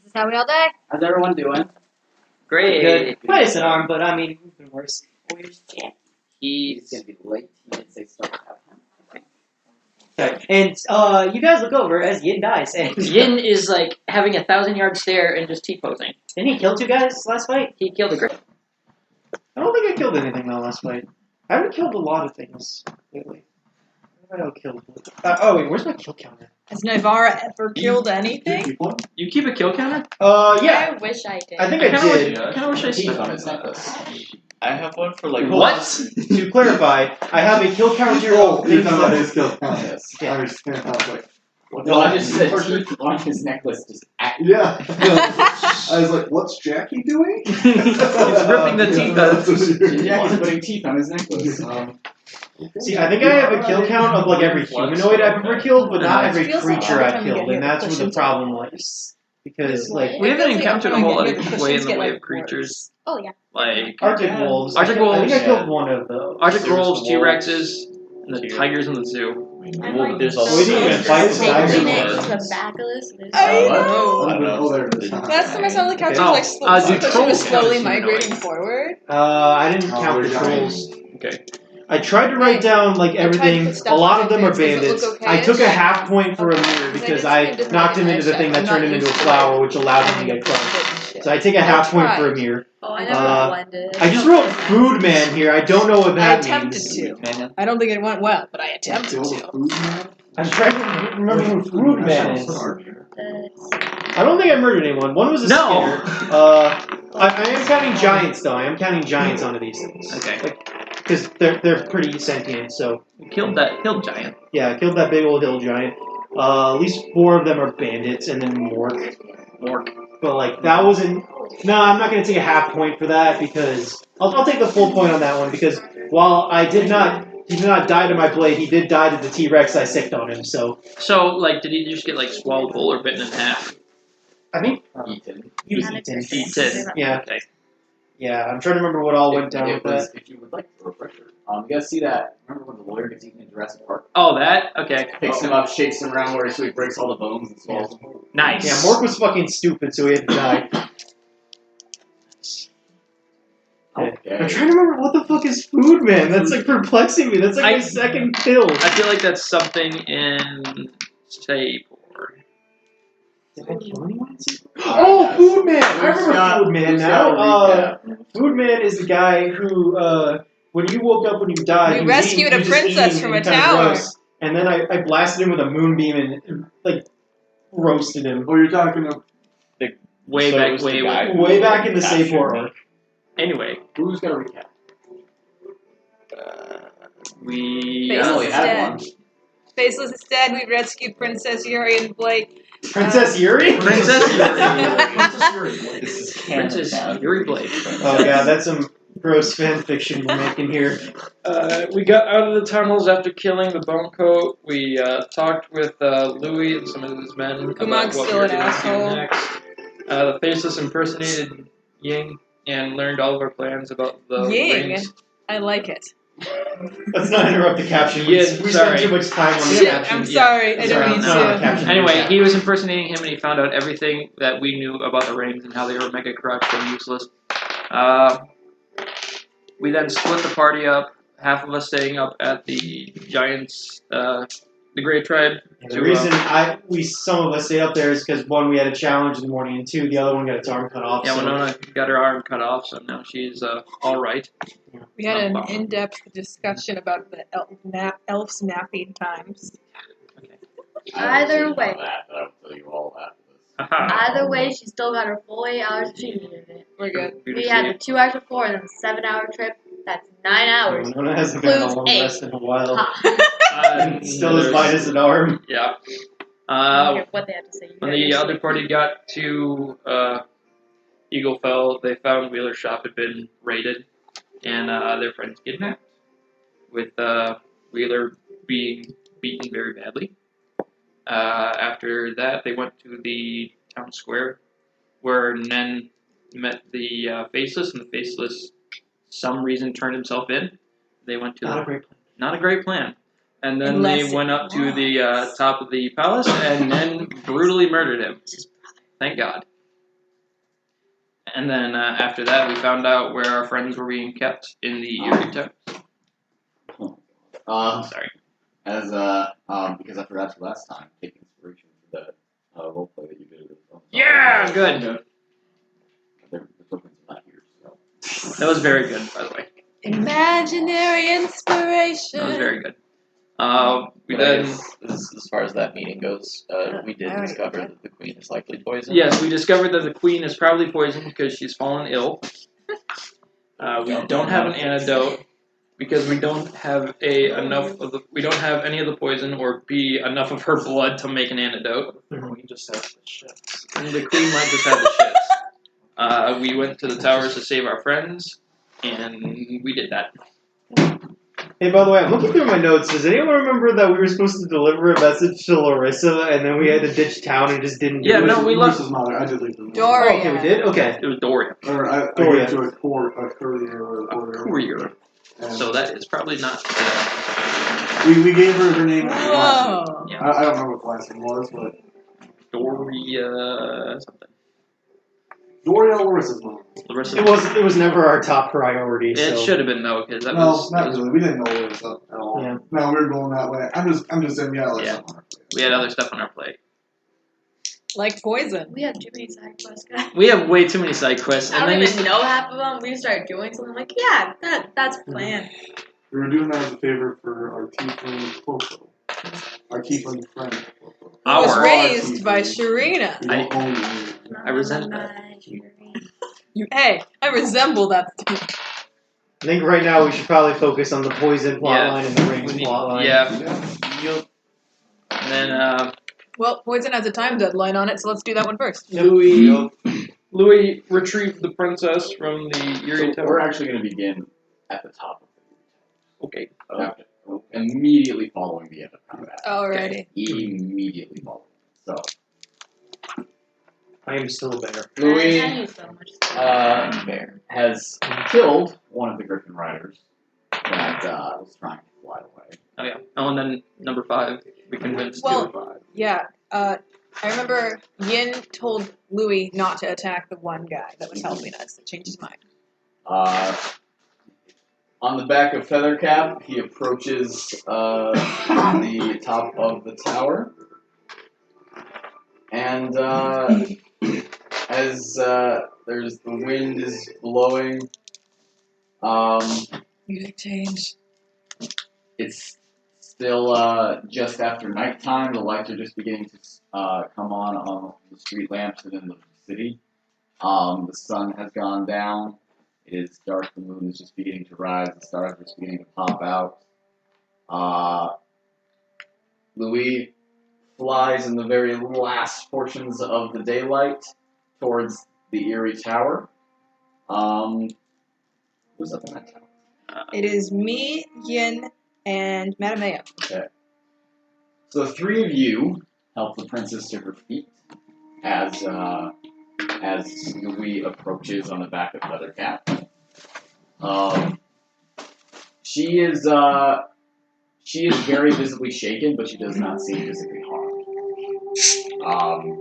is how we all die. How's everyone doing? Great. Good. Minus an arm, but I mean, it's been worse. Where's Jack? He's He's gonna be late. He didn't say start without him. Okay. And you guys look over as Yin dies. And Yin is like having a 1,000-yard stare and just T-posing. didn't he kill 2 guys last fight? He killed a great. I don't think I killed anything that last fight. I haven't killed a lot of things lately. What have I killed? Oh wait, where's my kill counter? Has Naivara ever killed anything? You keep a kill counter? Yeah. I wish I did. I think I did. I kind of wish I Teeth saw on his necklace. I have one for like What? To clarify, I have a kill counter. Oh, things you're talking about that- his kill count. Yes. Yeah. I understand. I was like, what No, I just said teeth on his necklace. Just yeah. I was like, what's Jacky doing? He's ripping the teeth out. Jackie's putting teeth on his necklace. See, I think I have a kill count of like every humanoid I've ever killed, but not every Feels like creature every I've time you killed, get and hit, that's push where the into problem lies. Because like We haven't It feels like encountered a every whole time lot you get of hit, way in pushes the get, way like, of creatures. Oh yeah. Like Arctic wolves. Arctic I wolves, think I yeah. killed one of those. Arctic There was wolves, the T-Rexes, and the tigers in the zoo. And There's like, a- We didn't even fight the safety tiger. next to the back of this. There's I what? know. I don't know. Oh, there it is. Last time I saw the character Oh, was do like trolls was count slowly as migrating humanoids? forward. I didn't Oh, count the we're trolls. Okay. I tried to write down like I tried to everything. put A stuff lot on of them are things. Does it bandits. look I took a okay-ish? half point for Okay. Amir Because because I I just didn't knocked him really into the nice thing check. that I'm turned him not into a used to flower, which allowed him to Having get a crushed. blended and shit. So I take a half point for Amir. Oh, I never blended. I just wrote Food Man here. I don't know what I that attempted means. to. I don't think it went well, but I attempted to. I'm trying to remember who Food Man is. That's- I don't think I murdered anyone. One was a No. skinner. I am counting giants though. I am counting giants onto these things. Okay. Because they're pretty sentient. So You killed that hill giant. yeah, I killed that big old hill giant. At least 4 of them are bandits, and then Mork. But like that wasn't. No, I'm not gonna take a half point for that because I'll take the full point on that one because while he did not die to my blade, he did die to the T-Rex I sicked on him. So So, like, did he just get, like, swallowed whole or bitten in half? I think Eaten. he was Kinda eaten. Eaten. Yeah, Okay. yeah. I'm trying to remember what all went down with that. If you would like a refresher, you guys see that? Remember when the lawyer gets eaten in Jurassic Park? Oh, that? Okay. Picks him up, shakes him around where he breaks all the bones and swallows them. Nice. Yeah, Mork was fucking stupid, so he had to die. Okay. I'm trying to remember what the fuck is Food Man. That's like perplexing me. That's like my second kill. I feel like that's something in Sabor. Did I kill anyone? Oh, Food Man! I remember Food Man now. Food Man is the guy who, when you woke up when you died, We he was rescued eating- a he was just princess eating from and a kinda tower. gross. And then I blasted him with a moonbeam and like roasted him. Oh, you're talking about Way So it back, was the way, guy way. who- Way back in the Captured Sapor me. arc. Anyway, Who's gonna recap? we. Faceless I only is had dead. one. Faceless is dead. We rescued Princess Yuri and Blake. Princess Yuri? Princess this is Princess Yuri Blade. Oh god, that's some gross fan fiction we're making here. We got out of the tunnels after killing the bone coat. We talked with Louis and some of his men about Kumag's what we still were an going to do asshole. next. The Faceless impersonated Ying and learned all of our plans about the Ying? rings. I like it. Let's not interrupt the caption. Yeah, we sorry. spent too much time on the Shit, caption. I'm sorry. I Sorry, didn't mean it's not on the to. caption. Anyway, he was impersonating him and he found out everything that we knew about the rings and how they were mega crushed and useless. We then split the party up, half of us staying up at the Giants, the Grey Tribe. The reason some of us stayed up there is because one, we had a challenge in the morning, and two, the other one got its arm cut off. Yeah, so Winona got her arm cut off, so now she's alright. We had an in-depth discussion about the elf's napping times. Either way. I'll tell you all after this. Haha. Either way, she still got her full 8 hours if she needed it. We're good. We had the 2 hours before and then the 7-hour trip. That's 9 hours. Winona hasn't been on a long Includes rest in a while. Still there's- is minus an arm. Yeah. I don't care what they have to say. You When guys the are other party got to Eaglefell, they found Wheeler's shop had been raided and their friends kidnapped, with Wheeler being beaten very badly. After that, they went to the town square, where Nen met the Faceless, and the Faceless, some reason, turned himself in. They went to Not a great plan. not a great plan. And then Unless they went it up to the was. top of the palace and then brutally murdered him. Thank God. And then after that, we found out where our friends were being kept in the Erie Towers. Sorry. As because I forgot to last time, take inspiration for the roleplay that you did. Yeah, good. The tokens are not here, so. That was very good, by the way. Imaginary inspiration. That was very good. We But I then. guess as far as that meeting goes, we did I already discover did. that the queen is likely poisoned. Yes, we discovered that the queen is probably poisoned because she's fallen ill. We don't have an antidote because we don't have we don't have any of the poison or B enough of her blood to make an antidote. We just have the ships. And the queen might just have the ships. We went to the towers to save our friends, and we did that. Hey, by the way, I'm looking through my notes. Does anyone remember that we were supposed to deliver a message to Larissa, and then we had to ditch town and just didn't do Yeah, it? no, we left. Marissa's mother. I did leave them. Doria. Oh, okay, we did? Okay. It was Doria. Or I Doria. gave to a courier or a A courier. courier. And So that is probably not. we gave her name. Whoa. Yeah. I don't remember what the last name was, but Doria something. Doria Larissa's mother. Larissa. It was never our top priority. It so. should have been though, because that No, was. not that was- really. We didn't know what it was up at all. Yeah. No, we were going that way. I'm just saying, yeah, like Yeah. something on our plate. We had other stuff on our plate. Like poison. We have too many side quests, guys. We have way too many side quests, I and don't then even know half of them. We start doing something like, yeah, that's planned. We were doing that as a favor for our tiefling Popo. Our tiefling friend Popo. Who was Our- raised by Sharina. We don't own you. I resent that. Hey, I resemble that thing. I think right now we should probably focus on the poison plotline and the rings plotline. Yeah. Yeah. And then Well, poison has a time deadline on it, so let's do that one first. Louis retrieved the princess from the Erie So we're Tower. actually going to begin at the top of Okay. it. Immediately following the end of combat. Alrighty. Immediately following. So, I am still a bear. Louis I knew so much. has killed one of the Griffin Riders that was trying to fly away. Oh yeah. Oh, and then number 5, we convinced Well- two. Yeah. I remember Yin told Louis not to attack the one guy that was helping us. That changed his mind. On the back of Feathercap, he approaches the top of the tower, and as there's the wind is blowing, Music change. it's still just after nighttime. The lights are just beginning to come on the street lamps and in the city. The sun has gone down. It is dark. The moon is just beginning to rise. The stars are just beginning to pop out. Louis flies in the very last portions of the daylight towards the Erie Tower. Who's up in that tower? It is me, Yin, and Mattimeo. So the 3 of you help the princess to her feet as Louis approaches on the back of Feathercap. She is very visibly shaken, but she does not seem physically harmed.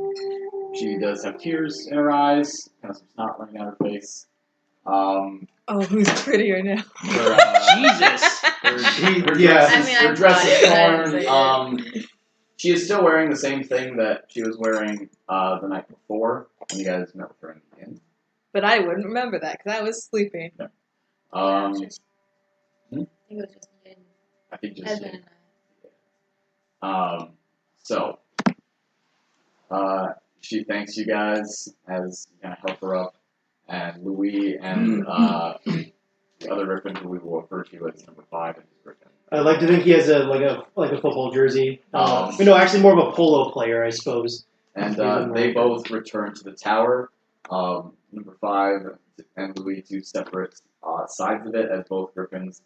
She does have tears in her eyes, kind of some snot running down her face. Oh, who's prettier now? Her, Jesus. her Yeah. I mean, her I dress thought is it was, torn. She is still wearing the same thing that she was wearing the night before when you guys met with her in the inn. But I wouldn't remember that because I was sleeping. I think it was just me I think and just Edmund so she thanks you guys as you kind of help her up, and Louis and the other Griffin, who we will refer to as number 5 and his Griffin. I like to think he has a football jersey. Um, no, actually more of a polo player, I suppose. And they both return to the tower. Number 5 and Louis do separate sides of it as both Griffins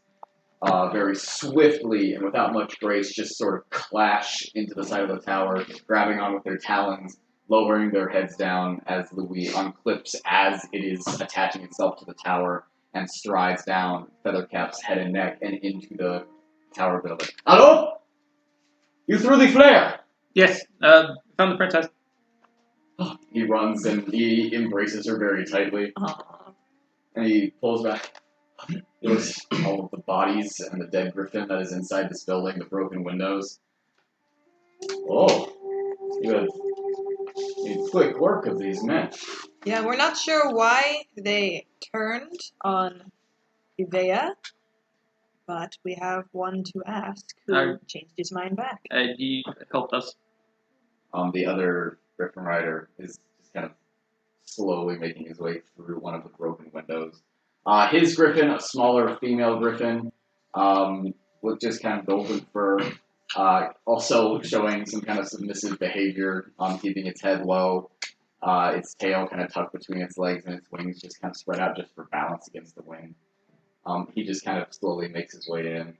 very swiftly and without much grace just sort of clash into the side of the tower, grabbing on with their talons, lowering their heads down as Louis unclips as it is attaching itself to the tower and strides down Feathercap's head and neck and into the tower building. Hello? You threw the flare! Yes. Found the princess. He runs and he embraces her very tightly, Aw. and he pulls back. There's all of the bodies and the dead griffin that is inside this building, the broken windows. Oh, good. Quick work of these men. Yeah, we're not sure why they turned on Ivea, but we have one to ask who changed his mind back. He helped us. The other Griffin Rider is just kind of slowly making his way through one of the broken windows. His griffin, a smaller female griffin, with just kind of golden fur, also showing some kind of submissive behavior, keeping its head low, its tail kind of tucked between its legs, and its wings just kind of spread out just for balance against the wind. He just kind of slowly makes his way in.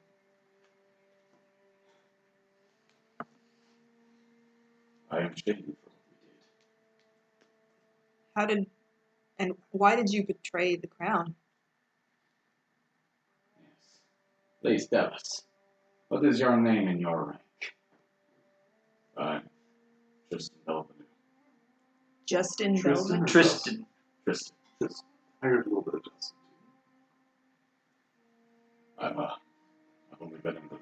I am shaking for what we did. Why did you betray the crown? Yes. Please tell us, what is your name and your rank? I'm Tristan Belvenu. Justin Tristan Bellman? or Tristan. Tristan. I heard a little bit of Justin. I've only been in the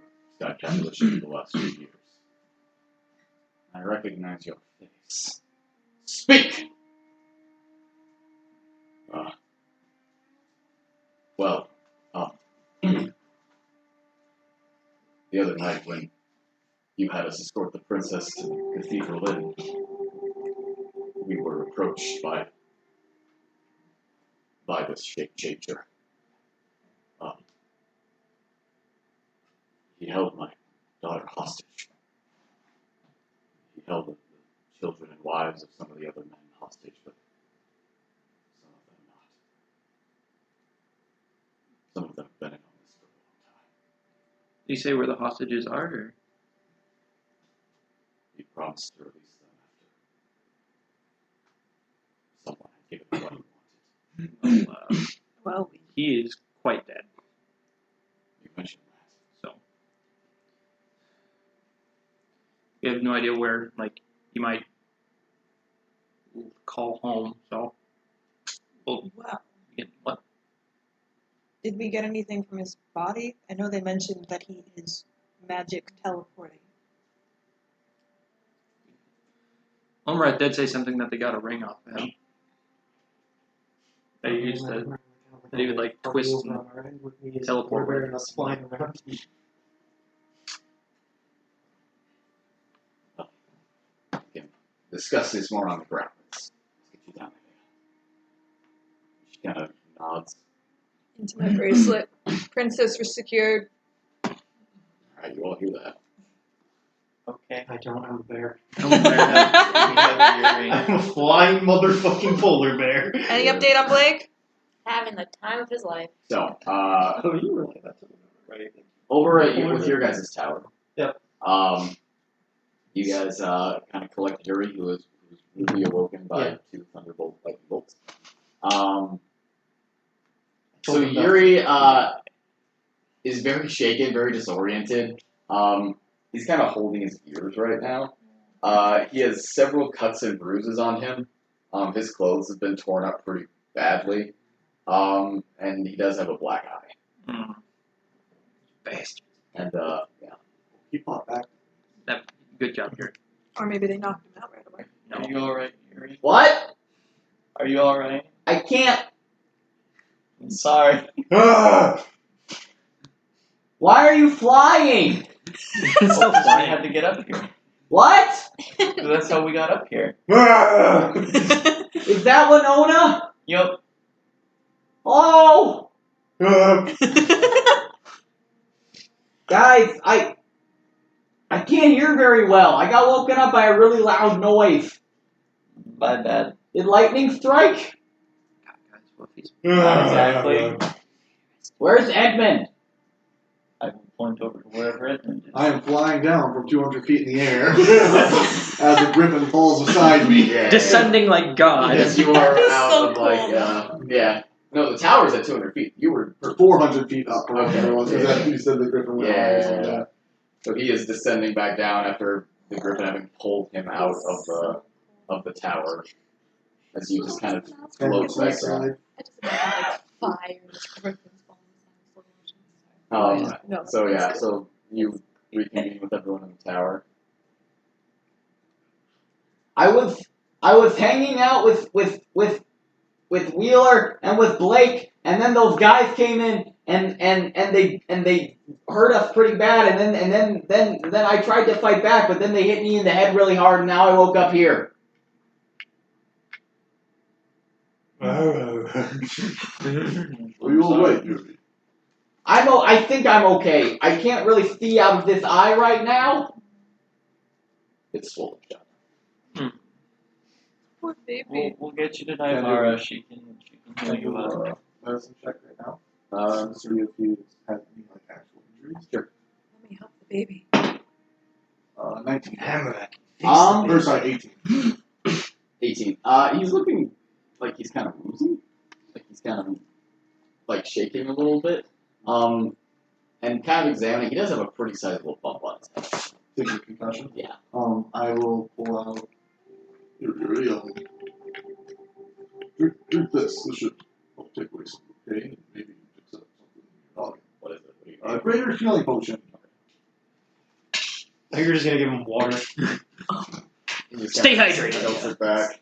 Sky Coalition for the last few years. I recognize your face. Speak! The other night when you had us escort the princess to the Cathedral Inn, we were approached by this shape-changer. He held my daughter hostage. He held the children and wives of some of the other men hostage, but some of them not. Some of them have been in on this for a long time. Did you say where the hostages are? Or? He promised to release them after someone had given him what he wanted. Well, He is quite dead. You mentioned that. So we have no idea where, like, he might call home. So we'll wow. get what? Did we get anything from his body? I know they mentioned that he is magic teleporting. Omareth did say something that they got a ring off of him. That he used to, that he would like twist and teleport with. and us flying around. We can discuss this more on the ground. Let's get you down there. She kind of nods. Into my bracelet. Princess was secured. Alright, you all hear that. Okay. I don't have a bear. We have the earring. I'm a flying motherfucking polar bear. Any update on Blake? Having the time of his life. So, Oh, you were like that. Right. over at with your guys' tower. Yep. You guys kind of collect Yuri, who was rudely awoken by two thunderbolt lightning bolts. So Yuri is very shaken, very disoriented. He's kind of holding his ears right now. He has several cuts and bruises on him. His clothes have been torn up pretty badly. And he does have a black eye. Bastard. And, yeah. He popped back. Good job, Yuri. Or maybe they knocked him out right away. Are you alright, Yuri? What? Are you alright? I can't. I'm sorry. Why are you flying? Well, I had to get up here. What? That's how we got up here. Is that Winona? Yup. Oh! Guys, I can't hear very well. I got woken up by a really loud noise. My bad. Did lightning strike? God, guys, what if he's Not exactly. Where's Edmund? I will point over to wherever Edmund is. I am flying down from 200 feet in the air as a griffin falls beside me. Yeah. descending like God? Yes, you are That is out so of like, cool. yeah. No, the tower's at 200 feet. You were, 400 feet up, or whatever it was, Okay. because you said the griffin went higher, so yeah. So he is descending back down after the griffin having pulled him out of the tower. as you just kind of Can float we back down. side? I just imagine like fire and just griffins falling down slow motion. Um, so yeah, so you reconvene with everyone in the tower. I was hanging out with Wheeler and with Blake, and then those guys came in and they hurt us pretty bad, and then I tried to fight back, but then they hit me in the head really hard, and now I woke up here. Are you alright, Yuri? I think I'm okay. I can't really see out of this eye right now. It's swollen shut. Poor baby. We'll get you to Naivara. She can heal Can you you up. medicine check right now? See if he's had any like actual injuries. Sure. Let me help the baby. 19. Hammer that. Or sorry, 18. 18. He's looking like he's kind of woozy. Like he's kind of like shaking a little bit. And kind of examining. He does have a pretty sizable bump on his head. Take your concussion. Yeah. I will pull out Yuri. Drink this. This should help take away some of the pain and maybe fix up something in your body. What is it? What do you Greater healing potion. I think you're just gonna give him water. He just Stay kinda hydrated. tilts it back,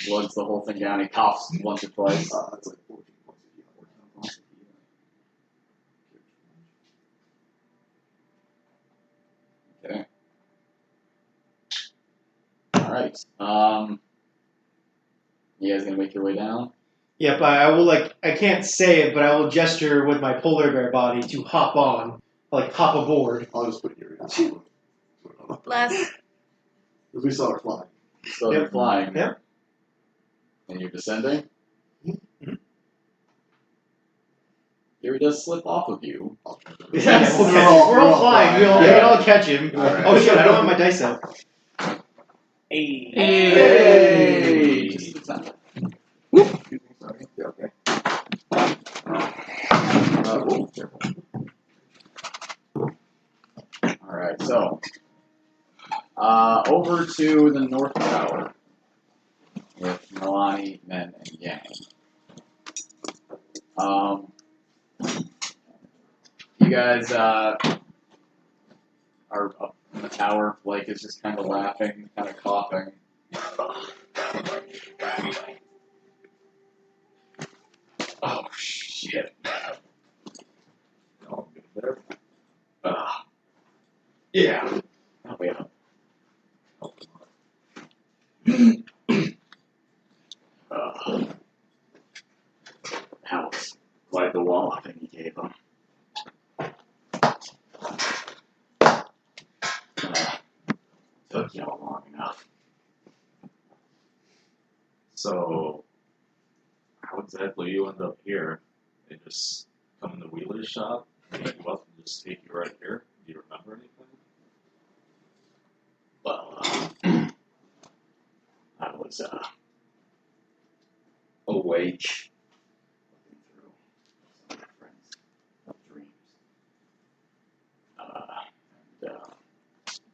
bloods the whole thing down. He coughs once or twice. That's like 14 points of healing. Okay. Alright. You guys gonna make your way down? Yep, I will I can't say it, but I will gesture with my polar bear body to hop on, like hop aboard. I'll just put Yuri down. Bless. Because we saw her flying. So you're flying. Yep. And you're descending? Mhm. Here he does slip off of you. Yes, We're okay. all- We're all flying. We can all catch him. Alright. Oh shit, I don't have my dice out. Hey. Hey! Just in time. Sorry. Yeah, okay. Careful. Alright, so over to the North Tower with Nalane, Men, and Yang. You guys are up in the tower. Blake is just kind of laughing, kind of coughing. Oh shit! Oh, good there. Yeah. Oh yeah. That was quite the walloping he gave him. Took y'all long enough. So, how exactly you end up here? They just come in the Wheeler's shop, and pick you up and just take you right here? Do you remember anything? Well, I was awake, looking through some friends' dreams, and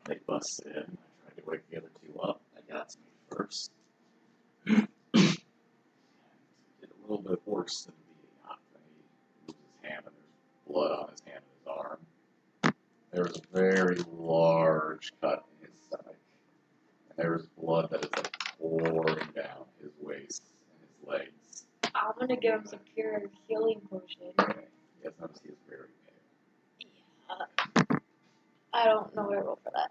they busted in. I tried to wake the other two up. They got to me first. Did a little bit worse than beating up. He loses his hand, and there's blood on his hand and his arm. There was a very large cut in his stomach, and there was blood that is like pouring down his waist and his legs. I'm gonna give him some pure healing potion. Okay. You guys notice he is very pale. Yeah. I don't know what I roll for that.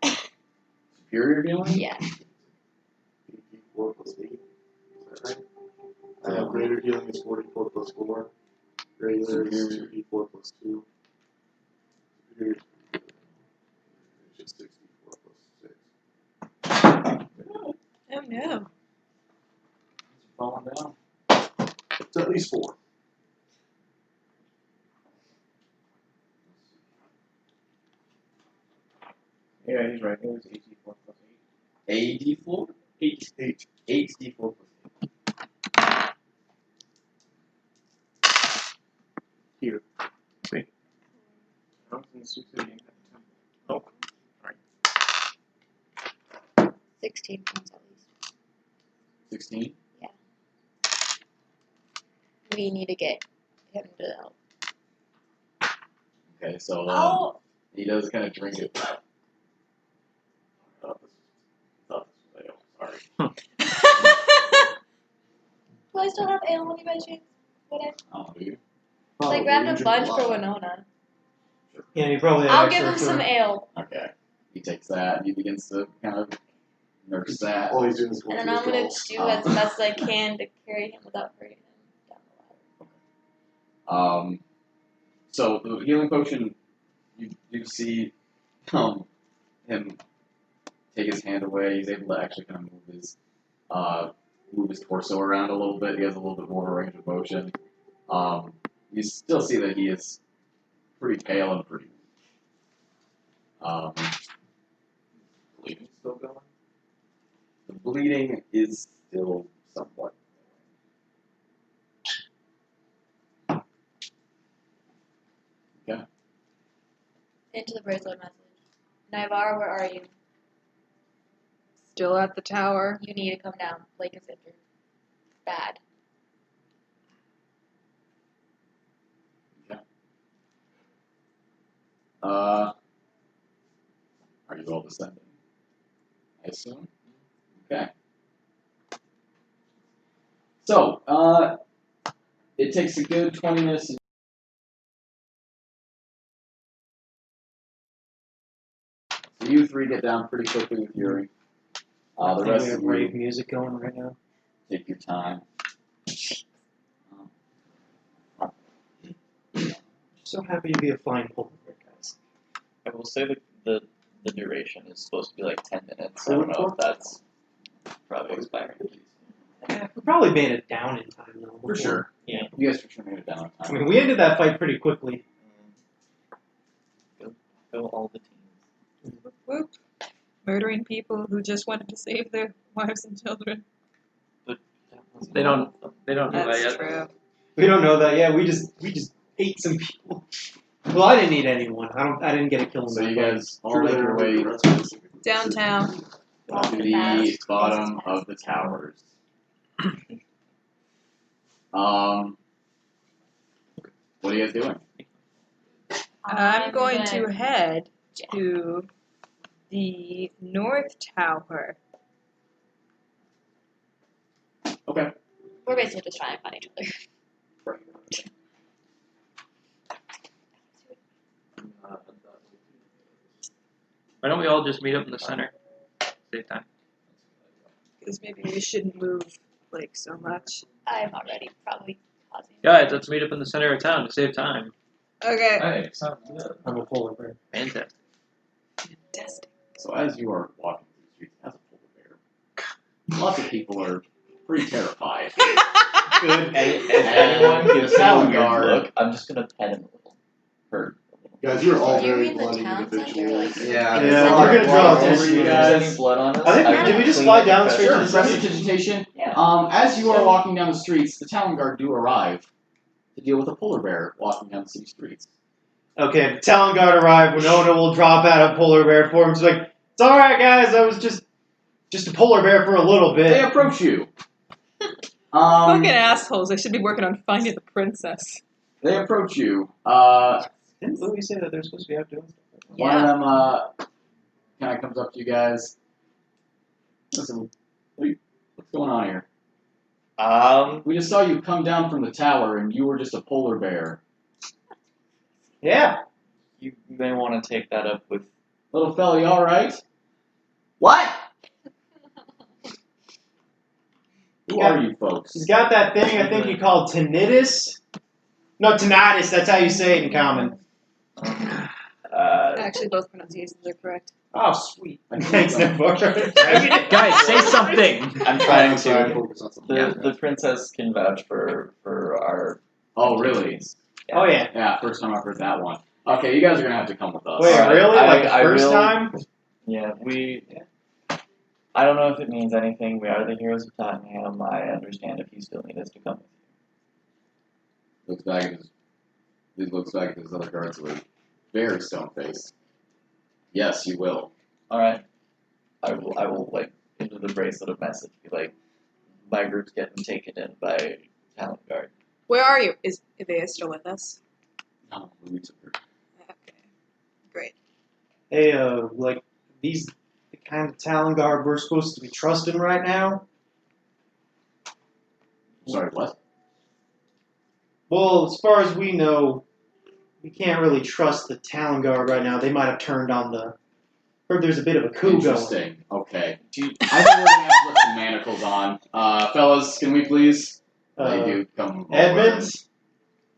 Superior healing? Yeah. 4 plus 8. Is that right? I have greater healing is 44 plus 4. Regular is 2d4 plus 2. Superior is just 64 plus 6. Oh no. Falling down. It's at least 4. Yeah, he's right. It was 84 plus 8 d4? 8. 8 d4 plus 8. Here. See? Oh, 16 points at least. 16? Yeah. we need to get him to help. Okay, so Oh, he does kind of drink it. Thought this was ale. Sorry. do I still have ale on me by chance? Would I? Oh, do you? I grabbed a bunch for Winona. Yeah, you probably. I'll have give him extra some for- ale, Okay. He takes that. He begins to kind of nurse that. All he's doing is and going then through I'm his gonna balls. do as best I can to carry him without hurting him down the ladder. So the healing potion, you see him take his hand away. He's able to actually kind of move his torso around a little bit. He has a little bit more range of motion. You still see that he is pretty pale and pretty. Bleeding still going? The bleeding is still somewhat. Okay. Into the bracelet message. Naivara, where are you? Still at the tower. You need to come down. Blake is injured. Bad. Are you all descending? I assume. Okay. So, it takes a good 20 minutes. So you three get down pretty quickly with Yuri. I The think rest we have of you rave music going right now. take your time. So happy to be a flying polar bear, guys. I will say that the duration is supposed to be like 10 minutes. I don't know if that's probably expiring. Yeah, we probably made it down in time though. For sure. Yeah. You guys for sure made it down on I time. mean, we ended that fight pretty quickly. Go all the teams. Whoop. Murdering people who just wanted to save their wives and children. They don't know that That's yet. true. We don't know that. Yeah, we just ate some people. Well, I didn't eat anyone. I didn't get a kill in So that you fight. guys all make your way Downtown. to the bottom of the towers. What are you guys doing? I'm going to gonna- head to the North Tower. Okay. We're basically just trying to find each other. Why don't we all just meet up in the center? Save time. Because maybe we shouldn't move like so much. I'm already probably causing. Guys, let's meet up in the center of town to save time. Okay. Hey, sounds good. I'm a polar bear. Fantastic. Fantastic. So as you are walking through the streets as a polar bear, lots of people are pretty terrified. Good. If anyone gives me a Talon weird guard. look, I'm just gonna pet him a little. Or Guys, you're all You very mean the bloody town center, individuals. like- Yeah, Yeah, we're gonna draw attention to you If there's guys. any blood on us, I think will did we just clean fly it down and straight press to it. the center? Prestidigitation. Yeah. As you are walking down the streets, the Talon Guard do arrive to deal with a polar bear walking down the city streets. Okay, the Talon Guard arrived. Winona will drop out of polar bear form. She's like, "It's all right, guys. I was just a polar bear for a little They bit." approach you. Fucking assholes. I should be working on finding the princess. They approach you. Didn't Louis say that they're supposed to be out doing stuff? One of them kind of comes up to you guys. Listen, what's going on here? We just saw you come down from the tower, and you were just a polar bear. Yeah. You may want to take that up with. Little fella, you all right? What? Who are you folks? He's got that thing I think you call tinnitus. No, tinnitus. That's how you say it in common. Actually, both pronunciations are correct. Oh, sweet. Thanks, Naivara. Guys, say something! I'm trying Try and to. focus on something. The princess can vouch for our. Oh, really? Oh yeah. Yeah, first time I've heard that one. Okay, you guys are gonna have to come with us. Wait, Alright, really? Like I first will- time? Yeah, I don't know if it means anything. We are the heroes of Tottenham. I understand if you still need us to come with Looks back at his. He looks back at his other guards with a very stone face. Yes, you will. you. Alright. I will like into the bracelet of message be like, my group's getting taken in by Talon Guard. Where are you? Is Ivea still with us? No, we took her. Okay. Great. Hey, like, these the kind of Talon Guard we're supposed to be trusting right now? Sorry, what? Well, as far as we know, we can't really trust the Talon Guard right now. They might have turned on the... Heard there's a bit of a coup going. Interesting. Okay. I think we're gonna have to put some manacles on. Fellas, can we please? They do come over Edmund? and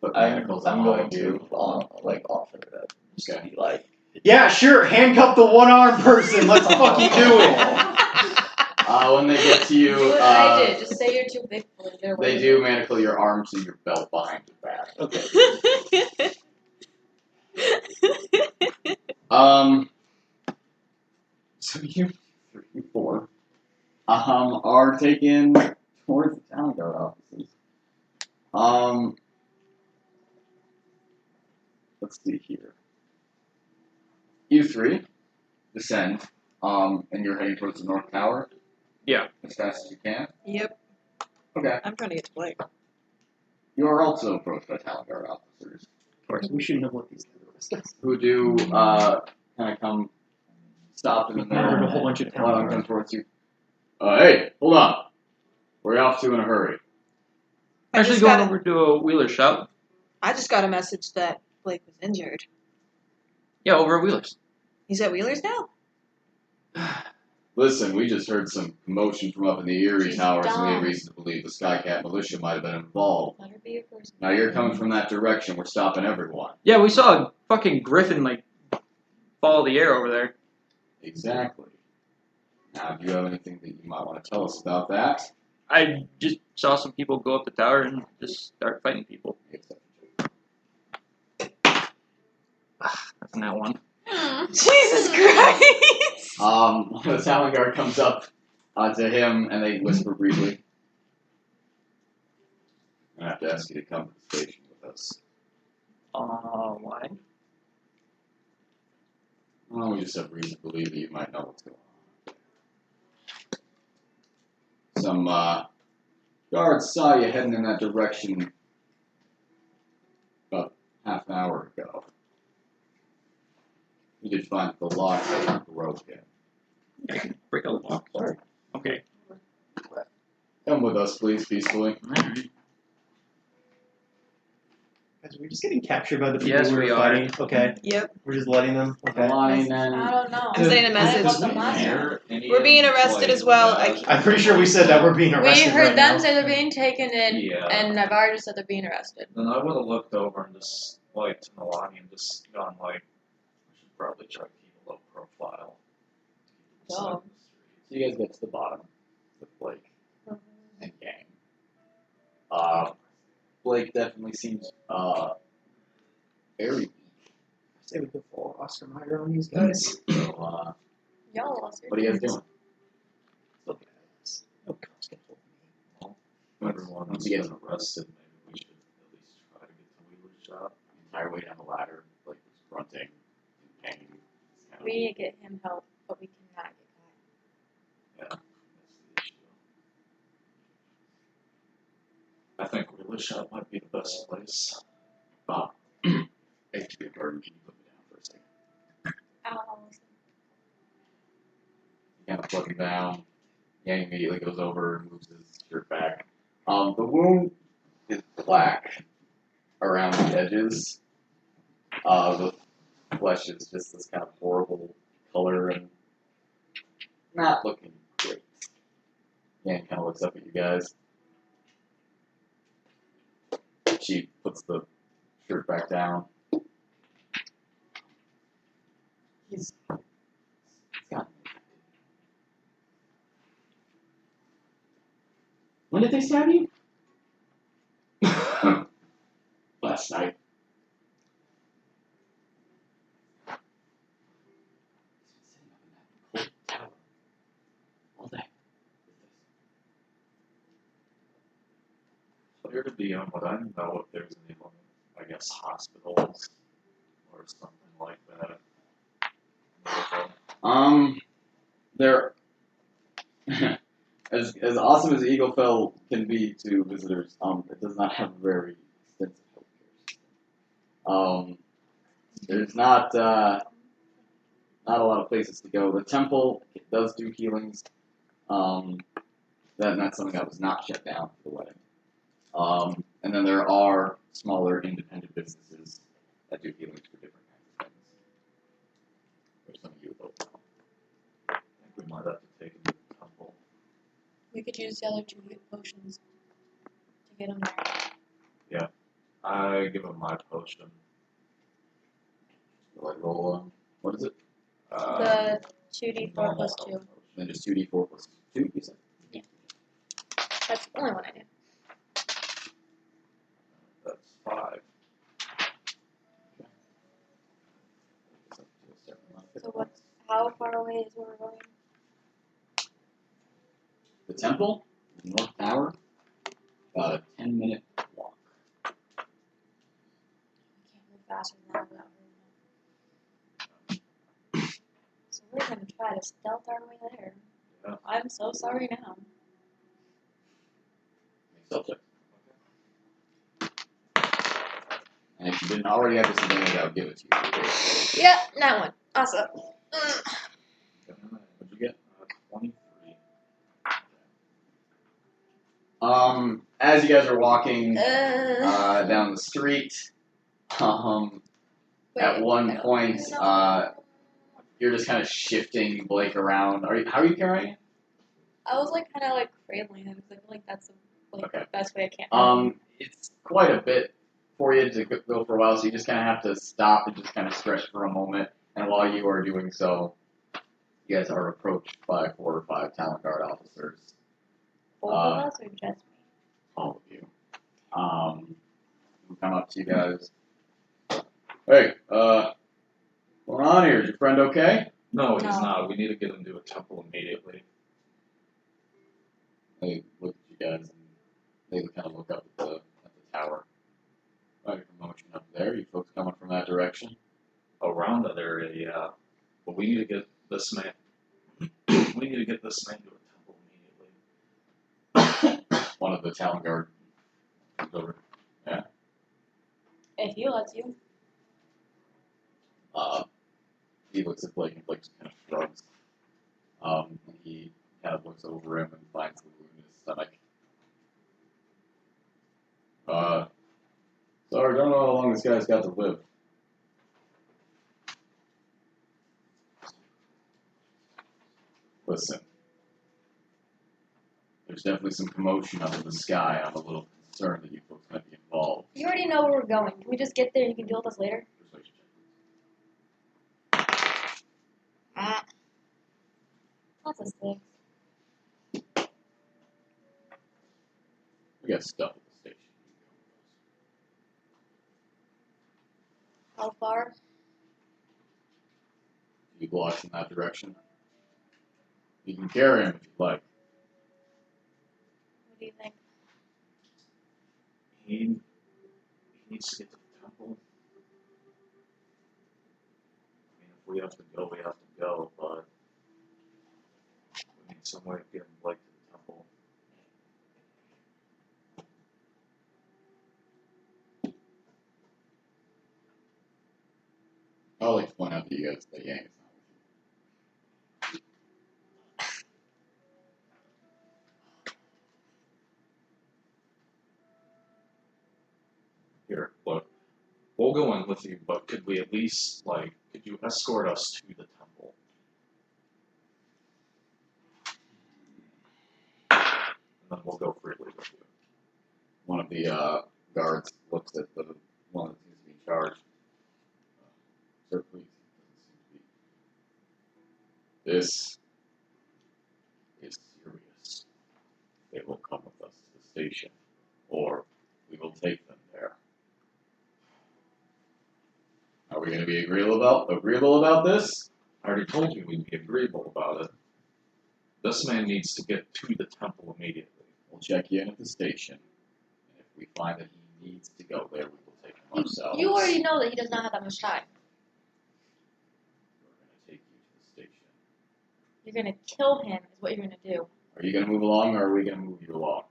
put I'm manacles on all going of you. to offer that. Just Okay. be like, Yeah, sure. Handcuff the one-armed person. Let's fucking do it. When they get to you, Do what I did. Just say you're too big for their way. they do manacle your arms to your belt behind your back. Okay. So you 4 are taken towards the Talon Guard offices. Let's see here. You 3 descend, and you're heading towards the North Tower. Yeah. As fast as you can. Yep. Okay. I'm trying to get to Blake. You are also approached by Talon Guard officers. Of course, we should know what these guys who do kind of come stop in the middle. Murdered a whole bunch of One of them Talon comes towards you. Hey, hold on. Where are you off to in a hurry? Actually going over to a Wheeler's shop. I just got a message that Blake was injured. Yeah, over at Wheeler's. He's at Wheeler's now? Listen, we just heard some commotion from up in the Erie She's Towers, and we had dumb. reason to believe the Skycat militia might have been involved. Let her be a person. Now you're coming from that direction. We're stopping everyone. Yeah, we saw a fucking griffin, fall the air over there. Exactly. Now, do you have anything that you might want to tell us about that? I just saw some people go up the tower and just start fighting people. That's not one. Jesus Christ! The Talon Guard comes up to him, and they whisper briefly. I have to ask you to come to the station with us. Why? Well, we just have reason to believe that you might know what's going on. Some guards saw you heading in that direction about half an hour ago. You did find the lock that broke in. I can break out the lock. Sorry. Okay. Come with us, please, peacefully. Alright. Guys, we're just getting captured by the people Yes, we we were are. fighting. Okay. Yep. We're just letting them. Okay. Line I and don't know. I'm saying a message. What the monster? We're being arrested as well. I'm pretty sure we said that we're being We arrested heard right them now. say they're being taken in, Yeah. and Naivara just said they're being arrested. Then I would have looked over and just, to Nalane and just gone, I should probably try to keep a low profile. Oh. so you guys get to the bottom with Blake and gang. Blake definitely seems very weak. I say we go full Oscar Mayer on these guys. So, Y'all lost your what are you guys doing? Look at us. No cops can hold me. Everyone Once who's you been get- arrested, maybe we should at least try to get to Wheeler's shop. The entire way down the ladder, Blake was grunting and pain. We need to get him help, but we cannot get Yeah, that's the issue. I think Wheeler's shop might be the best place. Bob, hate to be a burden, can you put me down for a second? caught. Ow. You kind of plug him down. Yang immediately goes over and moves his shirt back. The wound is black around the edges. The flesh is just this kind of horrible color and not looking great. Yang kind of looks up at you guys. She puts the shirt back down. He's got When did they stab you? Last night. He's been sitting up in that cold tower all day. Clear to be on, but I don't know if there's any, hospitals or something like that. They're as awesome as Eaglefell can be to visitors. It does not have a very extensive healthcare system. There's not a lot of places to go. The temple does do healings. That's something that was not shut down for the wedding. And then there are smaller independent businesses that do healings for different kinds of things. Which some of you will know. I think we might have to take him to the temple. We could use the other 2 potions to get him there. Yeah. I give him my potion. Like roll what is it? The 2d4 normal plus health 2. potion. Then just 2d4 plus 2, you said? That's the only one I did. That's 5. So how far away is where we're going? The temple, the North Tower, about a 10-minute walk. We can't move faster than that without hurting him. So we're gonna try to stealth our way there. Yeah. I'm so sorry now. Make self check. And if you didn't already have this advantage, I would give it to you. Yeah, that one. Awesome. What'd you get? 23. As you guys are walking down the street, at one point, you're just kind of shifting Blake around. How are you carrying it? I was like kind of like cradling him because I feel like that's the Okay. best way I can. It's quite a bit for you to go for a while, so you just kind of have to stop and just kind of stretch for a moment. And while you are doing so, you guys are approached by 4 or 5 Talon Guard officers. Both of us or just me? All of you. Who come up to you guys. Hey, what's going on here? Is your friend okay? No, he's No. not. We need to get him to a temple immediately. They look at you guys and they kind of look up at the tower. Right, promotion up there. You folks coming from that direction? Around that area, yeah. But we need to get this man. We need to get this man to a temple immediately. One of the Talon Guard comes over. Yeah. If he lets you. He looks at Blake and Blake just kind of shrugs. And he kind of looks over him and finds the wound in his stomach. Sorry, don't know how long this guy's got to live. Listen. There's definitely some commotion up in the sky. I'm a little concerned that you folks might be involved. You already know where we're going. Can we just get there and you can deal with us later? Persuasion check. That's a 6. We got stuff at the station. How far? 2 blocks in that direction. You can carry him if you'd like. What do you think? He needs to get to the temple. I mean, if we have to go, we have to go, but we need some way of getting Blake to the temple. I'll like to point out to you guys that Yang is not with you. Here, look. We'll go in with you, but could we at least, like, could you escort us to the temple? And then we'll go freely with you. One of the guards looks at the one that seems to be in charge. Sir, please. This is serious. They will come with us to the station, or we will take them there. Are we going to be agreeable about this? I already told you we'd be agreeable about it. This man needs to get to the temple immediately. We'll check you in at the station, and if we find that he needs to go there, we will take him ourselves. You already know that he does not have that much time. We're going to take you to the station. You're gonna kill him is what you're gonna do. Are you going to move along, or are we going to move you along?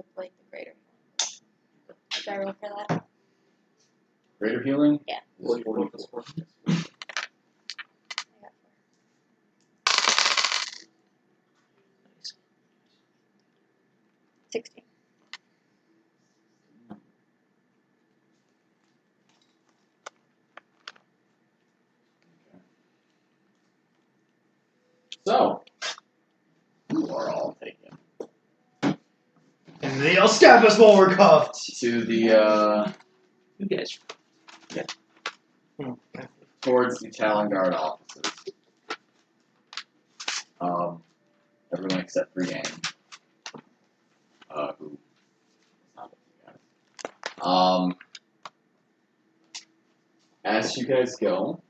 with like the greater. Should I roll for that? Greater healing? Yeah. Is 44 plus 4. I got 16. So, you are all taken And they'll stab us while we're cuffed. to the, You guys. towards the Talon Guard offices. Everyone except for Yang. Who is not with you guys. As you guys go,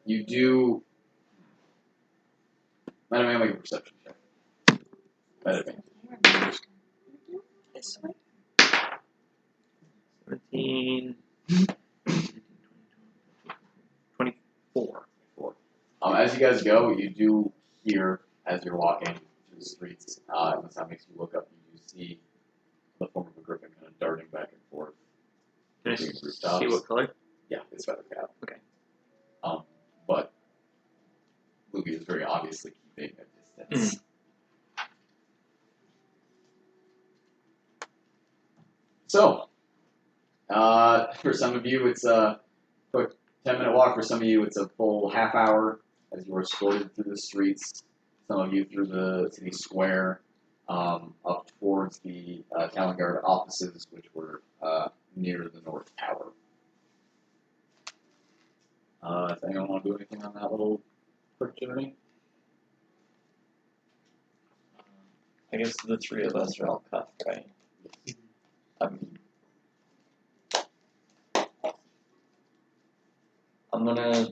you do. Mattimeo, make a perception check. Mattimeo. This way. 17, 24. As you guys go, you do hear, as you're walking through the streets, and the sound makes you look up, you do see the form of a griffin kind of darting back and forth. Can I between see rooftops. what color? Yeah, it's feather cap. Okay. But Lugia is very obviously keeping a distance. So, for some of you, it's a quick 10-minute walk. For some of you, it's a full half hour as you are escorted through the streets. Some of you through the city square, up towards the Talon Guard offices, which were near the North Tower. Does anyone want to do anything on that little quick journey? I guess the three of us are all cuffed, right? I'm gonna,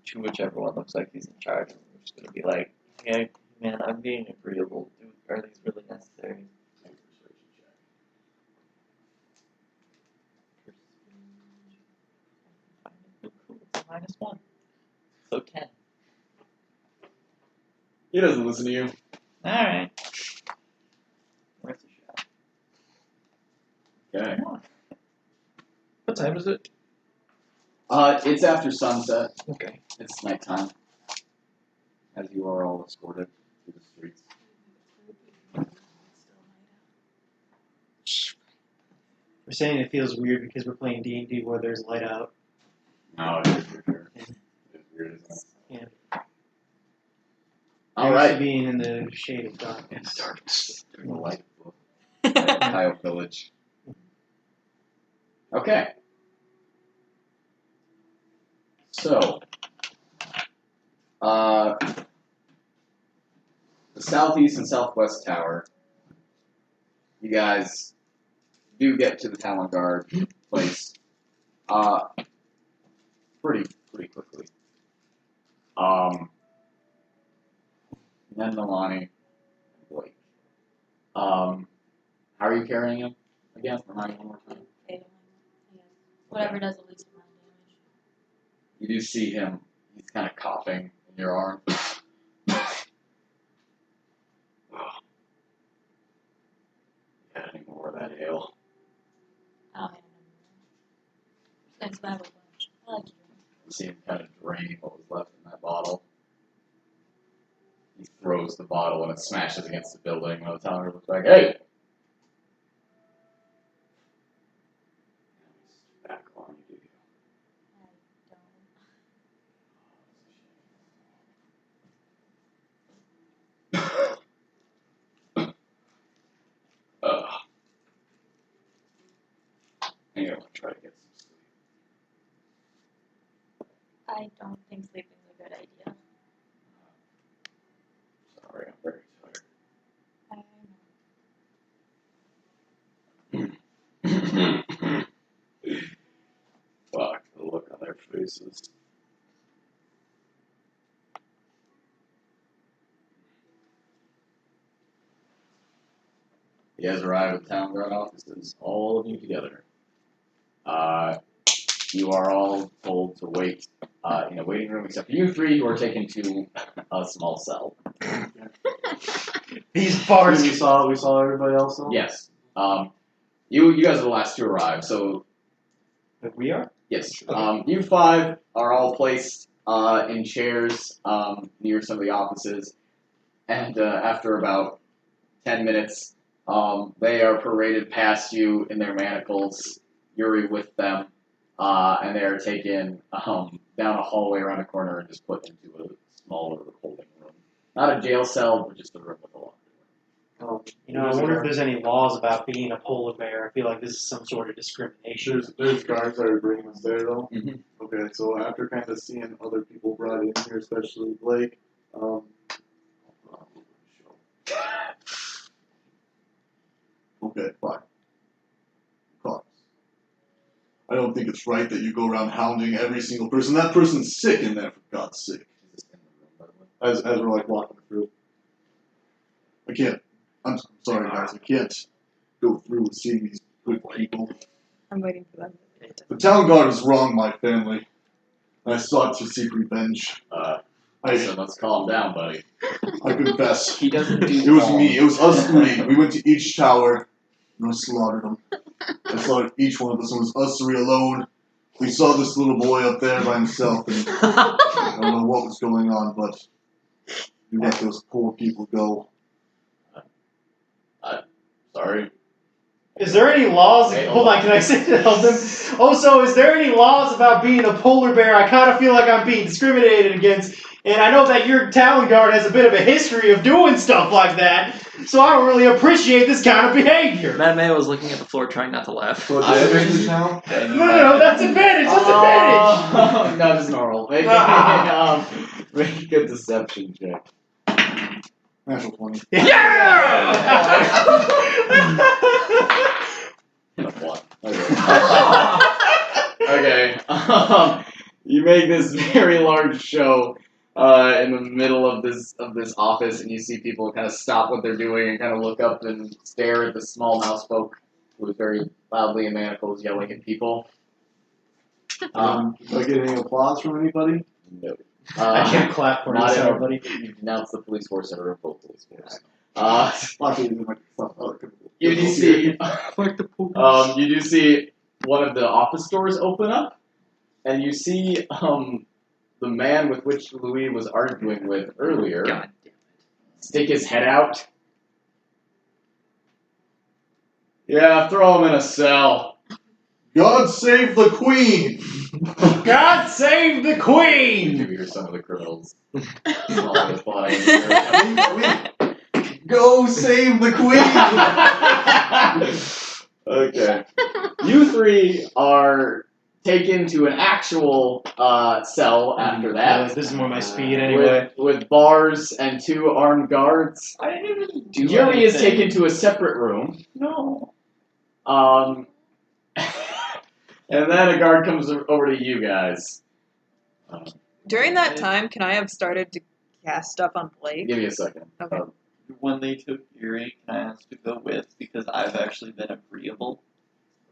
to whichever one looks like he's in charge, I'm just gonna be like, hey, man, I'm being agreeable. Are these really necessary? Cool, it's a -1. So 10. He doesn't listen to you. Alright. Worth a shot. Okay. Come on. What time is it? It's after sunset. Okay. It's nighttime. As you are all escorted through the streets. We're saying it feels weird because we're playing D&D where there's light out. No, it is weird. It is weird, isn't it? Yeah. All Used right. to being in the shade of darkness. During the light of the Ohio Village. Okay. So, the southeast and southwest tower, you guys do get to the Talon Guard place pretty quickly. Then Nalane and Blake. How are you carrying him again? Remind me one more time. Okay, whatever does the least amount of damage. You do see him, he's kind of coughing in your arm. Got any more of that ale? I don't have a number. It's bad with lunch. I like to drink. You see him kind of drain what was left in that bottle. He throws the bottle and it smashes against the building. And the tower looks like, hey! Back on you, do you? I'm gonna try to get some sleep. I don't think sleeping's a good idea. Sorry, I'm very tired. Fuck, the look on their faces. You guys arrive at the Town Guard offices, all of you together. You are all told to wait in a waiting room, except for you three who are taken to a small cell. These bars. We saw everybody else though? Yes. You guys are the last to arrive, so Like we are? yes. You five are all placed in chairs near some of the offices, and after about 10 minutes, they are paraded past you in their manacles, Yuri with them, and they are taken down a hallway around a corner and just put into a smaller holding room. Not a jail cell, but just a room with a locker room. You know, I wonder if there's any laws about being a polar bear. I feel like this is some sort of discrimination. There's guards that are bringing us there though. Mhm. Okay, so after kind of seeing other people brought in here, especially Blake, okay, fine. Cars. I don't think it's right that you go around hounding every single person. That person's sick in there, for God's sake. As we're like walking through. I can't. I'm sorry, guys. I can't go through seeing these good people. I'm waiting for them. The town guard has wronged my family. I sought to seek revenge. So let's calm down, buddy. I confess. He doesn't do It was wrong. me. It was us three. We went to each tower and I slaughtered them. I slaughtered each one of us. It was us three alone. We saw this little boy up there by himself, and I don't know what was going on, but we let those poor people go. Sorry. Is there any laws? Hey, Hold on, can I say to help them? Also, is there any laws about being a polar bear? I kind of feel like I'm being discriminated against, and I know that your town guard has a bit of a history of doing stuff like that, so I don't really appreciate this kind of behavior. Mattimeo was looking at the floor trying not to laugh. So advantage now? No, that's advantage. That's advantage. No, just normal. Make a good deception check. Natural 20. One. Okay. You make this very large show in the middle of this office, and you see people kind of stop what they're doing and kind of look up and stare at the small mouse folk who is very loudly in manacles yelling at people. Do I get any applause from anybody? No. I can't clap for not you, in sorry, a- buddy. You denounce the police force and a full police force. You do see, Like the police. you do see one of the office doors open up, and you see the man with which Louis was arguing with earlier God damn stick his head out. Yeah, throw him in a cell. God save the Queen! God save the You Queen! do hear some of the criminals smelling the fly. Go save the Queen! Okay. You three are taken to an actual cell after that. This is more my speed anyway. With bars and 2 armed guards. I didn't even do Yuri is anything. taken to a separate room. No. And then a guard comes over to you guys. During that time, can I have started to cast stuff on Blake? Give me a second. Okay. When they took Yuri, can I ask to go with? Because I've actually been agreeable.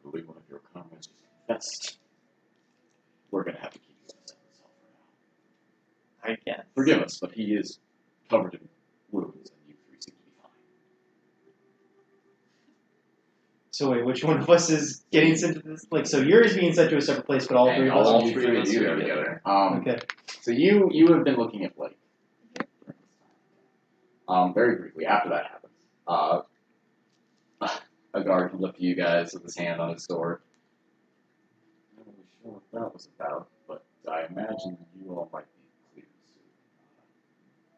I believe one of your comments is confessed. We're gonna have to keep you in this cell for now. I guess. Forgive us, but he is covered in wounds, and you three seem to be fine. So wait, which one of us is getting sent to this? Like, so Yuri's being sent to a separate place, but all three of us. all three three of of us you are are together. Okay. So you have been looking at Blake. Very briefly after that happens, a guard comes up to you guys with his hand on his sword. I'm not really sure what that was about, but I imagine you all might be clear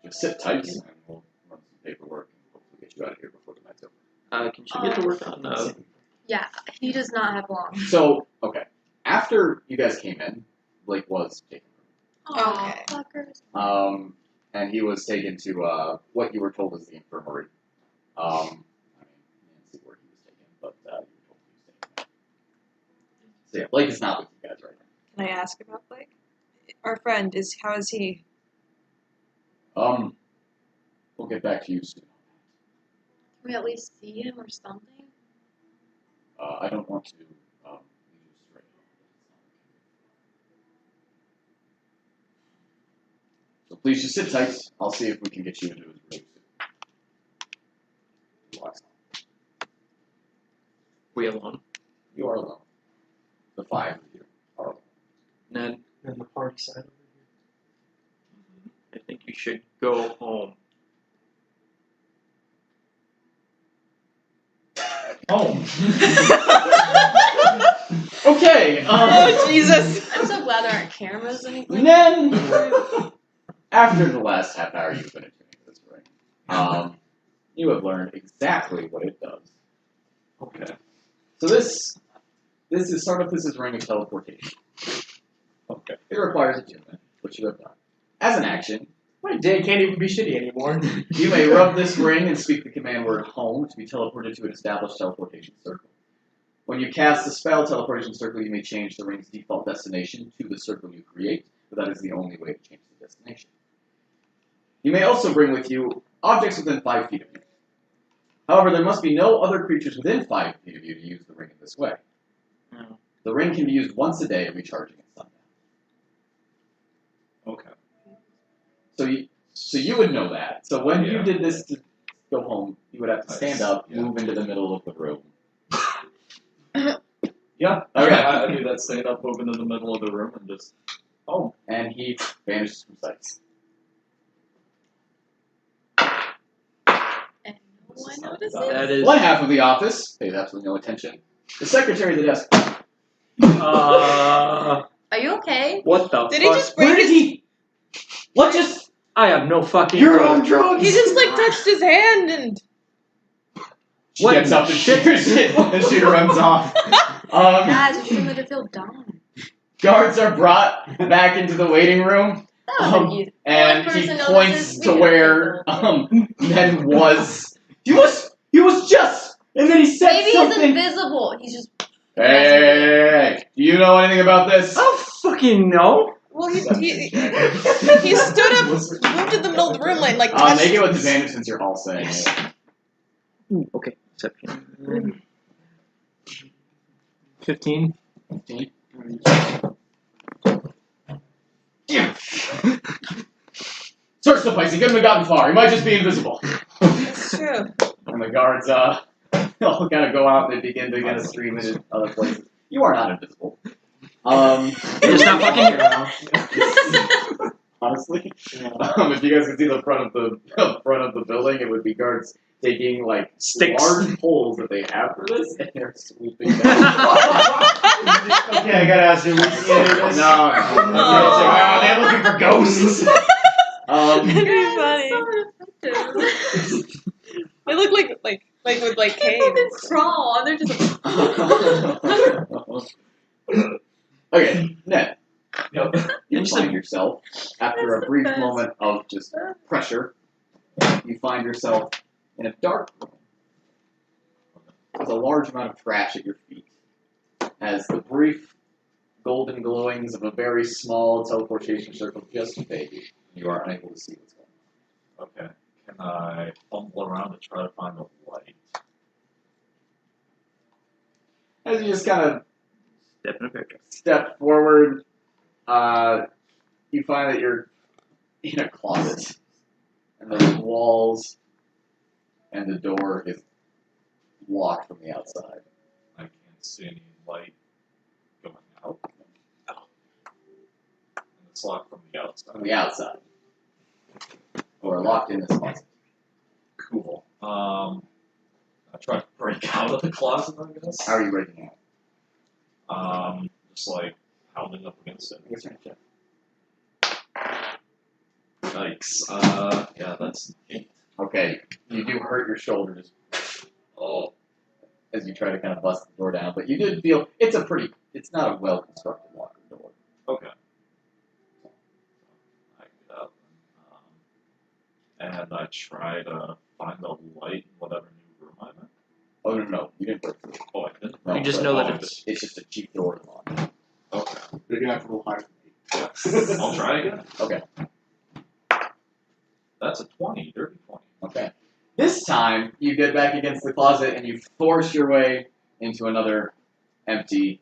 soon. Just sit tight, and we'll run some paperwork and hopefully get you out of here before the night's over. Can she get to work on Yeah, he does not have long. So, okay, after you guys came in, Blake was taken. Okay. Fuckers. And he was taken to what you were told is the infirmary. I mean, you didn't see where he was taken, but you were told he was taken. So yeah, Blake is not with you guys right Can I ask about Blake? Our friend how is he? now. We'll get back to you soon. Can we at least see him or something? I don't want to leave you straight. So please just sit tight. I'll see if we can get you into his room soon. We alone. You are alone. The 5 of you are alone. Ned, And the party side over I think you should go home. Home. Okay. Oh Jesus! I'm so glad there aren't cameras or anything. Then, after the last half hour you've been attending this ring, you have learned exactly what it does. Okay. So this is Sardophus's ring of teleportation. Okay. It requires attunement, which you have done. As an action, My day can't even be shitty anymore. you may rub this ring and speak the command word home to be teleported to an established teleportation circle. When you cast the spell teleportation circle, you may change the ring's default destination to the circle you create, but that is the only way to change the destination. You may also bring with you objects within 5 feet of you. However, there must be no other creatures within 5 feet of you to use the ring in this way. No. The ring can be used once a day, recharging at sundown. Okay. So you would know that. So when you did this to go home, you would have to stand up, move into the middle of the room. Yeah. Okay. I do that stand up, move into the middle of the room, and just. Oh. And he vanishes from sight. And no one notices. That is. One half of the office pays absolutely no attention. The secretary of the desk. Are you okay? What the Did he fuck? just break Where did his? he? What just? I have no fucking You're clue. on drugs. He just like touched his hand and. She What gets up and shoots it, and she runs off. Guys, you shouldn't let her feel dumb. Guards are brought back into the waiting room, That was easy. and One he person points notices, to we where don't think Ned was. He was just, and then he said Maybe he's something. invisible. He's just. Hey, do you know anything about this? I don't fucking know. Well, he stood up, moved in the middle of the room, like touched. Make it with advantage since you're all saying it. Ooh, okay, exception. 15. 15. Search the place. He couldn't have gotten far. He might just be invisible. That's true. And the guards, all kind of go out and they begin to get a stream in other places. You are not invisible. Just not fucking around. Honestly, if you guys could see the front of the building, it would be guards taking like Sticks. large poles that they have for this, and they're sweeping them. Okay, I gotta ask you. No. They're looking for ghosts. That'd be Guys, funny. so effective. They look like with like They caves. fucking crawl, and they're just. Okay, Ned. Yep. You find yourself, after a brief moment of just pressure, you find yourself in a dark room with a large amount of trash at your feet, as the brief golden glowings of a very small teleportation circle just fade. You are unable to see what's going on. Okay. Can I fumble around to try to find the light? As you just kind of Step in a picture. step forward, you find that you're in a closet, and the walls and the door is locked from the outside. I can't see any light going out. And it's locked from the outside. From the outside. Or locked in this closet. Cool. I try to break out of the closet, I guess. How are you breaking out? Just like pounding up against it. I guess you're gonna check. Yikes. Yeah, that's 8. Okay, you do hurt your shoulders as you try to kind of bust the door down, but you did feel it's not a well constructed locker door. Okay. I get up and I try to find a light in whatever new room I'm in. Oh no, you didn't break through. Oh, I didn't. No, You just but know that it's just a cheap door to lock. Okay. You're gonna have to roll high for me. I'll try again. Okay. That's a 20, dirty 20. Okay. This time, you get back against the closet and you force your way into another empty,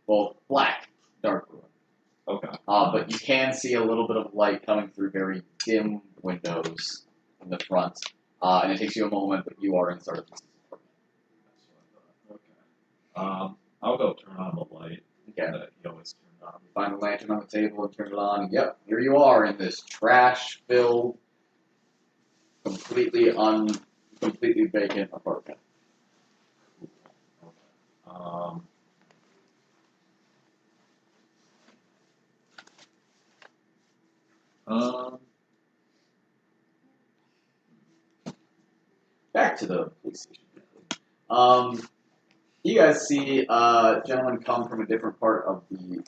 well, black, dark room. Okay. But you can see a little bit of light coming through very dim windows in the front. And it takes you a moment, but you are inside of this apartment. Okay. I'll go turn on the light Okay. that he always turned on. You find the lantern on the table and turn it on. Yep, here you are in this trash-filled, completely vacant apartment. Back to the police station. You guys see a gentleman come from a different part of the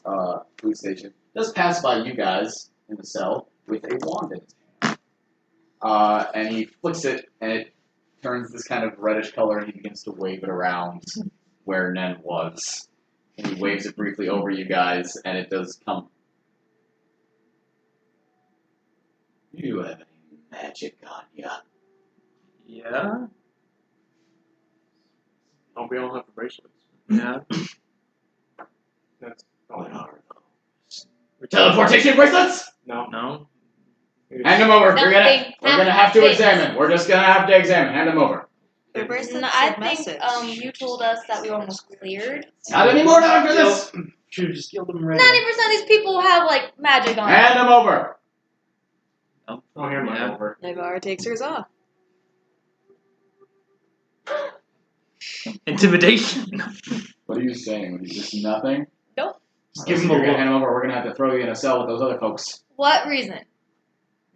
police station. Just pass by you guys in the cell with a wand in his hand. And he flicks it, and it turns this kind of reddish color, and he begins to wave it around where Nen was. And he waves it briefly over you guys, and it does come. You have any magic on ya? Yeah. Oh, we all have the bracelets. Yeah. That's What are those? Teleportation bracelets? no. No. Hand them over. We're Nothing gonna have to happens. examine. We're just gonna have to examine. Hand them over. The bracelet I said think message. you told us that we were almost cleared. Not anymore after this. Should have just killed him right 90% of these people have like magic on Hand them over. Oh, I'll hand mine yeah. over. Naivara takes hers off. Intimidation. What are you saying? Are you just nothing? Nope. Just give give him you're a gonna look. hand them over. We're gonna have to throw you in a cell with those other folks. What reason?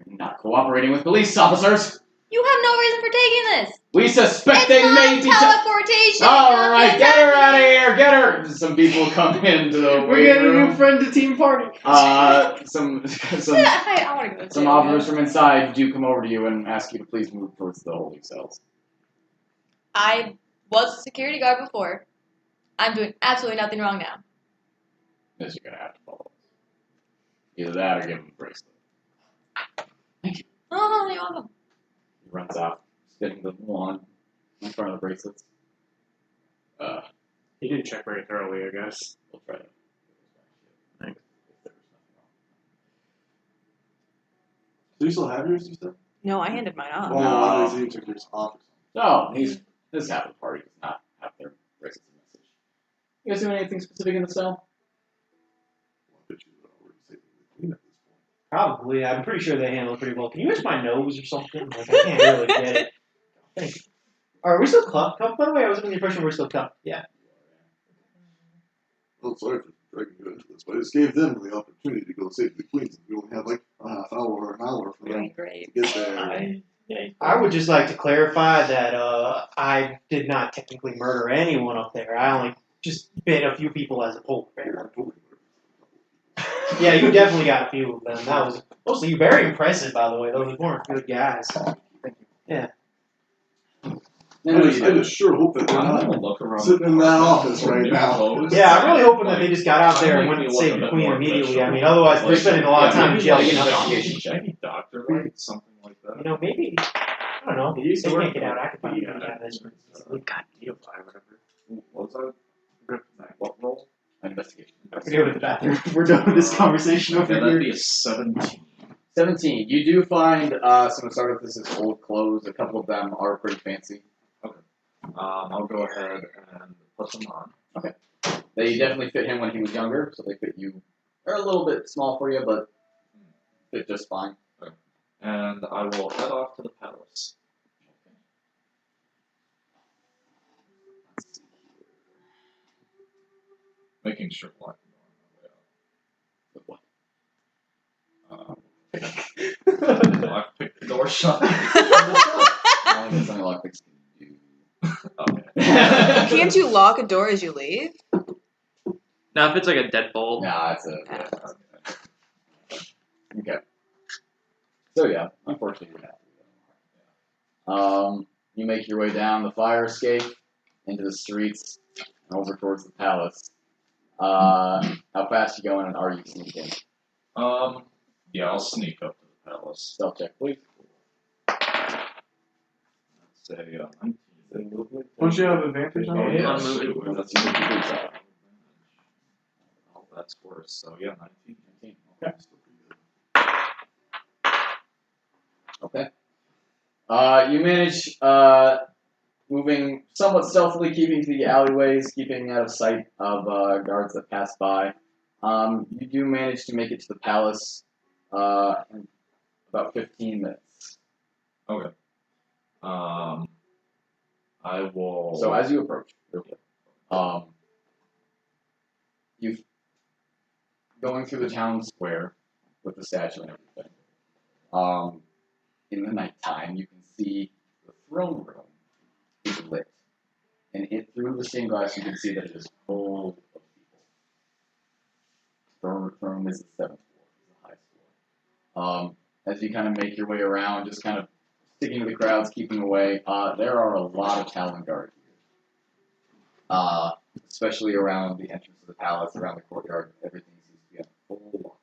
You're not cooperating with police officers. You have no reason for taking this. We suspect It's they not may be. teleportation. All right, Nothing's get her out of happening. here. Get her. Some people come into the We're waiting getting a room. new friend to team party. Some I want to go. some officers from inside do come over to you and ask you to please move towards the holding cells. I was a security guard before. I'm doing absolutely nothing wrong now. Yes, you're gonna have to follow. Either that or give him a bracelet. Oh, you're welcome. He runs out, spinning the wand in front of the bracelets. He didn't check very thoroughly, I guess. We'll try to. Thanks. If there's nothing wrong. Do you still have yours, you said? No, I handed mine off. Oh, I thought you took yours off. No, this is half the party. Does not have their bracelets and message. You guys doing anything specific in the cell? I bet you would already say the queen at this point. Probably. I'm pretty sure they handle it pretty well. Can you itch my nose or something? Like, I can't really get it. Thank you. Are we still cuffed? By the way, I was under the impression we're still cuffed. Yeah. Oh, sorry for dragging you into this, but I just gave them the opportunity to go save the queens. We only have like a half hour or an hour for them Great. to get there. I would just like to clarify that I did not technically murder anyone up there. I only just bit a few people as a polar bear. Yeah, you definitely got a few of them. That was mostly you. Very impressive, by the way. Those weren't good guys. Thank you. Yeah. Then what do you I do? just sure hope that they're I'm not gonna look around sitting in that office right now. Yeah, I'm really hoping that they just got out there and went and saved the queen immediately. I mean, otherwise they're spending a lot of time in jail Make getting an out. investigation check. Maybe doctor light, something like that. You know, maybe I don't know. He used They to work can't get out. I could for probably the, get out of this. God, DFI, whatever. What was that? What role? Investigation. We go to the bathroom. We're done with this conversation over Yeah, that'd here. be a 17. 17. You do find some of Sardis' old clothes. A couple of them are pretty fancy. I'll go ahead and put them on. They definitely fit him when he was younger, so they fit you. They're a little bit small for you, but fit just fine. And I will head off to the palace. Making sure to lock the door on my way out. Lockpick the door shut. That's something lockpicks can do. Okay. Can't you lock a door as you leave? Now, if it's like a deadbolt, Nah, it's a. Okay. So yeah, unfortunately you're happy. You make your way down the fire escape into the streets and over towards the palace. How fast you going and are you sneaking? Yeah, I'll sneak up to the palace. Stealth check, please. Say, Don't you have advantage on Oh, it? yeah, On moving. shoot. That's your good side. that's worse. So yeah, 19. 19. Okay. Okay. You manage moving somewhat stealthily, keeping to the alleyways, keeping out of sight of guards that pass by. You do manage to make it to the palace in about 15 minutes. Okay. I will. So as you approach, you've going through the town square with the statue and everything. In the nighttime, you can see the throne room is lit, and through the stained glass, you can see that it is full of people. Throne room is the 7th floor, the highest floor. As you kind of make your way around, just kind of sticking to the crowds, keeping away, there are a lot of Talon guard here. Especially around the entrance of the palace, around the courtyard, everything seems to be on full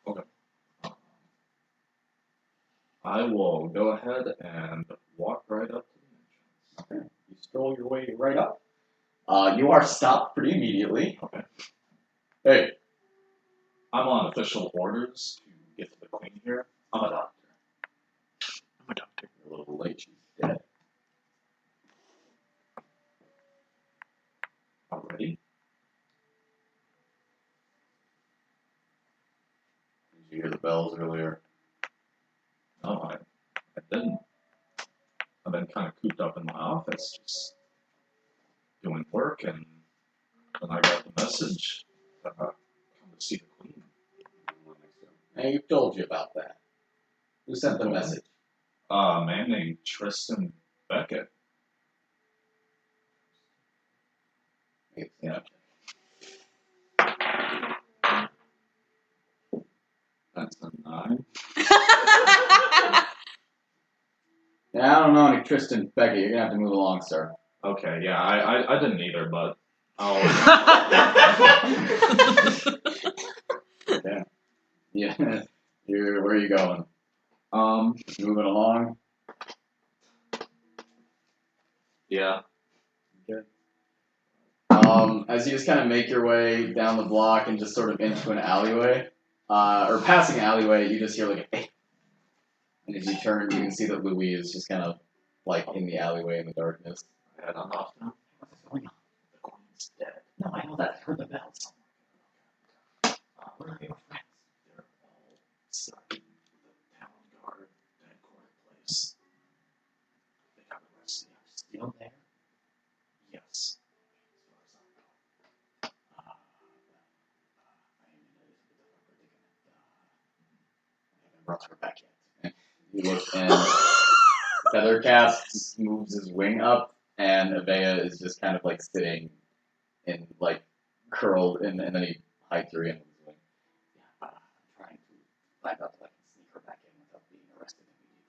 lockdown. Okay. I will go ahead and walk right up to the entrance. Okay. You stroll your way right up. You are stopped pretty immediately. Okay. Hey. I'm on official orders to get to the queen here. I'm a doctor. You're a little late. She's dead. Already? Did you hear the bells earlier? No, I didn't. I've been kind of cooped up in my office, just doing work, and when I got the message, come to see the queen. Hey, who told you about that? Who sent the message? A man named Tristan Beckett. Yeah. That's a 9. Yeah, I don't know any Tristan Beckett. You're gonna have to move along, sir. Okay, yeah, I didn't either, but I'll. Yeah. Yeah. Where are you going? Moving along. Yeah. Okay. As you just kind of make your way down the block and just sort of into an alleyway, or passing an alleyway, you just hear like a. And as you turn, you can see that Louis is just kind of like in the alleyway in the darkness. I had enough now. What's going on? The queen's dead. No, I know that. I heard the bells. Where are your friends? They're all stuck in the town guard headquarters place. They got arrested. Still there? Yes. I haven't brought her back yet. You look, and Feathercast moves his wing up, and Avea is just kind of like sitting in like curled, and then he hikes her in with his wing. Yeah, I'm trying to find out if I can sneak her back in without being arrested immediately.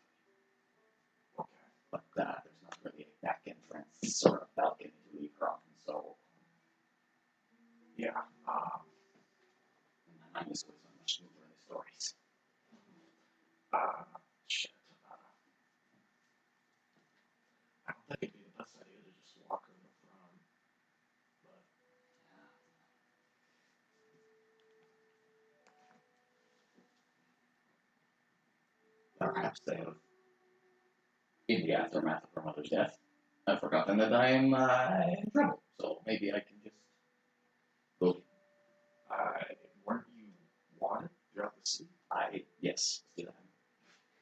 Okay. But there's not really a back entrance or a balcony to leave her on, so Yeah. I'm just so much smoother in the stories. Shit. I don't think it'd be the best idea to just walk her in the front. But Perhaps they have, in the aftermath of her mother's death, I've forgotten that I am in trouble, so maybe I can just go. weren't you wanted throughout the city? Yes, still am.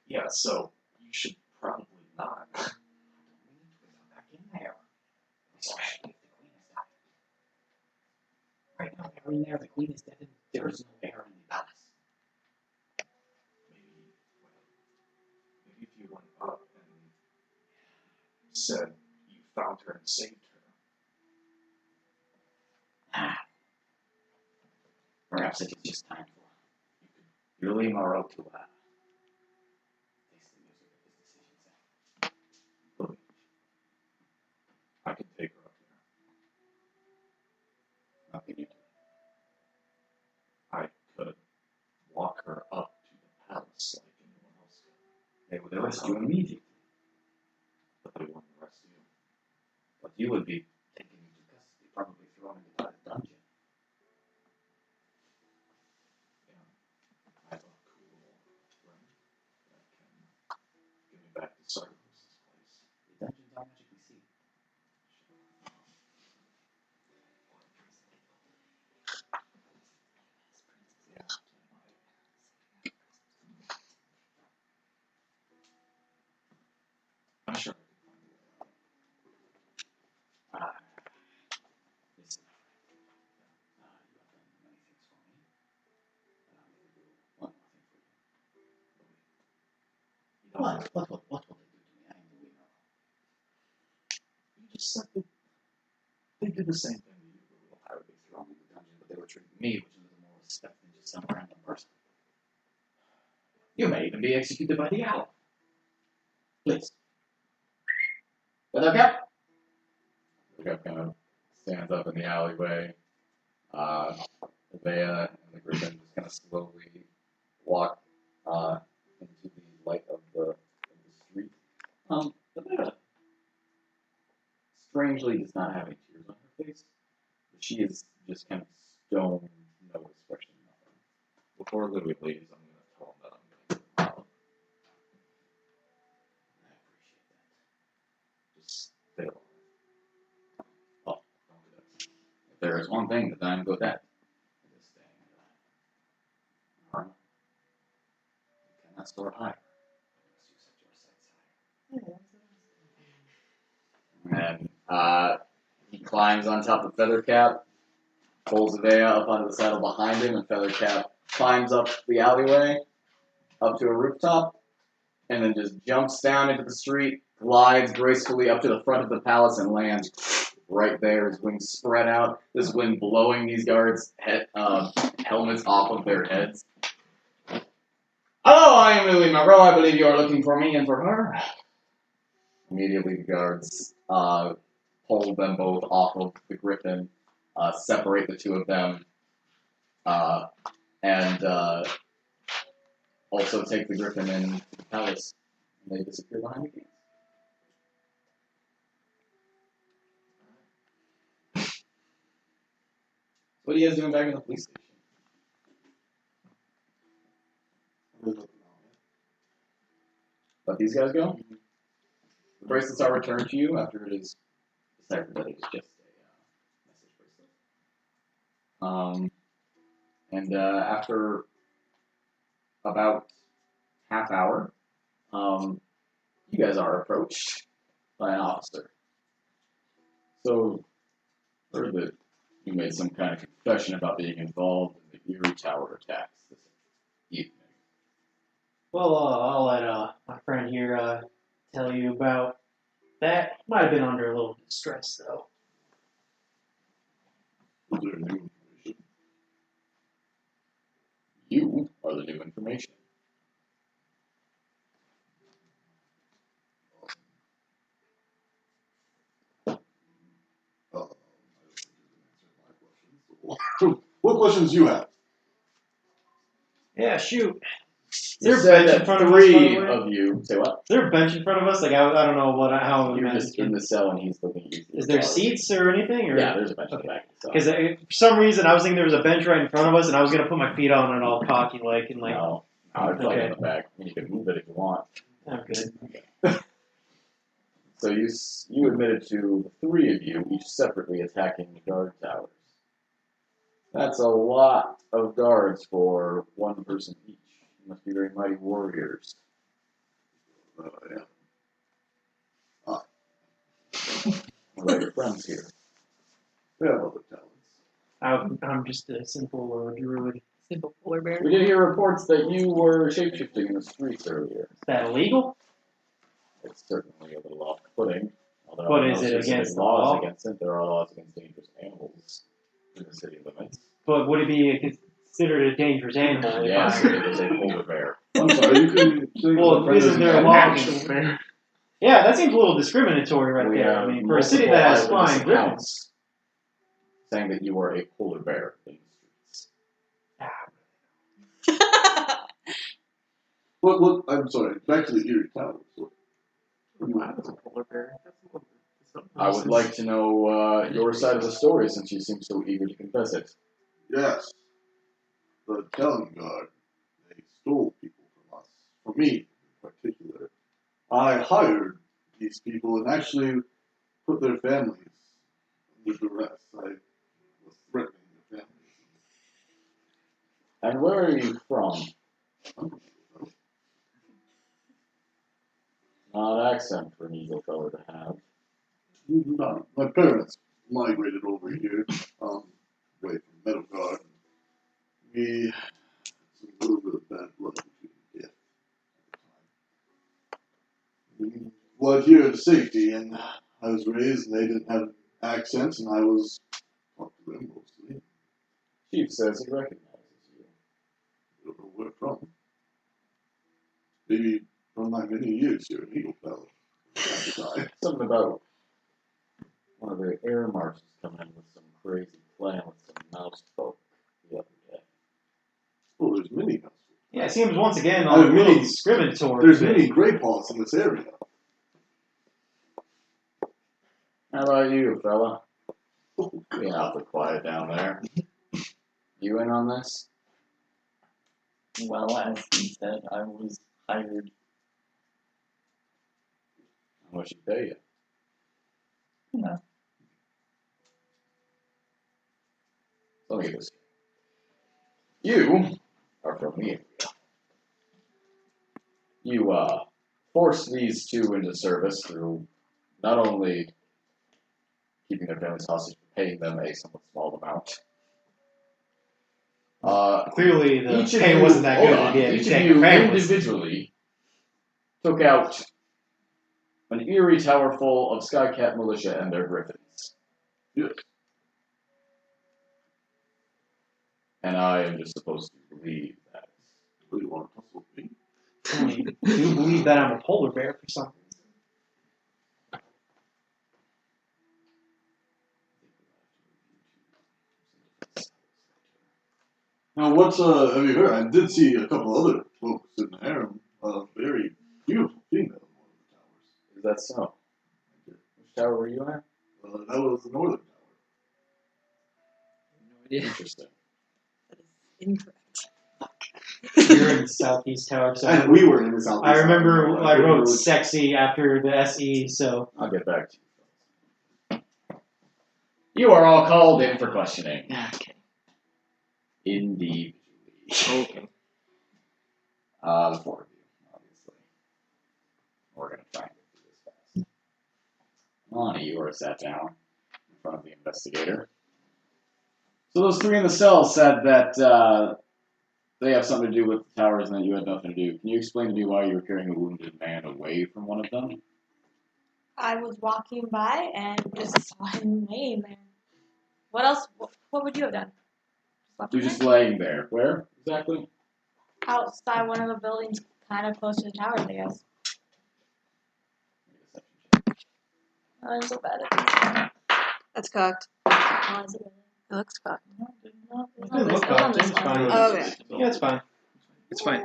Yeah, so you should probably not. We need to go back in there, especially if the queen is dead. Right now, they're in there, the queen is dead, and there is no air in the palace. Maybe if you went up and said you found her and saved her. Perhaps it is just time for Yuli Morrow to face the music of his decisions. Look, I can take her up here. How can you do I could walk her up to the palace like anyone else could. it? They would arrest you immediately, But they wouldn't arrest you. but you would be taken into custody, probably thrown into a dungeon. What will they do to me? I am doing wrong. You just said that they did the same thing to you. I would be thrown in the dungeon, but they were treating me with a little more respect than just some random person. You may even be executed by the owl. Please. Buttercup? Buttercup kind of stands up in the alleyway. Vea and the Griffin just kind of slowly walk into the light of the street. Vea strangely does not have any tears on her face. But she is just kind of stone, no expression, nothing. Before Louis leaves, I'm going to tell him that I'm going to out. I appreciate that. Just stay alone. Oh, don't do that. If there is one thing that I'm good at, it is staying alive. You cannot soar higher unless you set your sights higher. And he climbs on top of Feathercap, pulls Vea up onto the saddle behind him, and Feathercap climbs up the alleyway, up to a rooftop, and then just jumps down into the street, glides gracefully up to the front of the palace, and lands right there, his wings spread out, this wind blowing these guards' helmets off of their heads. Hello, I am Louis Monroe. I believe you are looking for me and for her. Immediately the guards pull them both off of the griffin, separate the two of them, and also take the griffin into the palace, and they disappear behind the gates. What are you guys doing back in the police station? Let these guys go? The bracelets are returned to you after it is decided that it is just a message bracelet. And after about half hour, you guys are approached by an officer. So, heard that you made some kind of confession about being involved in the Erie Tower attacks this evening. Well, I'll let my friend here tell you about that. Might have been under a little distress, though. Is there new information? You are the new information. I don't think you can answer my questions. What questions do you have? Yeah, shoot. You Is there a said bench in that front of us, by the three way? of you say what? Is there a bench in front of us? Like, I don't know how You're just in the cell and he's looking at you. Is there seats or anything? Or? Yeah, there's a bench in the back. Because for some reason I was thinking there was a bench right in front of us, and I was gonna put my feet on it all cocky like and like. No, it's like in the back. I mean, you can move it if you want. I'm good. So you admitted to the three of you, each separately attacking the guard towers. That's a lot of guards for one person each. You must be very mighty warriors. Yeah. What about your friends here? They have other talents. I'm just a simple druid. Simple polar bear. We did hear reports that you were shapeshifting in the streets earlier. Is that illegal? It's certainly a little off-putting. Although But no is it specific against the laws law? against it? There are laws against dangerous animals in the city limits. But would it be considered a dangerous animal? if Yes, I- it is a polar bear. I'm sorry, you can say Well, that isn't there a an law actual against- bear. Yeah, that seems a little discriminatory right We there. I have mean, for a city multiple that has eyewitness flying griffins. accounts saying that you are a polar bear in the streets. What, I'm sorry, back to the Erie Tower. Wow, that's a polar bear. That's a little bit. I would like to know your side of the story since you seem so eager to confess it. Yes. The Telling Guard, they stole people from us. From me, in particular. I hired these people and actually put their families under duress. I was threatening their families. And where are you from? Odd accent for an eagle feller to have. No, my parents migrated over here, away from Meadow Garden. We had a little bit of bad blood between the at the time. but here to safety, and I was raised and they didn't have accents, and I was taught to them mostly. Chief says he recognizes you. I don't know where from. Maybe from my many years here in Eaglefell. Something about one of the air marshals coming in with some crazy plan with some mouse folk the other day. Oh, there's many houses. Yeah, it seems once again on a really discriminatory. There's many Graypaws in this area. How about you, fella? Being awfully quiet down there. You in on this? Well, as he said, I was hired. How much he pay you? No. Let me get this. You are from the area. You forced these two into service through not only keeping their families hostage, but paying them a somewhat small amount. Clearly, the each of pay you, wasn't that good. hold on, Yeah, each of you individually took out an eerie tower full of Skycat militia and their griffins. Yes. And I am just supposed to believe that. What do you want to tussle with me? I do believe that I'm a polar bear for some reason. Now, what's, have you heard? I did see a couple other folks in the harem. Very beautiful female in one of the towers. Is that so? Which tower were you at? That was the northern tower. No idea. Interesting. That is incorrect. We were in the southeast tower, so And we were in the southeast I remember tower. I wrote sexy after the SE, so I'll get back to you. You are all called in for questioning. Okay. Individually. Okay. The four of you, obviously. We're going to try and get through this fast. Nalane, you are sat down in front of the investigator. So those three in the cell said that they have something to do with the towers and that you had nothing to do. Can you explain to me why you were carrying a wounded man away from one of them? I was walking by and just saw him laying there. What else? What would you have done? Left You're him just there? laying there. Where exactly? Outside one of the buildings, kind of close to the towers, I guess. I'm so bad at this. That's cocked. Oh, is it really? It looks cocked. it didn't look up. It's fine. Oh, okay. Yeah, it's fine. It's fine.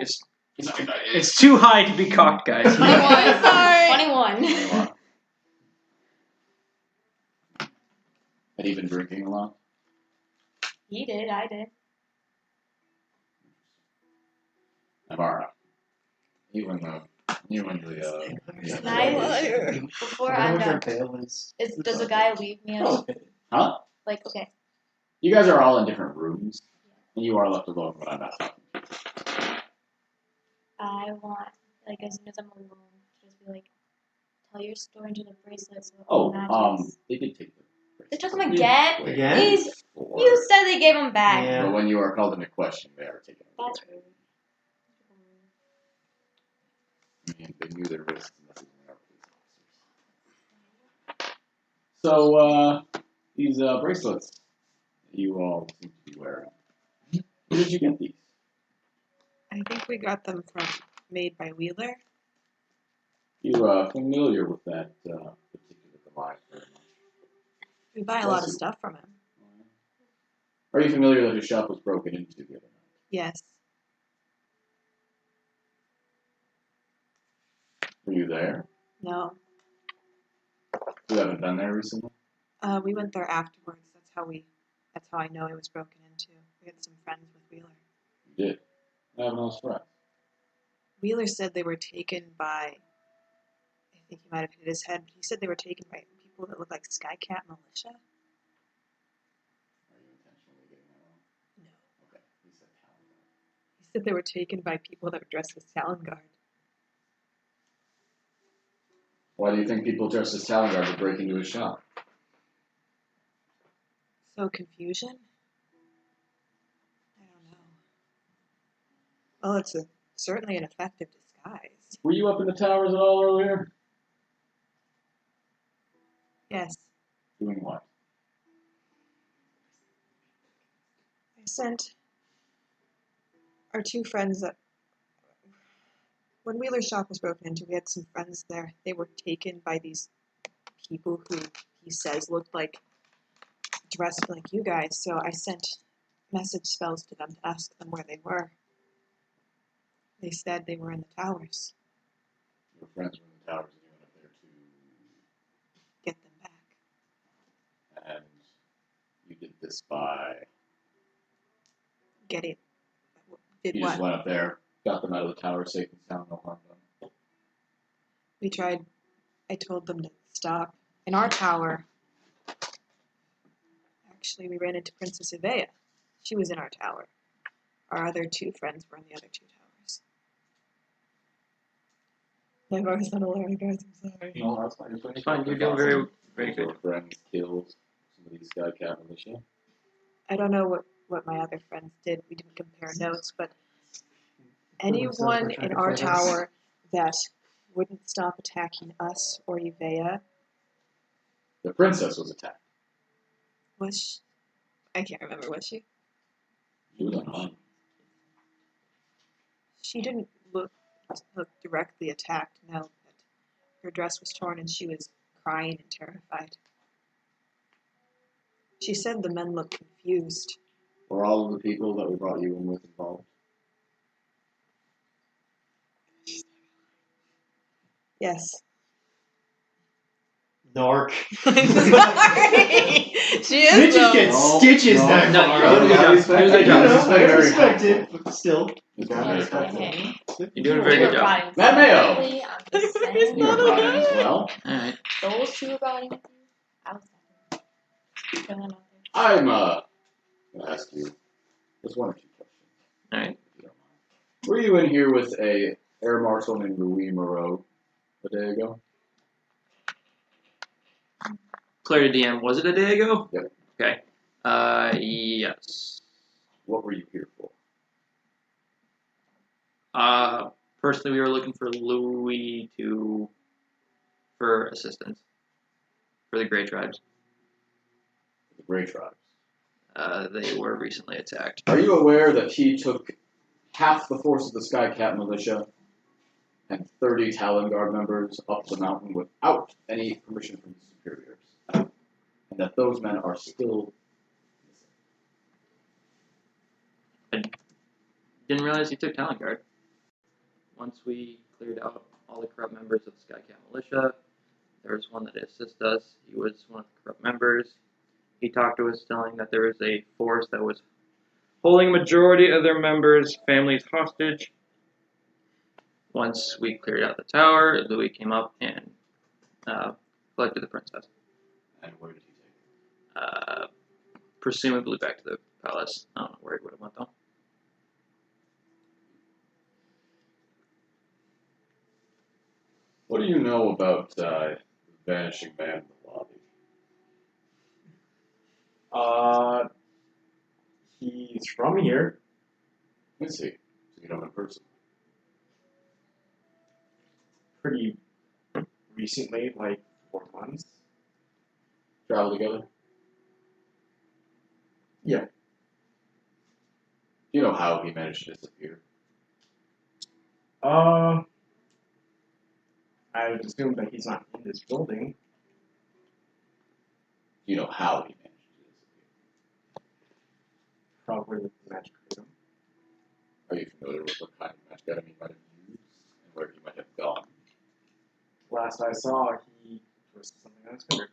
It's too high to be cocked, guys. 21. Sorry. 21. Had he been drinking a lot? He did, I did. Naivara. You and the Nice. Before I'm done, does the guy leave me alone? Huh? Like, okay. You guys are all in different rooms, and you are left alone when I'm not talking to you. I want, like, as soon as I'm alone, to just be like, tell your story into the bracelet so it Oh, matches. they did take them. They took them again? Wait, Again? Please, you said they gave them back. Yeah. But when you are called into question, they are taken away. That's rude. I mean, they knew their risks and this is when they are police officers. So, these bracelets that you all seem to be wearing, where did you get these? I think we got them from made by Wheeler. You familiar with that particular device very much? We buy a lot of stuff from him. Are you familiar that his shop was broken into the other night? Yes. Were you there? No. You haven't been there recently? We went there afterwards. That's how I know it was broken into. We had some friends with Wheeler. You did. I have no friends. Wheeler said they were taken by, I think he might have hit his head, but he said they were taken by people that look like Skycat militia. Are you intentionally getting that wrong? No. Okay. He said Talon. He said they were taken by people that were dressed as Talon Guard. Why do you think people dressed as Talon Guard would break into his shop? So confusion? I don't know. Well, it's certainly an effective disguise. Were you up in the towers at all earlier? Doing what? I sent our two friends that when Wheeler's shop was broken into, we had some friends there. They were taken by these people who he says looked like dressed like you guys. So I sent message spells to them to ask them where they were. They said they were in the towers. Your friends were in the towers and you went up there to Get them back. and you did this by Get it. Did you what? just went up there, got them out of the tower safe and sound, no harm done. We tried. I told them to stop. In our tower, actually, we ran into Princess Ivea. She was in our tower. Our other two friends were in the other two towers. Naivara's not allowed, guys. I'm sorry. No, that's fine. It's fine. You're doing very, very good. Your friends killed some of these Skycat militia. I don't know what my other friends did. We didn't compare notes, but anyone in our tower that wouldn't stop attacking us or Ivea The princess was attacked. was she? I can't remember, was she? She was unharmed. She didn't look directly attacked, no, but her dress was torn and she was crying and terrified. She said the men looked confused. Were all of the people that we brought you in with involved? Yes. Narc. I'm sorry. She is Snitches though. get No, stitches no, that no, far. you You got know, it. Good job. Good job. I respect it, but still. It's Yeah, very it's fine. helpful. You're doing a very good job. Mattimeo! I'm just saying. It's You're not brought in okay. as well. Alright. Those two are going with you. I was chilling out there. I'm gonna ask you just one or two questions. Alright. If you don't mind. Were you in here with a air marshal named Louis Moreau a day ago? Clear to DM. Was it a day ago? Yep. Okay. Yes. What were you here for? Personally, we were looking for Louis for assistance for the Grey Tribes. The Grey Tribes. They were recently attacked. Are you aware that he took half the force of the Skycat militia and 30 Talon Guard members up the mountain without any permission from his superiors? And that those men are still missing? Didn't realize he took Talon Guard. Once we cleared out all the corrupt members of the Skycat militia, there was one that assisted us. He was one of the corrupt members. He talked to us telling that there was a force that was holding a majority of their members' families hostage. Once we cleared out the tower, Louis came up and collected the princess. And where did he take her? Presumably back to the palace. I don't know where he would have went though. What do you know about the vanishing man in the lobby? He's from here. Let's see. So you know him in person. Pretty recently, like 4 months. Travel together? Yeah. Do you know how he managed to disappear? I would assume that he's not in this building. Do you know how he managed to disappear? Probably with the magic item. Are you familiar with what kind of magic item he might have used and where he might have gone? Last I saw, he twisted something on his finger.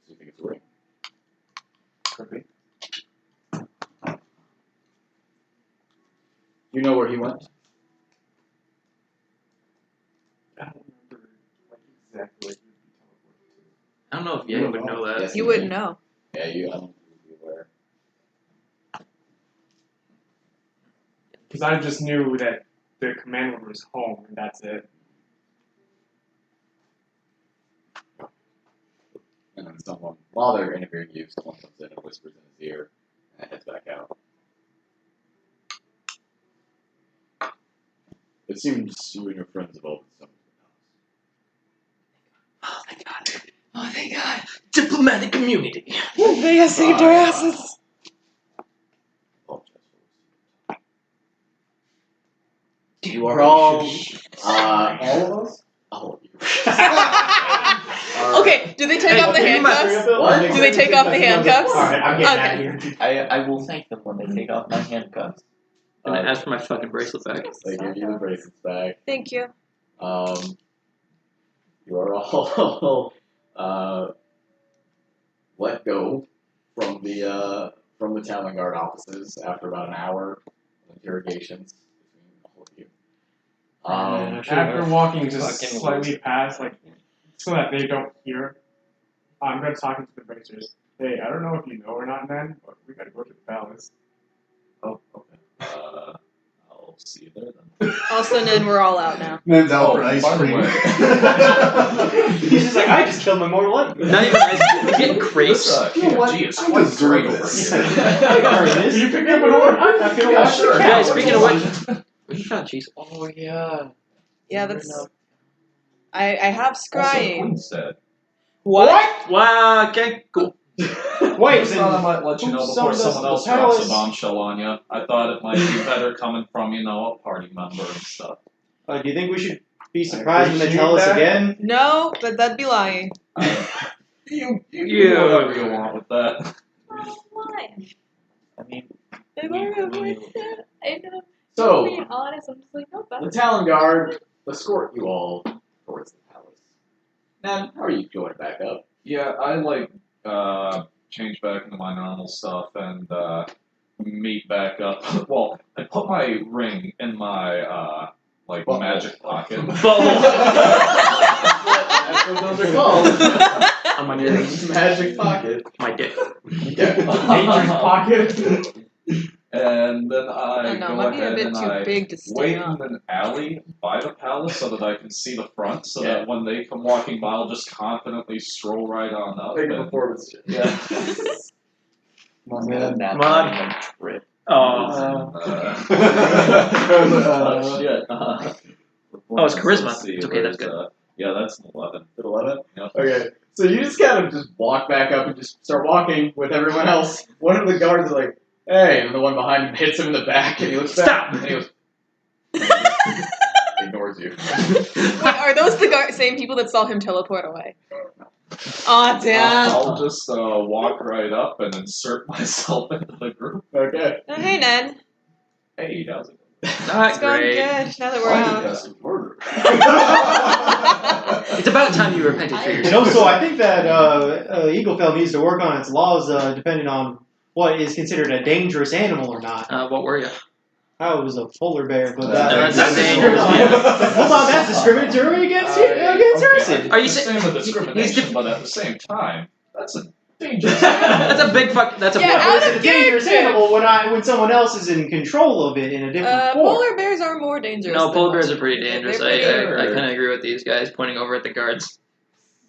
Do you think it's a ring? Could be. Do you know where he went? I don't remember exactly what he would be teleported to. I don't know if Yang would know that. Yes, You he wouldn't did. know. Yeah, you. I don't think you'd be aware. Because I just knew that the command room was home, and that's it. And then someone, while they're interviewing you, someone comes in and whispers in his ear and heads back out. It seems you and your friends have all been summoned to the Oh, thank God. Oh, thank God. diplomatic community. They have saved our asses. You are all of us? All of you. Okay, do they take off the handcuffs? What? Do they take off the handcuffs? Alright, I'm getting out of here. I will thank them when they take off my handcuffs. And I ask for my fucking bracelet back. They give you the bracelets back. Thank you. You are all let go from the Talon Guard offices after about an hour of interrogations between all of you. After walking just Fucking slightly past, like, so that they don't hear, I'm gonna talk into the bracers. Hey, I don't know if you know or not, man, but we gotta go to the palace. Oh, okay. I'll see you there then. Also, Nen, we're all out now. Men's out for ice by the cream. way. He's just like, I just killed my mortal enemy. Not even ice cream. We're getting This crazy. KFG is I quite deserve great over this. here. Can you pick up an order? I feel Yeah, like sure. Guys, speaking of which, we found cheese. Oh yeah. Yeah, that's. I have Also, scrying. Queen said. What? Wow, okay, cool. Wait, I thought I might let you know before someone else drops a bombshell on you. I thought it might be better coming from, a party member and stuff. do you think we should be surprised when they tell us again? No, but that'd be lying. You do Yeah. whatever you want with that. Why? I mean, I know. So, Being honest, I'm just like, no, the that's Talon Guard escort you all towards the palace. Now, how are you going back up? Yeah, I change back into my normal stuff and meet back up. Well, I put my ring in my magic pocket. That's what those are called. On my knees. Magic pocket. My dick. Yeah. Nature's pocket. And then I Oh, no, go might be a ahead bit and too I big to stay wait up. in an alley by the palace so that I can see the front, so Yeah. that when they come walking by, I'll just confidently stroll right on up. Make a and- performance check. Yeah. must have that Come on. kind of trip. Oh. Oh shit. Oh, it's charisma. Let's see, It's okay, that's where's, yeah, that's an 11. At 11? Yep. Okay. So you just kind of just walk back up and just start walking with everyone else. One of the guards is like, hey, and the one behind him hits him in the back and he looks back Stop! and he goes, ignores you. Wait, are those the same people that saw him teleport away? Aw, damn. I'll just walk right up and insert myself into the group. Okay. Oh, hey, Nen. Hey, how's it Not It's going great. good now that we're I out. detest murder. It's about time you repented for your And also, I think that Eagle Fell needs to work on its laws depending on what is considered a dangerous animal or not. What were you? I was a polar bear, but That's not dangerous. Hold on, that's discriminatory against person. Are you saying the he's discrimination, but at the same time, that's a dangerous That's a big fuck. That's a Yeah, big. out It's of a dangerous character. animal when someone else is in control of it in a different form. Polar bears are more dangerous. No, than polar bears most. are pretty dangerous. They're pretty- I kind of agree with these guys pointing over at the guards.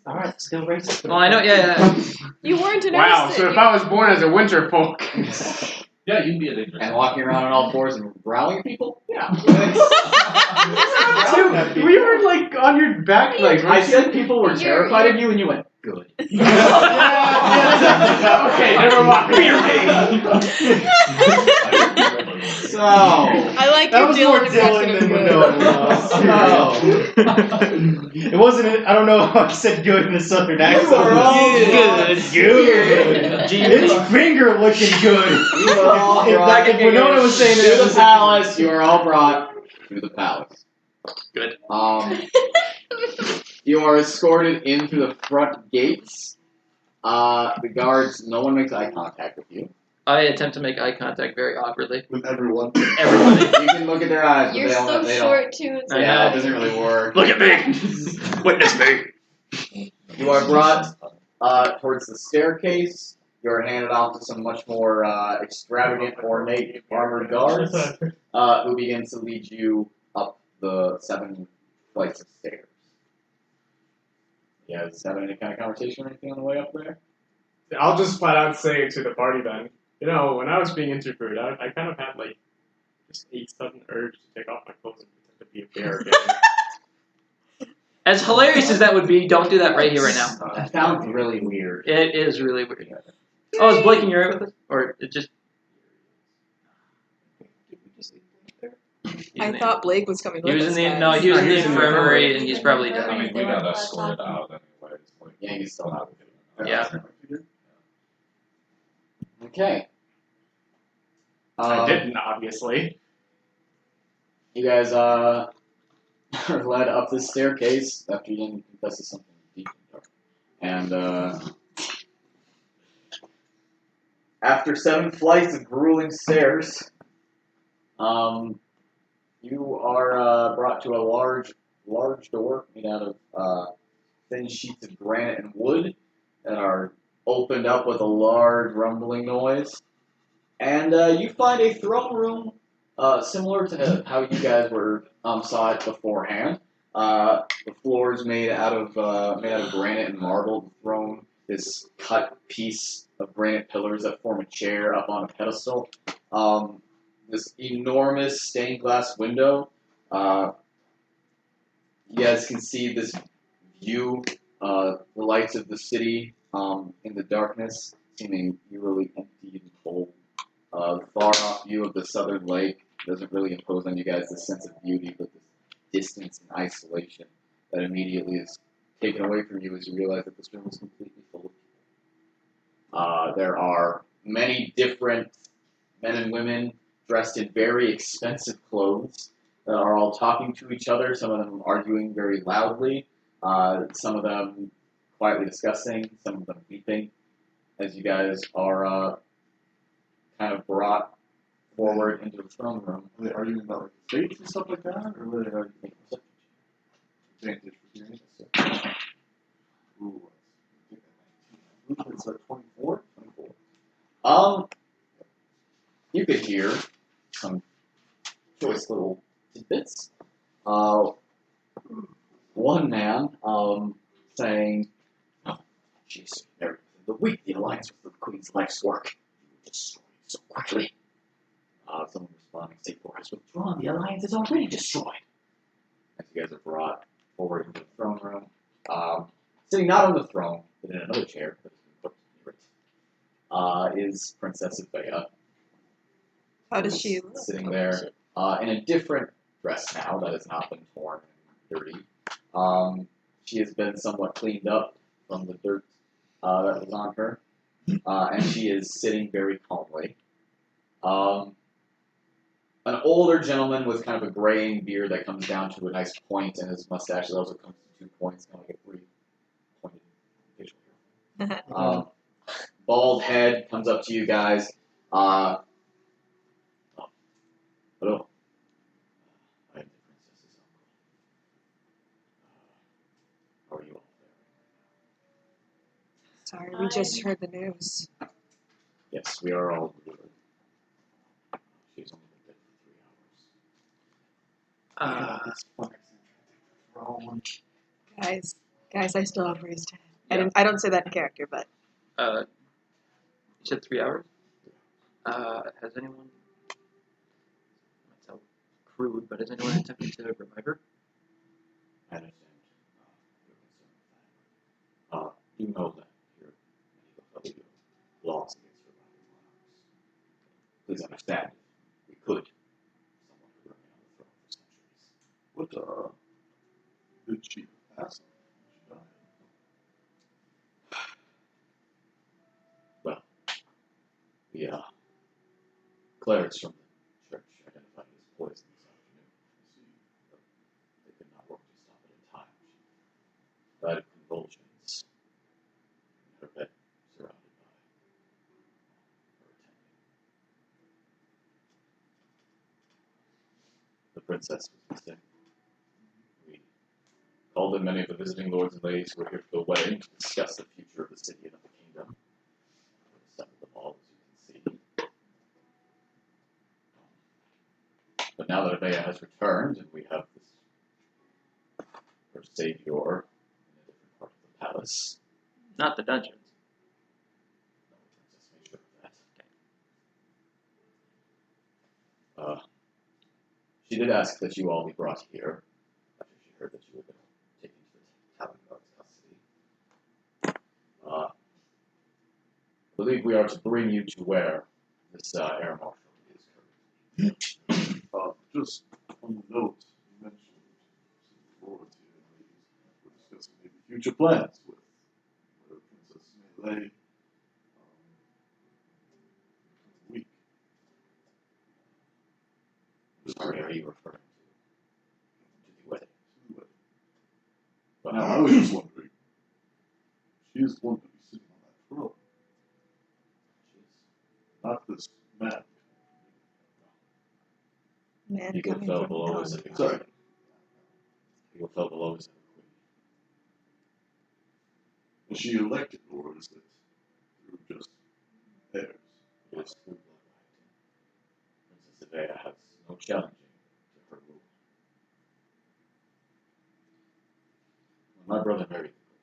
All right, still racist. Well, I know. Yeah. You weren't an Wow, artist. so if I was born as a winter folk. Yeah, you'd be a dangerous And walking around on all fours and growling at people? Yeah. Dude, we were like on your back, like I said people were terrified of you and you went, good. Okay, never mind. So, I like That your was more Dylan impression Dylan of than good. It wasn't. I don't know how I said good in a southern accent. You are all Good. Good. It's finger looking good. you are all brought If Winona was saying it, to it the was palace. You are all brought to the palace. Good. You are escorted in through the front gates. The guards, no one makes eye contact with you. I attempt to make eye contact very awkwardly. With everyone. Everybody. You can look at their eyes, but You're they so don't. They short too. It's I like, Yeah, it doesn't really work. Look at me. Witness me. You are brought towards the staircase. You are handed off to some much more extravagant, ornate armored guards, who begin to lead you up the 7 flights of stairs. You guys having any kind of conversation or anything on the way up there? I'll just flat out say to the party then, you know, when I was being interviewed, I kind of had like just a sudden urge to take off my clothes and pretend to be a bear again. As hilarious as that would be, don't do that right here, right now. That sounds really weird. It is really weird. Oh, is Blake in your area with us? Or it just... I thought Blake was coming with us. He was in the infirmary, and he's probably I dead. mean, we got escorted out anyways. Like, Yeah, he's still not. Yeah. Okay. I didn't, obviously. You guys are led up the staircase after you confess to something deep and dark. And after 7 flights of grueling stairs, you are brought to a large door made out of thin sheets of granite and wood that are opened up with a large rumbling noise. And you find a throne room similar to how you guys saw it beforehand. The floor is made out of granite and marble. The throne, this cut piece of granite pillars that form a chair up on a pedestal. This enormous stained glass window. You guys can see this view, the lights of the city in the darkness, seeming eerily empty and cold. The far-off view of the southern lake doesn't really impose on you guys this sense of beauty, but this distance and isolation that immediately is taken away from you as you realize that this room is completely full of people. There are many different men and women dressed in very expensive clothes that are all talking to each other, some of them arguing very loudly, some of them quietly discussing, some of them weeping, as you guys are kind of brought forward into the throne room. Are they arguing about like fates and stuff like that, or what are they arguing about? Advantage for hearing stuff. Ooh, it's like 24? 24. You could hear some choice little tidbits. One man saying, "Oh, jeez, the week the alliance with the Queen's life's work destroyed so quickly." Someone responding, Sigmar has withdrawn. The alliance is already destroyed. As you guys are brought forward into the throne room, sitting not on the throne, but in another chair that has been put near it, is Princess Avea. How does she look? Sitting there in a different dress now that has not been torn and dirty. She has been somewhat cleaned up from the dirt that was on her, and she is sitting very calmly. An older gentleman with kind of a graying beard that comes down to a nice point, and his mustache also comes to 2 points, kind of like a 3-pointed facial hair. Bald head comes up to you guys. Hello. I am the princess's uncle. How are you all there? Sorry, we just heard the news. Yes, we are all good. She's only been dead for 3 hours. Guys, I still have raised head. I don't say that in character, but You said 3 hours? Has anyone... That's so crude, but has anyone attempted to revive her? I understand your concern with that. You know that here many of the laws against reviving monarchs. Please understand, we could. Someone could remain on the throne for centuries. What, did she pass? Well, the clerics from the church identified it as poison this afternoon. But they could not work to stop it in time. She died of convulsions in her bed, surrounded by her attendant. The princess was missing. We called in many of the visiting lords and ladies who were here for the wedding to discuss the future of the city and of the kingdom. We assembled them all, as you can see. But now that Avea has returned, and we have this her savior in a different part of the palace. Not the dungeons. No, the princess made sure of that. She did ask that you all be brought here after she heard that you had been taken to the believe we are to bring you to where this air marshal is currently. Just on the note, you mentioned forward to we're discussing maybe future plans with Princess Melee. Week. Sorry, are you referring to the wedding? But now I was just wondering, she is the one to be sitting on that throne. Not this man. Man People coming fell from below hell. us at the Sorry. People fell below us at the queen. Was she elected, or is it through just heirs? Yes, through blood right. Princess Aveda has no challenging to her rule. When my brother married the queen,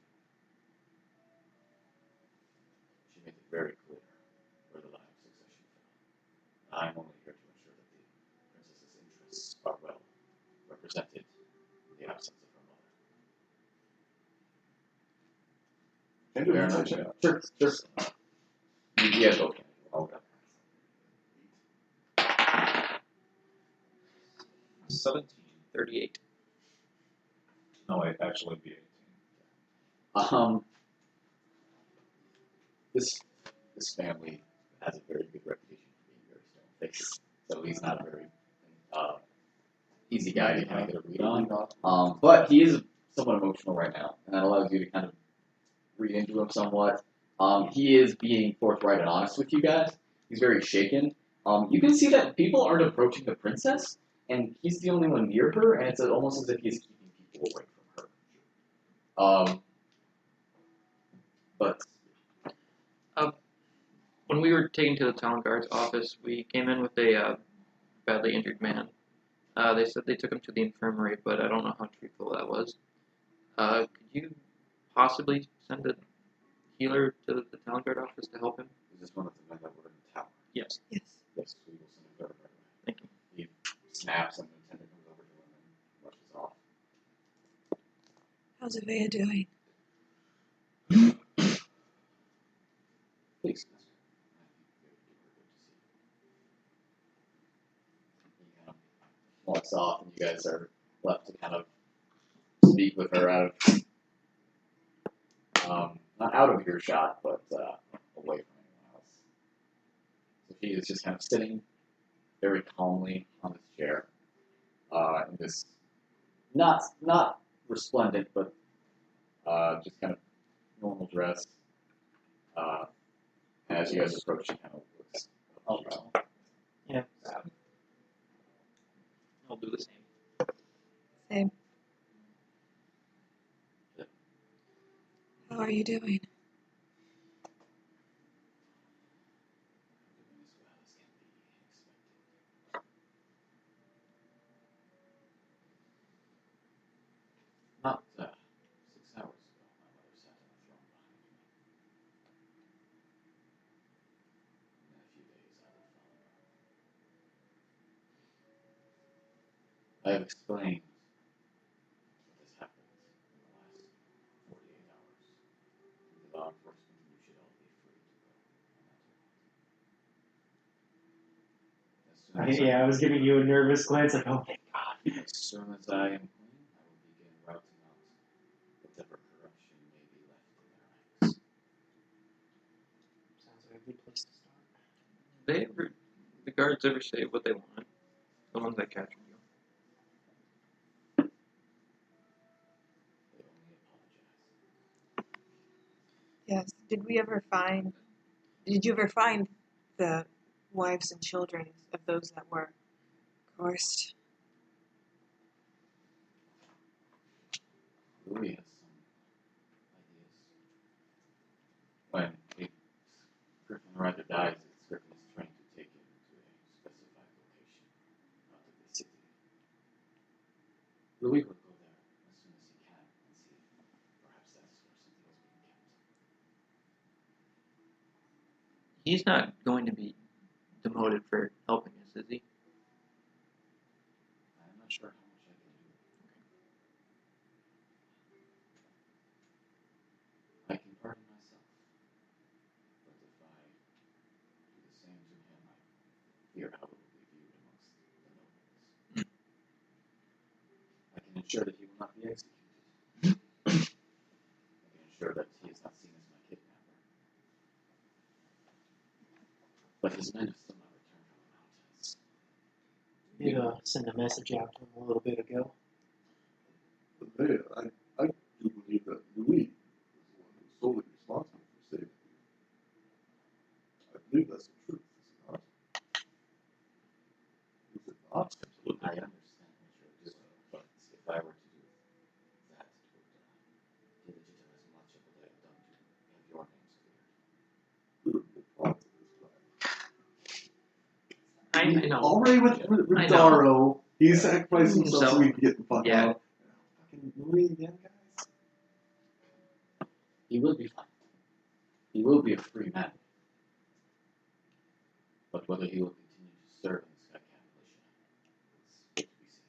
she made it very clear where the line of succession fell. I'm only here to ensure that the princess's interests are well represented in the absence of her mother. Can you Fair imagine? enough. Sure. Yes, okay. Okay. 1738. No, it actually be 18. This family has a very good reputation for being very stone-faced, so he's not a very easy guy to kind of get a read on. But he is somewhat emotional right now, and that allows you to kind of read into him somewhat. He is being forthright and honest with you guys. He's very shaken. You can see that people aren't approaching the princess, and he's the only one near her, and it's almost as if he's keeping people away from her. But When we were taken to the town guard's office, we came in with a badly injured man. They said they took him to the infirmary, but I don't know how truthful that was. Could you possibly send a healer to the town guard office to help him? is this one of the men that were in the tower? Yes. Yes. Yes, we will send him there right away. Thank you. He snaps, and the attendant comes over to him and rushes off. How's Avea doing? Please, master. He kind of walks off, and you guys are left to kind of speak with her out of, not out of earshot, but away from anyone else. So she is just kind of sitting very calmly on this chair, in this not resplendent, but just kind of normal dress. And as you guys approach, she kind of looks up at you. Yeah. I'll do the same. Same. How are you doing? Not 6 hours ago, my mother sat on the throne behind me. In a few days, I will follow her. I have explained what has happened in the last 48 hours. To the law enforcement, you should all be free to go, no matter what. I was giving you a nervous glance, like, oh my god. As soon as I am clean, I will begin routing out whatever corruption may be left in their ranks. Sounds like a good place to start. The guards ever say what they want? The ones that captured you. They only apologize. Yes. Did you ever find the wives and children of those that were coerced? Louis has some ideas. When a Griffin Ryder dies, its Griffin is trained to take him to a specified location out of the city. Louis will go there as soon as he can and see if perhaps that's where something is being kept. He's not going to be demoted for helping us, is he? I'm not sure how much I can do. I can pardon myself, but if I fear how it will be viewed amongst the nobles. I can ensure that he will not be executed. I can ensure that he is not seen as my kidnapper. But his men have still not returned from the mountains. You sent a message out to him a little bit ago. But there, I do believe that Louis was the one who was solely responsible for saving you. I believe that's the truth, is it not? Is it not? Absolutely. I understand what you're doing, but if I were to do that, it would delegitimize much of what I have done to have your names cleared. We would be fought to this plan. I know. Already with I know. Daro, he sacrificed himself So- so we can get the fuck Yeah. out. Fucking Louis again, guys. He will be fine. He will be a free man. But whether he will continue to serve in the Sky Camp militia is yet to be seen.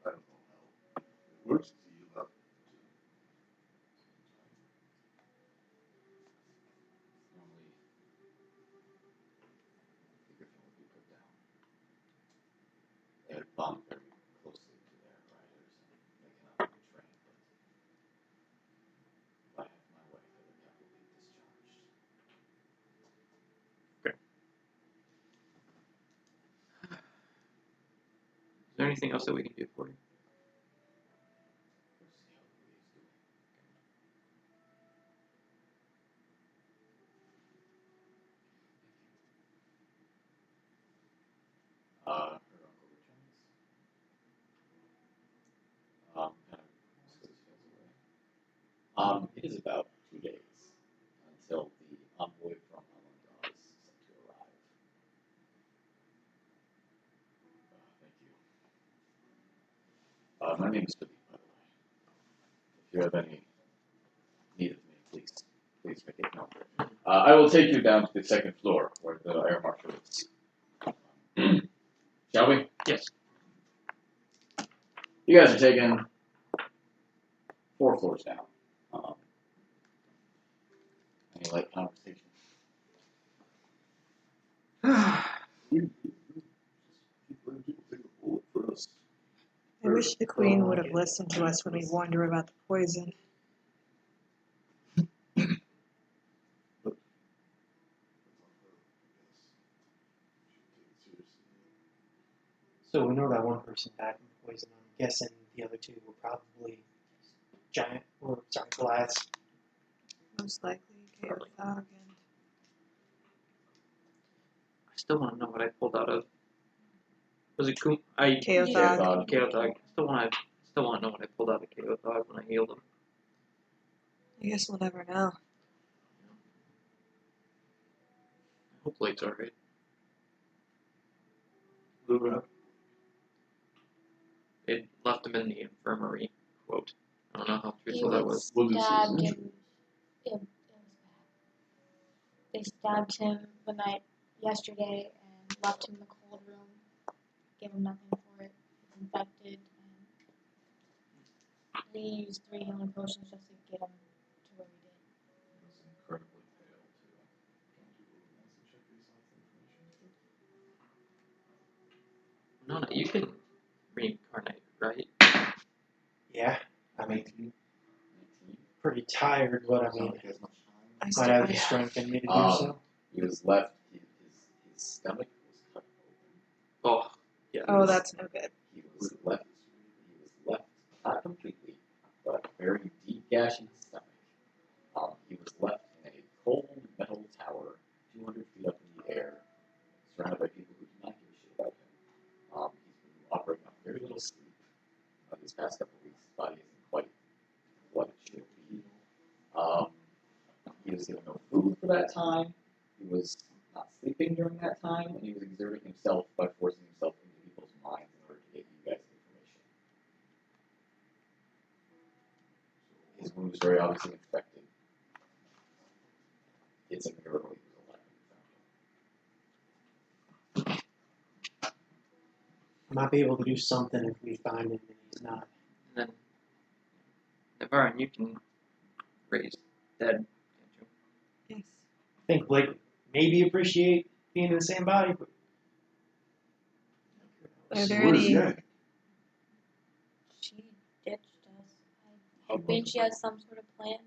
I don't know how it works. So you have to. Normally, the Griffin would be put down. They would bond very closely to their riders, and they cannot be trained, but if I have my way, the cap will be discharged. Is there anything else that we can do for you? We'll see how Louis is doing. Her uncle returns. Kind of slips things away. It is about 2 days until the envoy from Amanda is set to arrive. Thank you. My name is Philippe, by the way. If you have any need of me, please make it known. I will take you down to the second floor where the air marshal is. Shall we? Yes. You guys are taking 4 floors down. Any light conversation? Keep letting people take a bullet for us. I wish the queen would have listened to us when we warned her about the poison. So we know that one person died from poison. I'm guessing the other two were probably Goliaths. Most likely, Kaleb and I still want to know what I pulled out of. Was it Kaleb? Kaothag. Kaothag. Still want to know what I pulled out of Kaothag when I healed him. I guess we'll never know. Hopefully it's alright. It left him in the infirmary. Quote. I don't know how truthful that was. What is Stabbed his him. It was bad. They stabbed him the night yesterday and left him in the cold room. Gave him nothing for it. He's infected, and they used 3 healing potions just to get him to where he did. It's incredibly pale, too. No, you can reincarnate, right? Yeah, I mean, 19. pretty tired, but I It's not mean, like he has much time. I might still have the might. strength in me to do so. He was left, his stomach was cut open. Oh, yeah. Oh, that's no good. He was left, not completely, but very deep gash in his stomach. He was left in a cold metal tower, 200 feet up in the air, surrounded by people who did not give a shit about him. He's been operating on very little sleep. These past couple of weeks, his body isn't quite what it should be. He was given no food for that time. He was not sleeping during that time, and he was exerting himself by forcing himself into people's minds in order to get you guys information. His wound was very obviously infected. It's a miracle he was alive when we found him. I might be able to do something if we find him and he's not. And then, Naivara, you can raise dead, can't you? Yes. I think Blake would maybe appreciate being in the same body. But Are there Where's any? Jack? She ditched us. I'm hoping she has some sort of plan.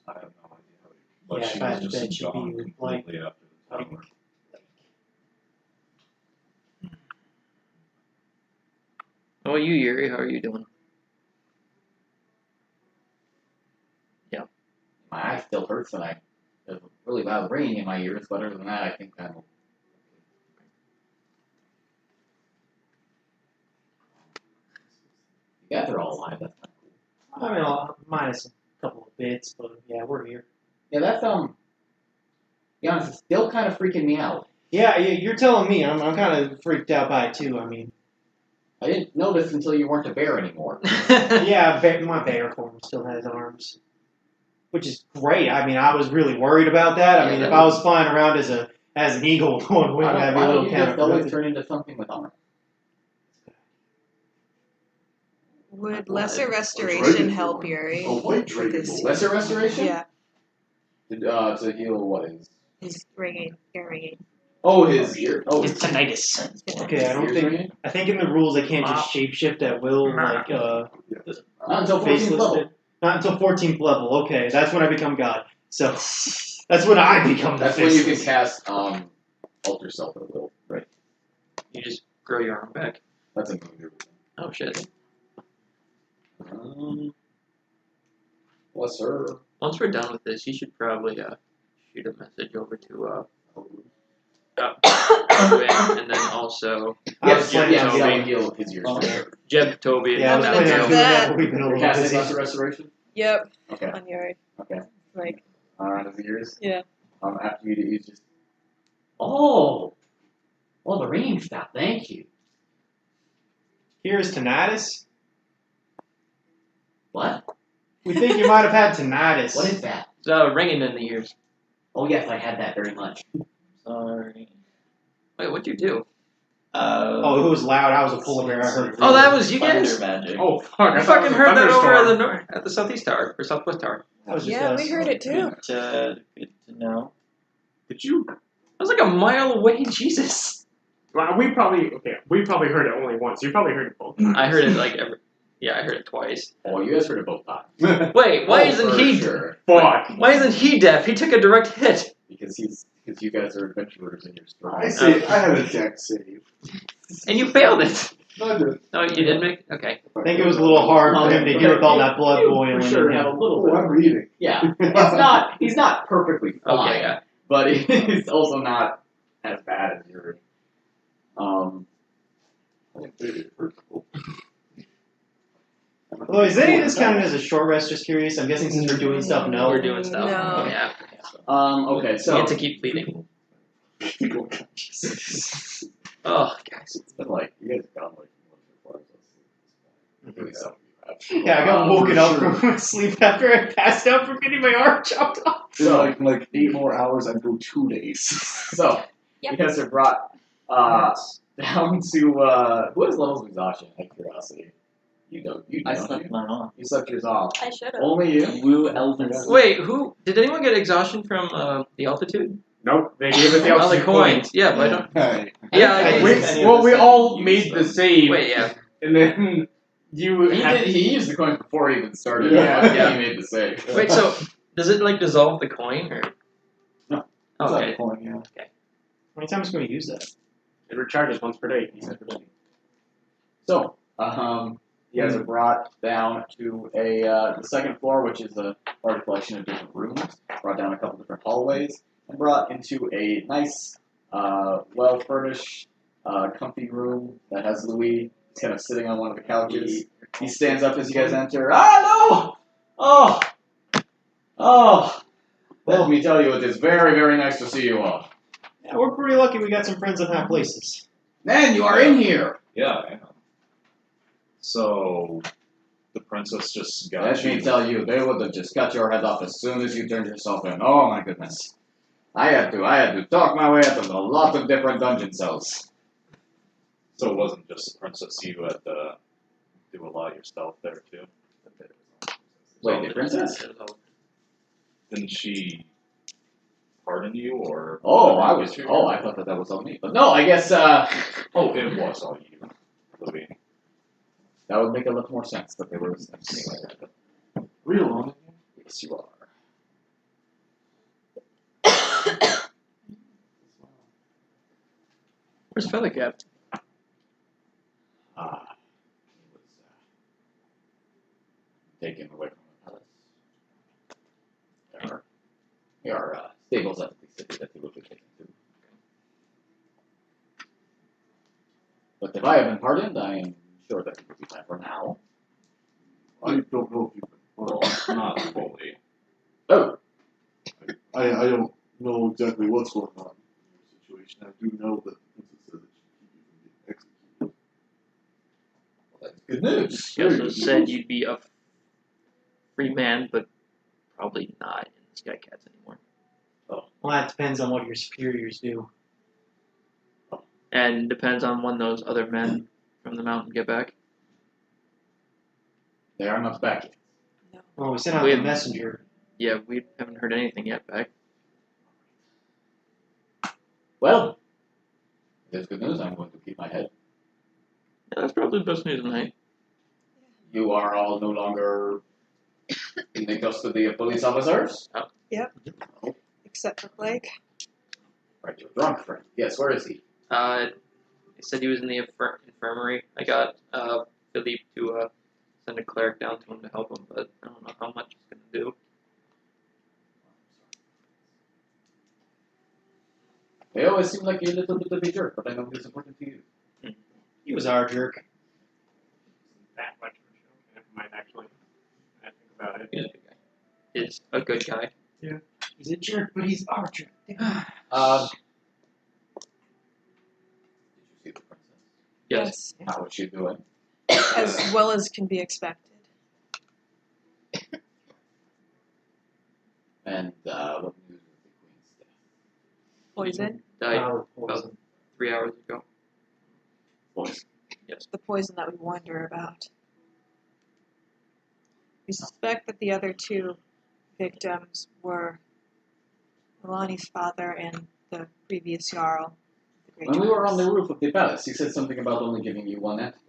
I have no idea. But yeah, she if I was had to just bet, she'd gone be like, completely after the tower. Oh, you, Yuri, how are you doing? My eye still hurts, and there's a really loud ringing in my ears, but other than that, I think I'm okay. You guys are all alive, that's kind of cool. I mean, minus a couple of bits, but yeah, we're here. Yeah, that's, to be honest, it's still kind of freaking me out. Yeah, you're telling me. I'm kind of freaked out by it too. I mean, I didn't notice until you weren't a bear anymore. yeah, my bear form still has arms, which is great. I mean, I was really worried about that. I Yeah, mean, that if I was flying around as an eagle with one wing, I'd be a Why little don't you just always counterproductive. turn into something with armor? Would lesser A restoration dragon help form. Yuri? A white for dragon this? form. Lesser restoration? Yeah, To heal what is? his ringing, ear ringing. Oh, his ear. Oh, It's tinnitus. Okay, I don't ears think. ringing? I think in the rules they can't just shapeshift at will, like Not until 14th faceless. level. Not until 14th level. Okay, that's when I become God. So that's when I become the That's when you can faceless. cast alter self at will. Right. You just grow your arm back. That's a move. Oh shit. Yes, sir. Once we're done with this, you should probably shoot a message over to and then also Yes, planning yeah, on yeah, doing- heal his ears. Jeb, Toby, Yeah, I was and planning on Mattimeo. doing that, but we've been a You're little casting busy. lesser restoration? Yep, Okay. on Yuri. Okay. Like, On his ears? yeah. After you just. Oh! Well, the ringing stopped. Thank you. Here's tinnitus. What? We think you might have had tinnitus. What is that? It's ringing in the ears. Oh, yes, I had that very much. Sorry. Wait, what'd you do? Oh, it was loud. I was a polar bear. I heard it. Oh, that was you Thunder guys? magic. Oh fuck! I thought it fucking was a heard that over at thunderstorm. at the southeast tower or southwest tower. That was just Yeah, us. we heard it too. Good to know. Did you? I was like a mile away. Jesus. Well, we probably heard it only once. You probably heard it both times. I heard it like I heard it twice. Oh, you guys heard it both times. Wait, why Oh, isn't for he? Sure. Fuck. Why isn't he deaf? He took a direct hit. Because you guys are adventurers and you're strong. I had a deck save. And you failed it. No, I did. No, you didn't make. Okay. I think it was a little hard for him to hear with all that blood You boiling. For sure, in have a him. little Oh, bit. I'm reading. Yeah, he's not perfectly fine, Okay, yeah. but he's also not as bad as yours. Although, is any of this counted as a short rest? Just curious. I'm guessing since we're doing stuff, no. We're doing stuff. No. Yeah. Okay, You so get to keep bleeding. Oh, guys. it's been like you guys have gone like once or twice. Really some of you have. Yeah, I got woken for up sure. from sleep after I passed out from getting my arm chopped off. So like 8 more hours, I'd go 2 days. So Yep. you guys are brought down to who has levels of exhaustion? Out of curiosity, you don't. I don't slept you? mine off. You slept yours off. I should have. Only you. Woo elven. Wait, who did anyone get exhaustion from the altitude? Nope, they gave it the Oh, the altitude coins. Yeah, but I don't. Hey. Yeah, I I We, didn't guess. well, we all made the save, Wait, yeah. and then you had. He used the coin before he even started. Yeah. Yeah. He made the save. Wait, so does it like dissolve the coin or? No. Oh, okay. Point, yeah. How many times can we use that? It recharges once per day. So, you guys are brought down to the second floor, which is a large collection of different rooms. Brought down a couple different hallways, and brought into a nice, well-furnished, comfy room that has Louis. He's kind of sitting on one of the couches. He stands up as you guys enter. Ah, no! Oh! Let me tell you, it is very, very nice to see you all. Yeah, we're pretty lucky we got some friends in high places. Man, you are in here! Yeah, I am. So, the princess just got Let me tell you, they would have just cut your head off as soon as you turned yourself in. Oh my goodness. I had to talk my way out of a lot of different dungeon cells. So it wasn't just the princess, you had to do a lot yourself there too. Wait, the princess? Didn't she pardon you, or... Oh, whatever I gets you thought that was on me. But no, I guess, Oh, it was on you, Louis. that would make a lot more sense that they were something like that. But Real on it. yes, you are. Where's Feathercap? He was taken away from the palace. There are stables at the city that he will be taken to. But if I have been pardoned, I am sure that it will be fine for now. I don't know if you've been Well, pardoned. not fully. Oh, I don't know exactly what's going on in your situation. I do know that the princess said that she keep you from being executed. well, that's good news. She also said you'd be a free man, but probably not in the Sky Cats anymore. Well, that depends on what your superiors do. And depends on when those other men from the mountain get back. They are not back yet. No. Well, we sent out We the have- messenger. Yeah, we haven't heard anything yet back. Well, there's good news. I'm going to keep my head. Yeah, that's probably the best news of the night. You are all no longer in the custody of police officers. Except for Blake. Right, your drunk friend. Yes, where is he? They said he was in the infirmary. I got Philippe to send a cleric down to him to help him, but I don't know how much he's going to do. They always seem like a little bit of a jerk, but I know he's important to you. He was our jerk. That much for sure. Never mind, actually. I think about it. He's a good guy. He's a good guy. He's a jerk, but he's our jerk. Did you see the princess? Yes. How is she doing? As well as can be expected. And what news of the queen's death? Poison. Died Poison. 3 hours ago. Poison. Yes. The poison that we wonder about. We suspect that the other two victims were Nalane's father and the previous Jarl. The When we were on the Greyjoys. roof of the palace, he said something about only giving you one antidote.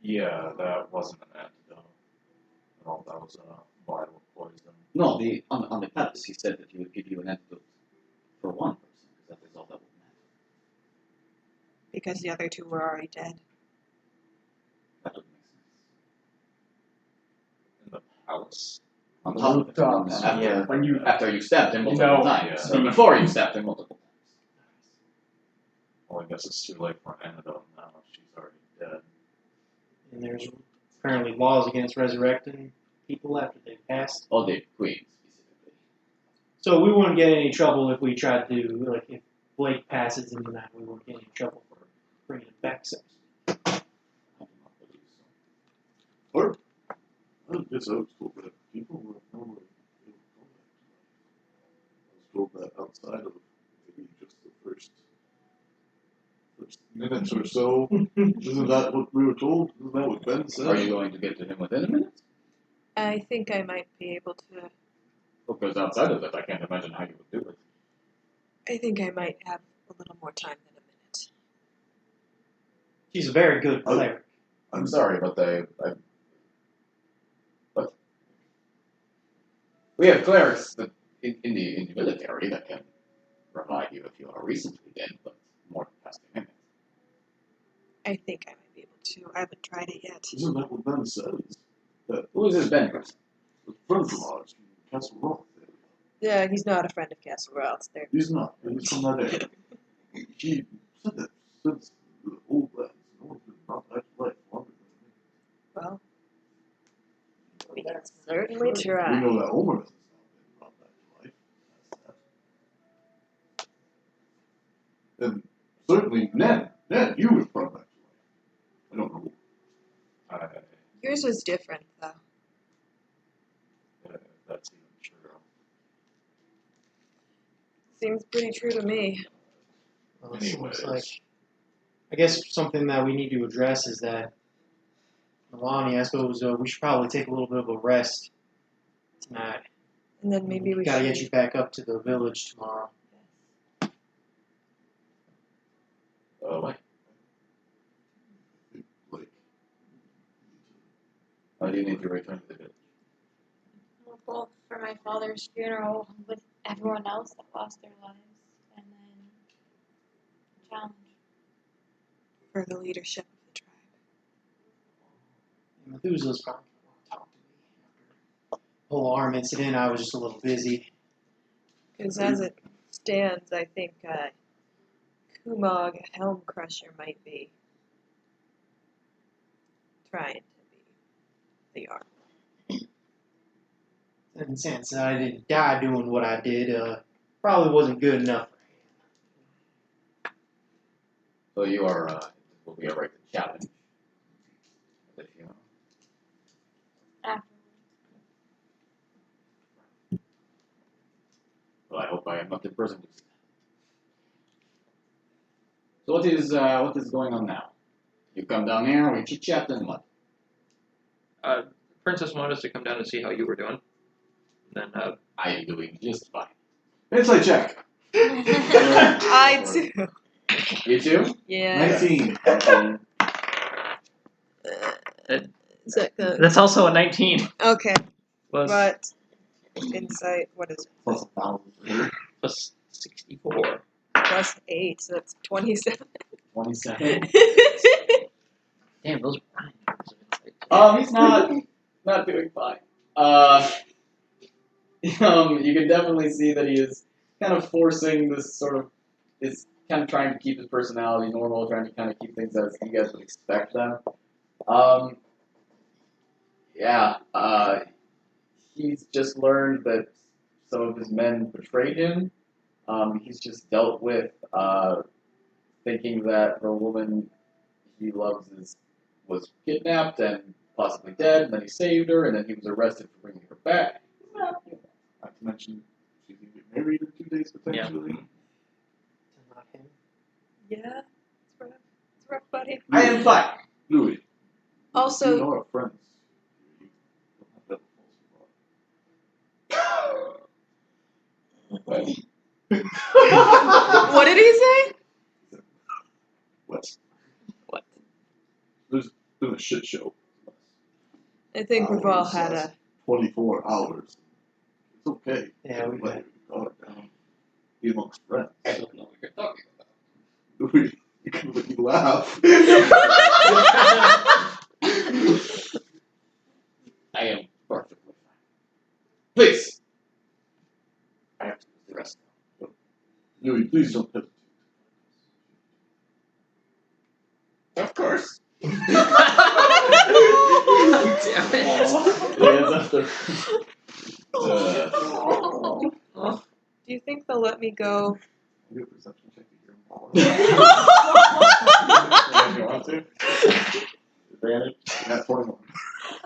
Yeah, that wasn't an antidote. No, that was a vital poison. No, on the palace, he said that he would give you an antidote for one person, because that is all that would matter. Because the other two were already dead. That would make sense. In the palace. On top of it, after, Yeah. When you after you stabbed him multiple No. times. Yeah. Or before you stabbed him multiple times. Well, I guess it's too late for an antidote now. She's already dead. And there's apparently laws against resurrecting people after they've passed. Or the queen, specifically. So we wouldn't get any trouble if we tried to, like, if Blake passes into that, we won't get any trouble for bringing it back. So. I do not believe so. Or, I guess I was told that people were normally able to go back to life. I was told that outside of maybe just the first minutes or so. Isn't that what we were told? Isn't that what Ben said? Are you going to get to him within a minute? I think I might be able to. Because outside of that, I can't imagine how you would do it. I think I might have a little more time than a minute. She's a very good cleric. I'm sorry, but but we have clerics that in the military that can revive you if you are recently dead, but more past a minute. I think I might be able to. I haven't tried it yet. Isn't that what Ben says? That Who is this Ben person? a friend from ours from Castle Rock. Yeah, he's not a friend of Castle Roth's there. He's not. He's from that area. He said that since the old lands, no one's been brought back to life longer than Well, we can certainly me. We try. know that Omareth has not been brought back to life. That's that. And certainly Ned, you was brought back to life. I don't know. Yours was different, though. That's even true. Seems pretty true to me. Well, it seems Anyways. like, I guess something that we need to address is that Nalane, I suppose we should probably take a little bit of a rest tonight. And then maybe we Gotta should. get you back up to the village tomorrow. What? Like, Why do you need to return to the village? Well, for my father's funeral with everyone else that lost their lives, and then challenge. For the leadership of the tribe. Methuselah's probably going to talk to me after the whole arm incident. I was just a little busy. Because as it stands, I think Kumog Helm Crusher might be trying to be the arm. And since I didn't die doing what I did, probably wasn't good enough for him. So you are, will be alright to challenge. If you know. Afterwards. Well, I hope I am not the person to see that. So what is going on now? You come down here, we chit chat and what? Princess wanted us to come down and see how you were doing. And then, I am doing just fine. insight check. I too. You too? Yeah. 19. Is that good? That's also a 19. Okay. Plus, But insight, what is it? Plus 1,000. plus 64. Plus 8, so that's 27. 27. damn, those are 9 years of insight. He's not doing fine. You can definitely see that he is kind of forcing this sort of, is kind of trying to keep his personality normal, trying to kind of keep things as you guys would expect them. He's just learned that some of his men betrayed him. He's just dealt with thinking that the woman he loves was kidnapped and possibly dead, and then he saved her, and then he was arrested for bringing her back. Not to mention, she's going to get married in 2 days potentially. Not him. Yeah, it's rough. It's rough, buddy. I am fine. Louis, you Also, know our friends. You don't have that what did he say? What? What? There's been a shit show. I think we've all had a. 24 hours. It's okay. Yeah, we Let it calm down. Be amongst friends. I don't know what you're talking about. Louis, you can make me laugh. I am perfectly fine. Please. I have to do the rest now. Louis, please don't hesitate. Of course. Damn it. Do you think they'll let me go? Do a perception check to hear more. If you want to. Advantage? Yeah, 21.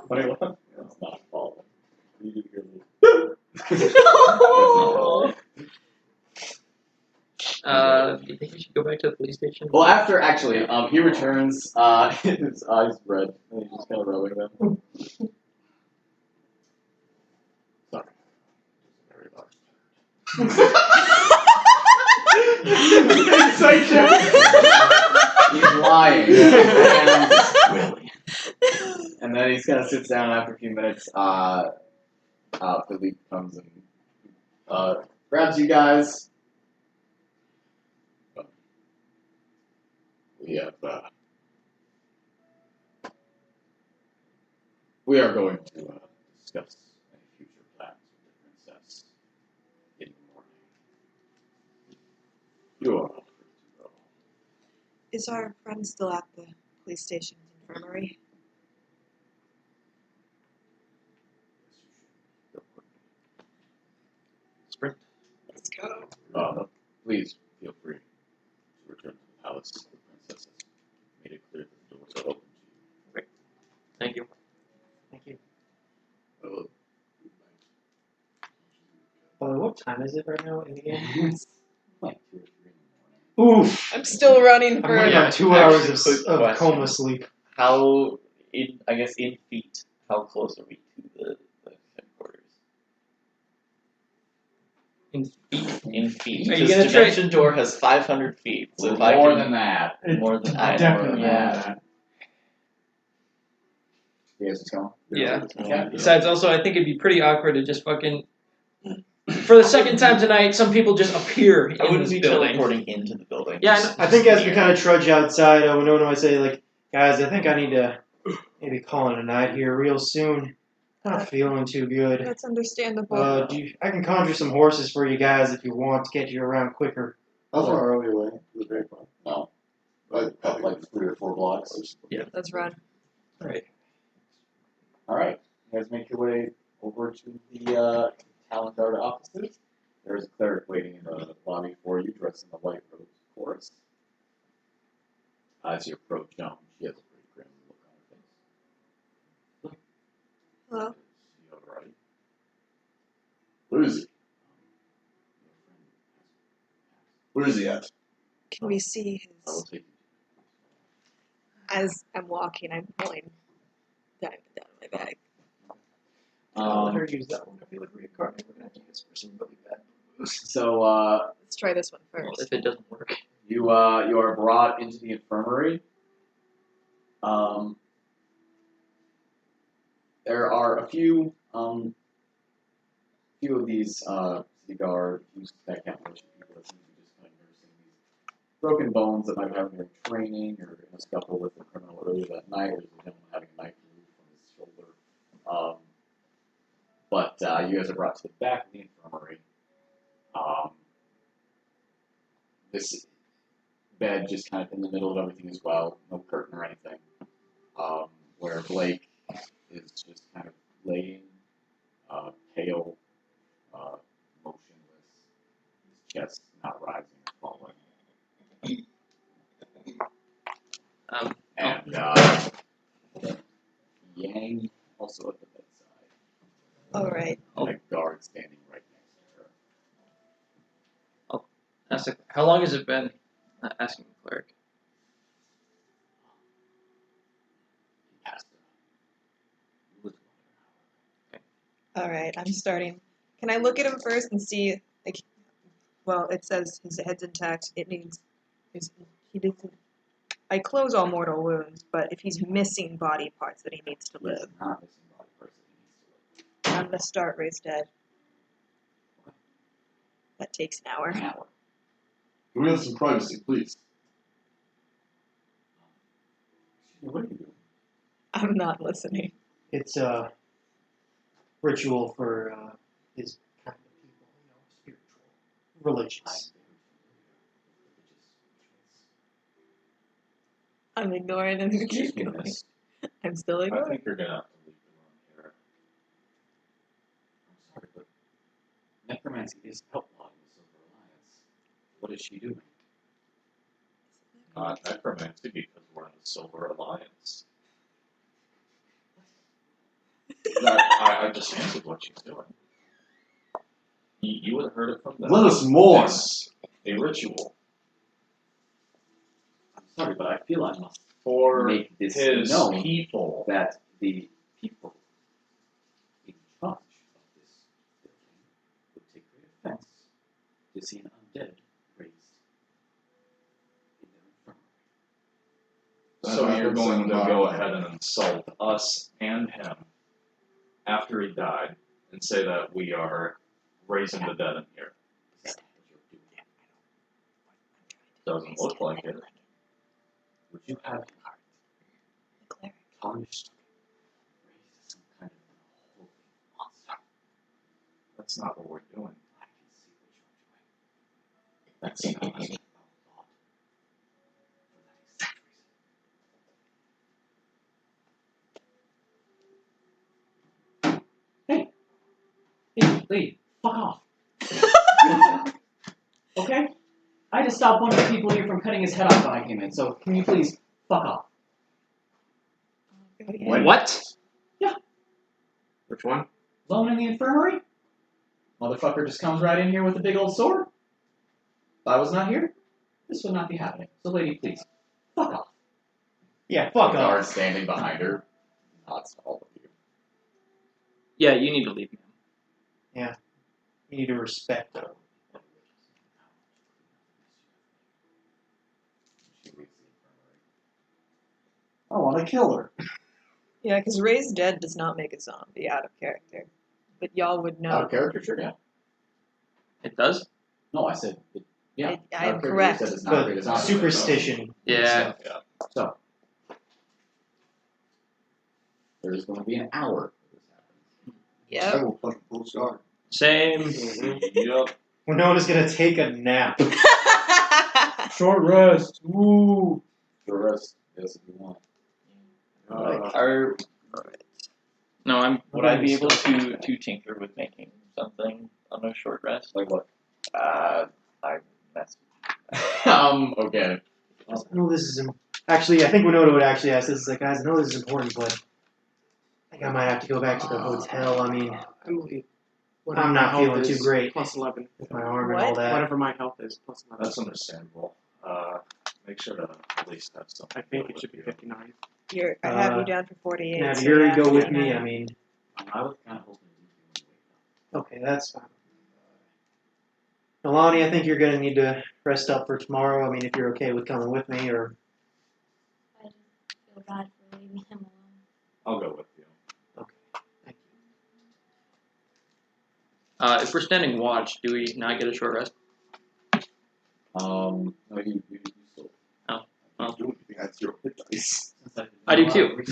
21? That's not a problem. You need to hear more. Do you think we should go back to the police station? Well, after, actually, he returns, his eyes red, and he's just kind of rubbing them. Sorry. Very large. Insight check! He's lying. Really? And then he kind of sits down, and after a few minutes, Philippe comes and grabs you guys. We are going to discuss any future plans with the princess in the morning. You are all free to go. Is our friend still at the police station's infirmary? Sprint. Let's go. Please feel free to return to the palace. The princess has made it clear that the doors are open to you. Thank you. Thank you. Well, What time is it right now in the game? like 2 or 3 in the morning. Oof! I'm still running I'm for. running Yeah, on 2 hours actually, quick of question. coma sleep. How, in feet, how close are we to the headquarters? In feet. In feet. Are you This gonna try- dimension door has 500 feet. So if I More can, than that. more than I Definitely more than more that. than You guys just going? Yeah. Okay. Besides, also, I think it'd be pretty awkward to just fucking. For the second time tonight, some people just appear I in wouldn't this be building. teleporting into the building. Yeah, just- I think as we kind of trudge outside, Winona might say, like, guys, I think I need to maybe call it a night here real soon. Not feeling too good. That's understandable. I can conjure some horses for you guys if you want to get you around quicker. How far are we away? The Graypaw. No. Like, Like 3 or 4 blocks. Let's run. Alright. You guys make your way over to the Talon Guard offices. There's a cleric waiting in the lobby for you, dressed in the white robes, of course. As you approach Joan, she has a pretty grim look on her face. Hello. Is he alright? where is he? Where is he at? Can we see I will his? take you. As I'm walking, I'm pulling diamond down my bag. I'll let her use that one. If you would reincarnate, we're gonna have to use for some really bad moves. So, Let's try this one Well, first. if it doesn't work. you are brought into the infirmary. There are a few of these city guard who's that can't worship people that seem to be just kind of nursing these broken bones that might be having their training or in a scuffle with a criminal earlier that night. There's a gentleman having a knife removed from his shoulder. But you guys are brought to the back of the infirmary. This bed just kind of in the middle of everything as well, no curtain or anything. Where Blake is just kind of laying, pale, motionless, his chest not rising or falling. And Yang also at the bedside. All right. And a guard standing right next to her. How long has it been? Asking the cleric. He passed it. All right. I'm starting. Can I look at him first and see? Like, well, it says his head's intact. It needs. He doesn't. I close all mortal wounds, but if he's missing body parts that he needs to live, He's not missing body parts that he needs to live. I'm gonna start raised dead. That takes an hour. An hour. Can we have some privacy, please? What are you doing? I'm not listening. It's a ritual for his kind of people, spiritual, religious. I'm ignoring him. Keep going. I'm still I ignoring. think you're gonna have to leave the room here. I'm sorry, but necromancy is outlawed in the Silver Alliance. What is she doing? Not necromancy because we're in the Silver Alliance. I just answered what she's doing. You would have heard it from them. Let us mourn. It's a ritual I'm sorry, but I feel I must for make this his known people. that the people in charge of this building would take great offense to see an undead raised in their infirmary. So you're going to go ahead and insult us and him after he died and say that we are raising the dead in here. Is that what you're doing? Doesn't look like it. Would you have your heart Cleric. tarnished, raised as some kind of holy monster? That's not what we're doing. I can see what you're doing. That's not what you're outlawed for that exact reason. Hey, lady, fuck off. Okay? I had to stop one of the people here from cutting his head off when I came in, so can you please fuck off? What? Yeah. Which one? Alone in the infirmary? Motherfucker just comes right in here with a big old sword. If I was not here, this would not be happening. So lady, please, fuck off. Yeah, fuck The off. guard standing behind her. Nods to all of you. Yeah, you need to leave, man. You need to respect her. I want to kill her. Yeah, because raised dead does not make a zombie out of character. But y'all would know. Out of character, sure, yeah. It does? No, I said, yeah. I am Out of character, you correct. said it's not great, But it's not superstition. Yeah. So, there's going to be an hour for this happens. Yep. I will fucking pull scar. Same. Yep. Winona's gonna take a nap. Short rest. Ooh. The rest, yes, if you want. Would I be able to tinker with making something on a short rest? Like what? I messed. Okay. I know this is actually. I think Winona would actually ask this. Is like, guys, I know this is important, but I think I might have to go back to the hotel. I mean, Emily, I'm not feeling too great Plus 11. with my arm and all that. Whatever my health is, plus 11. That's understandable. Make sure to at least have something. I think it should be 59. I have you down for 48. Now, so Yuri, yeah, go with 59. me. I mean, I was kind of hoping you would okay, that's fine. Nalane, I think you're gonna need to rest up for tomorrow. I mean, if you're okay with coming with me, or I just feel bad for leaving him alone. I'll go with you. okay, thank you. If we're standing watch, do we not get a short rest? No, you still. That's your hit dice. I do too.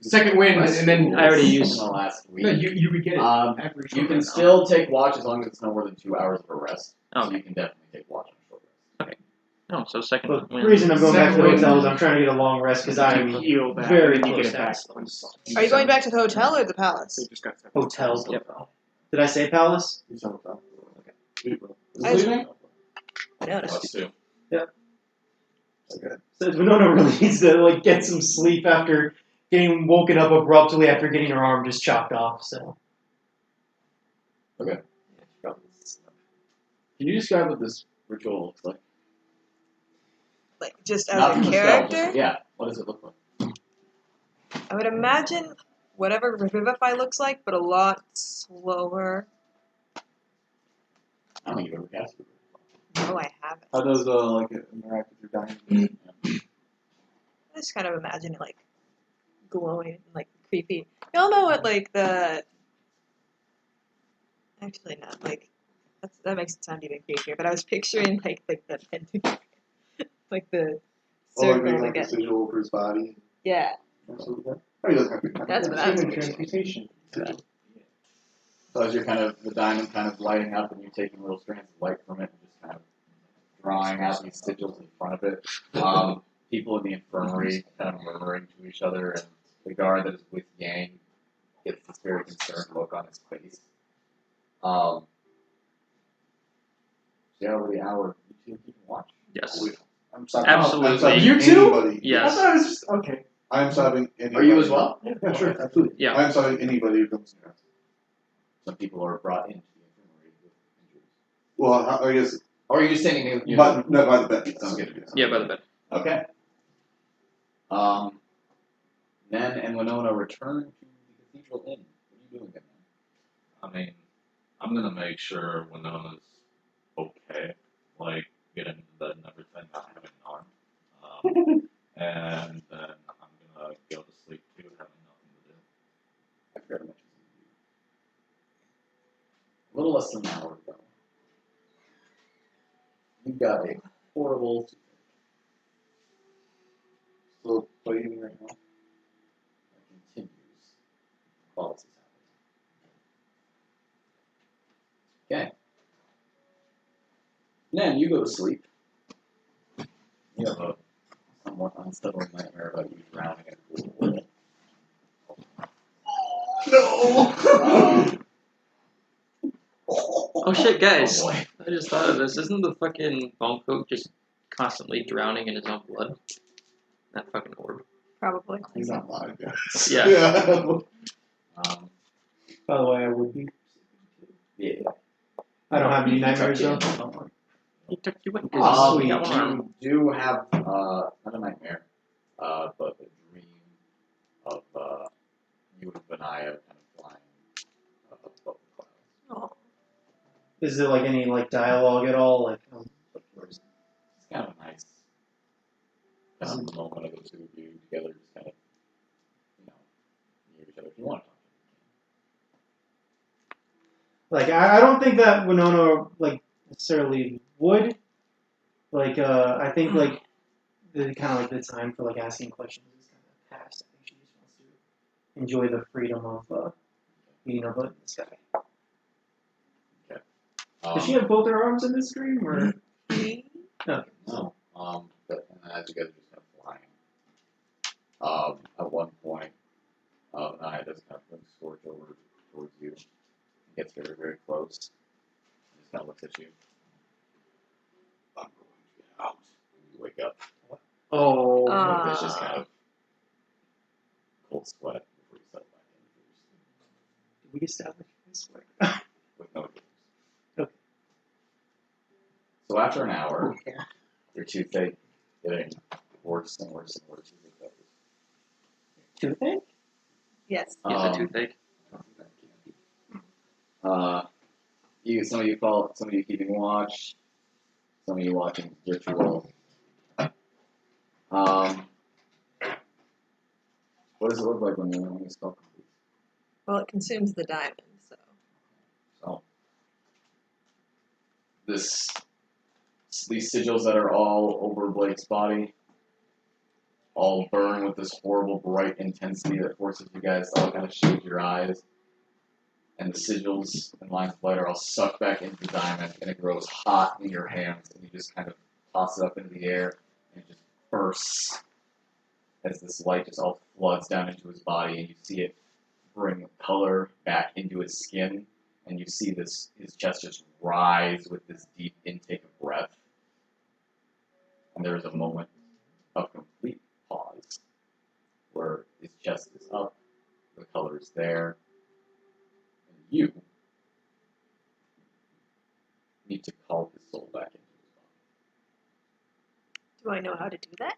Second wind, and then I already used. in the last week. No, you would get it. Every You short can rest. still take watch as long as it's no more than 2 hours of a rest. So Okay. you can definitely take watch on a short rest. No, so second But the wind. reason I'm going back to the Second hotel is I'm trying to get a long rest because I'm heal that, very and you close get it to back. excellence. Are you going back to the hotel or the palace? So you just got seven. Hotel. Yep. Did I say palace? You sound okay. Is I it was- leaving? I noticed. Us too. Okay. So Winona really needs to get some sleep after getting woken up abruptly after getting her arm just chopped off. So Okay. Can you describe what this ritual looks like? Like, just as Not a from the spell, character? just- yeah. What does it look like? I would imagine whatever Revivify looks like, but a lot slower. I don't think you've ever cast it. No, I haven't. How does it interact with your diamond? I just kind of imagine it glowing, creepy. Y'all know what the actually not that makes it sound even creepier. But I was picturing the pentagram, the circle Making again. a sigil over his body. Yeah, Absolutely. Oh, he doesn't have to. that's what I was Human picturing. transmutation. So as you're the diamond kind of lighting up and you're taking little strands of light from it and just kind of drawing out these sigils in front of it. People in the infirmary kind of murmuring to each other, and the guard that is with Yang gets this very concerned look on his face. Over the hour, you two keep watch. Yes. I'm stopping. Absolutely. I'm stopping You too? anybody. I Yes. thought it was just okay. I'm stopping anybody. Are you as well? Yeah, sure, absolutely. Yeah. I'm stopping anybody who comes near us. Some people are brought into the infirmary with injuries. Well, I guess, Or are you just standing there? by the bed. Okay. Yeah, by the bed. Okay. Nen and Winona return to the Cathedral Inn. What are you doing then? I mean, I'm gonna make sure Winona's okay, getting into bed and everything, not having an arm. And then I'm gonna go to sleep too, having nothing to do. I forgot to mention something. A little less than an hour ago, you got a horrible Still fighting right now. that continues while this is happening. Okay. Nen, you go to sleep. You have a somewhat unsettling nightmare about you drowning in a pool. No! Oh shit, guys! Oh boy. I just thought of this. Isn't the fucking bone coat just constantly drowning in his own blood? That fucking orb. Probably. He's not lying, guys. Yeah. by the way, I would be. Yeah. I don't have any nightmares though. He took you in. Oh, You got one arm. You do have not a nightmare, but a dream of you and Benaya kind of flying above the clouds. Oh. Is there like any like dialogue at all? Like, It's kind of nice. Kind of the moment of the two of you together, just kind of, near each other if you want to talk. like I don't think that Winona like necessarily would. Like I think like the kind of like the time for like asking questions is kind of past. I think she just wants to enjoy the freedom of being above the sky. Does she have both her arms in this dream, or no? No. But and as you guys are just kind of flying, at one point, Naya does kind of bring Scorch over towards you. He gets very, very close. And just kind of looks at you. I'm going to get out. And you wake up. Oh. It's just kind of cold sweat before you settle back into your sleep. Did we establish this? With no dreams. Okay. So after an hour, your toothache getting worse and worse and worse as it goes. Toothache? Yes. Yes, a toothache. Some of you keeping watch, some of you watching ritual. What does it look like when you spell complete? Well, it consumes the diamond, so. So these sigils that are all over Blake's body all burn with this horrible bright intensity that forces you guys to all kind of shade your eyes. And the sigils and lines of light are all sucked back into the diamond, and it grows hot in your hands, and you just kind of toss it up into the air, and it just bursts as this light just all floods down into his body, and you see it bring color back into his skin, and you see his chest just rise with this deep intake of breath. And there is a moment of complete pause, where his chest is up, the color is there, and you need to call his soul back into his body. Do I know how to do that?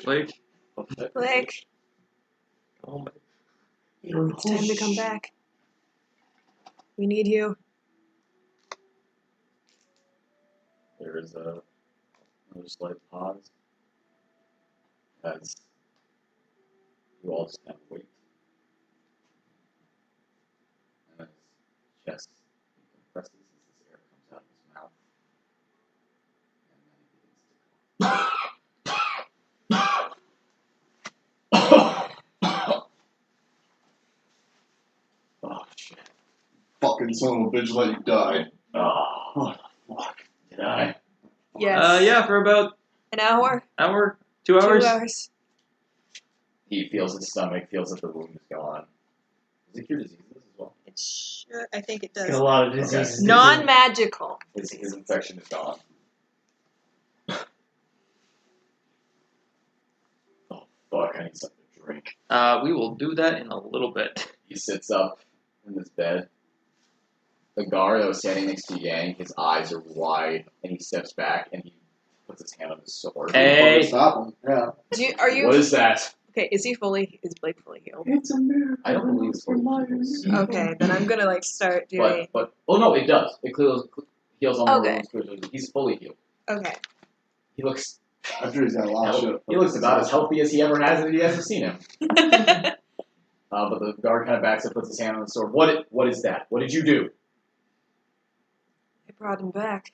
Blake. Blake, Oh my. it's time to come back. We need you. There is another slight pause as you all just kind of wait. And his chest compresses as this air comes out of his mouth. And then he begins to oh shit. Fucking son of a bitch let you die. Oh, what the fuck? Did I? Yes. Yeah, for about An hour? 2 hours. 2 hours. He feels his stomach, feels that the wound is gone. Does it cure diseases as well? It should. I think it Got a does. lot of diseases. Non-magical. His infection is gone. Oh fuck, I need something to drink. We will do that in a little bit. He sits up in this bed. The guard that was standing next to Yang, his eyes are wide, and he steps back and he puts his hand on his sword. Hey. Stop him. Yeah. Are you? What is that? Okay, is Blake fully healed? It's a miracle. I don't believe it's Okay, then I'm gonna start doing. But oh no, it does. It heals all more Okay. wounds. He's fully healed. Okay. He looks. I'm sure he's got a lot of shit. He looks about as healthy as he ever has, if you guys have seen him. But the guard kind of backs up, puts his hand on the sword. What is that? What did you do? I brought him back.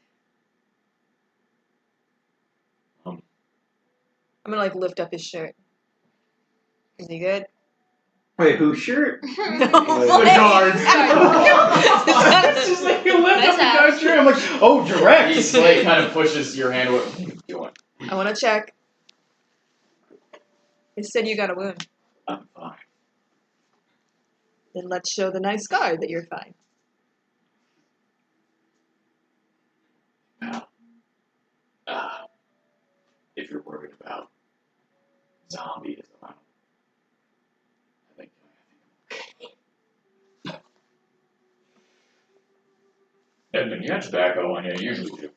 I'm gonna lift up his shirt. Is he good? Wait, whose shirt? No. The guards. It's just like you lift up the guard's shirt. I'm like, oh, direct. He like kind of pushes your hand. What are you doing? I want to check. It said you got a wound. I'm fine. Then let's show the nice guard that you're fine. Now, if you're worried about zombies, I think I'm okay. Edmund, you have tobacco on you. You usually do.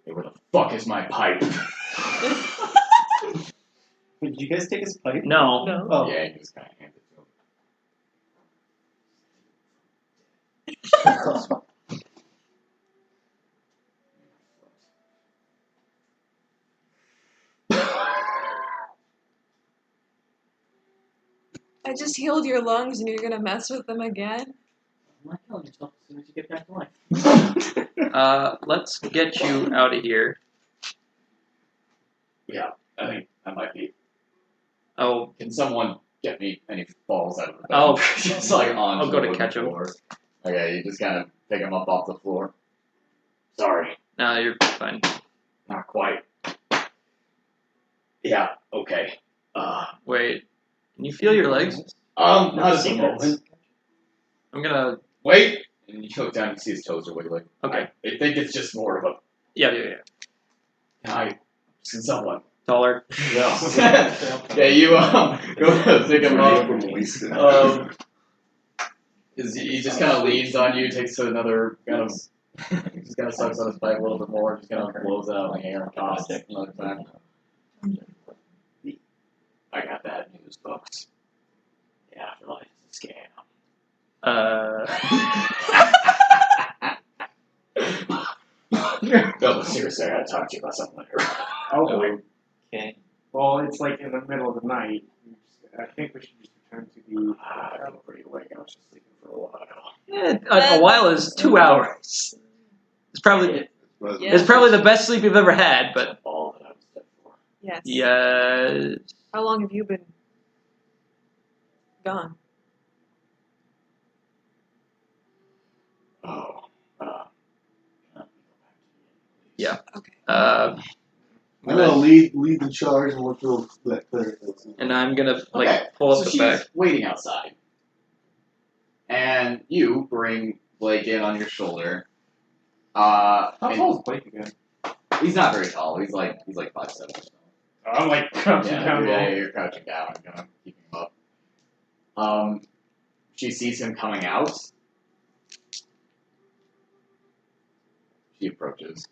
Hey, where the fuck is my pipe? Wait, did you guys take his pipe? No. No. Oh. Yeah, he just kind of handed it to him. I just healed your lungs and you're gonna mess with them again? I'm not killing yourself as soon as you get back to life. Let's get you out of here. Yeah, I think I might be. Oh, Can someone get me any balls out of the bed? Oh. Just like on. I'll go to catch him. floor. Okay, you just kind of pick him up off the floor. Sorry, no, you're fine. not quite. Yeah, okay. Wait, can you feel your legs? Not at the Secrets. moment. I'm gonna. Wait! And you look down and see his toes are wiggling. Okay. I think it's just more of a. Yeah. Can someone. Taller. No. Yeah, you go pick him up. He just kind of leans on you, takes another kind of. He just kind of sucks on his pipe a little bit more, just kind of blows it out in the air and coughs another time. I got bad news, folks. The afterlife is a scam. No, seriously, I gotta talk to you about something later. Oh, Okay. well, it's like in the middle of the night. I think we should just return to the. I feel pretty awake. I was just sleeping for a while. A while is 2 hours. It's probably Yeah. it's probably the best sleep you've ever had, but All that I was dead for. Yes. yeah. How long have you been gone? Oh, Yeah. Okay. I'm gonna lead the charge and look for that clear. And I'm gonna okay. pull up So the she's back. waiting outside, and you bring Blake in on your shoulder. How and tall is Blake again? he's not very tall. He's like 5'7". I'm like crouching down. You're crouching down and kind of keeping him up. She sees him coming out. She approaches.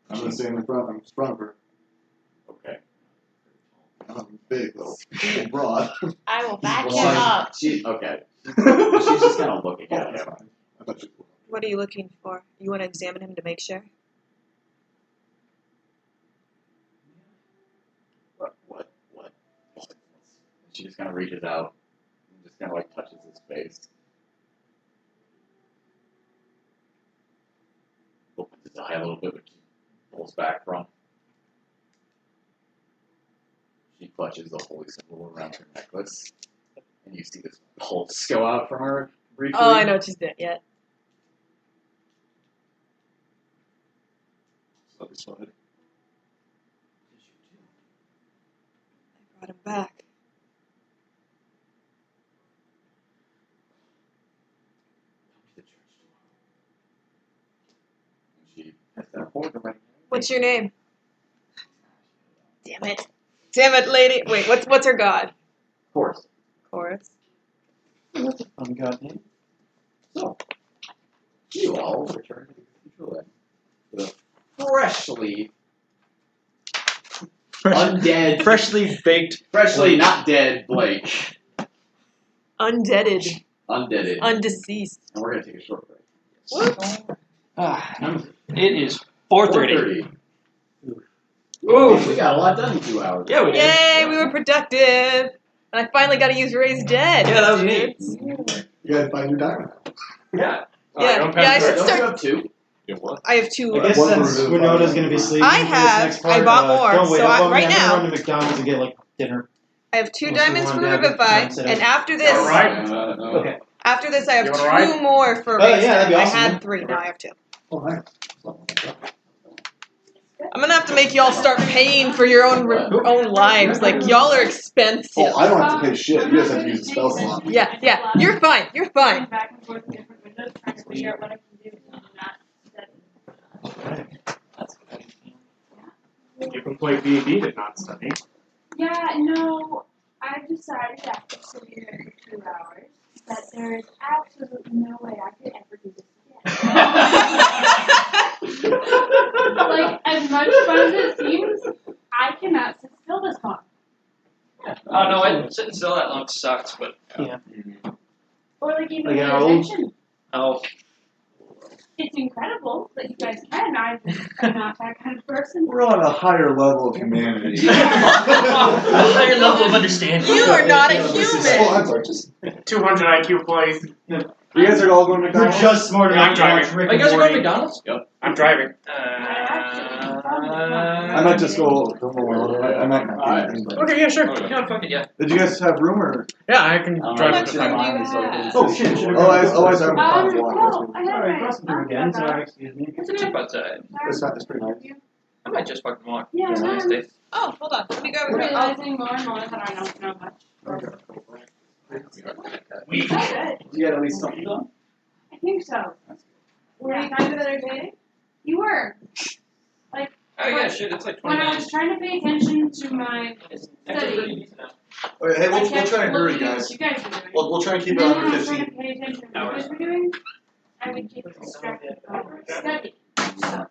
I'm gonna stay in the front. I'm stronger. Okay. I'm big though. I'm broad. I will back him Well, up. Okay. She's just kind of looking at him. I thought you. What are you looking for? You want to examine him to make sure? What? She just kind of reaches out and just kind of like touches his face. Opens his eye a little bit, which he pulls back from. She clutches the holy symbol around her necklace, and you see this pulse go out from her briefly. Oh, I know what she's doing. Yeah. Satisfied. I brought him back. She has that hold around. What's your name? Damn it. Damn it, lady. Wait, what's her god? Of course. Chorus. That's a fun god name. So, you all return to the cathedral inn with a freshly undead, Freshly baked. freshly not dead Blake. Undeaded. Undeaded. Undeceased. And we're going to take a short break. What? It is 4:30. 4:30. Ooh. We got a lot done in 2 hours. Yeah, we did. Yay, we were productive. And I finally got to use Ray's Dead. Yeah, that was neat. You gotta find your diamond. Yeah. Yeah, I should Don't you start. have two? Yeah, what? I have two. I guess One since for- Winona's gonna be sleeping I for this have- next part, I bought more, don't wait so up on me. right I'm gonna now- run to McDonald's and get like dinner. I have 2 Unless you diamonds for want to have it Revivify, considered. and after this, Alright. Okay. after this, I have You 2 alright? more for Oh, Ray's yeah, that'd Dead. be I awesome, had man. 3, now I have 2. Oh, nice. I'm gonna have to make y'all start paying for your own lives. Like, y'all are expensive. Oh, I don't have to pay shit. You guys have to use the spell slot. Yeah, you're fine. You're fine. Back and forth to different windows, trying to figure out what I can do to not That's good. You can play D&D but not study. Yeah, no, I've decided after sitting here for 2 hours that there is absolutely no way I could ever do this again. Like, as much fun as it seems, I cannot sit still this long. know, sitting still that long sucks, but Or like even Like pay our old- attention. oh, It's incredible that you guys can. I'm not that kind of person. We're on a higher level of humanity. a higher level of understanding. You are not a Oh, human. I'm sorry, just 200 IQ place. you guys are all going to You're McDonald's? just smart Yeah, I'm enough to watch driving. Rick Are you guys and going to Morty. McDonald's? Yep. I'm driving. I might just go alone. I might not do anything. But. Okay, yeah, sure. Yeah, fuck it, yeah. Did you guys have room or? Yeah, I can How drive much to room the do you have? Oh shit! Should've Oh, I gone. always have a five block. No, I Sorry, have crossing through again. Sorry, excuse me. What's the nap outside? It's pretty nice. I might just fucking walk. Yeah, It's no. nice day. Oh, hold on. Let me go I'm over here. realizing more and more that I don't know much. Okay. We good. You got at least something done? I think so. Were you kind of entertaining? You were. Oh yeah, shit, it's like 20 When I was minutes. trying to pay attention to my study, Okay, hey, I we'll kept try and hurry, looking at guys. what you guys were doing. We'll try and keep And it then under when I was trying 15. to pay attention to what you guys were doing, I would get distracted by study. So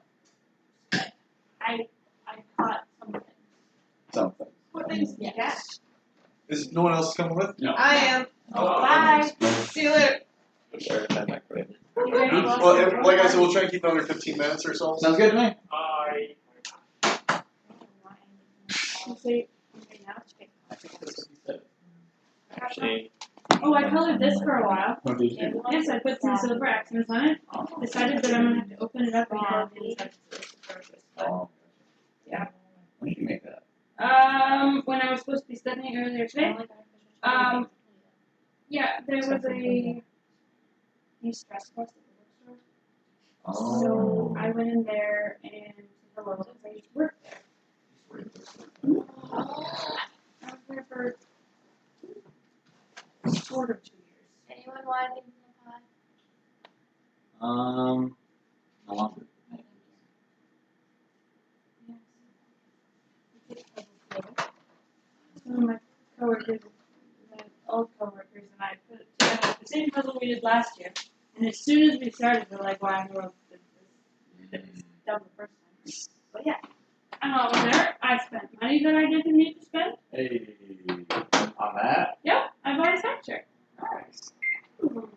I caught something. Something. What things did you get? Is no one else coming with? No. I am. Bye. See you later. You guys Well, and like I said, we'll try and keep it under 15 minutes or so. Sounds good to me. okay, now it's fixed. I think that's what you said. Actually, Oh, I colored this for a while. What did you? Yes, I put some silver accents on it. Decided that I'm gonna have to open it up and color the inside. Oh. Yeah. When did you make that? When I was supposed to be studying earlier today. Yeah, there was a stress course at the bookstore. So I went in there and said hello, because I used to work there. I was there for sort of 2 years. Anyone want anything from the No longer. Some of my coworkers, my old coworkers, and I put together the same puzzle we did last year. And as soon as we started, they're like, "Wow, I wrote this dumb the first time." But yeah, I'm almost there. I spent money that I didn't need to spend. Hey, on that? Yep, I bought a snack shirt. Nice. I'm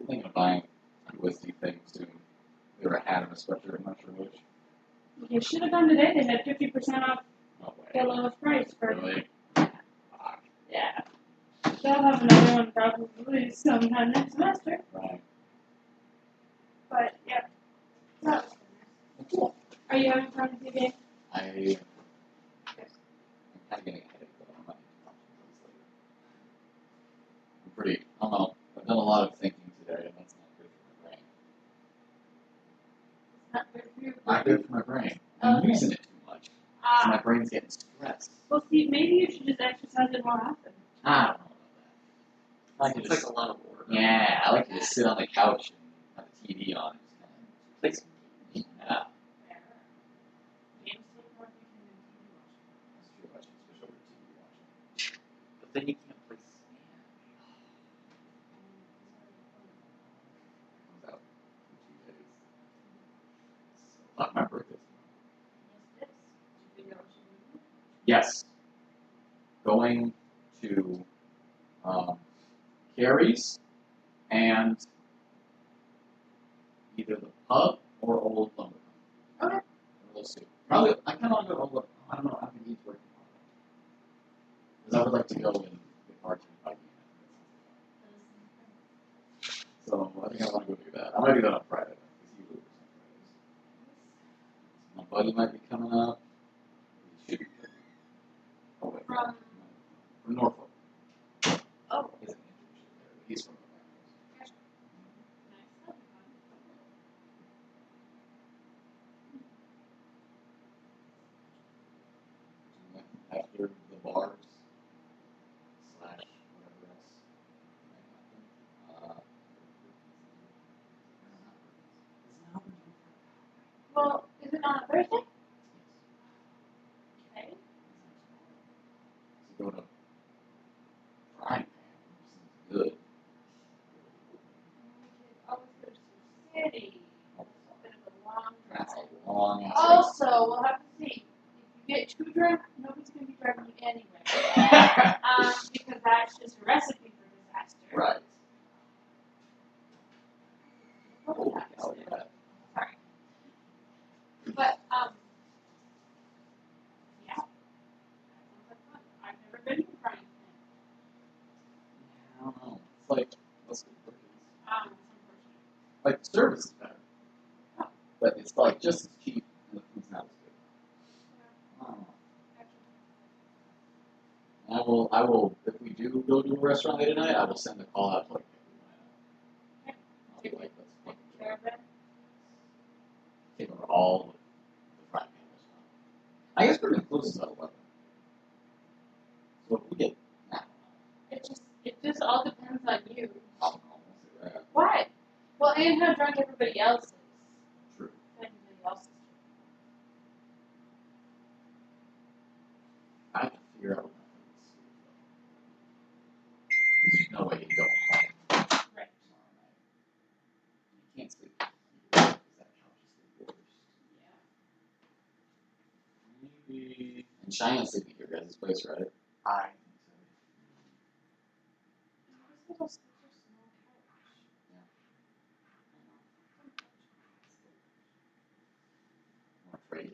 thinking of buying whiskey things soon. They were a hat and a sweatshirt, I'm not sure which. You should have gone today. They had 50% off No the way. lowest price for. Really? Yeah. They'll have another one probably sometime next semester. Right. But yeah. So, cool. Are you having fun with your game? I'm kind of getting a headache, but I'm not. I'm pretty, I don't know. I've done a lot of thinking today, and that's not good for my brain. Not good for you. Not good for my brain. I'm using it too much. So my brain's getting stressed. Well, see, maybe you should just exercise it more often. I don't know about that. I like to it's just, like a lot of work. yeah, I like to just sit on the couch and have the TV on and just kind of play some games. Yeah. Games so far, you can That's true. I should switch over to TV watching. But then you can't play Comes out in 2 days. So, my birthday. Yes. Going to Carrie's and either the pub or Old Lumber. Okay. One of those two. Probably, I kind of want to go to Old Lumber. I don't know. I haven't eaten working because I would like to go and get bartended by you. So I think I want to go do that. I might do that on Friday. Because he lives on Fridays. My buddy might be coming up. He should be coming. Oh, wait. From Norfolk. Oh. He's an internship there. He's from the after the bars / whatever else might happen. Well, is it on a Thursday? Okay. To go to Frying Pan, which seems good. Always go to Sioux City. It's a bit of a long That's drive. a long ass Also, we'll have to see. If you get too drunk, nobody's going to be driving you anywhere. That's just a recipe for disaster. Right. Oh, yeah. Sorry. But, yeah. I've never been to a frying pan. I don't know. It's like, let's go burgers. It's unfortunate. Like, the service is better. But it's like just as cheap and the food's not as good. I don't know. I will, if we do go to a restaurant later tonight, I will send a call out to like, I'll be like, let's fucking Care of it. take over all the frying pan restaurant. I guess we're going to close this at 11. So if we get, nah, It just all depends on you. I'll say that. Why? Well, and how drunk everybody else is. True. Everybody else is. I have to figure out what my There's no way you go home Right. tomorrow night. You can't sleep. Because that couch is the worst. Maybe. And Cheyenne's sleeping at your guys' place, right? I I'm afraid.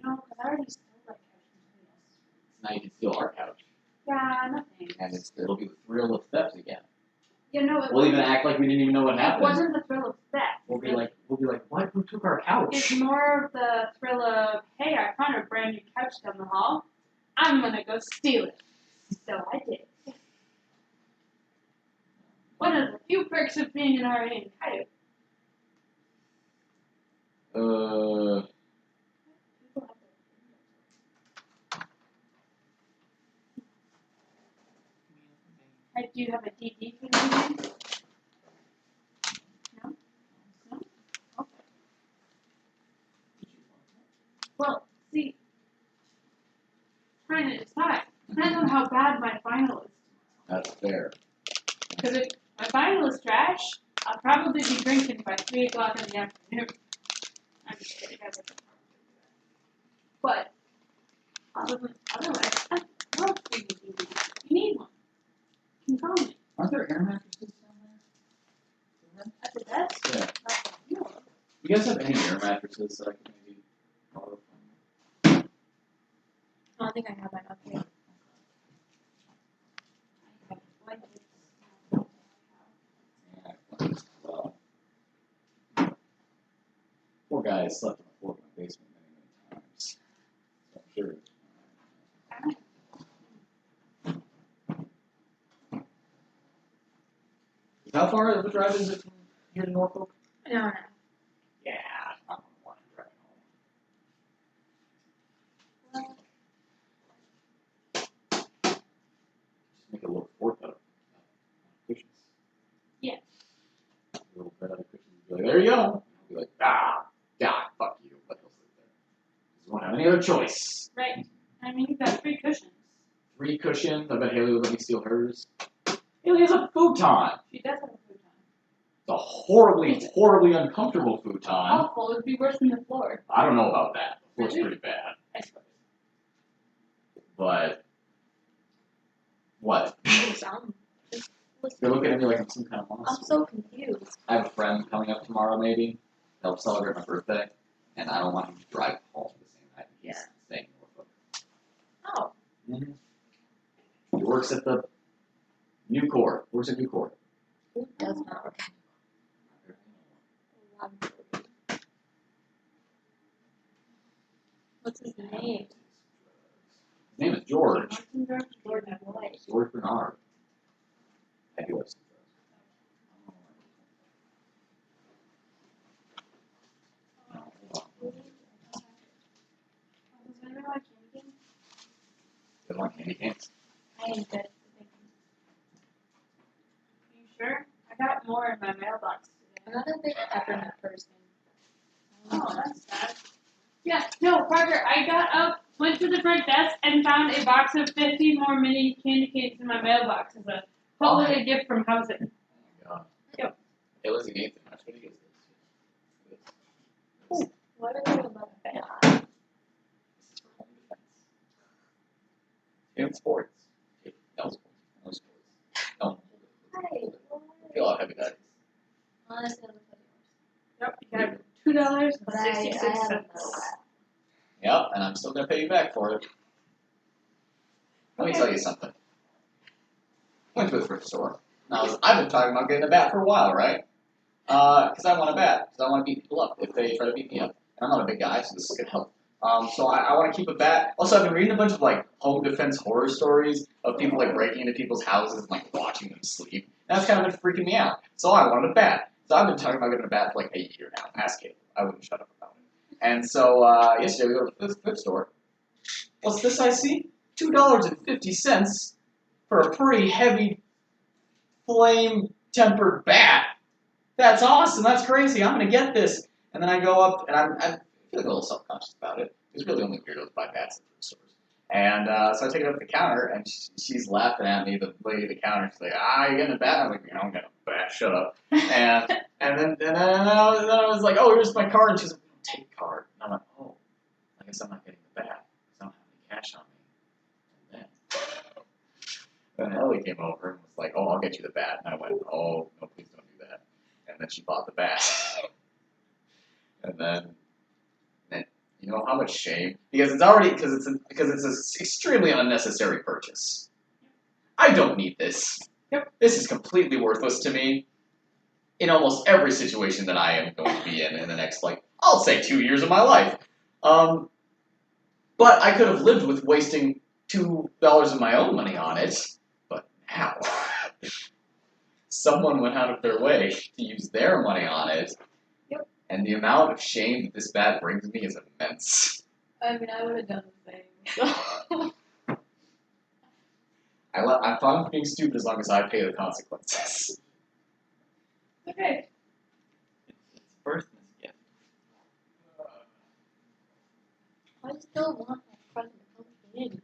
No, because I already stole that couch from somebody else's. Now you can steal our couch. Yeah, nothing. And it'll be the thrill of theft again. You know, it We'll even wasn't- act like we didn't even know what It happened. wasn't the thrill of theft. We'll be like, what? Who took our couch? It's more of the thrill of, hey, I found a brand new couch down the hall. I'm gonna go steal it. So I did. One of the few perks of being an RA in Coyote. Like, do you have a DD for the game? No? No? Okay. Well, see, trying to decide. Depends on how bad my final is. That's fair. Because if my final is trash, I'll probably be drinking by 3 o'clock in the afternoon. I'm just kidding. I wouldn't probably do that. But otherwise, I love being a DD. You need one. You can call me. Aren't there air mattresses down there? At the desk? Yeah. No. You guys have any air mattresses that I can maybe borrow from you? I don't think I have mine up here. I have blankets. Yeah. Well, poor guy slept on the floor of my basement many times. So I'm sure. How far of a drive is it from here to Norfolk? No. Yeah, I don't want to drive home. Just make a little fort out of cushions. Yeah. A little bit out of cushions. Be like, there you go. Be like, God, fuck you. But he'll sleep there. He won't have any other choice. Right. I mean, you've got 3 cushions. 3 cushions. I bet Haley would let me steal hers. Haley has a futon. She does have a futon. It's a horribly uncomfortable futon. Awful. It would be worse than the floor. I don't know about that. The floor's Really? pretty bad. I suppose. But what? You're looking at me like I'm some kind of monster. I'm so confused. I have a friend coming up tomorrow, maybe. They'll celebrate my birthday, and I don't want him to drive home the same night. He's staying in Norfolk. Oh. Mm-hmm. He works at the Nucor. Works at Nucor. Who does not work What's his name? His name is George. Jordan White. George Bernard. Fabulous. Good luck, candy canes. I am good. You sure? I got more in my mailbox today. I'm not a big peppermint person. Oh, that's sad. Yeah, no, Parker, I got up, went to the front desk, and found a box of 50 more mini candy canes in my mailbox as a holiday gift from housing. Oh my god. Yep. Hey, listen, Nathan, that's what he gives this. What are they about that? This is for home defense. And sports. No sports. and But I 66 haven't cents. done that. Yep, and I'm still gonna pay you back for it. Let me Okay. tell you something. Went to a thrift store. Now, I've been talking about getting a bat for a while, right? Because I want a bat. Because I want to beat people up if they try to beat me up. And I'm not a big guy, so this is gonna help. So I want to keep a bat. Also, I've been reading a bunch of like home defense horror stories of people like breaking into people's houses and like watching them sleep. And that's kind of been freaking me out. So I wanted a bat. So I've been talking about getting a bat for like a year now. Ask Kaleb. I wouldn't shut up about it. And so yesterday we go to the thrift store. What's this I see? $2.50 for a pretty heavy flame-tempered bat. That's awesome. That's crazy. I'm gonna get this. And then I go up, and I'm feeling a little self-conscious about it. There's really only weirdos buy bats at thrift stores. And so I take it up to the counter, and she's laughing at me, the lady at the counter. She's like, you getting a bat? I'm like, I don't get a bat. Shut up. And then I was like, oh, here's my card. And she's like, don't take a card. And I'm like, oh, I guess I'm not getting the bat. I don't have any cash on me. And then Ellie came over and was like, oh, I'll get you the bat. And I went, oh, no, please don't do that. And then she bought the bat. And then you know how much shame? Because it's an extremely unnecessary purchase. I don't need this. Yep. This is completely worthless to me in almost every situation that I am going to be in the next, like, I'll say 2 years of my life. But I could have lived with wasting $2 of my own money on it. But now, someone went out of their way to use their money on it. Yep. And the amount of shame that this bat brings me is immense. I mean, I would have done the same. So. I'm fine with being stupid as long as I pay the consequences. Okay. It's birthday gift. I still want my present to come in.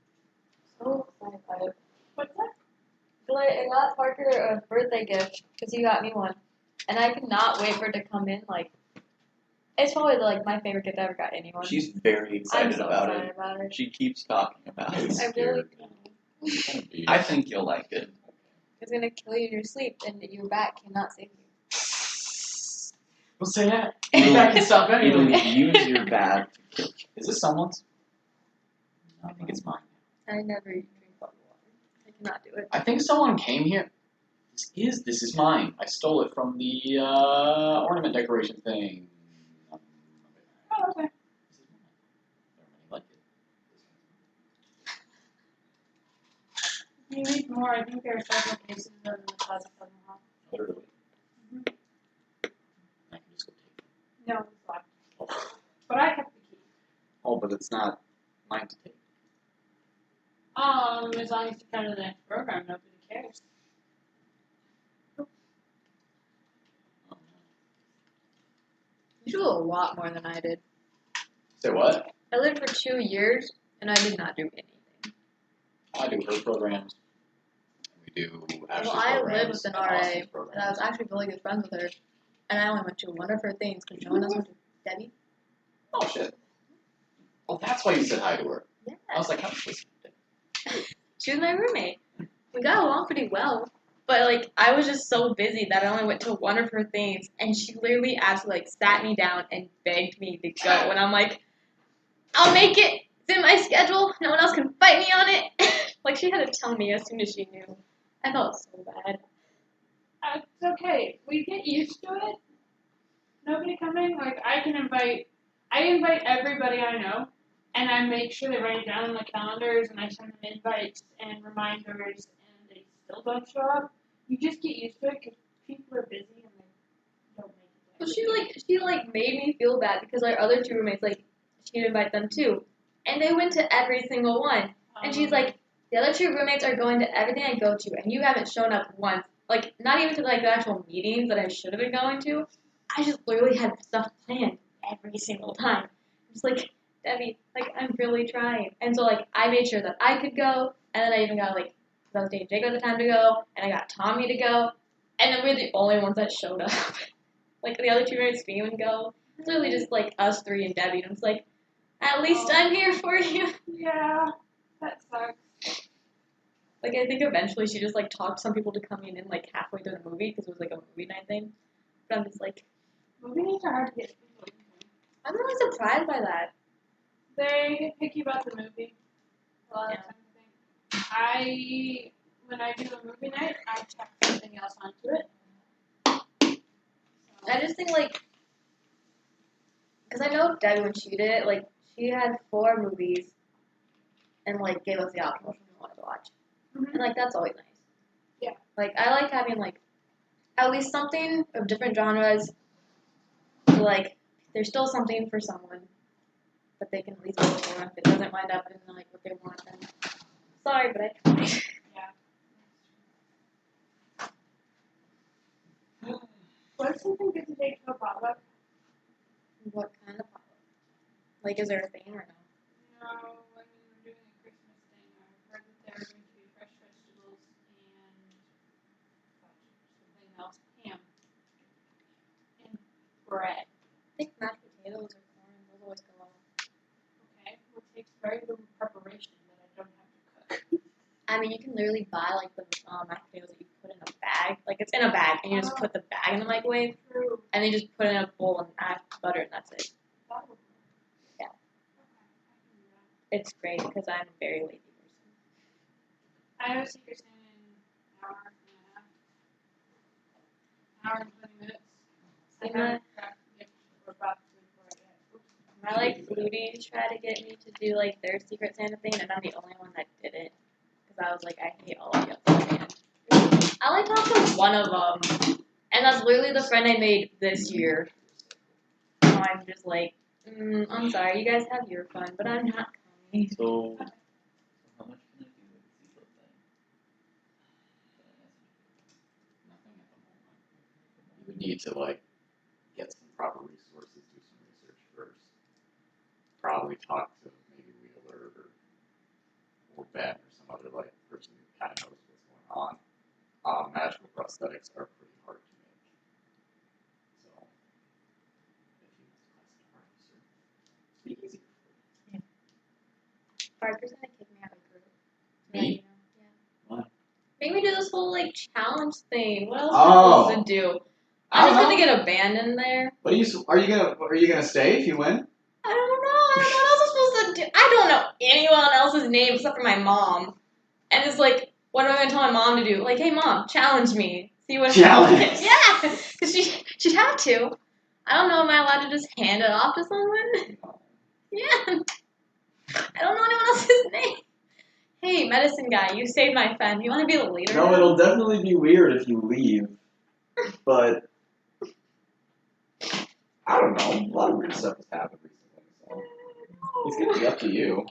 So excited about it. What's that? Like, I got Parker a birthday gift because he got me one, and I cannot wait for it to come in. Like, it's probably like my favorite gift I ever got anyone. She's very I'm excited so about excited it. about it. She keeps talking about it. I really I think you'll like it. It's gonna kill you in your sleep, and your bat cannot save you. Don't say that. Your bat can stop It'll anyway. use your bat to kill you. Is this someone's? I think it's mine. I never drink bottled water. I cannot do it. I think someone came here. This is mine. I stole it from the ornament decoration thing. Oh, okay. Like it. You need more. I think there are several cases of them in the closet somehow. Literally. I can just go take it. No, it's locked. But I have the key. Oh, but it's not mine to take. As long as you come to the next program, nobody cares. You do a lot more than I did. Say what? I lived for 2 years, and I did not do anything. I do her programs. We do Ashley's Well, I programs. lived with an and RA, Austin's and I programs. was actually really good friends with her, and I only went to one of her things because no one else went to Debbie. Oh shit. Oh, that's why you said hi to her. Yeah. I was like, how much was She was my roommate. We got along pretty well, but like I was just so busy that I only went to one of her things, and she literally absolutely like sat me down and begged me to go. And I'm like, I'll make it. It's in my schedule. No one else can fight me on it. Like she had to tell me as soon as she knew. I felt so bad. It's okay. We get used to it. Nobody coming. Like I invite everybody I know, and I make sure they write it down on the calendars, and I send them invites and reminders, and they still don't show up. You just get used to it because people are busy and they don't make it. Well, she made me feel bad because our other two roommates, like, she'd invite them too. And they went to every single one. And she's like, the other two roommates are going to everything I go to, and you haven't shown up once. Like, not even to, like, the actual meetings that I should have been going to. I just literally had stuff planned every single time. It's like, Debbie, like, I'm really trying. And so, like, I made sure that I could go, and then I even got, like, because I was dating Jake at the time to go, and I got Tommy to go, and then we were the only ones that showed up. Like, the other two roommates didn't even go. It's literally just, like, us three and Debbie, and it's like, at least I'm here for you. Yeah, that sucks. Like, I think eventually she just, like, talked some people to come in, like, halfway through the movie, because it was, like, a movie night thing. But I'm just like, Movie nights are hard to get people into. surprised by that. They get picky about the movie. A lot of Yeah. times, when I do a movie night, I tack something else onto it. I just think, like, because I know Debbie, when she did it, like, she had 4 movies and, like, gave us the option which one we wanted to watch. Mm-hmm. And, like, that's always nice. Yeah. Like, I like having, like, at least something of different genres. So, like, there's still something for someone that they can at least go for. If it doesn't wind up in, like, what they want, then sorry, but I tried. What's something good to take to a potluck? What kind of potluck? Like, is there a thing or no? No, when we were doing a Christmas thing, I heard that there were going to be fresh vegetables and something else, ham and bread. I think mashed potatoes or corn, those always go well. Okay, well, it takes very little preparation that I don't have to cook. I mean, you can literally buy, like, the mashed potatoes that you put in a bag. Like, it's in a bag, and you just put the bag in the microwave, and then you just put it in a bowl and add butter, and that's it. Yeah. It's great, because I'm a very lazy person. I have a secret Santa in an hour and a half. Hour and 20 minutes. I haven't cracked the gift we're about to before I get. Oops. My, like, foodies try to get me to do, like, their secret Santa thing, and I'm the only one that did it. Because I was like, I hate all of you. I like talked to one of them, and that's literally the friend I made this year. So I'm just like, I'm sorry, you guys have your fun, but I'm not coming. So, how much can I do with the secret thing? Nothing at the moment. You would need to like get some proper resources, do some research first. Probably talk to maybe Wheeler or Ben or some other like person who kind of knows what's going on. Magical prosthetics are pretty hard to make. So if you must be easy. Parker's gonna kick me out of the group. Me? Yeah. Why? Make me do this whole like challenge thing. What else am Oh. I supposed to do? I I'm don't just know. gonna get abandoned there. What are you gonna stay if you win? I don't know. I don't know what else I'm supposed to do. I don't know anyone else's name except for my mom. And it's like, what am I gonna tell my mom to do? Like, hey mom, challenge me. See what happens. Yeah, because she'd have to. I don't know. Am I allowed to just hand it off to someone? Yeah. I don't know anyone else's name. Hey, medicine guy, you saved my friend. You want to be the leader? No, it'll definitely be weird if you leave. But I don't know. A lot of weird stuff has happened recently, so it's gonna be up to you.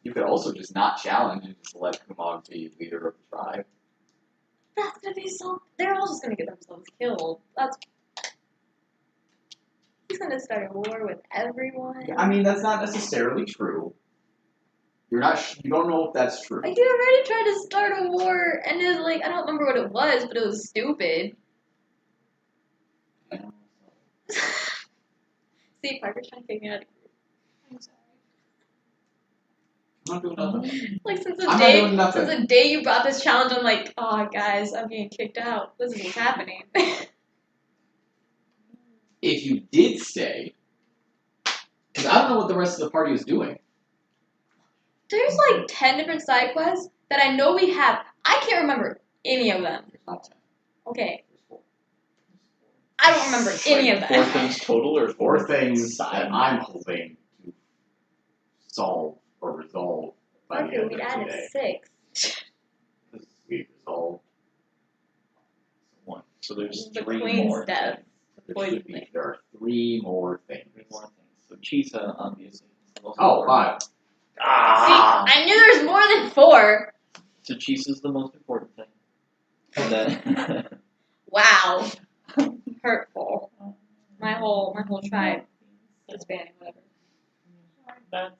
You could also just not challenge and just let Kumog be leader of the tribe. That's gonna be so. They're all just gonna get themselves killed. He's gonna start a war with everyone. I mean, that's not necessarily true. You don't know if that's true. Like, you already tried to start a war, and it was like, I don't remember what it was, but it was stupid. See, Parker's trying to kick me out of the group. I'm sorry. I'm not doing nothing. Like, since I'm not doing nothing. the day you brought this challenge, I'm like, oh, guys, I'm getting kicked out. This is what's happening. If you did stay, because I don't know what the rest of the party was doing. There's like 10 different side quests that I know we have. I can't remember any of them. There's not 10. Okay. I don't remember any of them. 4 things total or 4 things that I'm hoping to solve or resolve by the Okay, end we of added today. 6. We resolved 1. So there's The 3 Queen's more death. things. There are 3 more things. 3 more things. So Chisa, obviously. is the most Oh, important. 5. See, I knew there was more than 4. So Chisa's the most important thing. And then Wow. Hurtful. My whole tribe is banning whatever. that's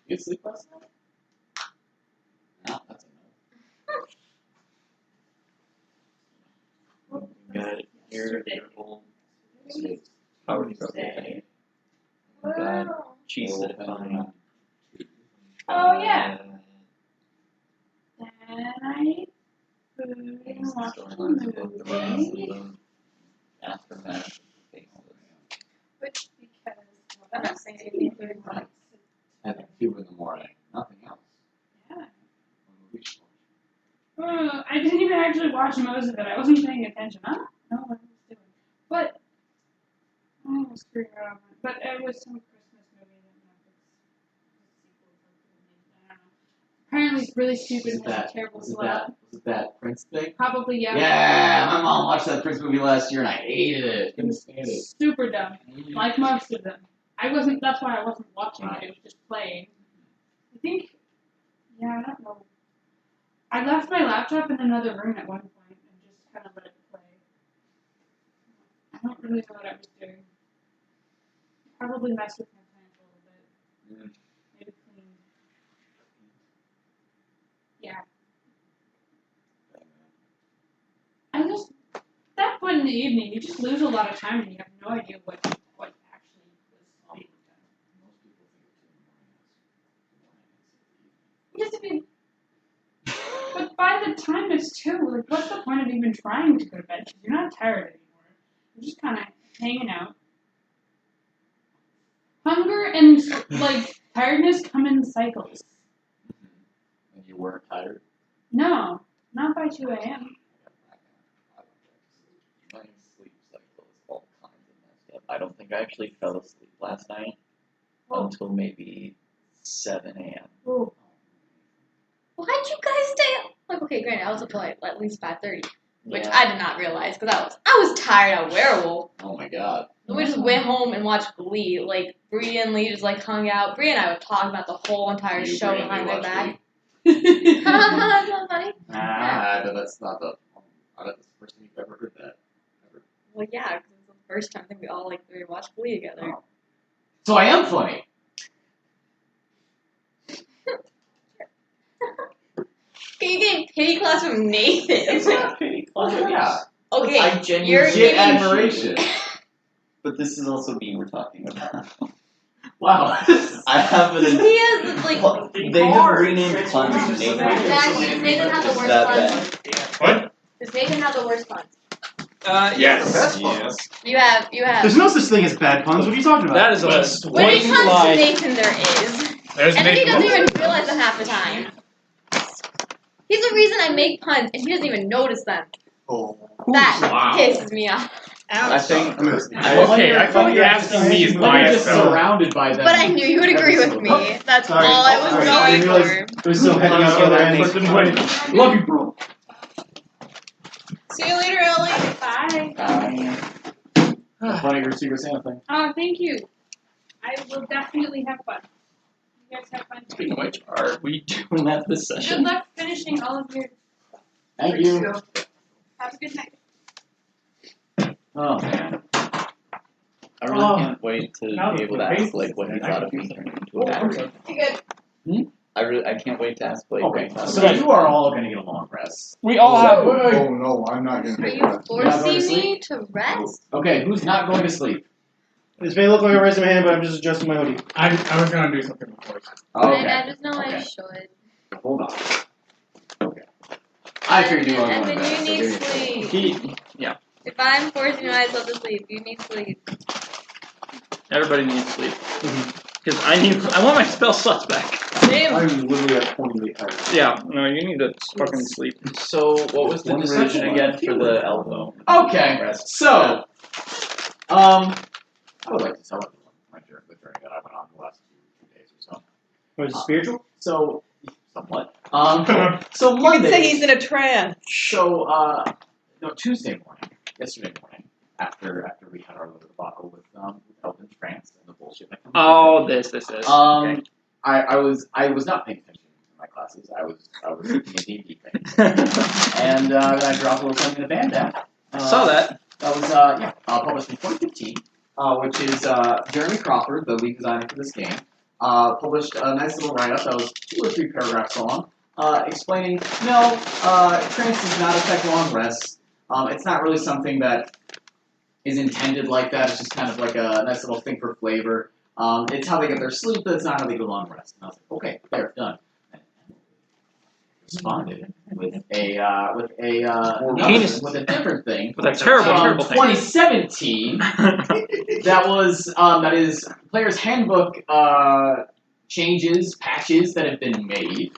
You sleep last night? No, that's a no. got here, whole power structure. Got Chisa defined. Oh, yeah. Then I eat food and watch a movie. Aftermath. Which, because I'm not saying anything. And then 2 in the morning. Nothing else. Yeah. I didn't even actually watch most of it. I wasn't paying attention. I don't know what I was doing. But I almost figured out. But it was some Christmas movie that I don't know. Apparently it's really stupid and has a terrible plot. Was it that Prince thing? Probably, yeah. Yeah, my mom watched that Prince movie last year and I hated it. Couldn't stand it. Super dumb. Like most of them. That's why I wasn't watching it. It was just playing. I think, yeah, I don't know. I left my laptop in another room at one point and just kind of let it play. I don't really know what I was doing. Probably messed with my plants a little bit. Maybe clean. Yeah. I just, that point in the evening, you just lose a lot of time and you have no idea what actually was all done. Yes, I mean, but by the time it's 2, like, what's the point of even trying to go to bed? Because you're not tired anymore. You're just kind of hanging out. Hunger and, like, tiredness come in cycles. And you weren't tired? No, not by 2 a.m. My sleep cycle is all kinds of messed up. I don't think I actually fell asleep last night until maybe 7 a.m. Oh. Why'd you guys stay up? Like, okay, granted, I was up till like at least 5:30, which Yeah. I did not realize because I was tired of Werewolf. Oh my god. And we just went home and watched Glee. Like, Bree and Lee just like hung out. Bree and I would talk about the whole entire You show really behind their watch back. Glee? That's not funny. But that's not the. I bet that's the first time you've ever heard that. Ever. Well, yeah, because it was the first time I think we all like three watched Glee together. Oh. So I am funny. You getting pity class from Nathan. It's not pity class. Yeah. Okay, I genuinely you're Legit getting admiration. But this is also me we're talking about. Wow. I have an. He has like They have renamed puns. Nathan. Nathan has the It's worst that puns. bad. What? Does Nathan have the worst puns? Yes. You have. There's no such thing as bad puns. What are you talking about? That is a When it blatant comes to lie. Nathan, there is. There's And then he doesn't Nathan. even realize it half the time. He's the reason I make puns, and he doesn't even notice them. Oh. That Wow. pisses me off. I think. Okay, I thought you were asking me is We're why I just fell. surrounded by them. But I knew you would agree with me. That's Sorry. all I was Sorry. I going didn't realize for. We're still heading out the other end. Love you, bro. See you later, Ellie. Bye. Funny your Secret Santa thing. Oh, thank you. I will definitely have fun. You guys have fun too. Speaking of which, are we doing that this Good session? luck finishing all of your. Thank you. Have a good night. Oh man. I really can't wait to Now be able to the ask face Blake what he is thought of me actually- turning into a battery. Good. I can't wait to ask Blake what he Okay, thought so of me. you are all going to get a long rest. We all have. Oh no, I'm not gonna Are take you that. You're not going to forcing sleep? me to rest? Okay, who's not going to sleep? This may look like a raise of my hand, but I'm just adjusting my hoodie. I was gonna do something before. Okay. I just know I Okay. should. Hold on. Okay. I figured you were going Edmund, to rest. you so need give me- sleep. If I'm forcing myself to sleep, you need sleep. Everybody needs sleep. Because I want my spell slots back. Same. I'm literally at 28 hours. Yeah, no, you need to fucking sleep. So, what was the One decision rage. again for the elbow? Okay, so, I would like to tell everyone the journey that I went on the last 2 days or so. Was it spiritual? So, somewhat. So You can Monday. say he's in a trance. So, Tuesday morning, yesterday morning, after we had our little debacle with Elven France and the bullshit that comes Oh, this. okay. Okay. I was not paying attention to my classes. I was looking at D&D things, and then I dropped a little something in the band app. I saw that. That was published in 2015, which is Jeremy Crawford, the lead designer for this game, published a nice little write-up that was 2 or 3 paragraphs long, explaining trance does not affect long rests. It's not really something that is intended like that. It's just kind of like a nice little thing for flavor. It's how they get their sleep, but it's not how they get long rest. And I was like, okay, there, done. responded with a heinous- with a different thing. With a terrible, From terrible thing. 2017. that is Player's Handbook changes, patches that have been made.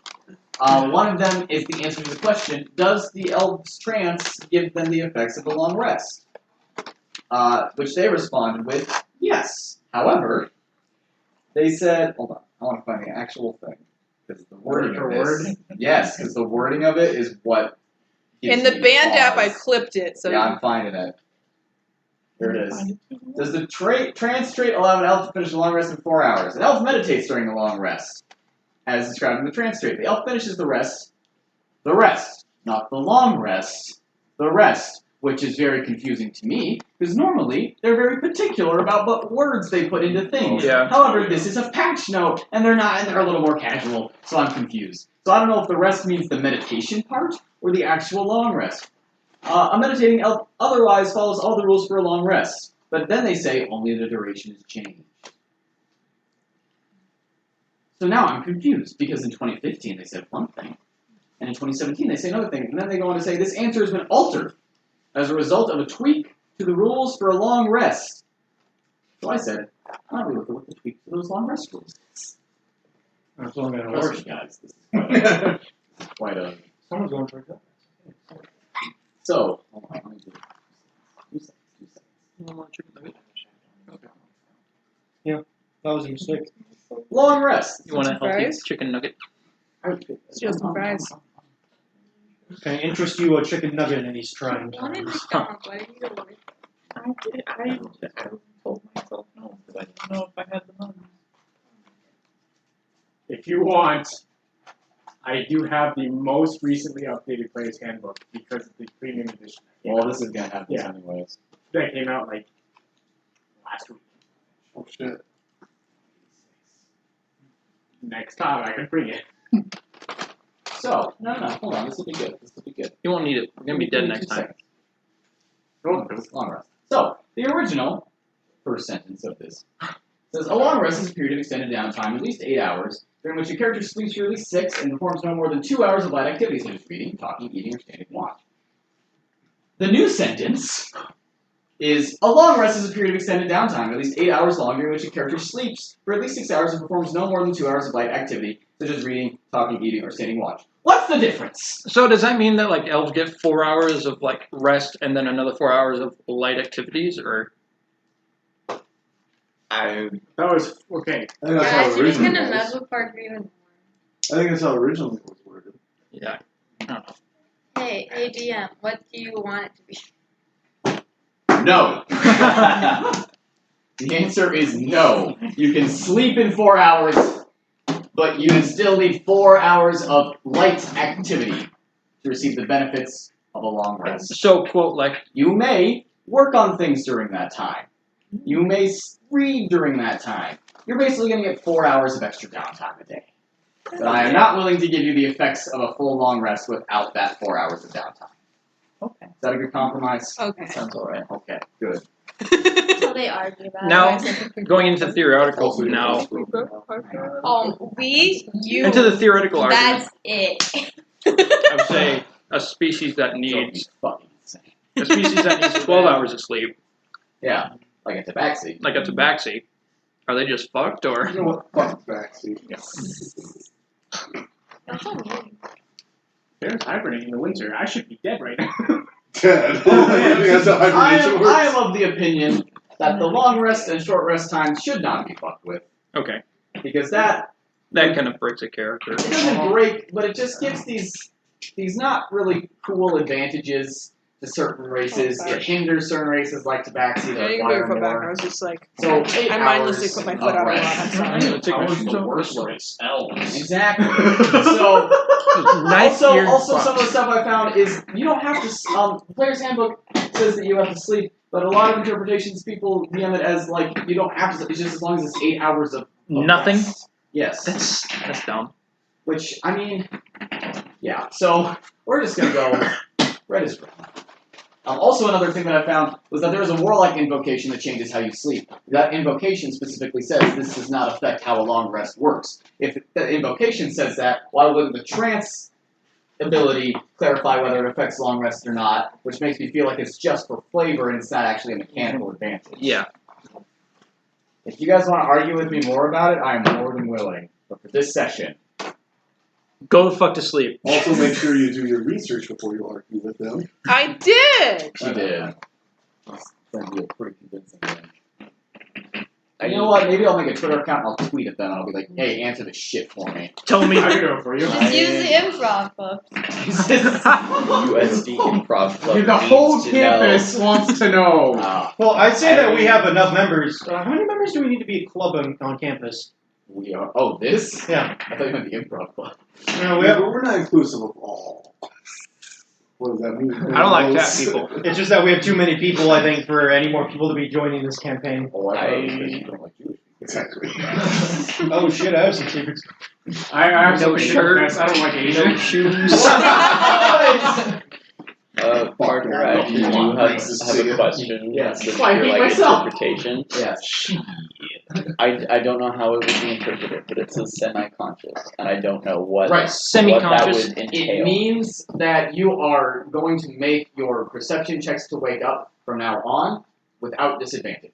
One of them is the answer to the question: does the Elves trance give them the effects of a long rest? Which they responded with yes. However, they said, hold on, I want to find the actual thing. Because the wording of this, yes, because the wording of it is what gives In the me band app, I pause. clipped it. So Yeah, I'm finding it. Here it is. Does the trance trait allow an elf to finish a long rest in 4 hours? An elf meditates during the long rest, as described in the trance trait. The elf finishes the rest, not the long rest, the rest, which is very confusing to me, because normally they're very particular about what words they put into things. Yeah. However, this is a patch note, and they're not, and they're a little more casual, so I'm confused. So I don't know if the rest means the meditation part or the actual long rest. A meditating elf otherwise follows all the rules for a long rest, but then they say only the duration is changed. So now I'm confused, because in 2015 they said one thing, and in 2017 they say another thing, and then they go on to say this answer has been altered as a result of a tweak to the rules for a long rest. So I said, I'll have a look at what the tweak to those long rest rules is. That's only gonna Trust work. me, guys, this is quite a... Someone's going for it. So, hold on, let me do it. 2 seconds, 2 seconds. One more chicken nugget. That was a mistake. Long rest. You want a healthy Fries? chicken nugget? steal some fries. Can I interest you a chicken nugget and he's trying? Wanted McDonald's. Why did you go with? I told myself no, because I didn't know if I had the money. If you want, I do have the most recently updated Player's Handbook because of the premium edition. Well, this is gonna have this Yeah. anyways. That came out like last week. Oh shit. Next time I can bring it. So, no, hold on, this will be good. This will be good. You won't need it. We're gonna be dead next time. Long rest. So, the original first sentence of this says, a long rest is a period of extended downtime, at least 8 hours, during which your character sleeps for at least 6 and performs no more than 2 hours of light activities, such as reading, talking, eating, or standing watch. The new sentence is, a long rest is a period of extended downtime, at least 8 hours long, during which your character sleeps for at least 6 hours and performs no more than 2 hours of light activity, such as reading, talking, eating, or standing watch. What's the difference? So does that mean that like elves get 4 hours of like rest and then another 4 hours of light activities, or? That was okay. I think that's how Yeah, it she was originally gonna was. mess with Parker even more. I think that's how originally it was worded. Yeah. I don't know. Hey, DM, what do you want it to be? No. The answer is no. You can sleep in 4 hours, but you still need 4 hours of light activity to receive the benefits of a long rest. So quote like You may work on things during that time. You may read during that time. You're basically going to get 4 hours of extra downtime a day. But I am not willing to give you the effects of a full long rest without that 4 hours of downtime. Okay. Is that a good compromise? Okay. Sounds alright. Okay, good. So they argue about now it. going into theoretical Also, now. You. Into the theoretical argument, That's it. I would say a species that needs Fucking insane. a species that needs 12 hours of sleep, Yeah, like a tabaxi. like a tabaxi, are they just fucked or? You know what? Fuck backseat. That's so mean. There's hibernating in the winter. I should be dead right now. Dead. I think that's how hibernation works. I am of the opinion that the long rest and short rest times should not be fucked with. Okay, Because that that kind of breaks a character. it doesn't break, but it just gives these not really cool advantages to certain races. Oh, sorry. It hinders certain races like tabaxi Yeah, that you can do require your foot back. I more. was just like, So 8 I hours mindlessly put my foot of out a lot. rest. I'm sorry. I'm gonna take my Power's shoes the off. worst race. Elves. Exactly. So Nice also eared some of the fox. stuff I found is you don't have to. The Player's Handbook says that you have to sleep, but a lot of interpretations people DM it as like you don't have to. It's just as long as it's 8 hours of Nothing? rest. Yes. That's dumb. Which I mean, yeah. So we're just gonna go red is red. Also, another thing that I found was that there is a warlike invocation that changes how you sleep. That invocation specifically says this does not affect how a long rest works. If the invocation says that, why wouldn't the trance ability clarify whether it affects long rest or not, which makes me feel like it's just for flavor and it's not actually a mechanical advantage. Yeah. If you guys want to argue with me more about it, I am more than willing. But for this session, Go the fuck to sleep. Also, make sure you do your research before you argue with them. I did! she did. That's going to be a pretty convincing one. You know what? Maybe I'll make a Twitter account and I'll tweet at them and I'll be like, hey, answer this shit for me. Tell me. I can do it for you. Just use the improv book. USD Improv Club. The whole needs to campus wants to know. Well, I'd say that we have enough members. How many members do we need to be a club on campus? We are. Oh, this? Yeah. I thought you meant the improv club. No, But we're not inclusive of all. What does that mean? I don't like cat people. It's just that we have too many people, I think, for any more people to be joining this campaign. Oh, I thought you don't like Jewish people. Exactly. Oh shit, I have some secrets. I actually shirt. I don't like Asian. No shoes. Parker, I actually do have a question. Yes. With Why your, hate like, myself? interpretation. Yes. I don't know how it would be interpreted, but it says semi-conscious, and I don't know what, Right. what that Semi-conscious. would entail. It means that you are going to make your perception checks to wake up from now on without disadvantage.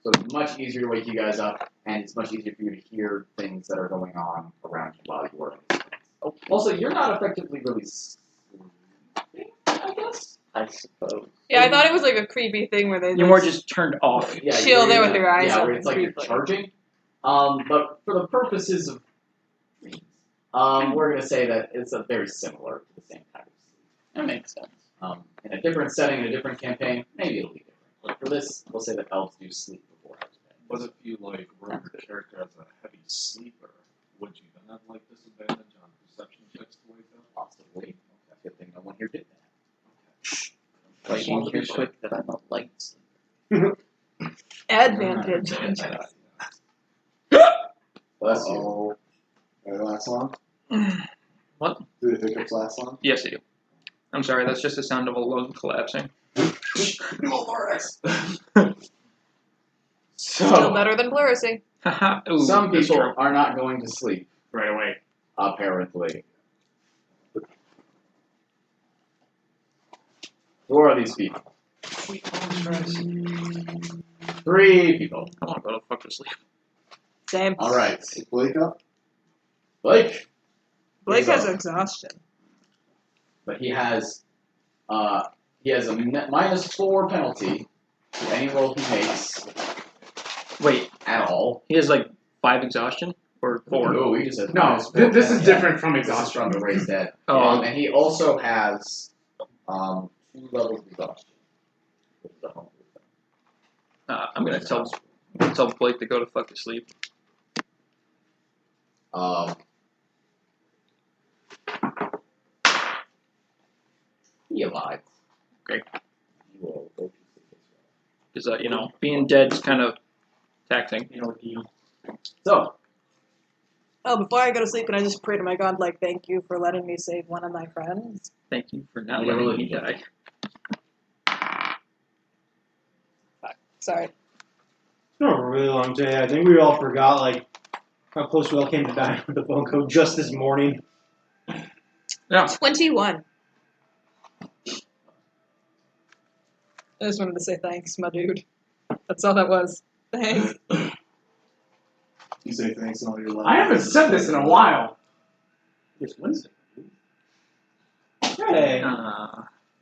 So it's much easier to wake you guys up, and it's much easier for you to hear things that are going on around you while you are in this trance. Also, you're not effectively really sleeping, I guess? I suppose. Yeah, I thought it was like a creepy thing where they You're more just turned off. Yeah, chill where there you're with your eyes Yeah, where open it's like you're briefly. charging. But for the purposes of we're going to say that it's a very similar to the same kind of sleep. That makes sense. In a different setting, in a different campaign, maybe it'll be different. But for this, we'll say that elves do sleep before house bed. What if you like wrote your character as a heavy sleeper? Would you then have like disadvantage on perception checks to wake up? Possibly. I feel like no one here did that. Like, wanted to be you're sure. quick that I'm a light sleeper. advantage. Bless you. Oh, did it last long? What? Do the hiccups last long? Yes, they do. I'm sorry, that's just the sound of a lung collapsing. Still better than pleurisy. Haha. Ooh, Some that's people true. are not going to sleep, Right away. apparently. Who are these people? 3 people. I want to go to fuck to sleep. Same. All right. Wake up? Blake. Blake has So- exhaustion. But he has a -4 penalty to any roll he makes Wait, at all. he has like 5 exhaustion? Or 4? No, he just has No, -4 this is penalty. different from This is exhaustion. from the raised dead. Oh. And he also has 2 levels of exhaustion. With the home. I'm gonna tell Blake to go to fuck to sleep. He alive. Great. He will go to sleep as well. Because, being dead is kind of taxing. So, Oh, before I go to sleep, can I just pray to my god, like, thank you for letting me save one of my friends? Thank you for not Yeah, letting really. me die. Sorry. It's been a really long day. I think we all forgot, like, how close we all came to dying with the phone code just this morning. Yeah. 21. I just wanted to say thanks, my dude. That's all that was. Thanks. You say thanks in all your life. I haven't said this in a while. It's Wednesday. Hey.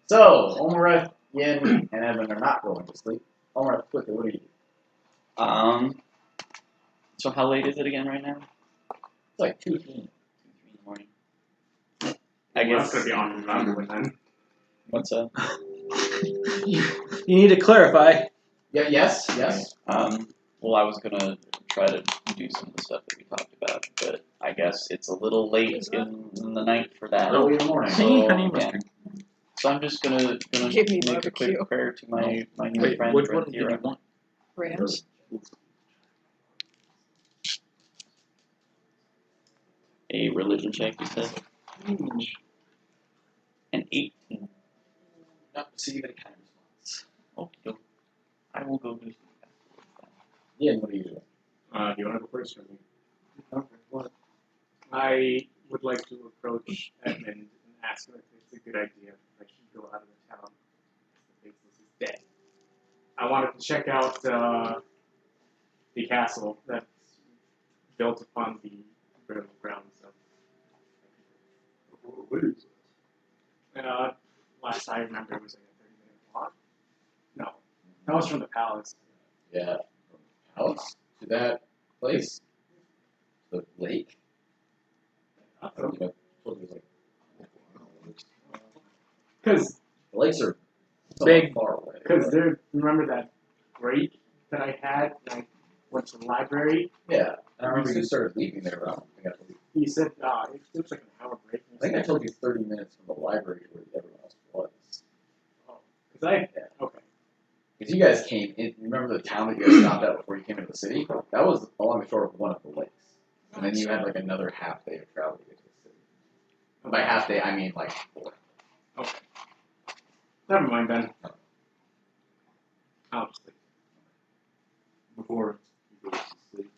So Omareth, Yin, and Edmund are not going to sleep. Omareth, quickly, what do you do? So how late is it again right now? It's like 2 2, 3 in the morning. Well, I that's guess. gonna be on November then. What's up? You need to clarify. Yeah, yes. Well, I was gonna try to do some of the stuff that we talked about, but I guess it's a little late in the night for that. Early in the morning. See, So, honey yeah. mustard. So I'm just gonna Give me make a quick barbecue. prayer to my new Wait, friend which one did you Ryder. want? Rams. A religion check, you said? An 18. Not receive any kind of response. Okay. I will go do some Yin, what do you do? Do you want to go first or me? Okay, what? I would like to approach Edmund and ask him if it's a good idea if I should go out of the town. The faceless is dead. I wanted to check out the castle that's built upon the burial grounds of. What is Last I remember, it was like a 30-minute walk. No, that was from the palace. Yeah. Alex, to that place, the lake. I don't know. Because The lakes are Big. far away. Because remember that break that I had when I went to the library? Yeah, I remember you started leaving there around. He said it was like an hour break. I think I told you 30 minutes from the library to where everyone else was. Okay. Because you guys came in, remember the town that you guys stopped at before you came into the city? That was along the shore of one of the lakes. And then you had like another half day of travel to get to the city. And by half day, I mean like 4. Okay. Never mind then. I'll just leave. before he goes to sleep?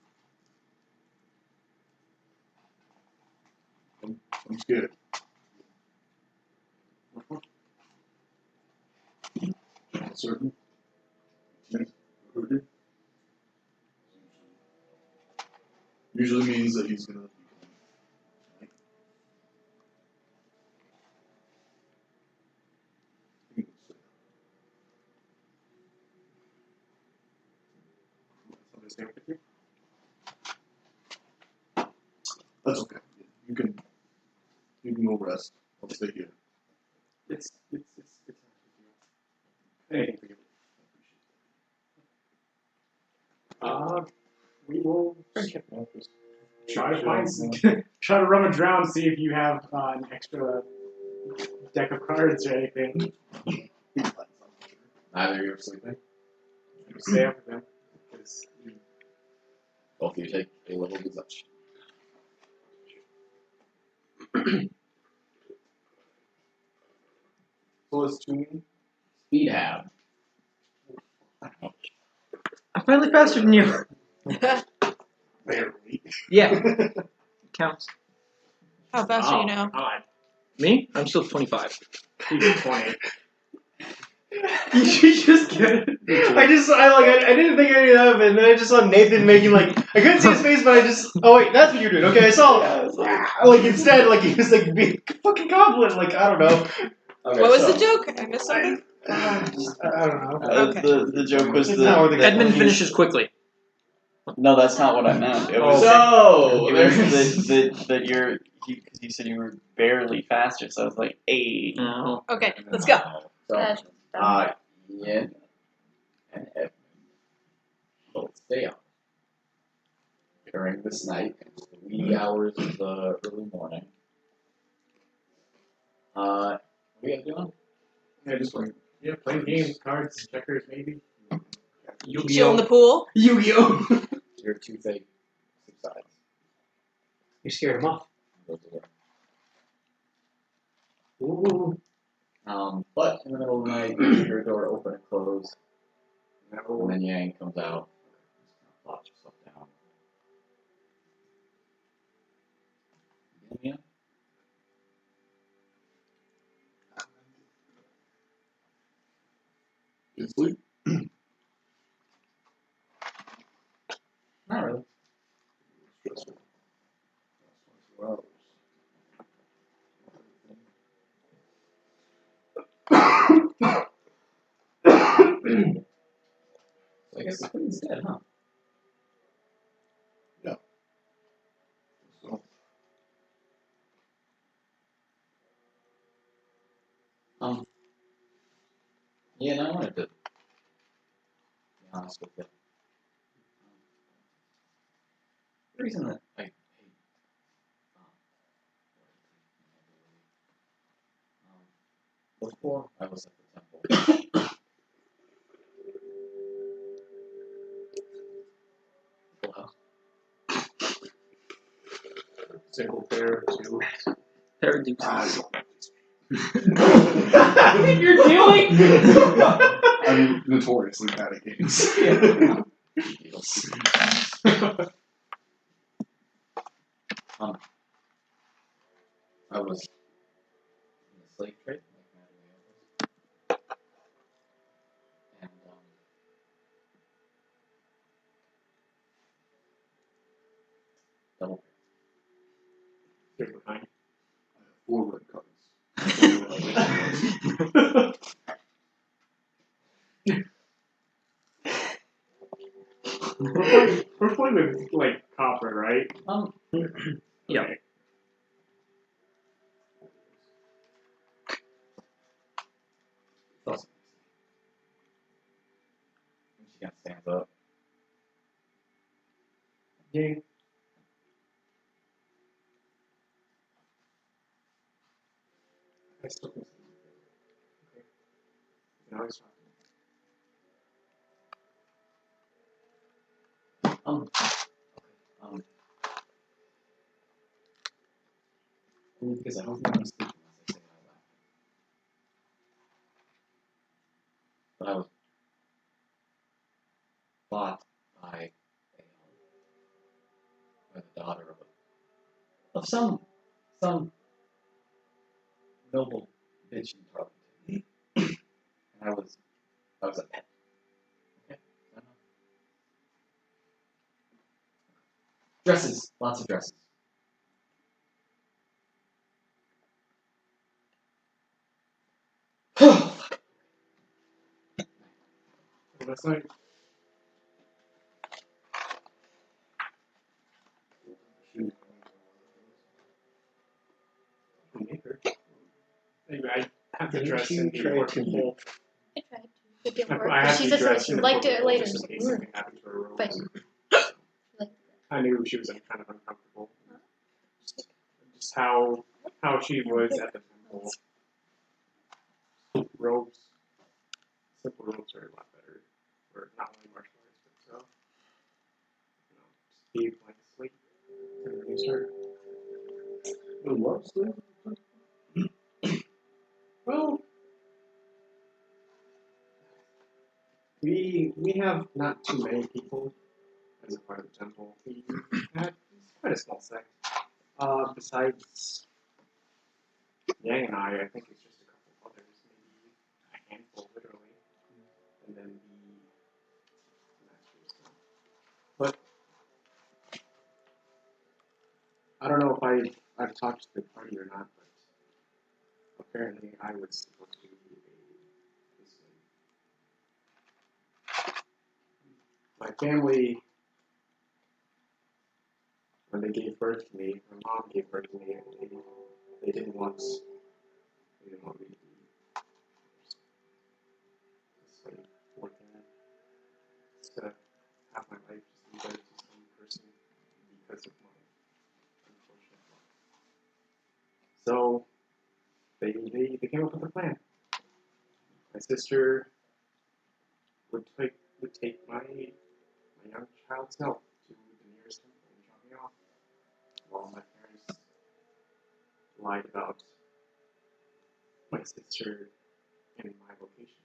I'm scared. Certain. Usually means that he's gonna. Somebody stay with you? That's okay. You can go rest. I'll stay here. It's anything for you. We will try to find some, try to rummage around, see if you have an extra deck of cards or anything. Neither of you are sleeping. Stay up with them. Both of you take a level of such. So it's tuning. Speed have. I'm finally faster than you. Barely. Yeah, counts. How fast are you now? God. Me? I'm still 25. He's 20. You just get it. I didn't think any of it, and then I just saw Nathan making like I couldn't see his face, but I just wait, that's what you're doing. Okay, I saw instead he was like being fucking confident, like I don't know. Okay, What was so, the joke? I missed something. I don't know. Okay. The joke was It's not worth it. Edmund finishes quickly. No, that's not what I meant. It was So, it was that you're because you said you were barely faster, so I was like, hey. No. Okay, let's go. So, Ian and Edmund both stay up during this night into the wee hours of the early morning. What are you guys doing? Yeah, just like playing games, cards, checkers, maybe. Chill in the pool. Yu-Gi-Oh! Your toothache subsides. You scared him off. Goes away. Ooh. But in the middle of the night, you hear your door open and close. And then Yang comes out. Lock yourself down. Yeah. You sleep. Not really. Stressful. 24 hours. So I guess the queen's dead, huh? Yeah. So, Yeah, and I wanted to be honest with you. The reason that I hate before I was at the temple. Full house. single pair, two. Paradox. You're doing? I'm notoriously bad at games. Double. Stay behind. 4 red cards. We're playing with like copper, right? Yeah. Okay. Plus. She kind of stands up. Yay. I still can see. Okay. You can always talk Because I don't think I'm speaking unless I say it out loud. But I was bought by the daughter of some noble bitch in Tarleton. And I was a pet. Okay. Dresses, lots of dresses. Well, that's like anyway, I have to dress in the workable. I tried to. It didn't work. I have She to just said dress she in the liked it workable later. just in case something happened to her. But I knew she was kind of uncomfortable. Just how she was at the temple. Robes, simple robes are a lot better for not only martial arts but just be like sleep and then you start. The what sleep? Well, we have not too many people as a part of the temple. We had quite a small sect. Besides Yang and I think it's just a couple others, maybe a handful literally, and then the masters. But I don't know if I've talked to the party or not, but apparently I was supposed to be a slave. My family, when they gave birth to me, my mom gave birth to me, and they didn't want me to be a slave working to have my life just devoted to some person because of my unfortunate luck. So they came up with a plan. My sister would take my young child's health to the nearest temple and drop me off, while my parents lied about my sister and my location.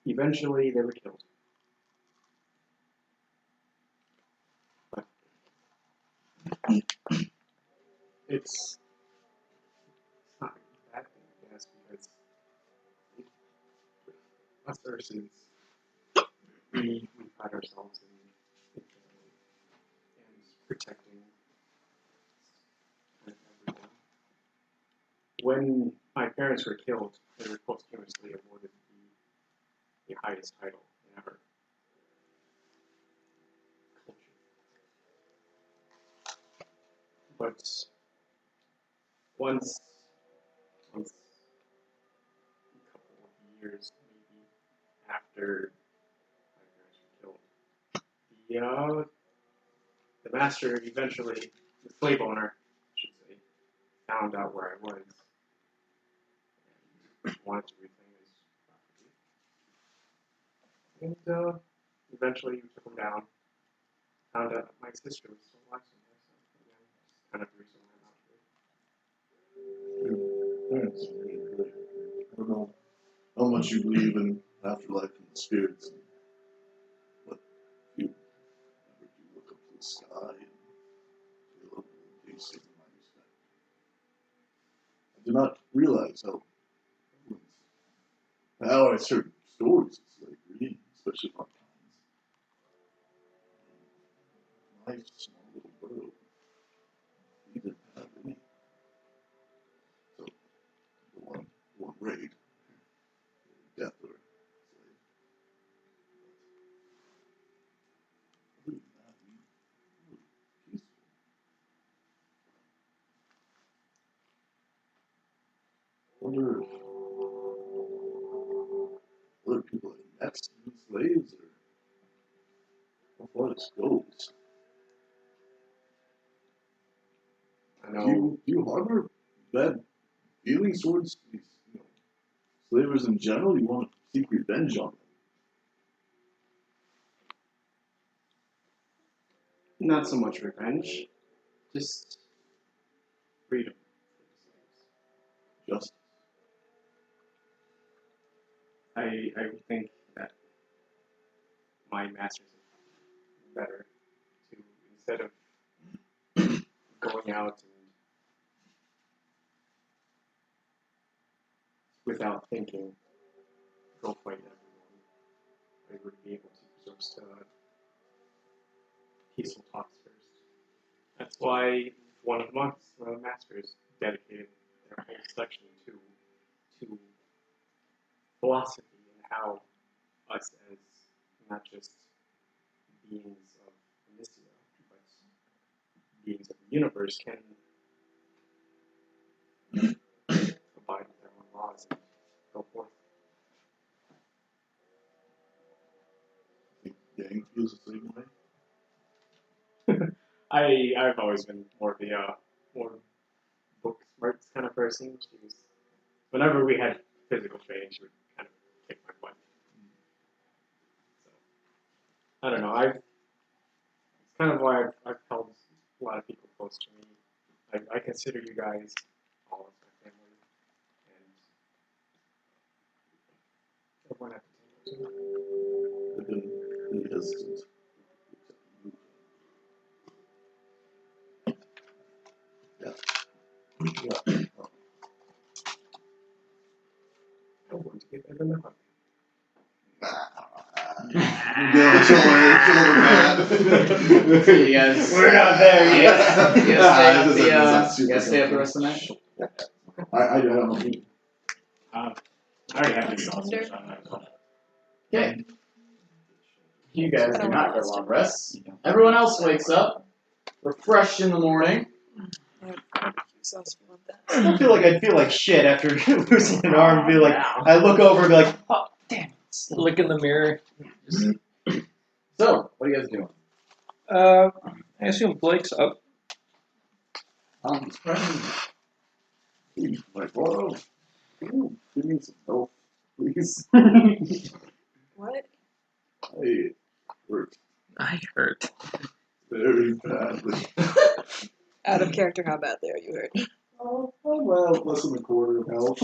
Eventually, they were killed. But it's not a bad thing, I guess, because us Ursans, we pride ourselves in protecting everyone. When my parents were killed, they were posthumously awarded the highest title in our culture. But once a couple of years, maybe after my parents were killed, the master eventually, the slave owner, I should say, found out where I was and wanted to reclaim his property. And eventually we took him down, found out that my sister was still alive somewhere, so again, just kind of the reason why I'm out here. That's really good. I don't know how much you believe in afterlife and the spirits, but you look up to the sky and feel a peace in my respect. I did not realize how I heard stories of slavery, especially part times. nice small little burrow. He didn't have any. So the one raid, death or slave. Other than that, we were peaceful. Wonder if other people had met new slaves or how far this goes. I know. Do you harbor bad feelings towards these, slavers in general? You want to seek revenge on them? Not so much revenge, just freedom. Justice. I think that my masters are better to, instead of going out and without thinking, go fight everyone, I would be able to preserve peaceful talks first. That's why one of the monks, one of the masters, dedicated their whole section to philosophy and how us as not just beings of Amyssia, but beings of the universe can abide with their own laws and go forth. I think Yang feels the same way. I've always been more of the more book smart kind of person. She was, whenever we had physical training, she would kind of kick my butt. So I don't know. It's kind of why I've held a lot of people close to me. I consider you guys all as my family, and everyone at the table. I've been really hesitant. Yeah. I want to give Evan a hug. You guys, We're not there yet. you guys stay up the rest of the night? I don't know. I already have these also. Okay. You guys do not get long rests. Everyone else wakes up, refreshed in the morning. I I feel like I'd feel like shit after losing an arm and be like, I look over and be like, oh, damn it. Look in the mirror. So, what are you guys doing? I assume Blake's up. My borrow. Give me some help, please. What? I hurt I hurt. very badly. Out of character, how bad there you hurt? Oh, well, less than a quarter of health.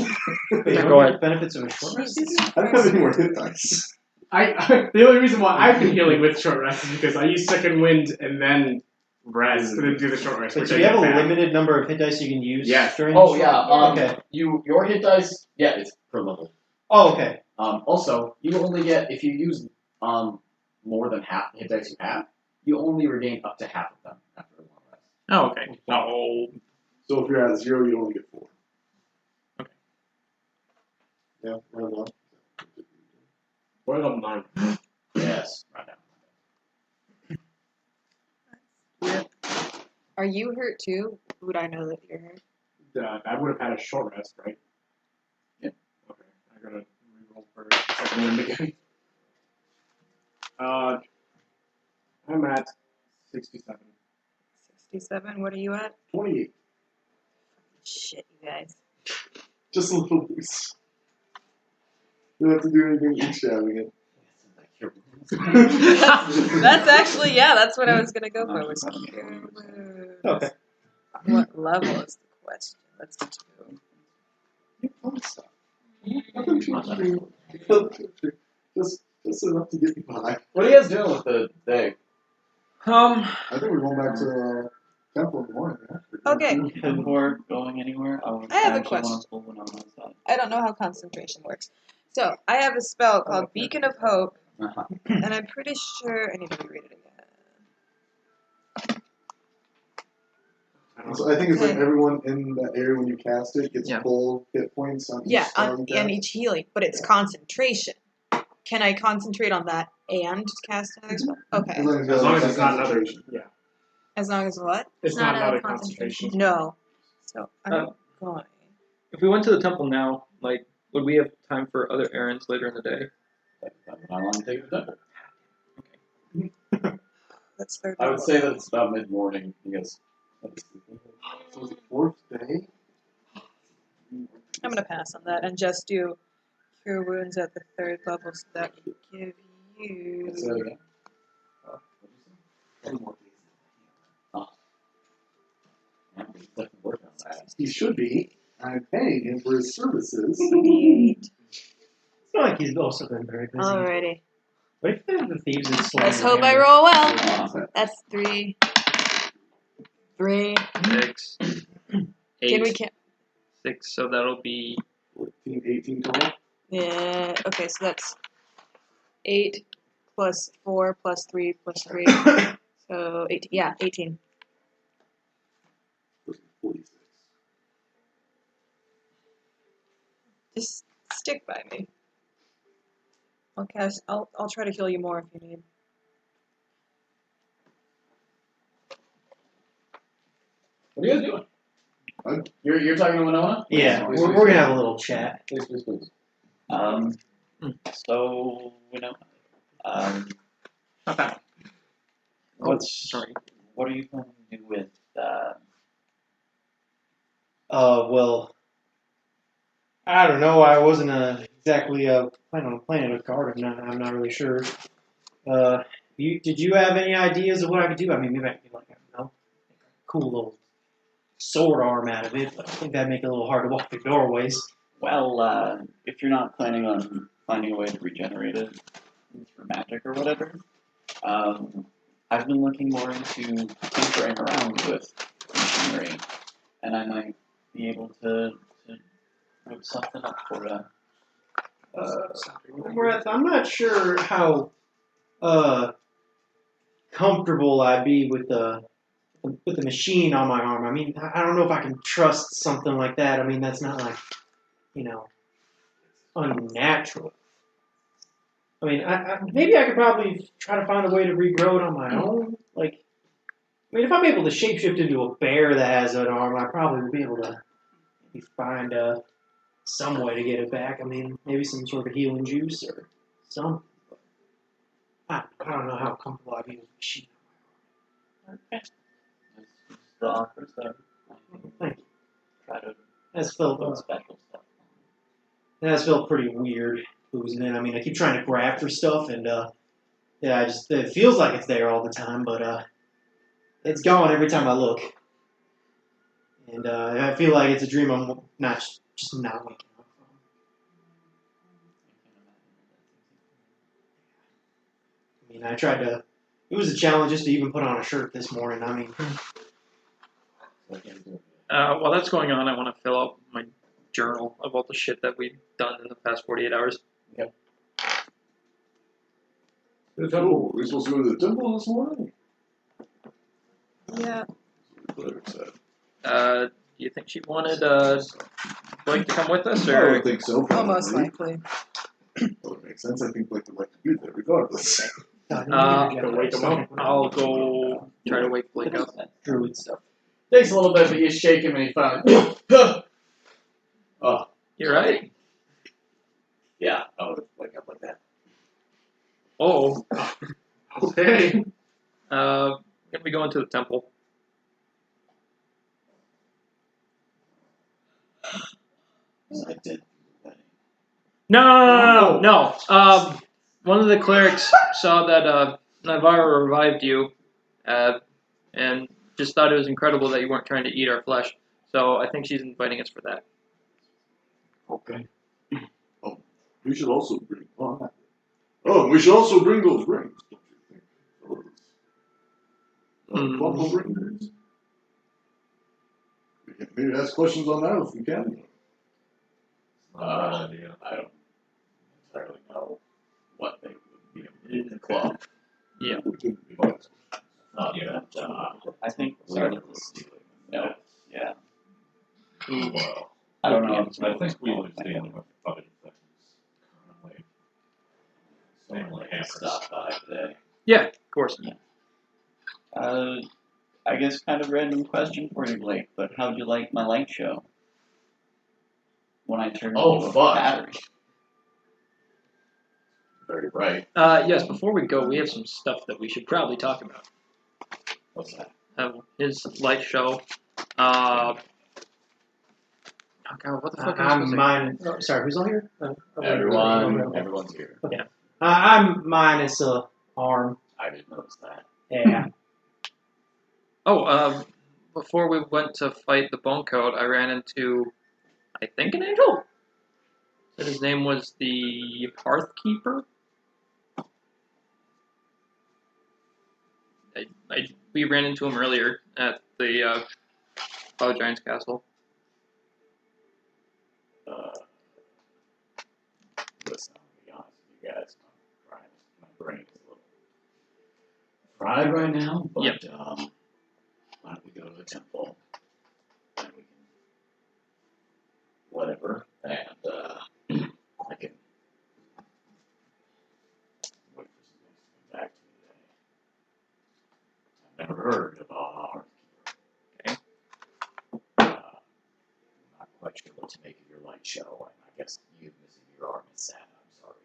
Go ahead. Benefits of a short rest. I don't have any more hit dice. The only reason why I've been healing with short rest is because I use second wind and then rest, and then do the short rest. Wait, which so I you have a get back. limited number of hit dice you can use Yes. during Oh the yeah. Okay. Your hit dice. Yeah, it's per level. Oh, okay. Also, you only get if you use more than half the hit dice you have, you only regain up to half of them after a long rest. Oh, okay. Oh. So if you're at 0, you only get 4. Okay. Yeah, right on. What level 9? Yes. Right now. Are you hurt too? Would I know that you're hurt? I would have had a short rest, right? Yeah. Okay. I gotta reroll for second wind again. I'm at 67. 67. What are you at? 28. Shit, you guys. Just a little boost. You don't have to do anything extravagant. That's actually, yeah, that's what I was gonna go for. Was Okay. What level is the question? That's 2. Just enough to get you by. What are you guys doing with the day? I think we're going back to temple in the morning. Yeah? Okay. Before going anywhere, I have a actually question. want to pull Winona aside. I don't know how concentration works. So, I have a spell called Beacon of Hope, Uh-huh. and I'm pretty sure I need to reread it again. So I think it's like Okay. everyone in that area when you cast it gets Yeah. full hit points on each Yeah, spell on, you and cast. each healing, but it's concentration. Can I concentrate on that and cast another spell? Okay. As long as, As long as that it's not another. concentration. Yeah. As long as what? It's Not not a another concentration. concentration. No. So I'm Uh, going. If we went to the temple now, like, would we have time for other errands later in the day? I want to take it to the temple. That's third I would level. say that it's about mid-morning because. So it's the fourth day. I'm gonna pass on that and just do cure wounds at the third level, so that would give you. Say that again. What'd you say? 10 more days. Yeah, we definitely work on that. He should be. I'm paying him for his services. 88. It's not like he's also been very busy. Alrighty. What if the thieves had stolen Let's your hope I hammer? roll well. That's 3. 3. 6, 8, Can we count? 6, so that'll be 14, 18 total. Yeah. Okay, so that's 8 plus 4 plus 3 plus 3. So 18. Yeah, 18. 46. Just stick by me. I'll cast. I'll try to heal you more if you need. What are you guys doing? You're talking to Winona? Yeah, Please, we're please, gonna please. have a little chat. Please, please, please. So okay. what's Sorry. what are you going to do with Well, I don't know. I wasn't exactly planning on playing a card. I'm not really sure. Did you have any ideas of what I could do? I mean, maybe I could get like, I don't know, a cool little sword arm out of it, but I think that'd make it a little hard to walk through doorways. well, if you're not planning on finding a way to regenerate it through magic or whatever, I've been looking more into tinkering around with machinery, and I might be able to whip something up for a. Omareth, I'm not sure how comfortable I'd be with the machine on my arm. I mean, I don't know if I can trust something like that. I mean, that's not like, unnatural. I mean, maybe I could probably try to find a way to regrow it on my own. Like, I mean, if I'm able to shapeshift into a bear that has an arm, I probably would be able to maybe find some way to get it back. I mean, maybe some sort of healing juice or something. I don't know how comfortable I'd be with the machine. Okay. Just the offers there. Thank you. Try to That's put felt special stuff. That's felt pretty weird losing it. I mean, I keep trying to grab for stuff, and it feels like it's there all the time, but it's gone every time I look. And I feel like it's a dream I'm just not waking up from. I mean, I tried to. It was a challenge just to even put on a shirt this morning. I mean, While that's going on, I want to fill out my journal of all the shit that we've done in the past 48 hours. The temple. We're supposed to go to the temple this morning. Yeah. Do you think she wanted Blake to come with us, I or? would think so. Oh, most Probably. likely. That would make sense. I think Blake would like to be there regardless. Wake him up. I'll go try to wake Blake up. Druid stuff. Takes a little bit, but you shake him and he finally. Oh, You're right. yeah. I would wake up like that. Oh. Okay. Gonna be going to the temple. I did. No. One of the clerics saw that Naivara revived you, and just thought it was incredible that you weren't trying to eat our flesh. So I think she's inviting us for that. Okay. Oh, we should also bring. We should also bring those rings. Don't you think? Bumble rings. We can maybe ask questions on that if we can. Not a bad idea. I don't entirely know what they would be in the club. Yeah. We can be honest. Not yet. I think Sorry. we're No. Yeah. Well, I don't know. I think we were dealing with other things currently. Mainly hammers. Stop by today. Yeah, of course. I guess kind of random question for you, Blake, but how'd you like my light show? When I turned Oh, into a fuck. battery. Very bright. Yes, before we go, we have some stuff that we should probably talk about. What's that? His light show. Oh God, what the fuck am I I'm supposed to mine. Oh, sorry, who's all here? Everyone's here. I'm minus a arm. I didn't notice that. Yeah. Before we went to fight the Bone Coat, I ran into, I think, an angel? Said his name was the Hearthkeeper? We ran into him earlier at the Cloud Giant's Castle. Listen, I'll be honest with you guys. My brain is a little fried right now, but Yep. why don't we go to the temple and we can whatever, and I can wait for some things to come back to me today. I've never heard of Omareth. Okay. I'm not quite sure what to make of your light show, and I guess you missing your arm is sad. I'm sorry.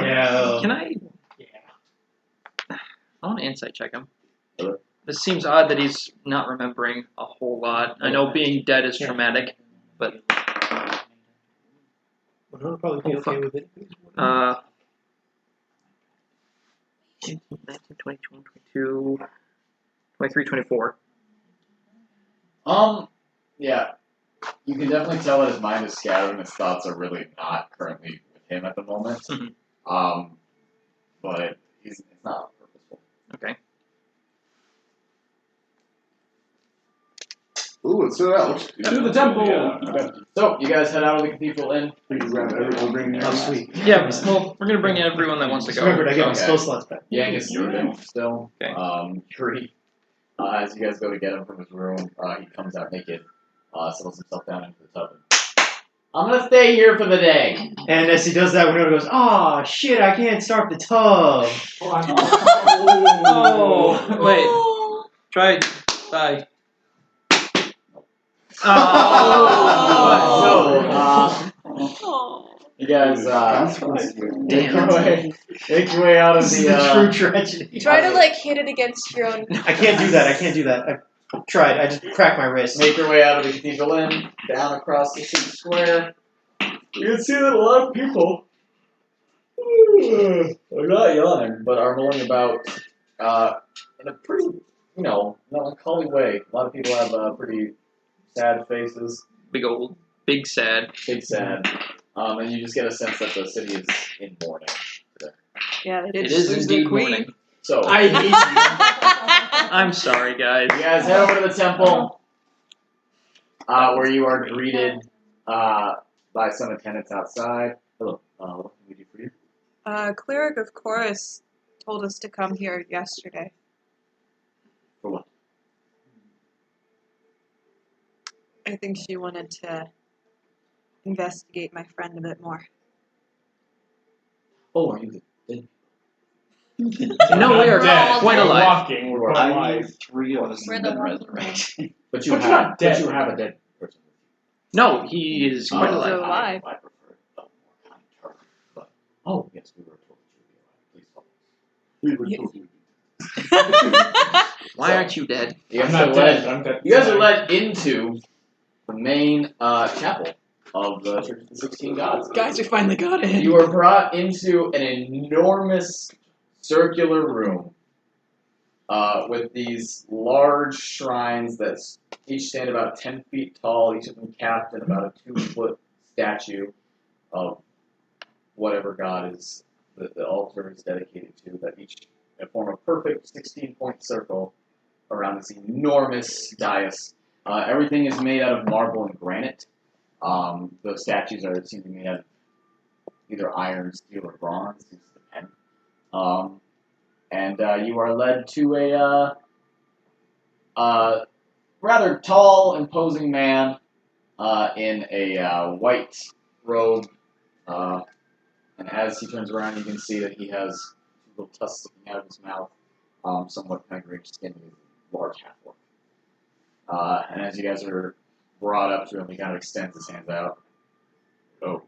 Yeah. Can I? Yeah. I want to insight check him. Sure. This seems odd that he's not remembering a whole lot. I know being dead is traumatic, but I'll probably be okay with it. 19, 20, 22, 23, 24. Yeah. You can definitely tell that his mind is scattered and his thoughts are really not currently with him at the moment. Mhm. But it's not purposeful. Okay. Ooh, let's do it out. To the temple! Okay. So, you guys head out of the cathedral inn. Please grab everyone, bring Oh, sweet. Yeah, well, we're gonna bring in everyone that wants to go. Remember, I get my Okay. skill slots back. Yang is sleeping still. Okay. Yuri, as you guys go to get him from his room, he comes out naked, settles himself down into the tub. I'm gonna stay here for the day. And as he does that, Winona goes, "Oh shit, I can't start the tub." Oh, wait. Try. Bye. Oh. You guys Damn. make your way out of This is the the true tragedy. Try to like hit it against your own. I can't do that. I tried. I just cracked my wrist. make your way out of the cathedral inn, down across the city square. You can see that a lot of people are not yawning, but are mulling about in a pretty, melancholy way. A lot of people have pretty sad faces, Big sad. big sad, and you just get a sense that the city is in mourning today. Yeah, they did It is lose indeed their queen. morning. So, I hate you. I'm sorry, guys. you guys head over to the temple, where you are greeted by some attendants outside. Hello, what can we do for you? Cleric of Chorus told us to come here yesterday. For what? I think she wanted to investigate my friend a bit more. Oh, are you the No, we are dead. quite We're alive. walking. We're quite I alive. knew 3 of us We're have the been ones resurrected. But you But have, you're not dead. But you have a dead person. No, he is quite Oh. alive. Alive. I prefer a more kind term. But, oh, yes, we were told that you would be alive. Please help us. We were told you. Why aren't you dead? You I'm guys, not are dead. led, I'm dead. you guys are led into the main chapel of the Church of the 16 Gods. Guys, we finally got in. You are brought into an enormous circular room with these large shrines that each stand about 10 feet tall, each of them capped in about a 2-foot statue of whatever god is the altar is dedicated to, that each form a perfect 16-point circle around this enormous dais. Everything is made out of marble and granite. The statues seem to be made out of either iron, steel, or bronze. Seems to depend. And you are led to rather tall, imposing man in a white robe. And as he turns around, you can see that he has little tusks sticking out of his mouth, somewhat kind of green skin, with a large half-orc. And as you guys are brought up to him, he kind of extends his hands out. Oh.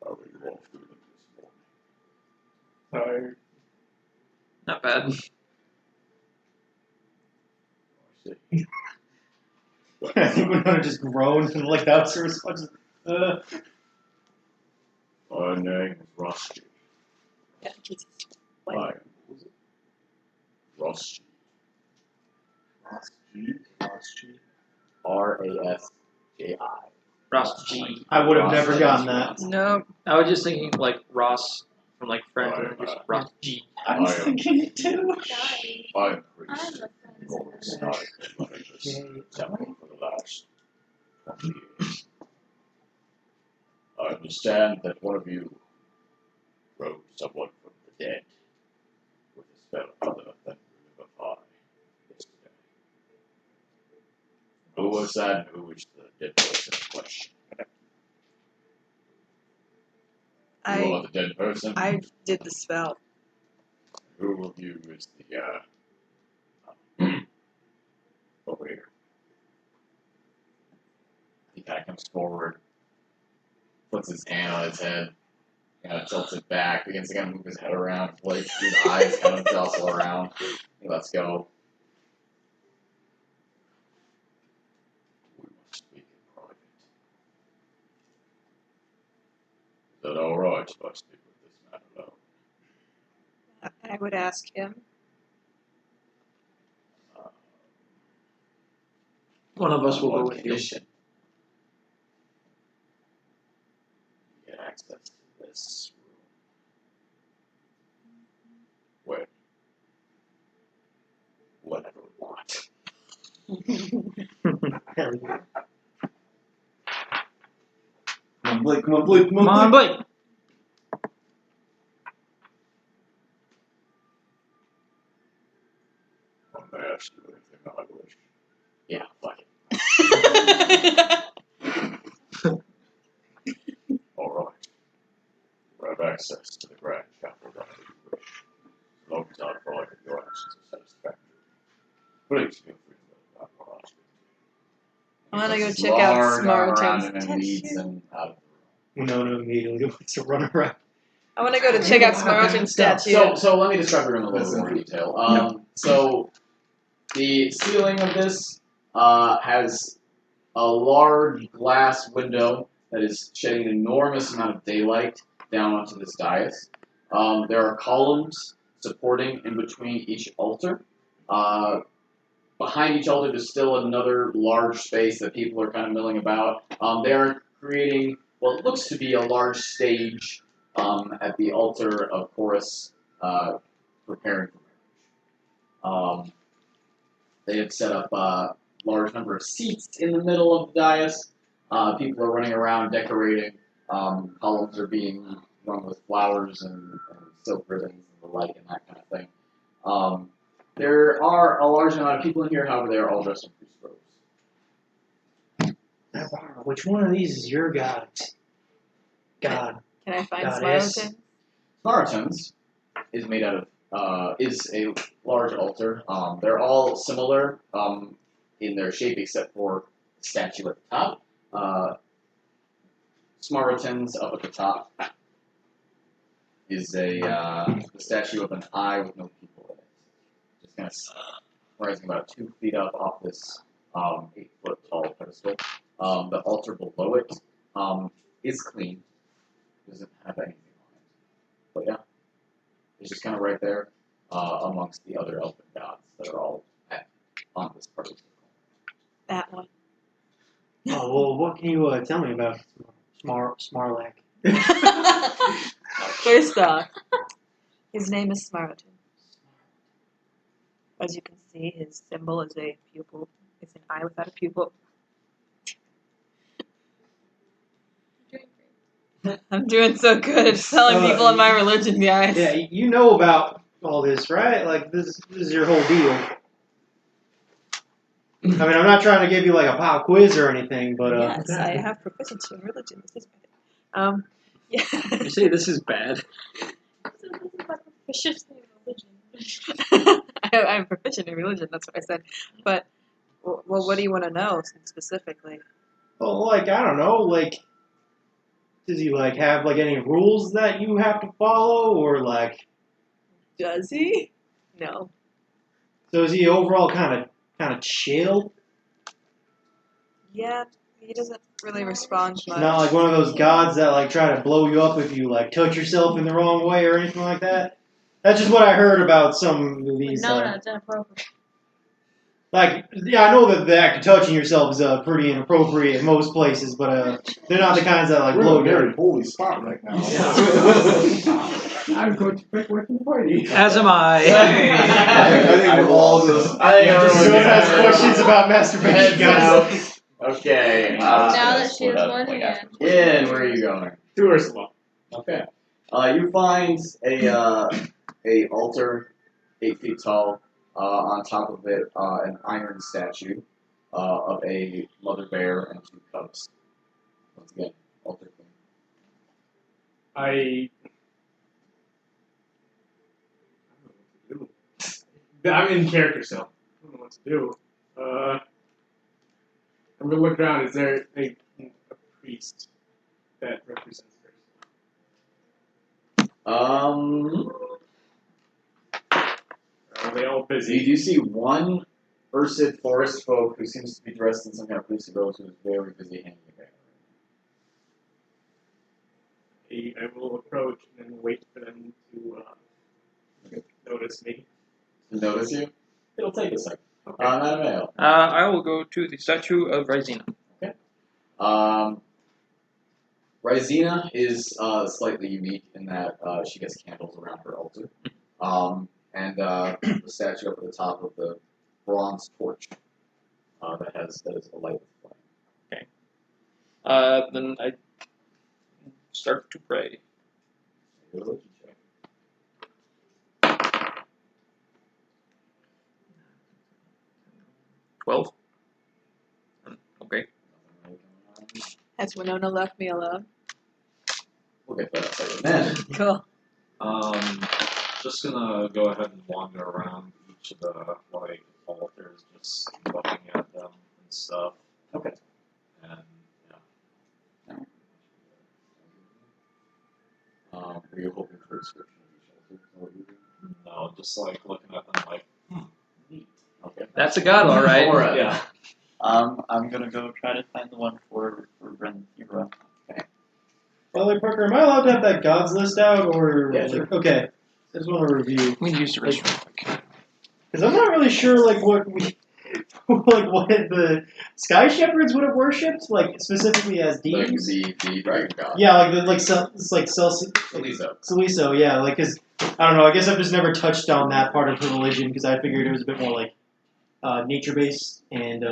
How are you all feeling this morning? Not bad. I think we're gonna just groan and like that's her response. My name is Rusty. Yeah, Jesus. I am Rusty. Rusty. R-A-S-J-I. Ross G. I would have never gotten that. No. I was just thinking like Ross from like Friends, and just Ross G. I was thinking it too. I'm pretty I'm sick. a You've always started running this temple for the last 20 years. I understand that one of you rose someone from the dead with a spell other than Rylinath yesterday. Who was that? Who is the dead person in question? You are the dead person? I did the spell. Who of you is the, over here? He kind of comes forward, puts his hand on his head, kind of tilts it back, begins to kind of move his head around, like his eyes kind of jostle around. He lets go. We must speak in private. Is that alright if I speak with this man alone? I would ask him. One of us will go On with you. condition. Get access to this room. When? Whatever we want. Hell yeah. Come on, Blake. Come on, Blake. Come on, Blake. I may ask you anything I wish. Yeah, fuck it. Alright. You have access to the Grand Chapel that you wish. As long as I provide your answers are satisfactory. Please feel free to let that pass. I want to go His check out large arm around him Smarton's and leads statue. him out of Winona immediately wants to run around. I want to go to check out Smarton's statue. So let me describe the room in a little bit more detail. So the ceiling of this has a large glass window that is shedding an enormous amount of daylight down onto this dais. There are columns supporting in between each altar. Behind each altar, there's still another large space that people are kind of milling about. They are creating what looks to be a large stage at the altar of Chorus, preparing for marriage. They have set up a large number of seats in the middle of the dais. People are running around decorating. Columns are being rung with flowers and silk ribbons and the like and that kind of thing. There are a large amount of people in here, however, they are all dressed in priest robes. Naivara, which one of these is your god? God. Can I find Goddess. Smarton? Smarton's is made out of is a large altar. They're all similar in their shape except for the statue at the top. Smarton's up at the top is a the statue of an eye with no people in it. Just kind of rising about 2 feet up off this 8-foot tall pedestal. The altar below it is clean. Doesn't have anything on it. But yeah, it's just kind of right there amongst the other elfin gods that are all on this part of the That one. Oh, well, what can you tell me about Smarlack? First off, his name is Smarton. As you can see, his symbol is a pupil. It's an eye without a pupil. I'm doing so good at telling people in my religion, guys. Yeah, you know about all this, right? Like, this is your whole deal. I mean, I'm not trying to give you like a pop quiz or anything, but Yes, I have proficiency in religion. This is bad. Yeah. You say this is bad. Proficiency in religion. I'm proficient in religion. That's what I said. But well, what do you want to know specifically? well, like I don't know, like does he like have like any rules that you have to follow, or like Does he? No. so is he overall kind of chill? Yeah, he doesn't really respond much. Not like one of those gods that like try to blow you up if you like touch yourself in the wrong way or anything like that. That's just what I heard about some of these. No, it's inappropriate. Like, yeah, I know that the act of touching yourself is pretty inappropriate in most places, but they're not the kinds that like We're blow in a you. very holy spot right now. I'm going to break away from the party. As am I. I think we're all just. I think Just everyone has gets questions about masturbation, guys. Okay. Now that she has one hand. Ian, where are you going? To Ursula. Okay. You find a altar, 8 feet tall. On top of it, an iron statue of a mother bear and 2 cubs. Once again, altar queen. I'm in character still. I don't know what to do. I'm gonna look around. Is there a priest that represents her? Are they all busy? You do see one Ursid forest folk who seems to be dressed in some kind of priestly robes who is very busy hanging a banner. I will approach and then wait for them to notice me. To notice you? It'll take a second. Okay. Mattimeo. I will go to the statue of Rysina. Okay. Rysina is slightly unique in that she gets candles around her altar. And the statue up at the top of the bronze torch that is a light with flame. Okay. Then I start to pray. Religion check. 12. Okay. Has Winona left me alone? We'll get that second. Then, Cool. Just gonna go ahead and wander around each of the like altars, just looking at them and stuff. okay. And yeah, Are you hoping for a description of each altar? no, just like looking at them like, Neat. Okay. That's a god, all right. Omareth. yeah. I'm gonna go try to find the one for Renthira. Well, like Parker, am I allowed to have that gods list out, or Yeah, sure. okay? I just want to review We can use the restroom. because I'm not really sure like what we like what the Sky Shepherds would have worshipped, like specifically as Like deities. the dragon god. Yeah, like the it's like Saliso. Saliso, yeah, like because I don't know. I guess I've just never touched on that part of her religion because I figured it was a bit more like nature based and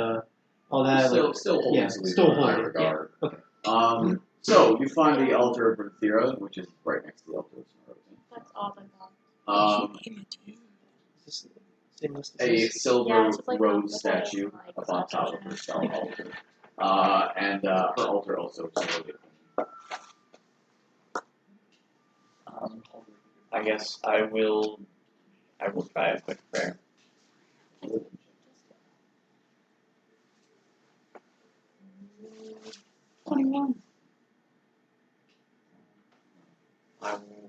all that. Still holding yeah, Saliso still in high holding, regard. yeah, okay. So you find the altar of Renthira, which is right next to the altar of Smaragd. That's all the God. Same list as A this. silver Yeah, it's just like rose the statue like, up on top of her stone section. altar. And her altar also is really I guess I will try a quick prayer. 21.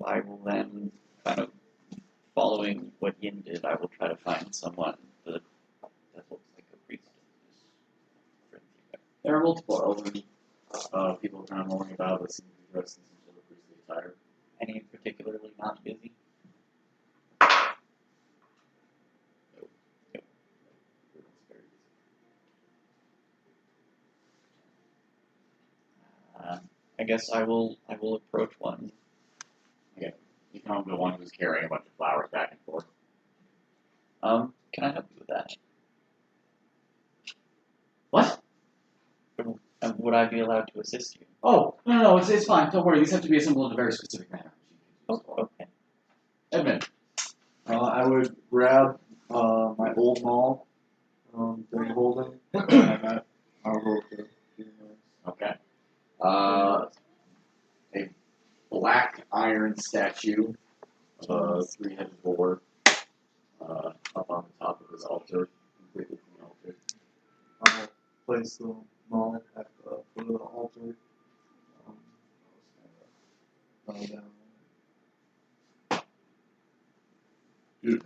I will then, kind of following what Yin did, I will try to find someone that looks like a priest. There are multiple elven people kind of mourning about that seem to be dressed in some sort of priestly attire. Any particularly not busy? I guess I will approach one. Okay. You come up to one who's carrying a bunch of flowers back and forth. Can I help you with that? What? Would I be allowed to assist you? Oh, no, it's fine. Don't worry. These have to be assembled in a very specific manner. Oh, okay. Edmund. I would grab my old maul, Thing holding. I'll go with the healing. Okay. A black iron statue of a three-headed boar up on the top of his altar, completely clean altar. I'll place the maul at the foot of the altar. Bow down. Dude,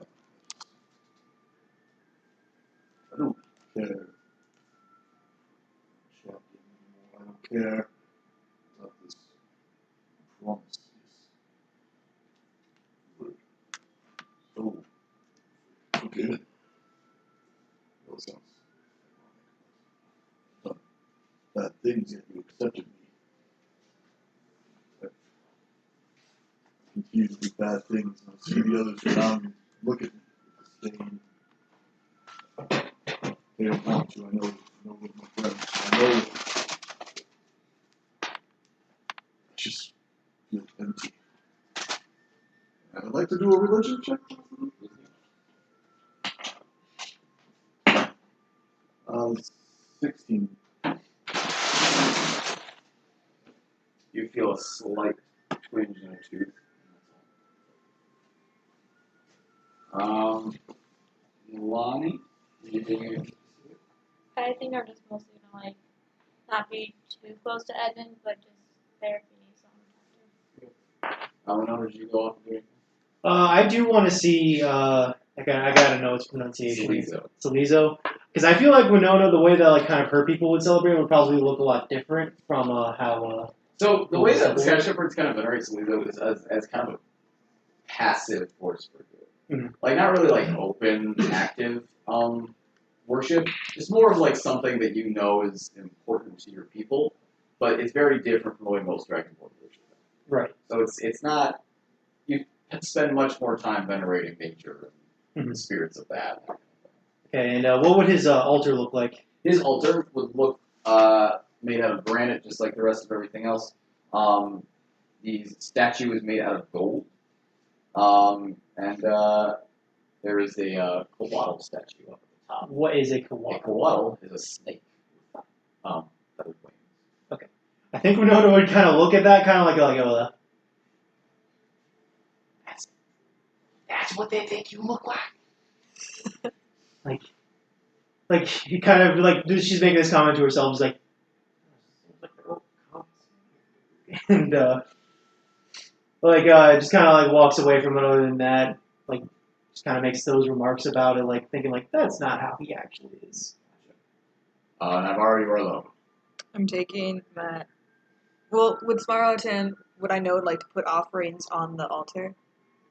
I don't care. I don't care about this promise. So, okay. That sounds done bad things, yet you accepted me. I continue to do bad things, and I see the others around me look at me with disdain. They don't want you, I know with my friends. I know I just feel empty. And I'd like to do a religion check. 16. You feel a slight twinge in your tooth. Lonnie, do you think I think I'm just mostly gonna like not be too close to Edmund, but just there if he needs someone. Winona, did you go off and do anything? I do want to see. I gotta know its pronunciation. Xiloscient. Because I feel like Winona, the way that like kind of her people would celebrate would probably look a lot different from how. So the way that the Sky Shepherds kind of venerate Xiloscient is as kind of a passive force for good. Mhm. Like not really like open, active worship. It's more of like something that you know is important to your people, but it's very different from the way most Dragonborn worship. Right. So it's not. You spend much more time venerating nature and the spirits of that. Okay, and what would his altar look like? His altar would look made out of granite, just like the rest of everything else. The statue is made out of gold, and there is a Kuvraz-ale statue up at the top. What is a A Kuvraz-ale? Kuvraz-ale is a snake. Feathered wings. Okay. I think Winona would kind of look at that, kind of like That's what they think you look like. like he kind of like she's making this comment to herself, just like, and just kind of like walks away from it. Other than that, like just kind of makes those remarks about it, like thinking like that's not how he actually is. Naivara, you are alone. I'm taking my. Well, with Smarrotin, would I know like to put offerings on the altar?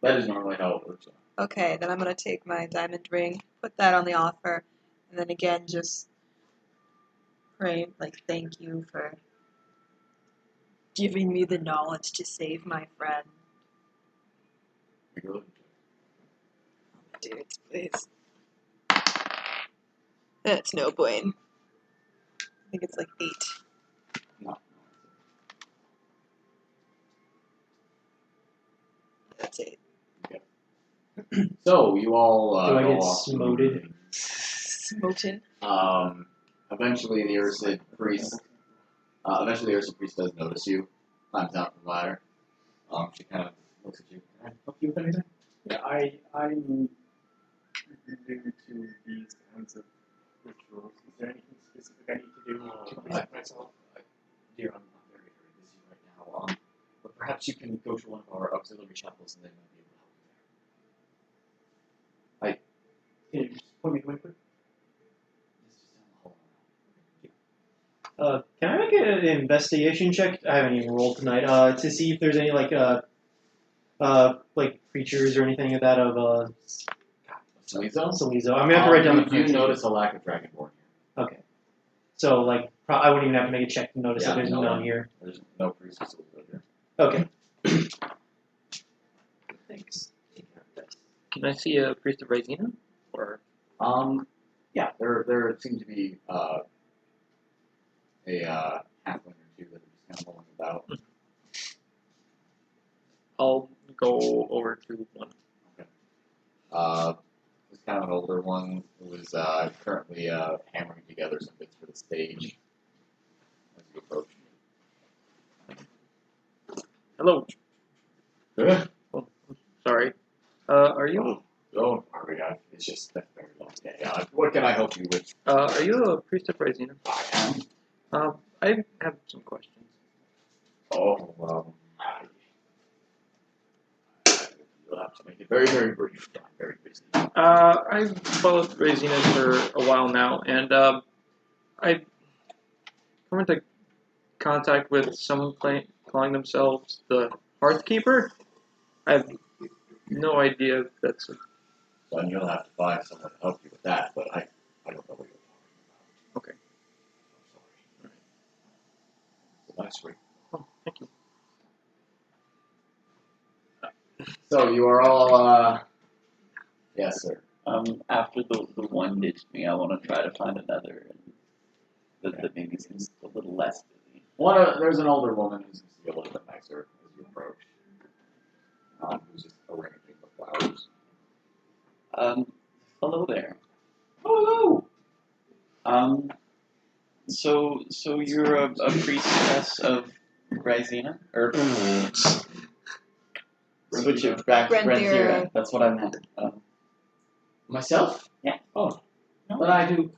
That is normally how it works. Okay, then I'm gonna take my diamond ring, put that on the offer, and then again just pray like thank you for giving me the knowledge to save my friend. Dude, please. That's no bueno. I think it's like 8. No. That's 8. So you all Do I go get off. smoted? Smoten. Eventually the Ursid priest does notice you, climbs down from the ladder. She kind of looks at you. Can I help you with anything? Yeah, I'm new to these kinds of rituals. Is there anything specific I need to do to protect myself? Dear, I'm not very busy right now. But perhaps you can go to one of our auxiliary chapels and they might be able to help you there. Can you just point me the way quick? Can I make an investigation check? I haven't even rolled tonight. To see if there's any like creatures or anything like that of Xiloscient. I'm gonna have to write down the. You notice a lack of Dragonborn here. Okay. So like I wouldn't even have to make a check to notice that there's none here. There's no priests of Xiloscient here. Okay. Thanks. Can I see a priest of Rylinath? Or yeah, there seems to be a halfling or two that are just kind of mulling about. I'll go over to one. Okay. Just kind of an older one who is currently hammering together some bits for the stage. As you approach. Hello. Good. Oh, sorry. Are you Don't worry, it's just a very long day. What can I help you with? are you a priest of Rylinath? I am. I have some questions. Oh, you'll have to make it very, very brief. I'm very busy. I've followed Rylinath for a while now, and I've come into contact with someone calling themselves the Hearthkeeper. I have no idea if that's a... Then you'll have to find someone to help you with that, but I don't know what you're talking about. Okay. I'm sorry. Nice week. Oh, thank you. So you are all, yes, sir. After the one ditched me, I want to try to find another, and that maybe seems a little less busy. There's an older woman who seems to be a little bit nicer as you approach. Who's just arranging the flowers. Hello there. Oh, hello. So you're a priestess of Rylinath? Or switch it back to Rylinath. That's what I meant. myself? Yeah. Oh, no. But I do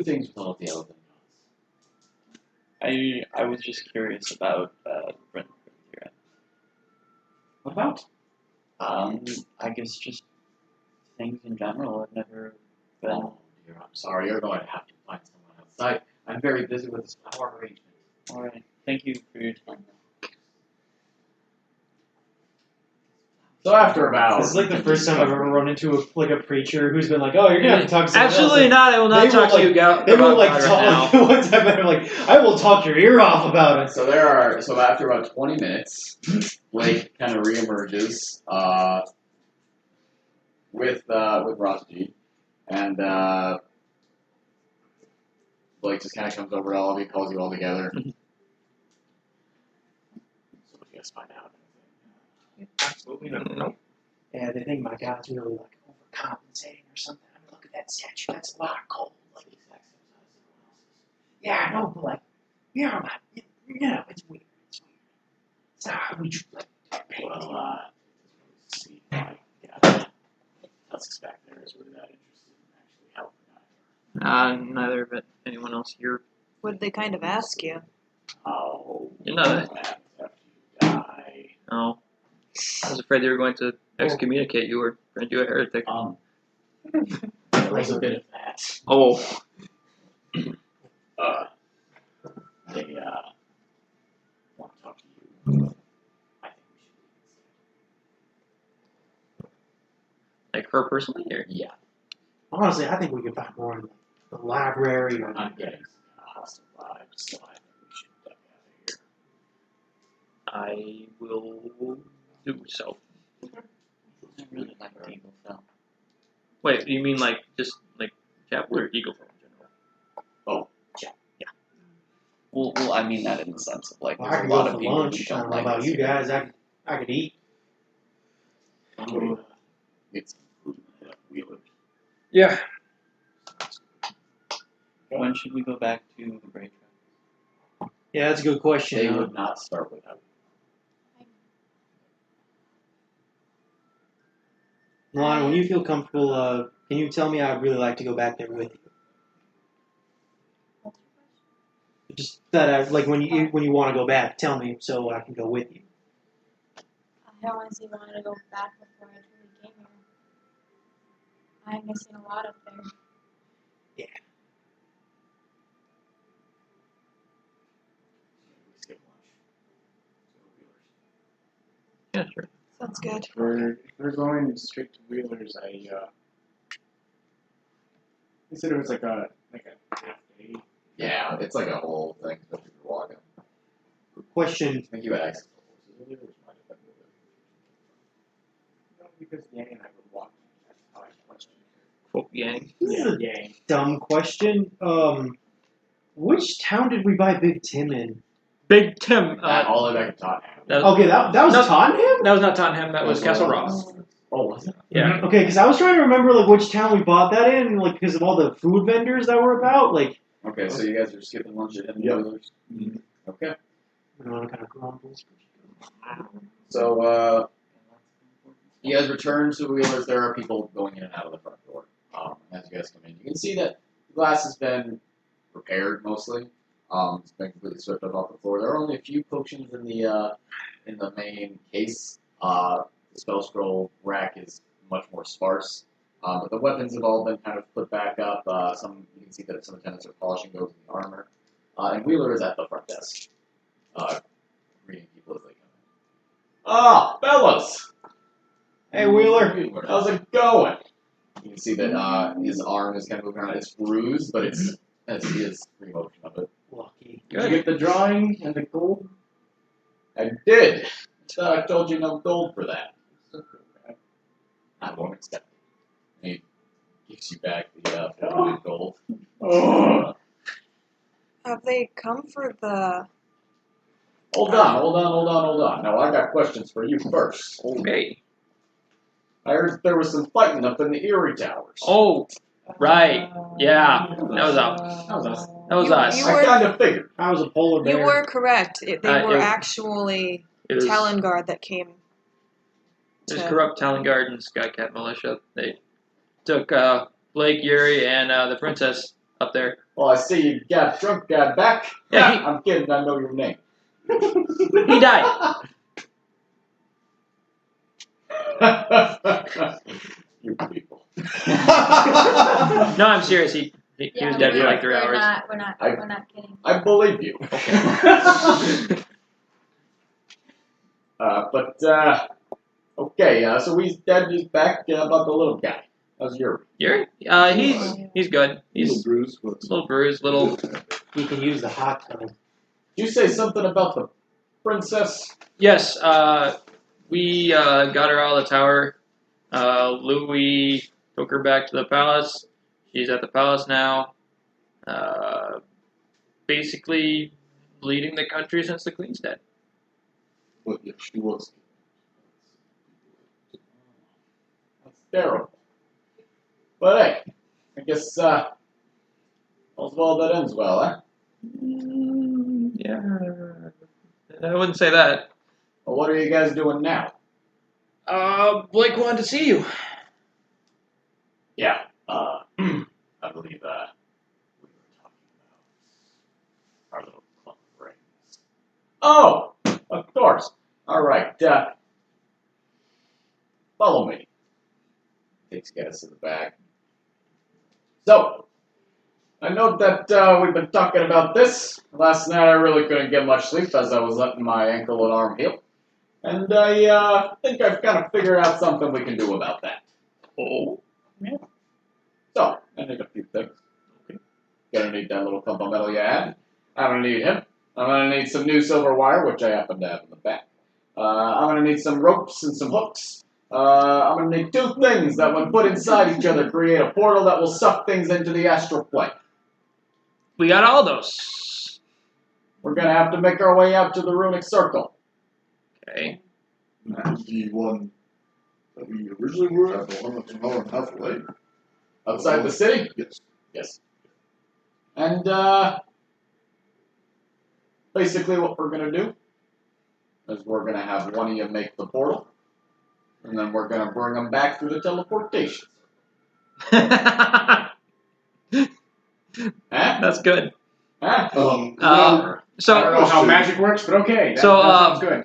things with all the elephant gods. I was just curious about Rylinath. What about? I guess just things in general. I've never been. Oh, dear, I'm sorry. You're going to have to find someone outside. I'm very busy with this flower arrangement. All right. Thank you for your time. So after about... This is like the first time I've ever run into a preacher who's been like, oh, you're going to have to talk to someone Absolutely else. not. I will not talk to you about They will like God talk. right One time I'm like, I will talk your ear off about it. So after about 20 minutes, Blake kind of reemerges with Rosji, and Blake just kind of comes over to all of you, calls you all together. So what do you guys find out? Absolutely not. now. Yeah, they think my god's really like overcompensating or something. I mean, look at that statue. That's a lot of gold. Like the exact same size as everyone else's. Yeah, I know, but like, it's weird. It's weird. It's not how we treat like paintings. Well, see, yeah, let's expect there is really that interested in actually helping. Neither of it. Anyone else here? What did they kind of ask you? Oh, You know that. what happens after you die? No. I was afraid they were going to excommunicate you or rend you a heretic. There was a bit of that. Oh. They want to talk to you. I think we should. Like her personally? Or? Yeah, Honestly, I think we could find more in the library or I'm getting some hostile vibes, so I think we should duck out of here. I will do so. I really like Eagle Fell. Wait, you mean like just like chapel or Eagle Fell in general? Oh, yeah. Well, I mean that in the sense of like well, I there's could a lot go of for people who lunch. I don't don't know like about us you here. guys. I could eat. Get some food and head up Wheeler. Yeah. When should we go back to the Great Track? Yeah, that's a good question. They would not start without. Nalane, when you feel comfortable, can you tell me I'd really like to go back there with you? Just that, like when you want to go back, tell me so I can go with you. I honestly wanted to go back before I truly came here. I'm missing a lot up there. Yeah. Skip lunch. Yeah, sure. Sounds good. If we're going straight to Wheelers, I said it was like a half day. Yeah, it's like a whole thing, especially if you're walking. Question. I think you had access to horses earlier, which might have been a little bit. No, because Yang and I were walking. That's how I questioned her. Quote Yang. This is a Yang. dumb question. Which town did we buy Big Tim in? Big Tim. All the way back to Tottenham. Okay, that was no, Tottenham? That was not Tottenham. That was Castle Rock. Oh, was it? Yeah. Okay, because I was trying to remember like which town we bought that in, like because of all the food vendors that were about. Like, Okay, so you guys are skipping lunch at Hidden Yep. Wheelers? Okay. Winona kind of grumbles. So, you guys return to Wheelers. There are people going in and out of the front door. As you guys come in, you can see that the glass has been repaired mostly. It's been completely swept up off the floor. There are only a few potions in the main case. The spell scroll rack is much more sparse. But the weapons have all been kind of put back up. Some you can see that some attendants are polishing those in the armor. And Wheeler is at the front desk, greeting people as they come in. Ah, fellas! Hey, Wheeler. How's it going? You can see that his arm is kind of moving around. It's bruised, but it's as he is free motion of it. Lucky. Did you get the drawing and the gold? I did. I told you no gold for that. I won't accept it. And he gives you back the 400 gold. Oh. Have they come for the? Hold on. Now I got questions for you first. Okay. I heard there was some fighting up in the Erie Towers. Oh, right. Yeah. That was us. That was us. You I were- kind of figured. I was a polar bear. You were correct. They were it- actually It was, Talonguard that came. it was to- corrupt Talonguard and Skycat militia. They took Blake, Yuri, and the princess up there. Well, I see you got drunk guy back. Yeah, I'm kidding. I know your name. He died. You people. No, I'm serious. He was dead for like 3 hours. We're not kidding. I believe you. Okay, so he's dead. He's back. About the little guy. How's your? Yuri? He's good. He's Little bruise, but a little bruised, little. He can use the hot tub. Did you say something about the princess? Yes, we got her out of the tower. Louis took her back to the palace. She's at the palace now. Basically leading the country since the queen's dead. yeah, she was. That's terrible. But hey, I guess all's well that ends well, eh? Yeah, I wouldn't say that. Well, what are you guys doing now? Blake wanted to see you. Yeah, I believe we were talking about our little club rings. Oh, of course. All right, follow me. Takes guys to the back. So, I know that we've been talking about this. Last night I really couldn't get much sleep as I was letting my ankle and arm heal. And I think I've kind of figured out something we can do about that. Oh. Yeah. So, I need a few things. Okay. Gonna need that little clump of metal you had. I'm gonna need him. I'm gonna need some new silver wire, which I happen to have in the back. I'm gonna need some ropes and some hooks. I'm gonna need two things that, when put inside each other, create a portal that will suck things into the astral plane. We got all those. We're gonna have to make our way out to the runic circle. Okay. That's the one that we originally were at, the one that's an hour and a half away. Outside the city? Yes. Yes. And, basically what we're gonna do is we're gonna have one of you make the portal, and then we're gonna bring them back through the teleportation. Huh? That's good. Huh? So I don't know how magic works, but okay. That sounds good.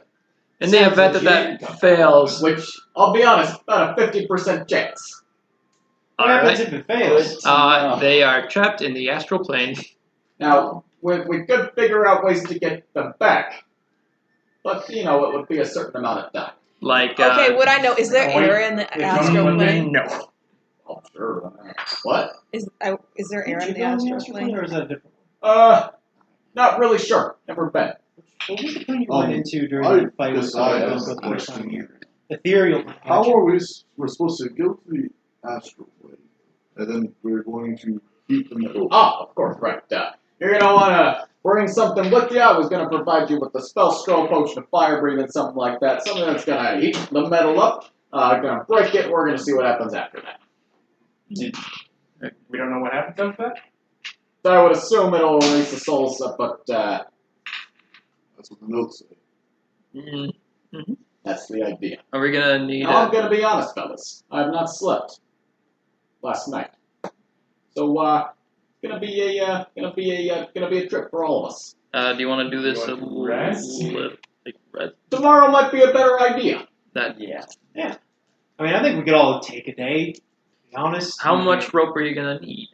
In the event that fails, Which, I'll be honest, about a 50% chance. What happens if it fails? they are trapped in the astral plane. Now, we could figure out ways to get them back, but, you know, it would be a certain amount of time. Like Okay, would I know? Is there air in the astral plane? No. Oh, sure. What? Is there air in the astral plane? Or is that a different one? Not really sure. Never been. What was the plane you went into during I the fight with decided the this question? here. Ethereal plane. How are we're supposed to go to the astral plane, and then we're going to heat the metal? Oh, of course, right. You're going to want to bring something with you. I was going to provide you with the spell scroll potion of fire breathing, something like that. Something that's going to heat the metal up. Gonna break it. We're gonna see what happens after that. We don't know what happens after that? So I would assume it'll release the souls, but That's what the notes say. Mm-hmm. that's the idea. Are we gonna need? Now, I'm gonna be honest, fellas. I have not slept last night, so gonna be a trip for all of us. Do you want to do this a rest? Tomorrow might be a better idea. Yeah. I mean, I think we could all take a day, to be honest. How much rope are you gonna need?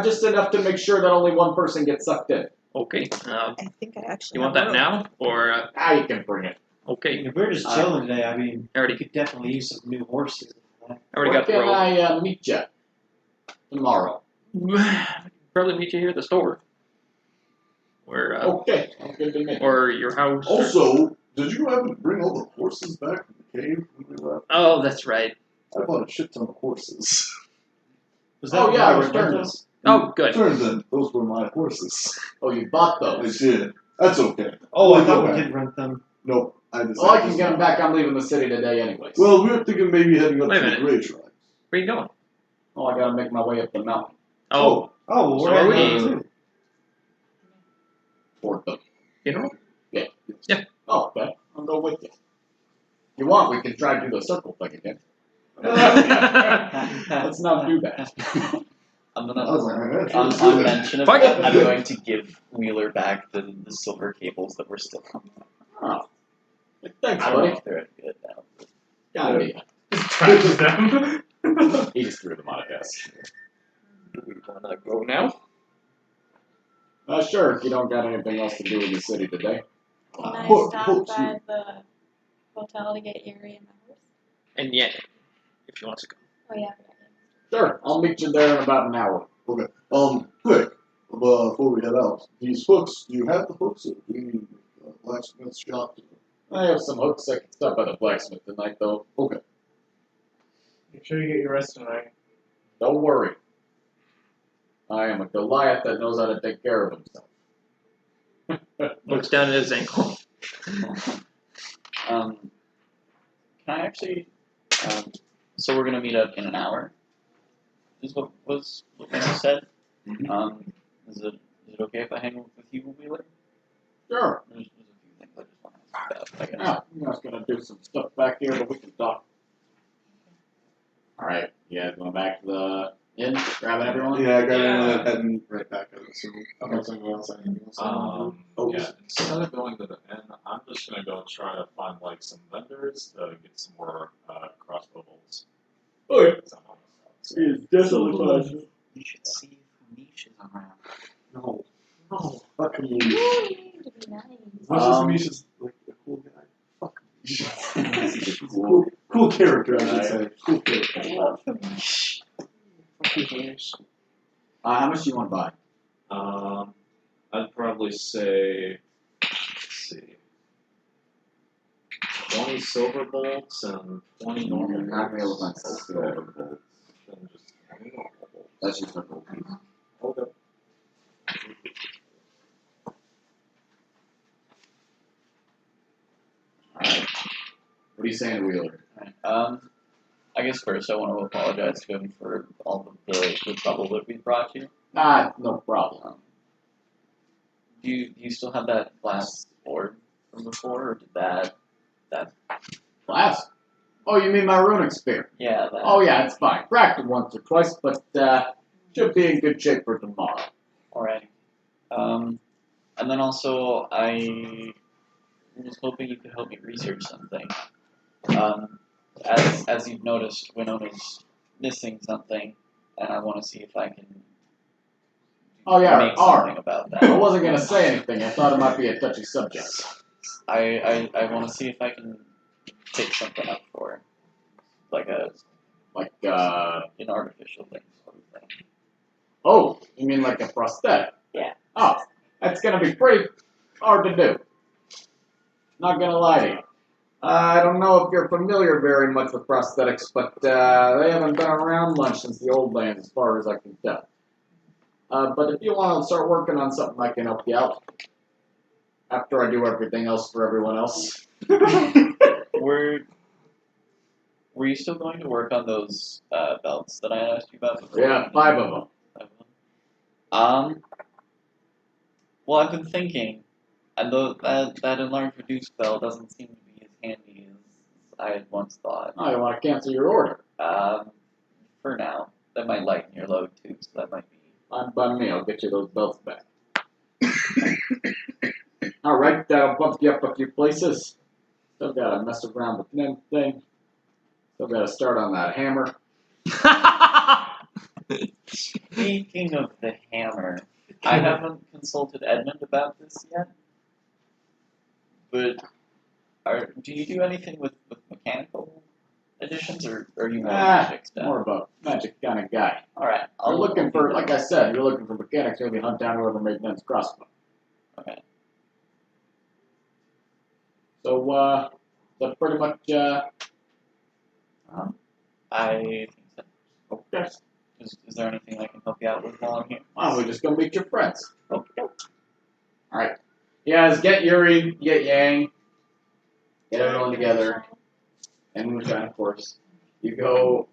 Just enough to make sure that only one person gets sucked in. Okay. I think I actually. You want have that rope. now or? You can bring it. Okay. If we're just chilling today, I mean, Already. we could definitely use some new horses. I already got the Where rope. can I meet you tomorrow? Probably meet you here at the store. Or Okay, I'm good to me. or your house. or- Also, did you happen to bring all the horses back from the cave when we left? Oh, that's right. I bought a shit ton of horses. Was Oh yeah, I what returned was those. Oh, good. Turned them. Those were my horses. Oh, you bought I those. did. That's okay. Oh, I We'll thought go we back. did rent them. Nope. I decided. Well, I can get them back. I'm leaving the city today, anyways. Well, we were thinking maybe heading up Wait a to the minute. Grey Tribes. Where you going? Oh, I gotta make my way up the mountain Oh, Oh, well, So we're are heading we- there too. for them. you know. Oh, okay. I'll go with you. If you want, we can try to do the circle thing again. Let's not do that. I'm I was like, gonna. that's On good. mention of Fuck that, it. I'm going to give Wheeler back the silver cables that were still on. Oh. Thanks, I don't know buddy. if they're any good now. Got it. Trash them. He just threw them on, I guess. Do we wanna go now? Sure, if you don't got anything else to do in the city today. Can I Hook- stop hooks by you. the hotel to get Erie and my horse? And yeah, if she wants to go. Oh yeah, I forgot. Sure, I'll meet you there in about an hour. Okay. Quick. Before we head out, these hooks. Do you have the hooks, or do you need a blacksmith shop? I have some hooks. I can stop by the blacksmith tonight, though. Okay. Make sure you get your rest tonight. Don't worry. I am a Goliath that knows how to take care of himself. Looks down at his ankle. Can I actually? So we're gonna meet up in an hour. Is what Winona said. Is it okay if I hang with you, Wheeler? Sure. There's a few things I just want to ask about. I guess. Yeah, I'm just gonna do some stuff back here, but we can talk. Alright, you guys going back to the inn? Grabbing everyone? Yeah, I got Yeah. heading right back at it. So unless anyone else has anything else. Yeah, instead of going to the inn, I'm just gonna go try to find like some vendors to get some more crossbow bolts. Oh yeah. Some other stuff. So, It's definitely possible. You should see if Klimisch is around. No. Fuck me. You need to be nice. What's this Misha's like a cool guy? Fuck He's a cool character, I should say. Cool character. I love Klimisch. How much do you want to buy? I'd probably say, let's see, 20 silver bolts and 20 normal You're not gonna be able to find bolts. silver bolts. Then just 20 normal bolts. That's just a gold piece. Okay. Alright. What are you saying, Wheeler? I guess first I want to apologize to him for all of the trouble that we brought you. No problem. Do you still have that glass orb from before, or did that? Glass? Oh, you mean my runic spear? Yeah, that. Oh yeah, it's fine. Cracked it once or twice, but should be in good shape for tomorrow. Alright. And then also I was hoping you could help me research something. As you've noticed, Winona's missing something, and I want to see if I can Oh yeah, make something R. about I that. wasn't gonna say anything. I thought it might be a touchy subject. I want to see if I can pick something up for her. Like an artificial thing sort of thing. Oh, you mean like a prosthetic? Yeah. Oh, that's gonna be pretty hard to do. Not gonna lie to you. I don't know if you're familiar very much with prosthetics, but they haven't been around much since the old lands, as far as I can tell. But if you want to start working on something, I can help you out. After I do everything else for everyone else. Were you still going to work on those belts that I asked you about before? Yeah, 5 of them. 5 of them. Well, I've been thinking, and that enlarged reduced belt doesn't seem to be as handy as I had once thought. Oh, you want to cancel your order? For now, that might lighten your load too, so that might be. Fine by me. I'll get you those belts back. All right, that'll bump you up a few places. Still gotta mess around with the thing. Still gotta start on that hammer. Speaking of the hammer, I haven't consulted Edmund about this yet. But do you do anything with mechanical additions, or are you more magic stuff? More of a magic kind of guy. All right. You're looking for, like I said, you're looking for mechanics. Maybe hunt down whoever made Ned's crossbow. Okay. So, that's pretty much, I think so. okay. Is there anything I can help you out with while I'm here? Oh, we're just gonna meet your friends. Okay. Alright. You guys get Yuri, get Yang, get everyone together, and Moonshine, of course. You go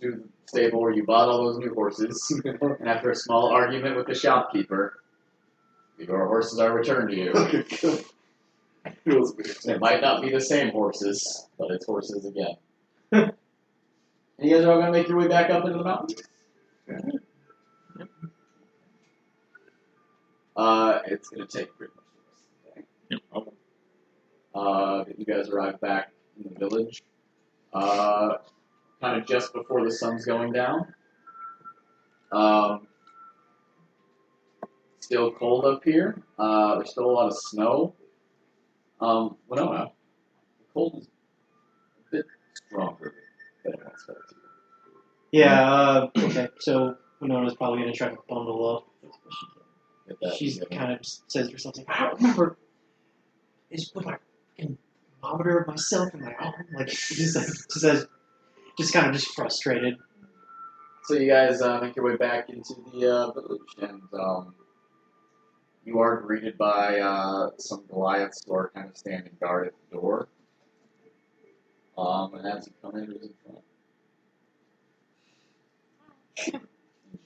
to the stable where you bought all those new horses, and after a small argument with the shopkeeper, your horses are returned to you. It might not be the same horses, but it's horses again. And you guys are all gonna make your way back up into the mountains? It's gonna take pretty much the rest of the day. You guys arrive back in the village, kind of just before the sun's going down. Still cold up here. There's still a lot of snow. Winona, the cold is a bit stronger than I expected. Yeah, okay, so Winona's probably going to try to bundle up. She's kind of says to herself, like, I don't remember. I just put my thermometer of myself in my arm. Like, just kind of frustrated. So you guys make your way back into the village, and you are greeted by some Goliaths who are kind of standing guard at the door. And as you come in, who's in front?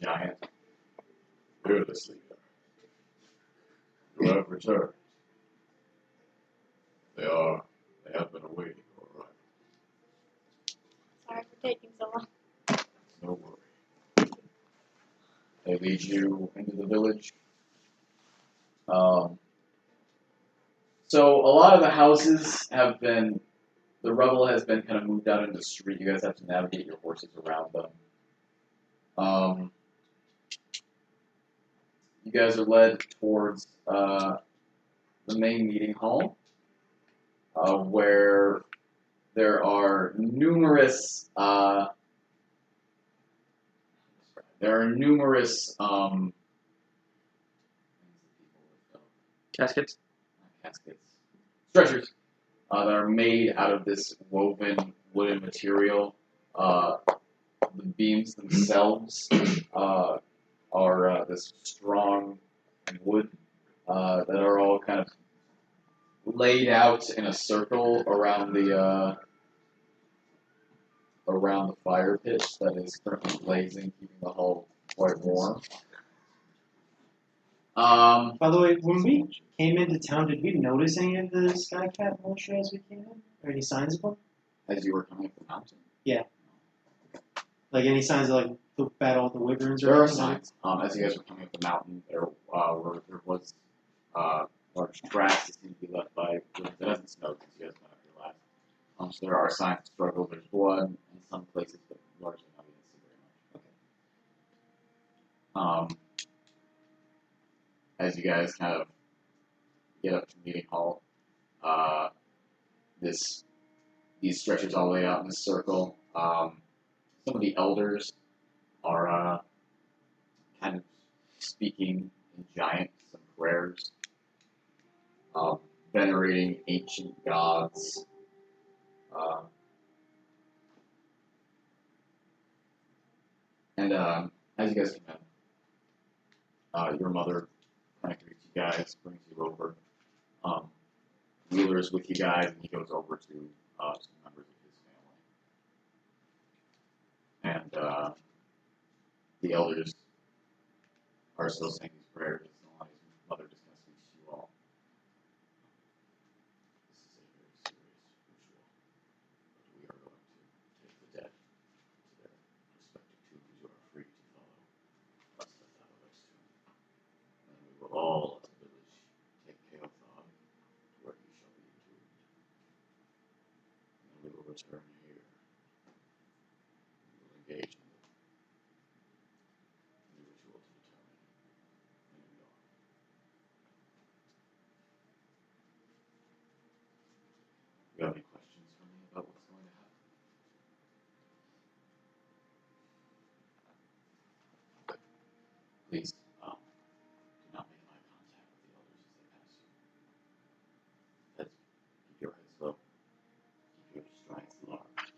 Giant. Fearlessly. You have returned. They have been awaiting your arrival. Sorry for taking so long. No worry. They lead you into the village. So a lot of the houses have been, the rubble has been kind of moved out into the street. You guys have to navigate your horses around them. You guys are led towards the main meeting hall, where there are numerous Caskets? Stretchers that are made out of this woven wooden material. The beams themselves are this strong wood that are all kind of laid out in a circle around the fire pit that is currently blazing, keeping the hall quite warm. By the way, when we came into town, did we notice any of the sky cat militia as we came in? Or any signs of them? As you were coming up the mountain? Yeah. Like any signs of like the battle with the wyverns or There are anything? signs. As you guys were coming up the mountain, there was large tracks that seem to be left by wyverns. It hasn't snowed since you guys went up here last. So there are signs of struggle. There's blood in some places, but largely not even see very much. As you guys kind of get up to the meeting hall, these stretchers all laid out in this circle. Some of the elders are kind of speaking in giant, some prayers, venerating ancient gods. And as you guys come in, your mother kind of greets you guys, brings you over. Wheeler's with you guys, and he goes over to some members of his family. And the elders are still saying these prayers. Nalane's mother discusses you all. This is a very serious ritual. But we are going to take the dead to their respective tombs. You are free to follow us at that other's tomb. And we will all, as a village, take Keothog to where he shall be entombed. And we will return here. We will engage in the ritual to determine who we are. Do you have any questions for me about what's going to happen? Please, do not make eye contact with the elders as they pass you. Heads, keep your heads low. Keep your strides large.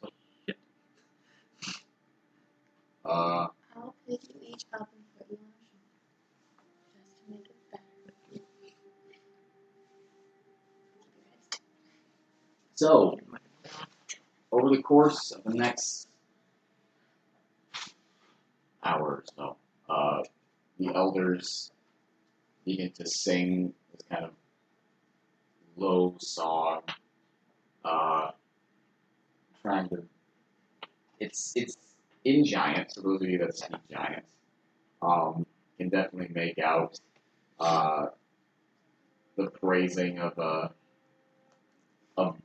Keep up with us. I'll pick you each up and put you on a shoulder, just to make it better. So, over the course of the next hour or so, the elders begin to sing this kind of low song, trying to. It's in Giant, so those of you that speak Giant can definitely make out the praising of the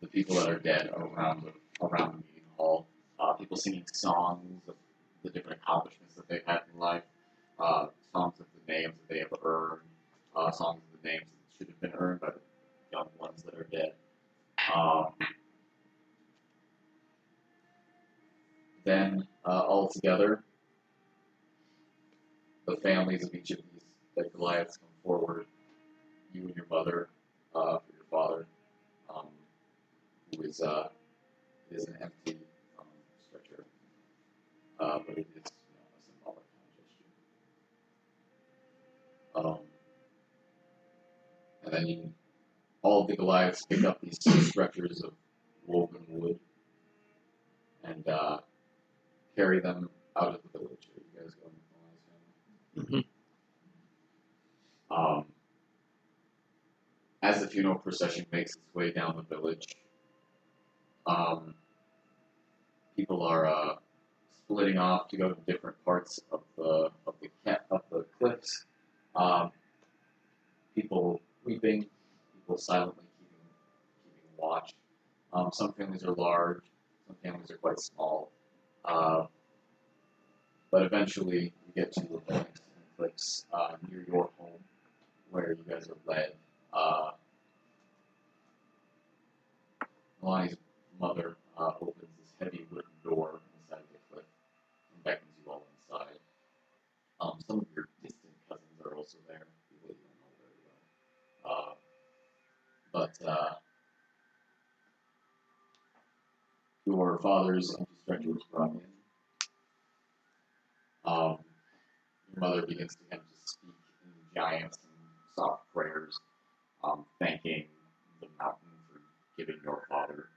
people that are dead around the meeting hall. People singing songs of the different accomplishments that they've had in life, songs of the names that they have earned, songs of the names that should have been earned by the young ones that are dead. Then, all together, the families of each of these Goliaths come forward. You and your mother, for your father, who is an empty stretcher, but it is a symbolic gesture. And then all of the Goliaths pick up these stretchers of woven wood and carry them out of the village. Are you guys going with the Goliath family? As the funeral procession makes its way down the village, people are splitting off to go to different parts of the cliffs. People weeping, people silently keeping watch. Some families are large, some families are quite small. But eventually, you get to a point in the cliffs near your home, where you guys are led. Nalane's mother opens this heavy wooden door on the side of the cliff and beckons you all inside. Some of your distant cousins are also there, people you don't know very well. But your father's empty stretcher was brought in. Your mother begins to kind of just speak in giant and soft prayers, thanking the mountain for giving your father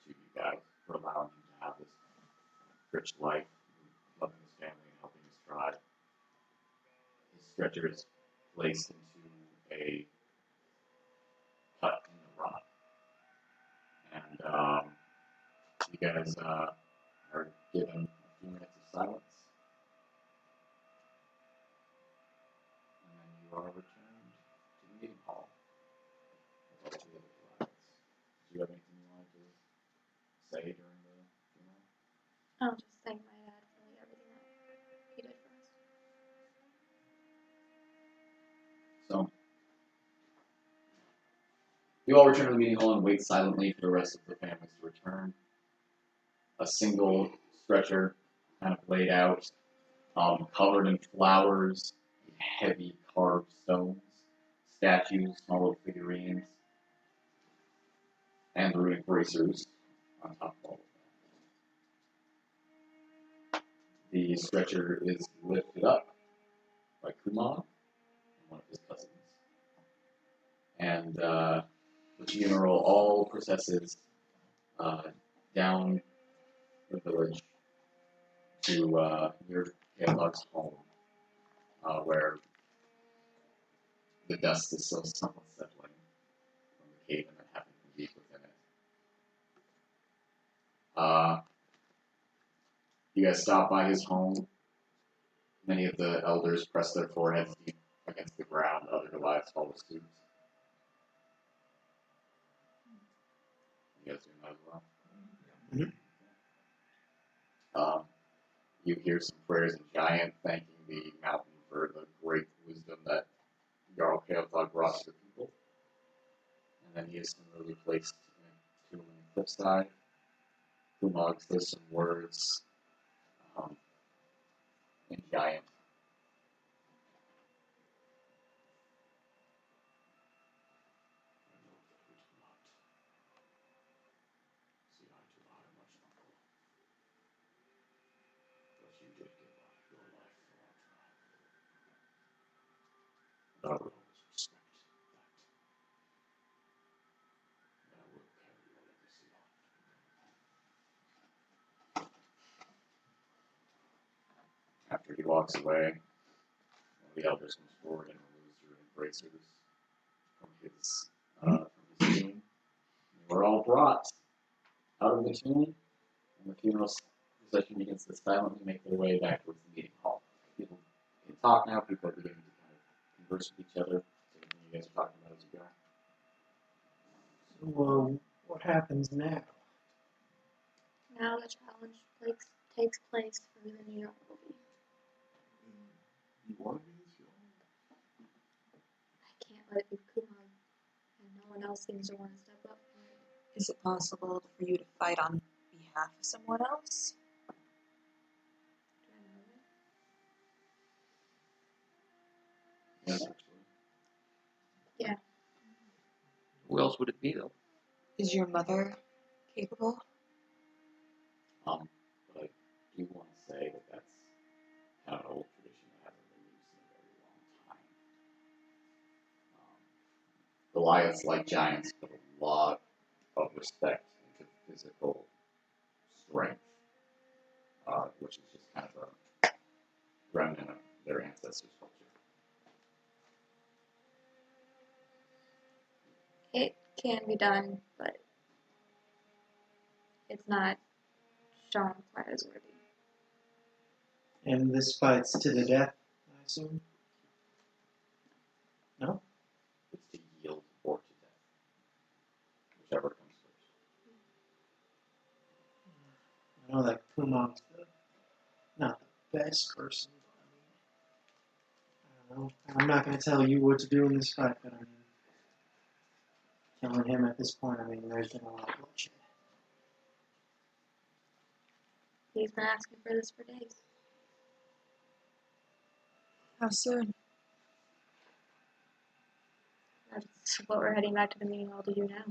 to you guys, for allowing him to have this rich life, loving his family and helping his tribe. His stretcher is placed into a cut in the rock, and you guys are given a few minutes of silence. And then you are returned to the meeting hall with all the other Goliaths. Do you have anything you wanted to say during the funeral? I'll just thank my dad for like everything that he did for us. So, you all return to the meeting hall and wait silently for the rest of the families to return. A single stretcher kind of laid out, covered in flowers, heavy carved stones, statues, small little figurines, and runic bracers on top of all of that. The stretcher is lifted up by Kumar, one of his cousins. And the funeral all processes down the village to near Kaleb's home, where the dust is still somewhat settling from the cave that happened to be within it. You guys stop by his home. Many of the elders press their foreheads deep against the ground. Other Goliaths follow suit. You guys doing that as well? You hear some prayers in Giant, thanking the mountain for the great wisdom that Jarl Kaleb brought to the people. And then he is similarly placed in a tomb on the cliffside. Kumog says some words in Giant. I will always respect that. I will carry your legacy on. After he walks away, one of the elders comes forward and removes your embracers from his tomb. You are all brought out of the tomb, and the funeral procession begins to silently make their way back towards the meeting hall. People can talk now, people are beginning to kind of converse with each other. Everything you guys are talking about as you go. So, what happens now? Now the challenge takes place for who the new York will be. You want to be this young? I can't let it be Kumog, and no one else seems to want to step up for it. Is it possible for you to fight on behalf of someone else? Do I know that? Yes, actually. Yeah. Who else would it be, though? Is your mother capable? But I do want to say that that's kind of an old tradition that hasn't been used in a very long time. Goliaths, like giants, put a lot of respect into physical strength, which is just kind of a remnant of their ancestors' culture. It can be done, but it's not shown quite as worthy. And this fight's to the death, I assume? No? It's to yield or to death, whichever comes first. I know that Kumog's not the best person. I don't know. I'm not going to tell you what to do in this fight, but I mean, killing him at this point, I mean, there's been a lot of bloodshed. He's been asking for this for days. How soon? That's what we're heading back to the meeting hall to do now.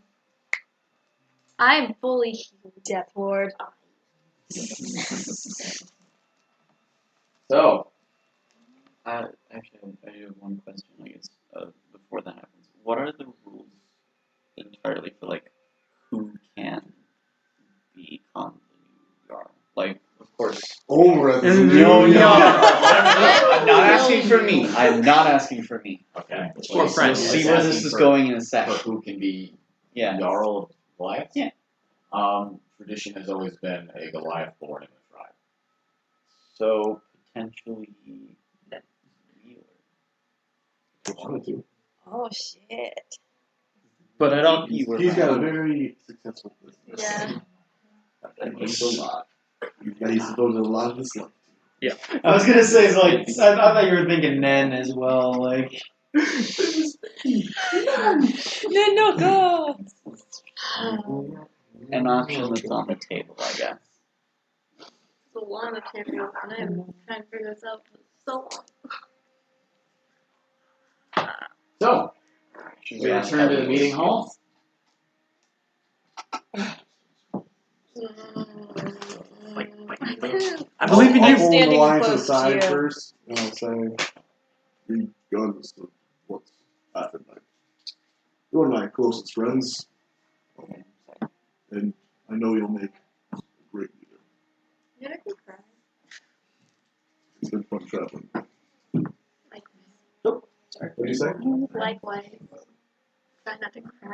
I'm fully healed, Death Lord. So, Actually, I have one question, I guess, before that happens. What are the rules entirely for, like, who can become the new Jarl? Like, of course... Omareth is No. I'm not asking for me. I'm not asking for me. okay. For friends. We'll see where this is going in a sec. For who can be Yeah. Jarl of Goliath? Yeah. Tradition has always been a Goliath born in the tribe. So, potentially... wanted to. Oh shit. But I don't. He's got a very successful business. Yeah. And he's a lot. And he's devoted a lot of his life. I was going to say, it's like, I thought you were thinking Nen as well, like... Nenoko! An option that's on the table, I guess. It's a long material, and I've been trying to figure this out for so long. So, we return to the meeting hall. I believe in I'll you. pull the Standing line to the close to side you. first, and I'll say, regardless of what's happened, you're my closest friends, and I know you'll make traveling. What do you say? Likewise. Try not to cry.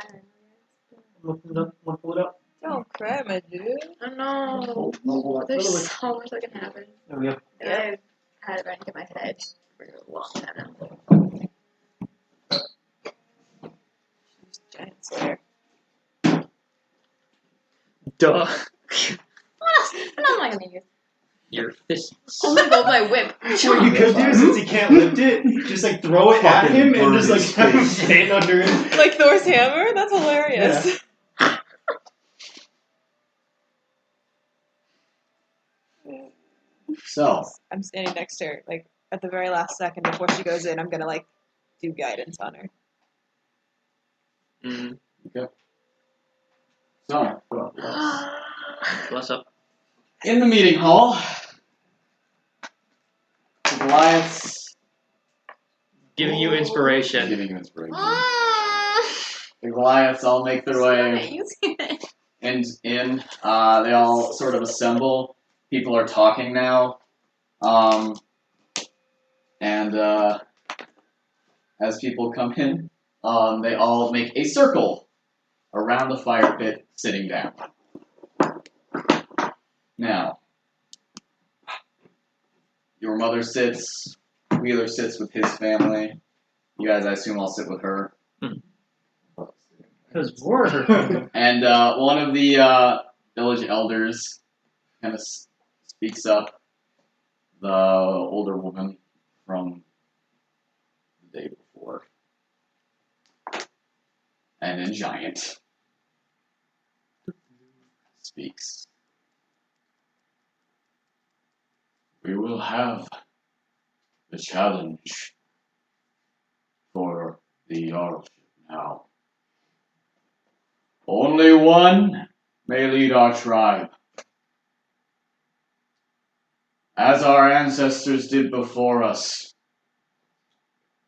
Want to pull it up? Don't cry, my dude. Oh no. There's so much that can happen. There we go. And I've had it running in my head for a long time now. Giant Slayer. Duh. What am I gonna use? Your fists. I'm gonna go with my whip. What you could do, since he can't lift it, just like throw it at him and just like have him stand under it. Like Thor's hammer? That's hilarious. So, I'm standing next to her, like at the very last second before she goes in. I'm gonna like do guidance on her. Mm. okay. So, Bless up. in the meeting hall, the Goliaths Giving you inspiration. Giving you inspiration. The Goliaths all make their way Using it. in. They all sort of assemble. People are talking now. And as people come in, they all make a circle around the fire pit, sitting down. Now, your mother sits, Wheeler sits with his family. You guys, I assume, all sit with her. Because we're. And one of the village elders kind of speaks up, the older woman from the day before. And then Giant speaks. We will have the challenge for the Jarlship now. Only one may lead our tribe. As our ancestors did before us,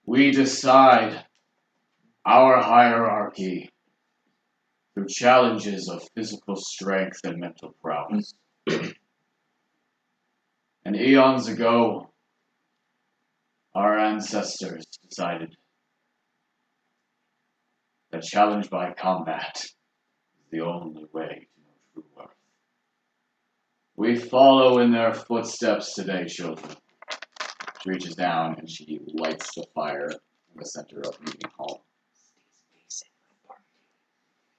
we decide our hierarchy through challenges of physical strength and mental prowess. And eons ago, our ancestors decided that challenge by combat is the only way to know true worth. We follow in their footsteps today, children. She reaches down and she lights the fire in the center of the meeting hall.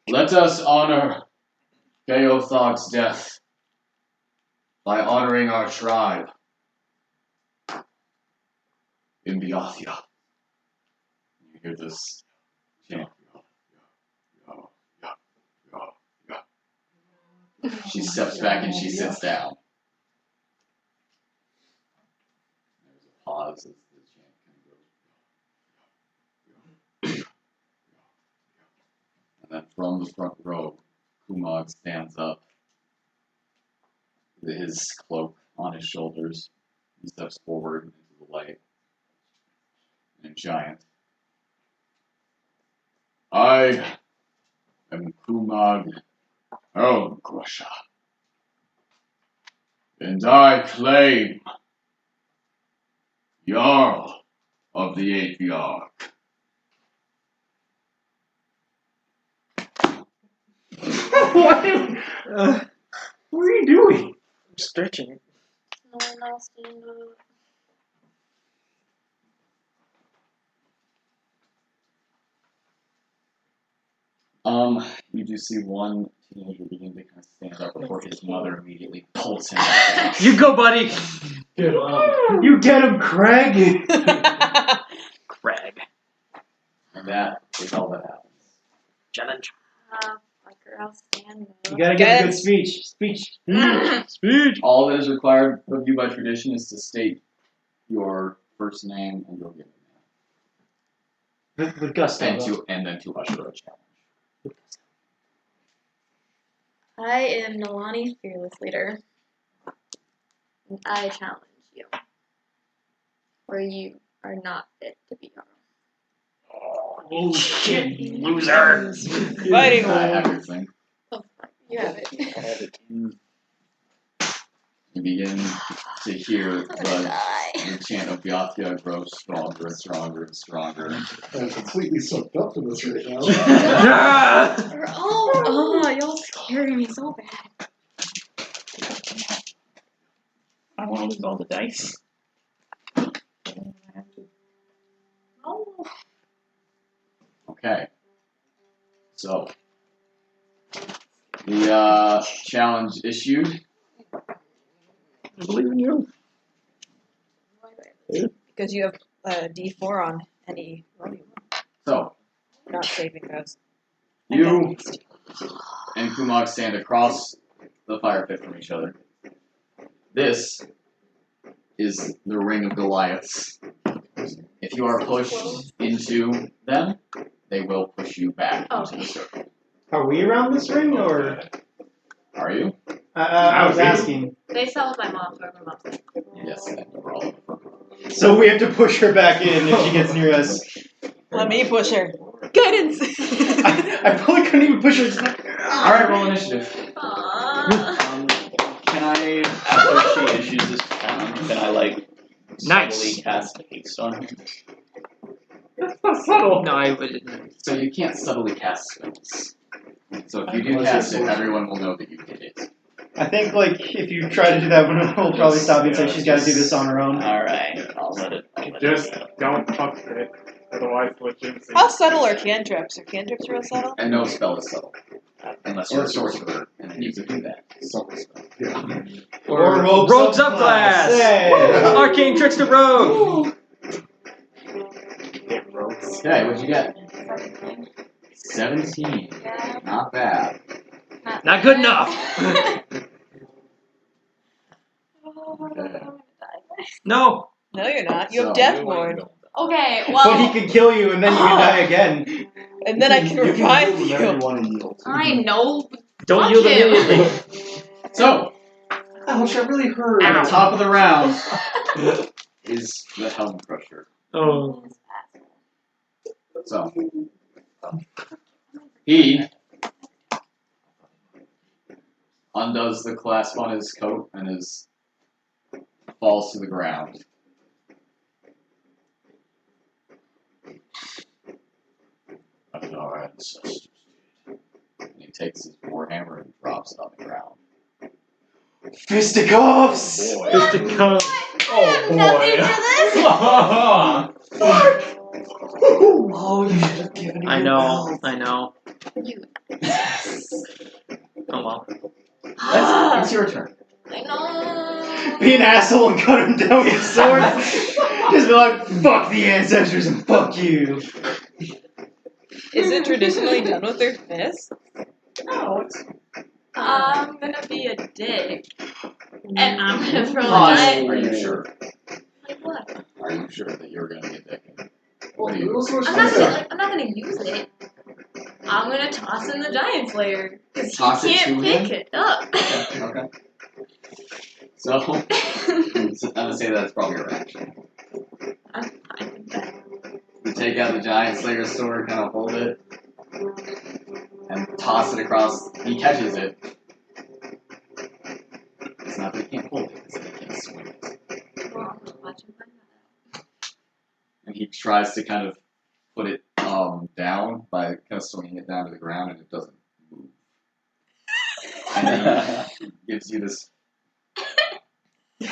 Let us honor Geothog's death by honoring our tribe in Beothia. You hear this chant. She steps back and she sits down. There's a pause as the chant kind of goes. And then from the front row, Kumag stands up with his cloak on his shoulders. He steps forward into the light. And Giant. I am Kumag Grusha. And I claim Jarl of the Apiarch. What are you doing? I'm stretching. No one else stand up. You do see one teenager begin to kind of stand up before his mother immediately pulls him back. You go, buddy! You get him, Craig! Craig. And that is all that happens. Challenge. Fucker, I'll stand up. You gotta give a good speech. Speech. Speech. All that is required of you by tradition is to state your first name and your given name. With gusto. And then to usher a challenge. I am Nalane, fearless leader. And I challenge you. Or you are not fit to be Jarl. Oh, shit, loser! Fighting I have everything. Oh, fuck. You have it. You You begin to hear the chant of Byathia grow stronger and stronger and stronger. I'm completely soaked up in this right now. Y'all scaring me so bad. I want to lose all the dice. Oh. Okay. So, the challenge issued. I believe in you. Because you have a D4 on any roll you want. So, Not saving throws. you and Kumog stand across the fire pit from each other. This is the ring of Goliaths. If you are pushed into them, they will push you back into the circle. Are we around this ring, or Are you? I was asking? They sell with my mom, so my mom's like, Yes, and we're all in the front. So we have to push her back in if she gets near us. Let me push her. Guidance! I probably couldn't even push her. Alright, roll initiative. Can I, after she issues this challenge, can I, like, subtly cast haste on her? That's not subtle. No, I wouldn't. So you can't subtly cast spells. So if you do cast it, everyone will know that you did it. I think, like, if you try to do that, we'll probably stop you and say she's got to do this on her own. Alright, I'll let it. Just don't fuck it. Otherwise, legitimacy. How subtle are cantrips? Are cantrips real subtle? And no spell is subtle. Unless you're a sorcerer, and then you can do that. Subtle spell. Yeah. Or Rogue subclass! Hey. Arcane Trickster Rogue! Okay, what'd you get? 17. Not bad. Not good enough! Okay. No! No, you're not. You have So- Death Ward. okay, But well, he could kill you and then you can die again. And then I can revive whenever you you. want to yield. I know. Don't Fuck yield him. immediately. So, ouch, I really heard. At the top of the round is the Helm Crusher. Oh. So, he undoes the clasp on his coat and falls to the ground. And our ancestors did. And he takes his warhammer and drops it on the ground. Fisticuffs! Fisticuffs! Oh Oh, you should have given I know. Oh well. It's your turn. I know. Be an asshole and cut him down with a sword. Just be like, fuck the ancestors and fuck you. Is it traditionally done with their fists? No. I'm gonna be a dick. And I'm gonna throw a Pause. giant. Are you sure? Like what? Are you sure that you're going to be a dick? Well, I'm not gonna use it. I'm gonna toss in the giant slayer. Because Toss he it can't to pick him? it up. Okay. So, I'm gonna say that's probably your action. I'm fine with that. You take out the giant slayer sword, kind of hold it, and toss it across. He catches it. It's not that he can't hold it, it's that he can't swing it. Well, I'm just watching my mouth. And he tries to kind of put it down by kind of swinging it down to the ground, and it doesn't move. And then he gives you this.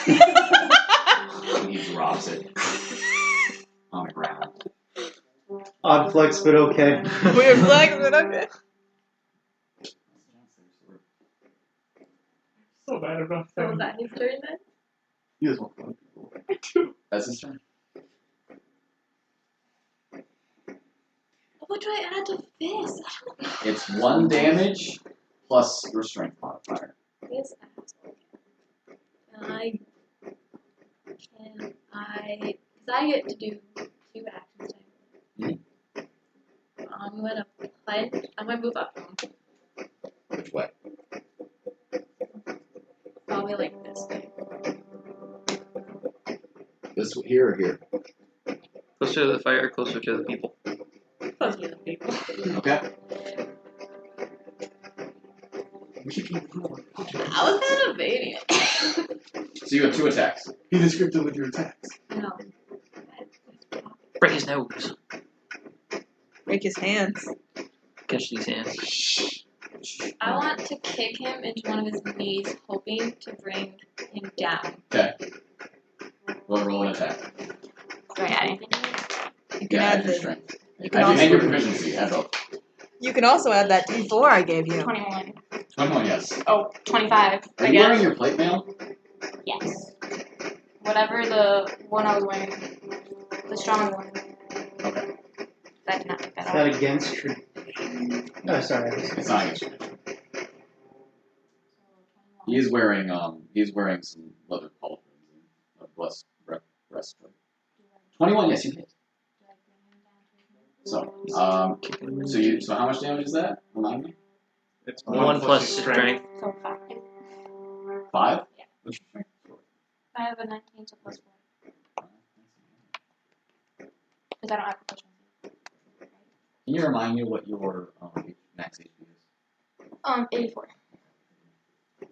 And he drops it on the ground. Odd flex, but okay. Weird flex, but okay. So bad about So that. was that his turn then? You guys want fun. That's his turn. What do I add to this? It's 1 damage plus your strength modifier. This asshole. Because I get to do 2 actions. I'm gonna punch. I'm gonna move up to him. Which way? Probably like this way. This here or here? Closer to the fire, closer to the people. Close to the people. Okay. I was kind of evading it. So you have 2 attacks. Be descriptive with your attacks. No. Break his nose. Break his hands. Catch these hands. I want to kick him into one of his knees, hoping to bring him down. Okay. We'll roll an attack. Do I add anything? You can Yeah, add add your the. strength. You can And also. your proficiency, add both. You can also add that D4 I gave you. 21. 21, yes. Oh, 25. Are I you guess. wearing your plate mail? Yes. Whatever the one I was wearing. The stronger one. Okay. I did not pick that Is that up. against tradition? No, sorry. It's not against tradition. He's wearing some leather pauldrons and a breastplate. 21, yes, you hit. So so how much damage is that? Remind me. It's 1 plus strength. So 5. 5? Yeah. What's your strength? I have a 19, so plus 4. Because I don't have proficiency. Can you remind me what your max HP is? 84.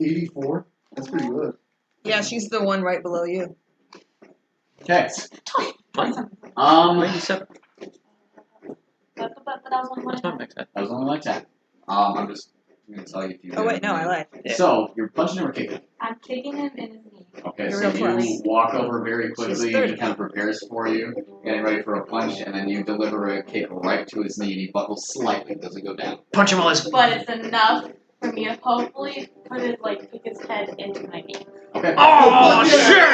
84? That's pretty good. Yeah, she's the one right below you. Okay. 97. But that was only one What's my attack. max at? That was only like 10. I'm just going to tell you if you. Oh wait, no, I lied. Yeah. So you're punching him or kicking? I'm kicking him in his knee. Okay, You're so real you close. walk over very She's quickly. 30. He kind of prepares for you, getting ready for a punch, and then you deliver a kick right to his knee. And he buckles slightly, doesn't go down. Punch him, Oleson. But it's enough for me to hopefully put his kick his head into my knee. Okay. Oh, sure!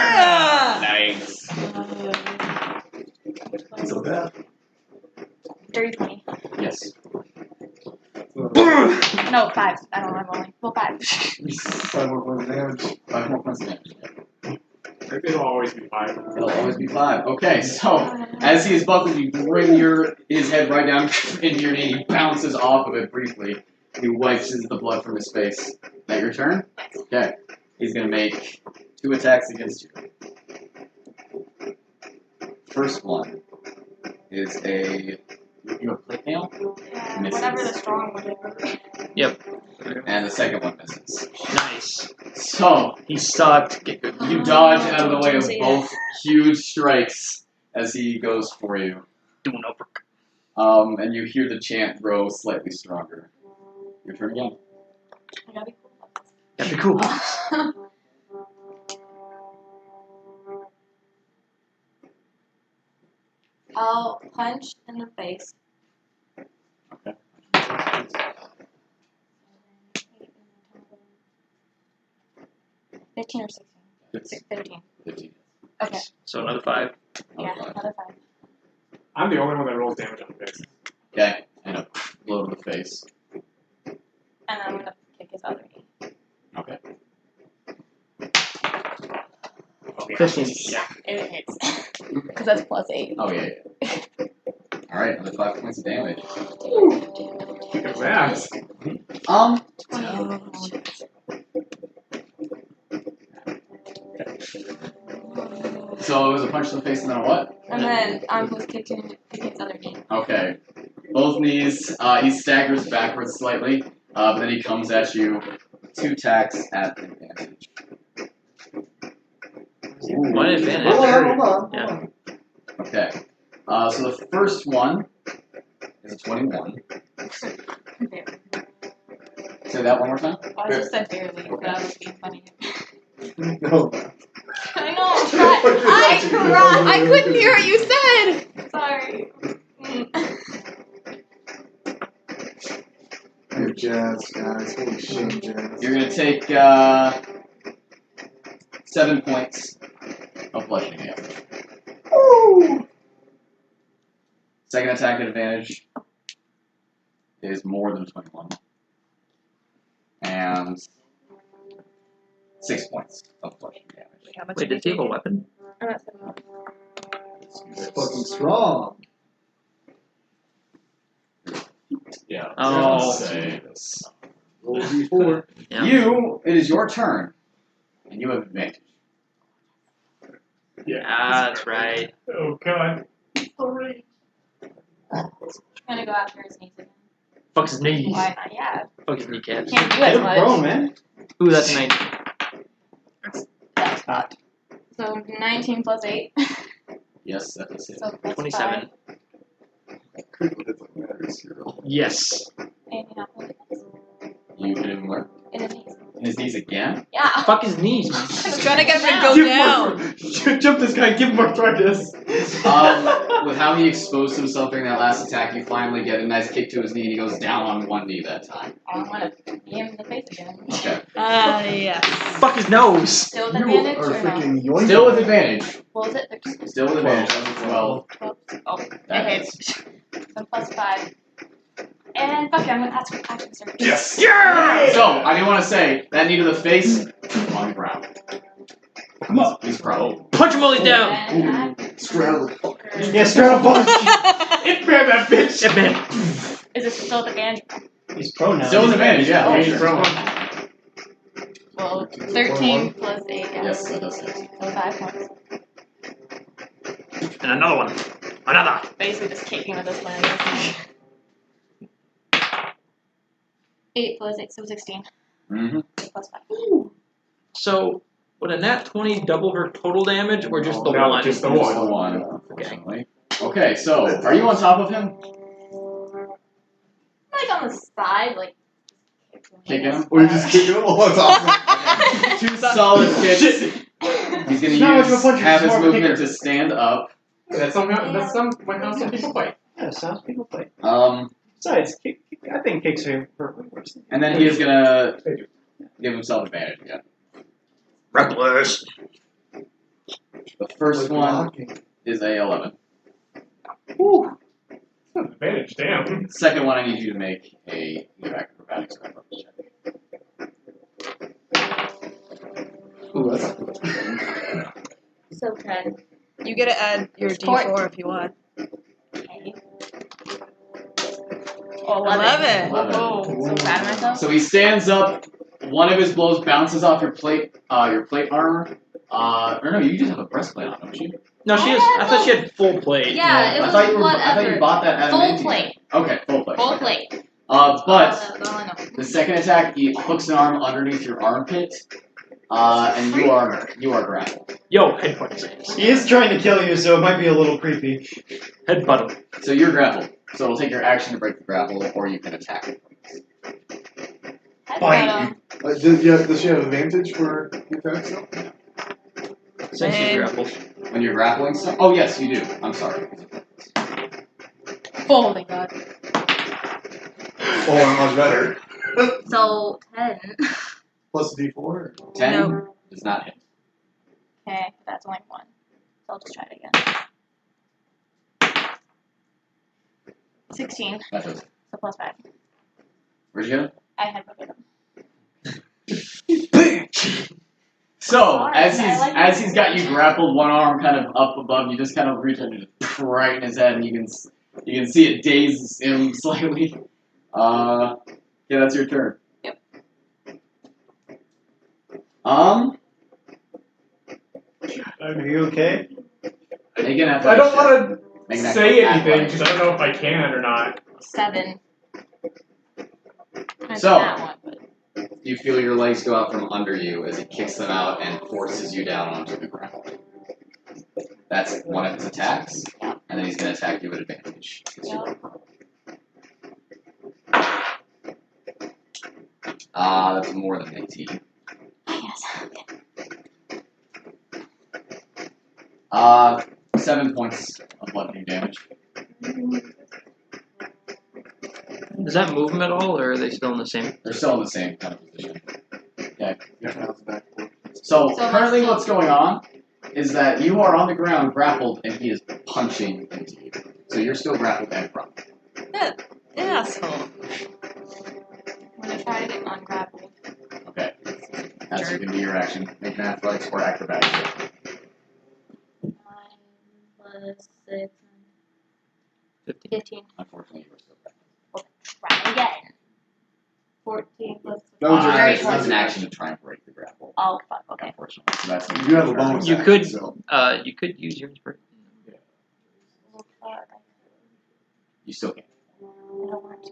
Nice. So bad. Dirty 20. Yes. No, 5. I don't remember only. Well, 5. 5 more points of damage. 5 more points of damage. It'll always be 5. It'll always be 5. Okay, so as he is buckled, you bring his head right down into your knee. He bounces off of it briefly. He wipes the blood from his face. Is that your turn? Okay. He's going to make 2 attacks against you. First one is a. You have plate mail? Yeah, Misses. whatever the strong one is. Yep. And the second one misses. Nice. So, He sucked. you dodge out of the way of both huge strikes as he goes for you. Doing uppercut. And you hear the chant grow slightly stronger. Your turn again. I gotta be cool about this. That'd be cool. I'll punch in the face. Okay. 15 or 16? 15. 15. Okay. So another 5. Yeah, another 5. I'm the only one that rolls damage on the face. Okay. And a blow to the face. And I'm gonna kick his other knee. Okay. Okay. 15. Yeah. It hits. Because that's plus 8. Oh, yeah. Alright, another 5 points of damage. Kick his ass. So it was a punch to the face and then a what? And then I'm just kicking his other knee. Okay. Both knees, he staggers backwards slightly, but then he comes at you. 2 attacks at advantage. One advantage. Hold on. Yeah. Okay. So the first one is a 21. Say that one more time. I just said barely, but I was being funny. No. I know, but I couldn't hear what you said! Sorry. Hey, Jazz, guys. Holy shit, Jazz. You're going to take 7 points of bludgeoning damage. Woo! Second attack at advantage is more than 21. And 6 points of bludgeoning damage. How much Wait, did does he have a weapon? I'm not saying It's fucking strong. Yeah. Oh. Say this. Roll D4. Yeah. It is your turn, and you have advantage. Yeah. Ah, that's right. Oh, God. I'm gonna go after his knees again. Fuck his knees. Why not? Yeah. Fuck his kneecaps. Can't do Get as him much. prone, man. Ooh, that's 9. That's Hot. So 19 plus 8. Yes, that is it. So plus 27. Critical hits like matters here. Yes. 5. And you have one. You hit him where? In his knees. In his knees again? Yeah. Fuck his knees, man. I'm trying to get him to go Give down. Jump this guy, give him arthritis. With how he exposed himself during that last attack, you finally get a nice kick to his knee, and he goes down on one knee that time. I'm gonna be him in the face again. Okay. Yes. Fuck his nose. Still with You advantage are or no? freaking yoink. Still with advantage. What was it? Still with advantage. That was a 12. Oh, That okay. hits. So plus 5. And fuck it, I'm gonna action surge. Yes! Yeah! So, I do want to say, that knee to the face, on the ground. Come on. He's prone. Punch him while he's down. And Straddle. Yeah, straddle punch. It ran that bitch. Yeah, man. is this still with advantage? He's prone now. Still with advantage, yeah. Oh, for he's sure. prone. Well, 13 plus 8. Yeah. Yes, that does hit. So 5 points. And another one. Another. Basically just kicking with this one. I guess. 8 plus 8, so 16. Mm-hmm. 8 plus 5. So, would a nat 20 double her total damage or just the No, one? just the Just one. the one, unfortunately. Okay, so, are you on top of him? Like on the side, like. Kicking him? Or you just kick it on top. Two solid kicks. He's gonna It's not much of a use, punch, it's have his more of a movement kicker. to stand up. That's how some people fight. Yeah, sounds people play. Besides, I think kicks are worse. and then he is gonna give himself advantage again. Reckless. The first one is a 11. Woo. Advantage, damn. Second one, I need you to make a acrobatics check. Ooh, that's good. So 10. You get to add your D4 if you want. Okay. Oh, 11. Oh, so proud of myself. So he stands up. One of his blows bounces off your plate armor. Or no, you just have a breastplate on, don't you? No, she has. I thought she had full plate. Yeah, it I was thought you were. whatever. I thought you bought that at Full an plate. Okay, full plate. Full plate. But That's all I know. the second attack, he hooks an arm underneath your armpit, and you are grappled. Yo, headbutt his ass. He is trying to kill you, so it might be a little creepy. Headbutt him. So you're grappled. So it'll take your action to break the grapple, or you can attack it. Bite. Does she have advantage for the attacks though? Since he's And- grappled. When you're grappling stuff? Oh, yes, you do. I'm sorry. Oh my god. Oh, much better. So 10. Plus D4. 10 No. does not hit. Okay, that's only 1. So I'll just try it again. 16. That does. So plus 5. Where'd you go? I had both of them. So, as Sorry, he's got you grappled, one arm kind of up above, you just kind of reach in and just right in his head, and you can see it daze him slightly. Yeah, that's your turn. Yep. Are you okay? Make an I athletic don't check. want Make to an say athletic anything check. because I don't know if I can or not. 7. So- That one, but You feel your legs go out from under you as he kicks them out and forces you down onto the ground. That's one of his attacks, and then he's going to attack you at advantage. 'Cause you are prone. That's more than 18. yes. 7 points of bludgeoning damage. Does that move them at all, or are they still in the same? They're still in the same kind of position. Okay. Yeah. So So currently, much what's going on is that you are on the ground, grappled, and he is punching into you. So you're still grappled and prone. That asshole. I'm gonna try to get ungrappled. Okay. That's going to be your action. Make an athletics or acrobatics check. 9 plus 6. 15. 15. Unfortunately, you are still grappled. Try again. 14 plus. That was your Very action. That's close. an action to try and break the grapple. Oh fuck. Okay. Unfortunately, so that's You have a bonus. You action, could- So. You could use your inspiration. Oh, fuck. You still can. I don't want to.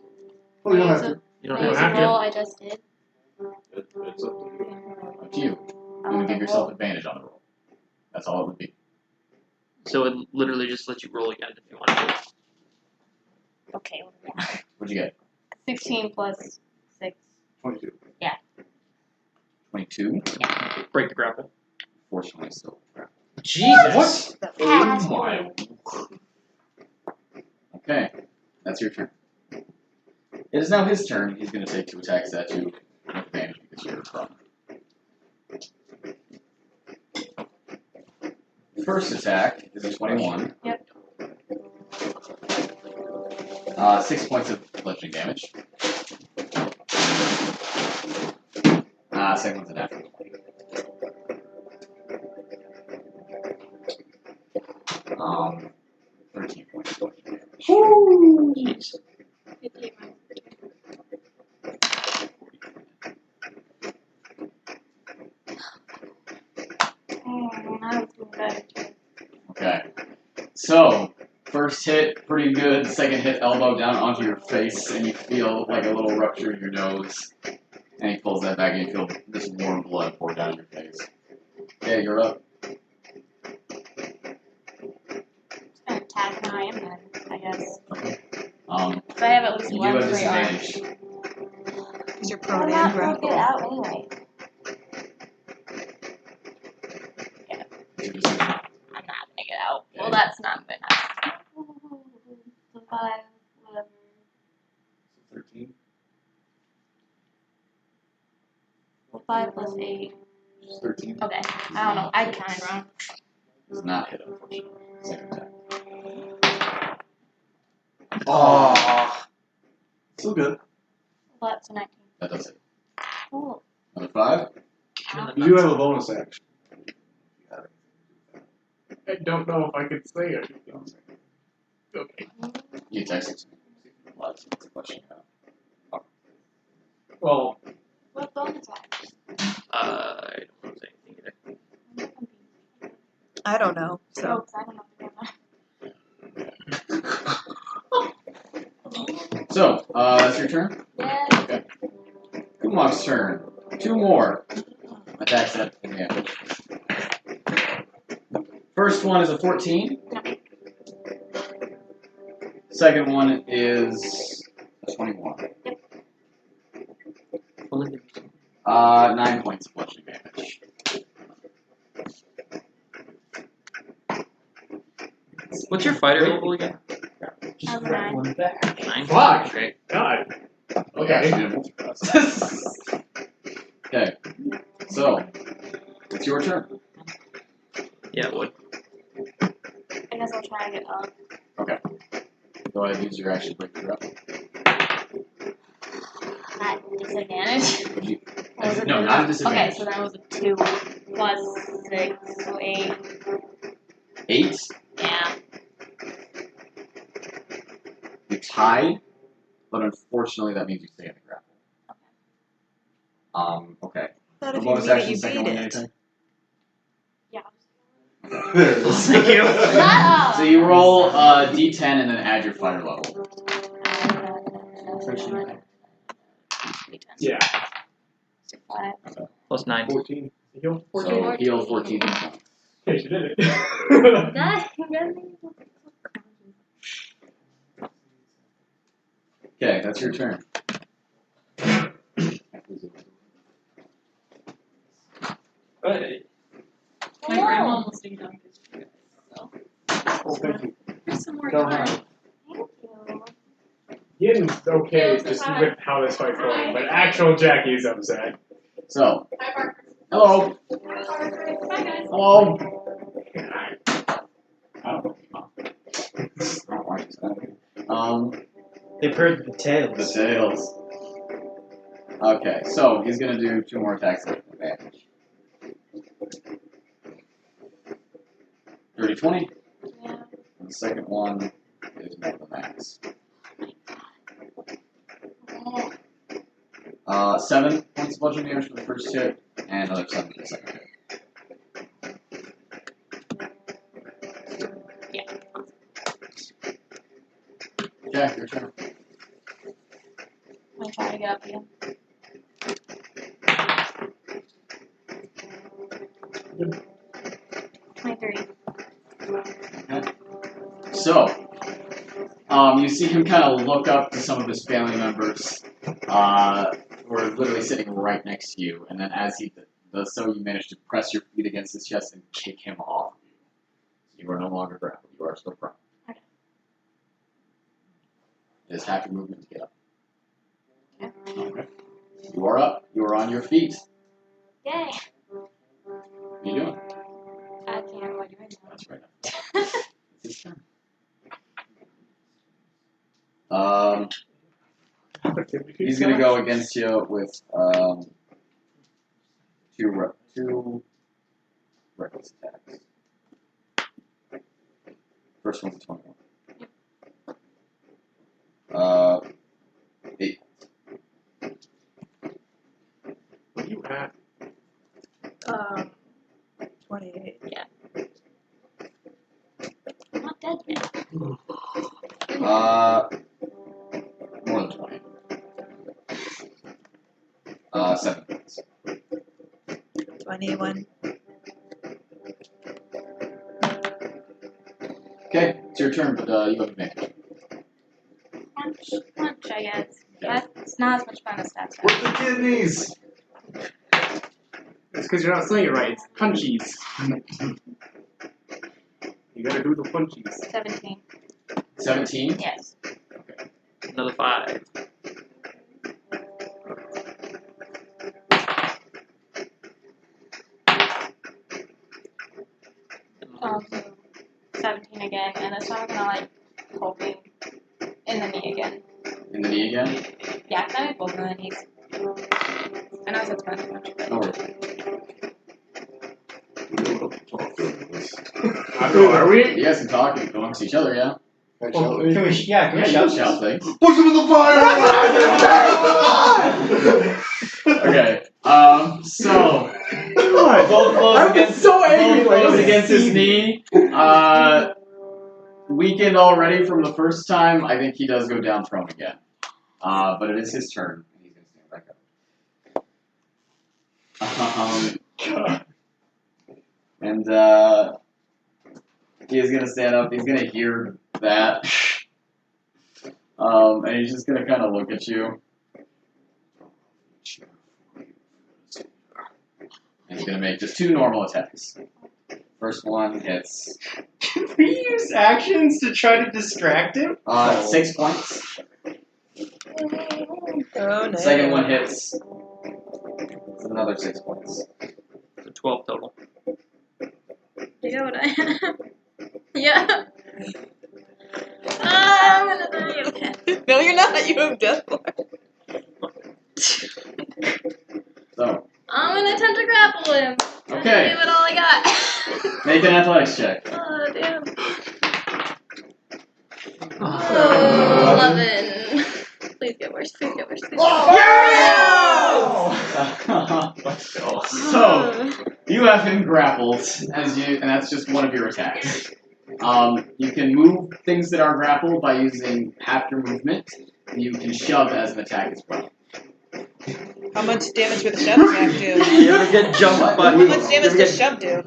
Oh, you don't have to. You don't Use have the to. roll I just did. It's up to you. Up to you. You're gonna give yourself advantage on the roll. That's all it would be. So it literally just lets you roll again if you want to. Okay. What'd you get? 16 plus 6. 22. 22. Break the grapple. Fortunately, still. Jesus. The Oh my. Okay, that's your turn. It is now his turn. He's going to take 2 attacks at you with advantage because you're prone. First attack is a 21. Yep. 6 points of bludgeoning damage. Second one's a natural 20. 13 points of bludgeoning damage. Woo! Jeez. Okay. So, first hit, pretty good. Second hit, elbow down onto your face, and you feel like a little rupture in your nose. And he pulls that back, and you feel this warm blood pour down your face. Okay, you're up. Just gonna attack now I am then, I guess. Okay. So I have at least You one do have free arm. disadvantage. Because you're I'm prone not and gonna get grappled. out anyway. I'm not gonna get out. Well, that's not good enough. So 5, whatever. 13. 5 plus 8. 13. Okay. I don't know. I counted wrong. Does not hit, unfortunately. Second attack. Oh. Still good. Well, that's a 19. That does it. Cool. Another 5. You do have a bonus action. I don't know if I could say it. Okay. You text it to me. Lots of question. Well, What bonus action? I don't want to say anything either. I don't know. Oh, So 'cause I don't know what So, that's your turn? Yeah. Okay. Kumok's turn. 2 more attacks at advantage. First one is a 14. Second one is a 21. 9 points of bludgeoning damage. What's your fighter level again? How's it 9? 9. Fuck. Great. God. Yeah, Okay. she did. Okay. So, it's your turn. Yeah, it would. I guess I'll try to get up. Okay. Go ahead and use your action to break your up. At disadvantage. Would you? Or was it No, the- not a disadvantage. Okay, so that was a 2 plus 6, so 8. 8. Yeah. You tied, but unfortunately that means you stay in the grapple. Okay. but The if you bonus beat it, action, you second beat one, it. anything? Yeah. There it is. Thank you. Shut up! So you roll d10 and then add your fighter level. Yeah. So 5. Plus 9. 14. Heal So heal 14. Okay, she did it. That, Okay, that's your turn. Hey. My grandma almost didn't come because she so. Oh, thank you. There's some more Go time. ahead. Thank you. Yin's okay Feels just fine. with how this fight's going, but actual Jackie's upset. So, Bye, Parker. hello. Bye, Parker. Bye, guys. Hello. They've heard the The tales. tails. Okay, so he's gonna do 2 more attacks at advantage. 30, 20. Yeah. And the second one is more than max. 7 points of bludgeoning damage for the first hit, and another 7 for the second hit. Yeah. Okay, your turn. I'm gonna try to get up again. 23. So, you see him kind of look up to some of his family members who are literally sitting right next to you, and then as he does so, you manage to press your feet against his chest and kick him off. You are no longer grappled. You are still prone. Okay. It is half your movement to get up. Okay. You are up. You are on your feet. Yay! What are you doing? I can't remember what you're doing. That's right. It's his turn. He's gonna go against you with two reckless attacks. First one's a 21. 8. What are you at? 28. Yeah. I'm not dead yet. More than 20. 7 points. 21. Okay, it's your turn, but you have advantage. Punch, I guess. That's not as much fun as stats. What's the kidneys? It's because you're not saying it right. It's punchies. You gotta do the punchies. 17. 17? Yes. Another 5. So 17 again, and this time I'm gonna poke him in the knee again. In the knee again? Yeah, can I make both of the knees? I know it's too much. No worries. I don't know, are we? You guys can talk amongst each other, yeah? Can we shout shout things. Push him in the fire! Okay, so Both blows against his knee. Weakened already from the first time. I think he does go down prone again. But it is his turn. He's gonna stand back up. And he is gonna stand up. He's gonna hear that. And he's just gonna kind of look at you. And he's gonna make just 2 normal attacks. First one hits. Can we use actions to try to distract him? 6 points. Oh no. Second one hits. It's another 6 points. So 12 total. You know what I have? Yeah. I'm gonna die. Okay. No, you're not. You have death bar. So, I'm gonna attempt to grapple him. okay. Give it all I got. Make an athletics check. Oh, damn. 11. Please get worse. Please get worse. Please get worse. Let's go. So, you have him grappled, and that's just one of your attacks. You can move things that are grappled by using half your movement, and you can shove as an attack as well. How much damage would the shove attack do? You ever get jumped by? How much damage does shove do?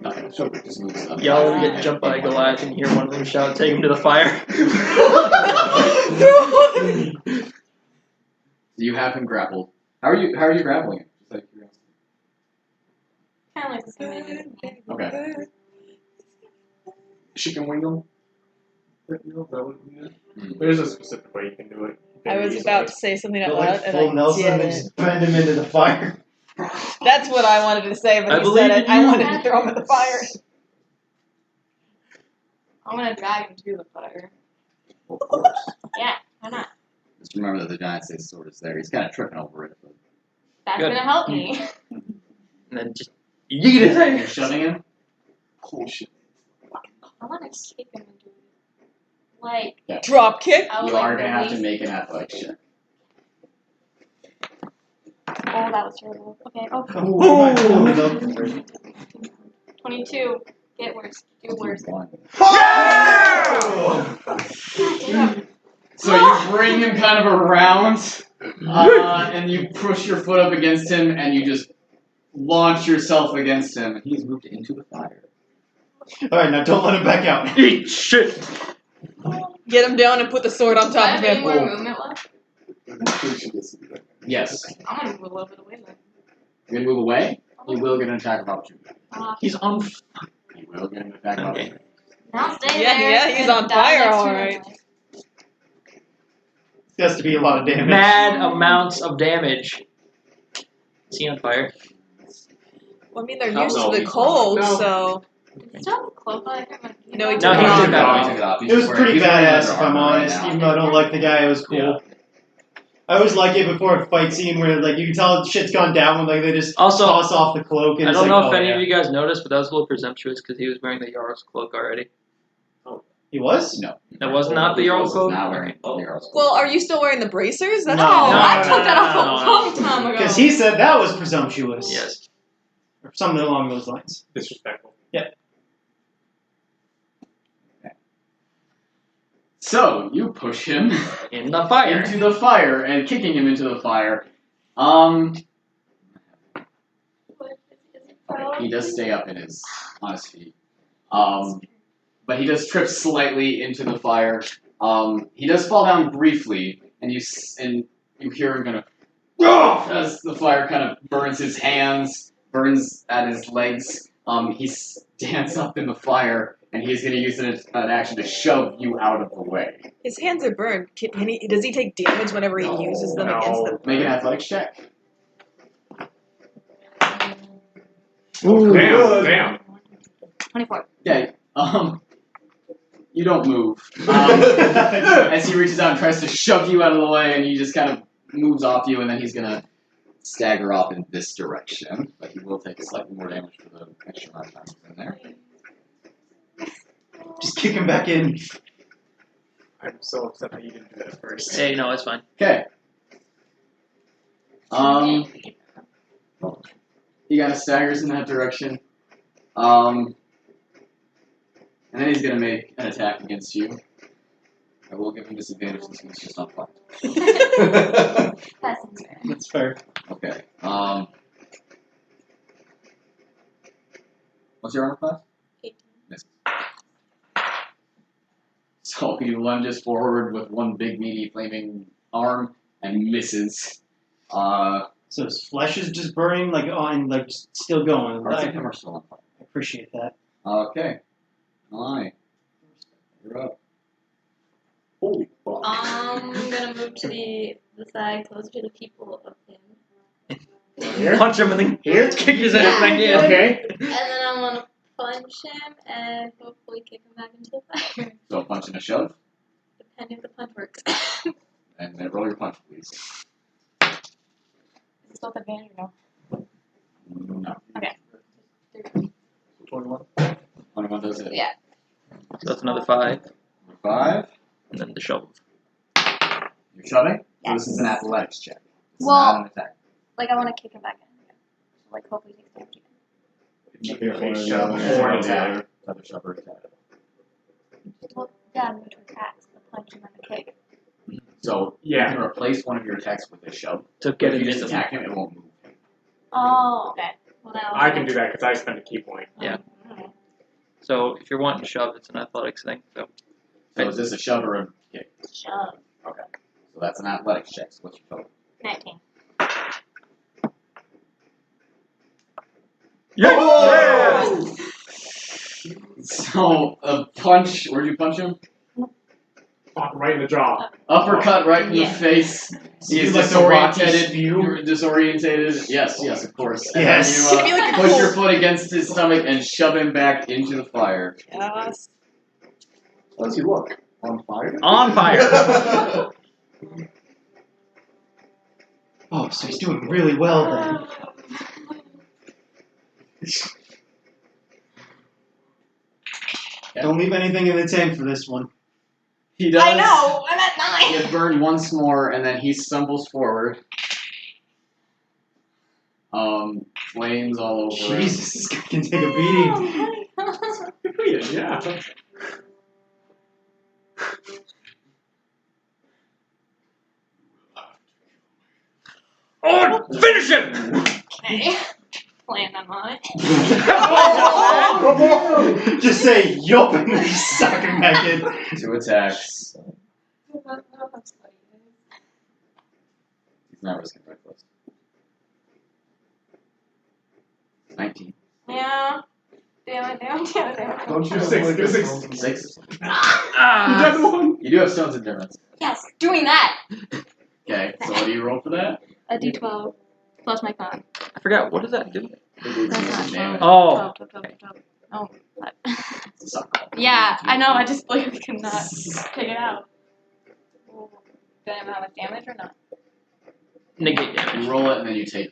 Nothing. Shove just moves stuff. Y'all ever get jumped by a Goliath and hear one of them shout, "Take him to the fire"? You have him grappled. How are you grappling him? Just like curiosity. Kind of like the same thing. Okay. Chicken wing There's a specific way you can do it. I was about to say something out loud, and Full I Nelson and didn't. just bend him into the fire. That's what I wanted to say, but I he believe said it. in I you. wanted to throw him in the fire. I'm gonna drag him to the fire. Of course. Yeah, why not? Just remember that the giant size sword is there. He's kind of tripping over it. But That's Good. gonna help me. And then just yeet it. you're shoving him? Holy shit. I wanna kick him into it. Like, Yeah. Drop kick. I would You like are going to have to release- make an athletics check. Oh, that was terrible. Okay, oh. 22. Get worse. Do worse. One. Damn. So you bring him kind of around, and you push your foot up against him, and you just launch yourself against him. He's moved into the fire. Alright, now don't let him back out. Eat shit. Get him down and put the sword on Do I top have of any him. more movement left? I'm pretty sure this is the Yes. I'm gonna move over the way then. You're gonna move away? He will get an attack of opportunity. He's on. He will get an attack of opportunity. Now stay Yeah, there. yeah, he's and on die fire, next to alright. him. It has to be a lot of damage. Mad amounts of damage. Is he on fire? Well, I mean, they're No, used no, to the he's cold, not. No. so. Did he still have a cloak on? I can't remember. No, he No, took he it off. took that off. He took it off. He's It was just wearing- pretty he's wearing badass, leather if I'm armor right honest. now. Even though I don't like the guy, it was cool. Yeah. I always like it before a fight scene where like you can tell shit's gone down when like they just Also, toss off the cloak and I it's don't like, know if oh, any yeah. of you guys noticed, but that was a little presumptuous because he was wearing the Jarl's cloak already. He was? No. That was not the Jarl's He's cloak? not wearing the Jarl's cloak. Well, are you still wearing the bracers? That's No. I No, took that off no, a no, long time ago. Because he said that was presumptuous. Yes. Or something along those lines. Disrespectful. So, you push him In the fire. into the fire and kicking him into the fire. He does stay up on his feet. But he does trip slightly into the fire. He does fall down briefly, and you hear him kind of as the fire kind of burns his hands, burns at his legs. He stands up in the fire, and he's going to use an action to shove you out of the way. His hands are burned. Does he take damage whenever he uses them against them? Make an athletics check. Ooh, damn. 24. Okay. You don't move. As he reaches out and tries to shove you out of the way, and he just kind of moves off you, and then he's gonna stagger off in this direction. But he will take slightly more damage for the extra amount of time he's in there. Just kick him back in. I'm so upset that you didn't do that first. Hey, no, it's fine. Okay. He kind of staggers in that direction. And then he's gonna make an attack against you. I will give him disadvantage since he's just not flanked. That's fair. Okay. What's your armor class? 18. Misses. So he lunges forward with one big meaty flaming arm and misses. So his flesh is just burning, like on, like still going. Parts I of him are still on fire. appreciate that. Okay. Nalane. You're up. Holy fuck. I'm gonna move to the side closer to the people of him. Punch him and then kick his ass back in. Okay. And then I want to punch him and hopefully kick him back into the fire. So a punch and a shove. Depending if the punch works. And then roll your punch, please. Is it still with advantage or no? No. Okay. 21. 21 does it. Yeah. So that's another 5. 5. And then the shove. You're shoving? So Yes. this is an athletics check. It's Well- not an attack. Like I want to kick him back in. Like hopefully he takes damage again. Shove or attack. Another shove or attack. Well, yeah, I'm going to attack the punch and then the kick. So you can replace one of your attacks with a shove. To But get if him you just in. attack him, it won't move. Oh, okay. Well, now I can do that because I spend a key point. Yeah. So if you're wanting to shove, it's an athletics thing. So So is this a shove or a kick? Shove. Okay. So that's an athletics check. So what's your total? 19. yeah! So a punch. Where'd you punch him? Fuck, right in the jaw. Uppercut right in Yeah. the face. He is like the Rocky disorientated. spew? You're disorientated. Yes, of course. And Yes. then Maybe you like a push your cold- foot against his stomach and shove him back into the fire. Yes. How does he look? On fire? On fire. Oh, so he's doing really well then. Don't leave anything in the tank for this one. He does. I know! I'm at 9! He gets burned once more, and then he stumbles forward. Flames all over him. Jesus, this guy can take a beating. Yeah. Oh, finish him! Okay. Plan on mine. just say yup and we suck him back in. 2 attacks. He's not risking reckless. 19. Yeah. Damn it. Don't you six. 6. Ah. You do have stones endurance. Yes, doing that. Okay, so what do you roll for that? A d12 plus my con. I forgot. What does that do? That's not Oh. 12. Oh. Yeah, I know. I just literally could not take it out. Do I have how much damage or not? Negate damage. You roll it and then you take.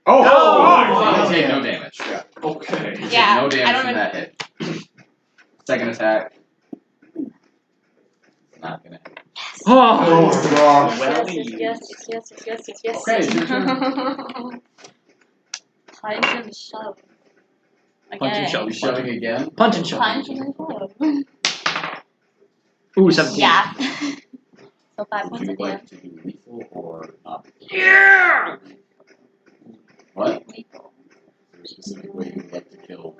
Oh! You take no damage. Yeah. Okay. You take Yeah, no I damage don't from that hit. Second attack. Not gonna hit. Oh! gosh. Yes. Okay, it's your turn. Punch and shove. Punch and shove. You shoving again? Punch and shove. Punch and shove. Ooh, 17. Yeah. So 5 Would points you of like damage. to do lethal or not? Yeah! What? Is there a specific way you would like to kill?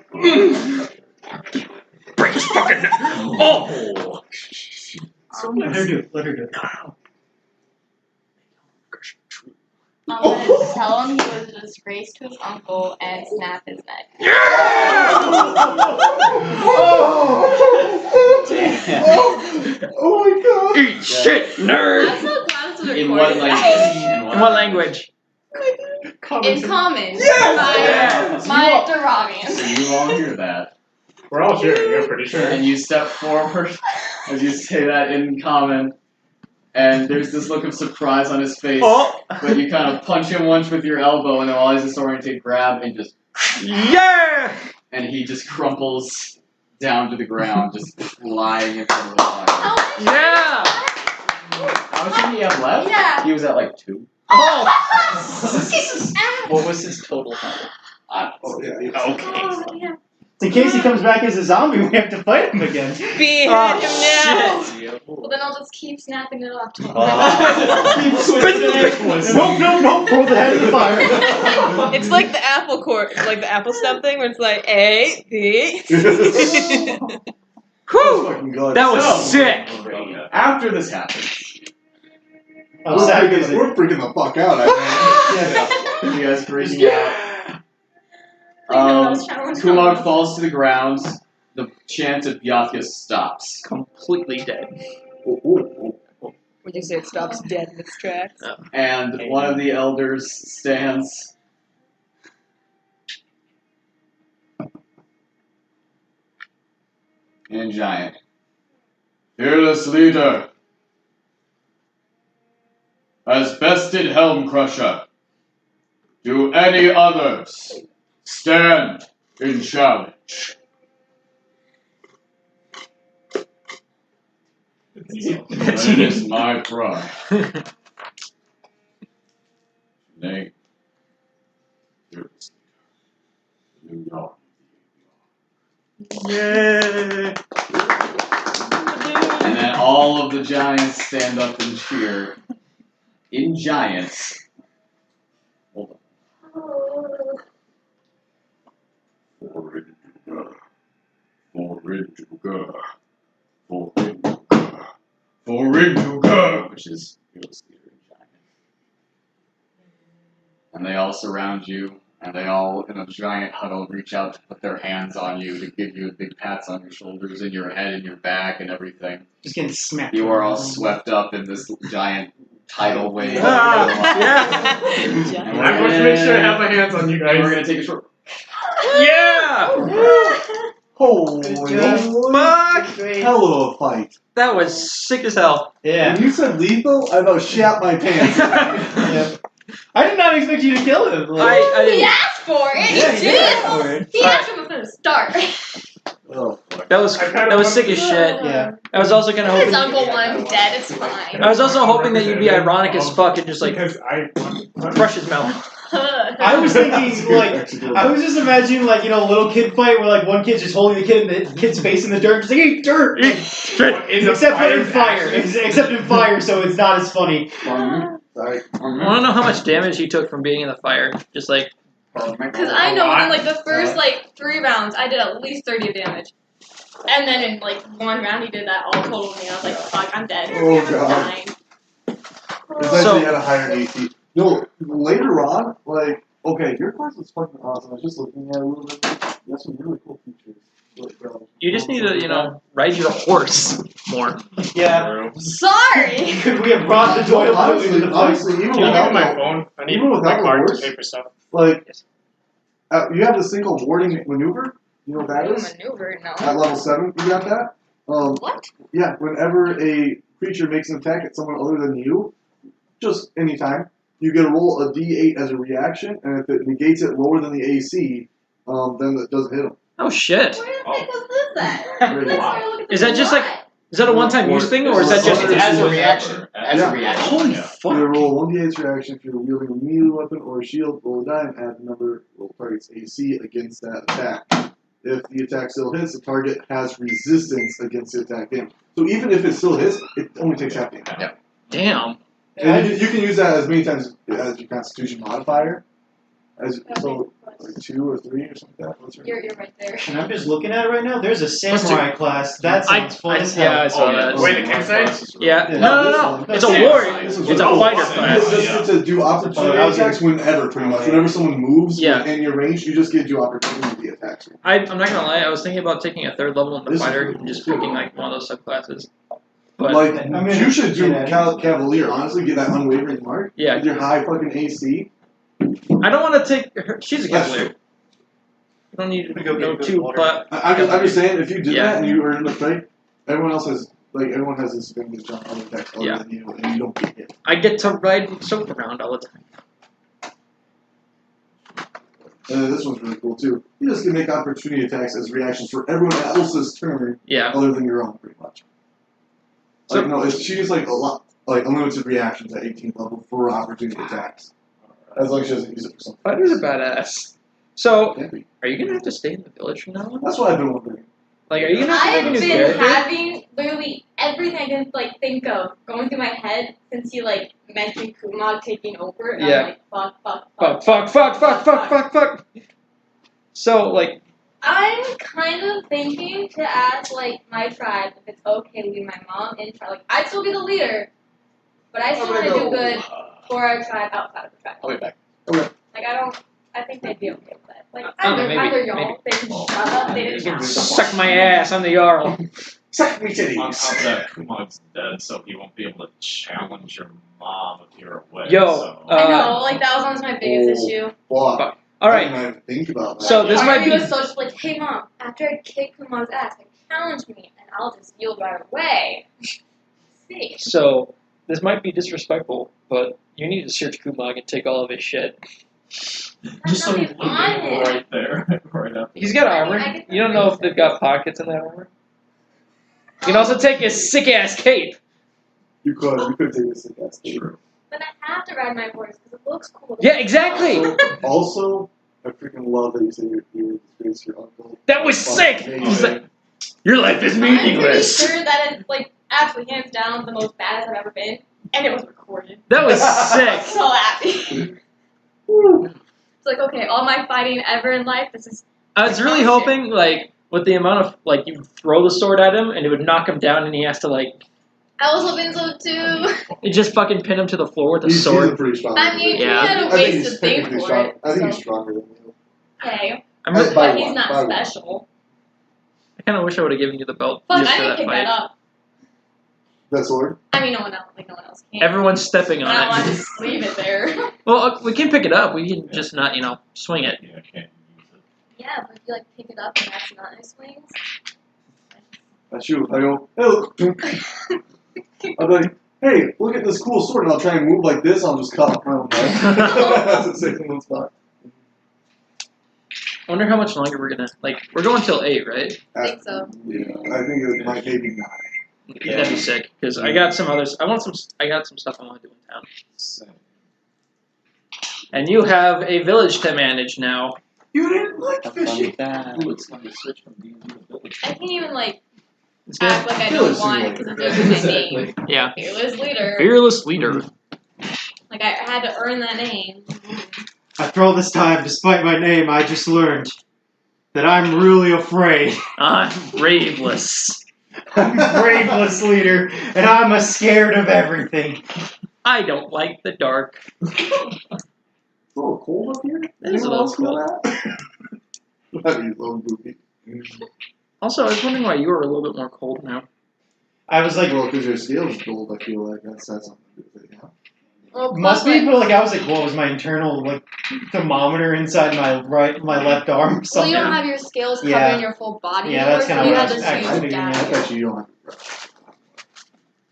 Break his fucking. Oh! Let her do it. Let her do it. I'm gonna tell him he was a disgrace to his uncle and snap his neck. Oh my god. Eat shit, nerd! I'm so glad this was In what recorded. language? In what language? In common. Yes! My Duravian. So you all hear that, We're all cheering, I'm pretty sure. and you step forward as you say that in common, and there's this look of surprise on his face, Oh! but you kind of punch him once with your elbow, and then while he's disoriented, grab and just, Yeah! and he just crumples down to the ground, just lying in front of the fire. Yeah! How much did he have left? Yeah. He was at like 2. Oh! What was his total health? Oh, yeah. Okay. Yeah. In case he comes back as a zombie, we have to fight him again. Behead him now. Shit. Well, then I'll just keep snapping it off. Keep twisting it. Nope. Throw the head in the fire. It's like the apple court, like the apple stump thing, where it's like A, B. Whew! Fucking god. That was So- sick! After this happens, How sad is it? We're freaking the fuck out, I think. you guys freaking out. Kumag falls to the ground. The chant of Bjorklund stops. Completely dead. Would you say it stops dead in its tracks? And one of the elders stands. In giant. Fearless leader. As bested helm crusher. Do any others stand in challenge? That is my pride. Nay. Fearless leader. New York. Yeah. And then all of the giants stand up and cheer. In giants. Hold on. Which is fearless leader in giant. And they all surround you, and they all, in a giant huddle, reach out to put their hands on you to give you big pats on your shoulders and your head and your back and everything. Just getting smacked. You are all swept up in this giant tidal wave. Yeah! And we're I'm going to make sure I gonna- have my hands on you and we're guys. gonna take a short. Yeah! Holy Fuck! hell of a fight. That was sick as hell. Yeah. When you said lethal, I about shat my pants. Yeah. I did not expect you to kill him. I He didn't. asked for it. Yeah, He he asked for did. it. He asked him from the start. Oh, fuck. That was sick as shit. Yeah. I was also kind of His hoping. uncle wanted him dead. It's fine. I was also hoping that you'd be ironic as fuck and just like Because I crush his mouth. I was thinking, like, I was just imagining, like, you know, a little kid fight where, like, one kid's just holding the kid and the kid's face in the dirt, just like, eat dirt! in the Except for in fire's fire. ashes. Except in fire, so it's not as funny. Sorry. I want to know how much damage he took from being in the fire. Just like Because I know within like the first like 3 rounds, I did at least 30 damage. And then in like 1 round, he did that all total to me. I was like, fuck, I'm dead. Oh, I'm God. dying. It's actually at a higher AC. No, later on, like, okay, your class was fucking awesome. I was just looking at it a little bit. You have some really cool features. You just need to, ride your horse more. Yeah. Sorry! Could we have brought the Doyle honestly, to the honestly, even Can you without give me my the- phone? I need even without my the card horse, to pay for stuff. like, you have the single warding maneuver. You know what that is? Maneuver, no. At level 7, you got that? What? Yeah, whenever a creature makes an attack at someone other than you, just anytime, you get to roll a d8 as a reaction, and if it negates it lower than the AC, then it doesn't hit them. Oh shit! Where the heck is this at? Right. That's why I look at Is this that just lot. like? Is that a one-time use thing, or is that just? It's as a reaction. As Yeah. a reaction. Holy Yeah. fuck! You roll 1d8's reaction if you're wielding a melee weapon or a shield, roll a die and add the number roll target's AC against that attack. If the attack still hits, the target has resistance against the attack damage. So even if it still hits, it only takes half damage. Yeah. Damn. And you can use that as many times as your Constitution modifier. So, like 2 or 3 or something like that. What's your You're right there. And I'm just looking at it right now. There's a samurai class. That sounds fun as hell. Yeah, I saw that. Wait, the campsite? Yeah. Yeah, No. this It's a one. warrior. This one's It's a really fighter cool. class. You just get to do opportunity I was attacks whenever, pretty much. Whenever someone moves in your range, you just get to do opportunity attacks. I'm not gonna lie. I was thinking about taking a 3rd level in the fighter and just picking like one of those subclasses. But Like, I mean, you should do Cavalier, honestly, get that unwavering mark. Yeah. With your high fucking AC. I don't want to take her. She's a That's cavalier. true. You don't need We go no get good 2 water. but I'm just saying, if you did Yeah. that and you were in the fight, everyone has this advantage on other attacks other Yeah. than you, and you don't get hit. I get to ride soap around all the time. And this one's really cool too. You just can make opportunity attacks as reactions for everyone else's turn, Yeah. other than your own, pretty much. So- Like she gets like a lot, like unlimited reactions at 18th level for opportunity attacks, as long as she doesn't use it for something. Fighters are badass. So, Can't be. are you gonna have to stay in the village from now on? That's what I've been wondering. Like, are you gonna have to I've make a new been character? having literally everything I can like think of going through my head since you like mentioned Kumag taking over, and Yeah. I'm like Fuck. So, like, I'm kind of thinking to ask like my tribe if it's okay to leave my mom in tribe. Like I'd still be the leader, but I still want to do good for our tribe outside of the tribe. I'll be back. Like I think they'd be okay with that. Like I don't know, I'm their maybe- y'all. They can shut up. They you didn't can count. suck my ass. I'm the Jarl. Suck me On titties. top of that, Kumag's dead, so he won't be able to challenge your mom if you're away. Yo, so. I know, like that was always my biggest issue. Fuck. All I right. didn't even think about that. So this Part might of me be- was so just like, hey mom, after I kick Kumag's ass, like, challenge me, and I'll just yield right away. See. So, this might be disrespectful, but you need to search Kumag and take all of his shit. Just so not you even look on at it. right there, right up. He's got I mean, armor. I get You don't know if they've got pockets in that armor. You can also take his sick ass cape. You could take this as True. But I have to ride my horse because it looks cool. Yeah, exactly. Also, I freaking love that you say you're disgrace your uncle. That was Fuck, sick. amazing. He's like, your life is I'm pretty meaningless. sure that is like absolutely hands down the most badass I've ever been, and it was recorded. That was sick. So happy. It's like okay, all my fighting ever in life. This is. I was really hoping, like, with the amount of, like, you throw the sword at him and it would knock him down and he has to, like, I was hoping so too. it just fucking pin him to the floor with a He's a sword. pretty strong. I mean, Yeah. he had a I think ways he's to think technically for strong. it. I think So he's stronger than you. okay, I'm really, By but he's one, not by one. special. I kind of wish I would have given you the belt Fuck, just I for didn't that pick fight. that up. That sword? I mean, no one else can. Everyone's stepping But I on want to it. just leave it there. Well, we can pick it up. We can just not, swing it. Yeah, I can't use it. Yeah, but if you like pick it up and that's not nice swings. I shoot. I go, hey, look. I'm like, hey, look at this cool sword, and I'll try and move like this. I'll just cut off my own leg. That's a safe in one spot. I wonder how much longer we're gonna, we're going till 8, right? I think so. Yeah, I think it might maybe 9. That'd be sick, because I got some others. I got some stuff I want to do in town. Same. And you have a village to manage now. You didn't like Have fun fishing. with that. Ooh, it's time to switch from D&D to village. I can't even It's good. act like I Fearless don't want it because it's just my name. Yeah. Fearless leader. Fearless leader. Like I had to earn that name. After all this time, despite my name, I just learned that I'm really afraid. I'm braveless. I'm braveless leader, and I'm scared of everything. I don't like the dark. It's a little cold up here. It is a little cold. That'd be so goofy. Also, I was wondering why you were a little bit more cold now. I was like, Well, because your scale's gold, I feel like that's something to do with it, yeah. Well, must plus, be, but like I was like, what was my internal like thermometer inside my left arm or Well, something? you don't have your scales covering Yeah. your full body Yeah, anymore, that's so kinda you what have I was to actually shoot thinking, down. yeah. I bet you don't have to.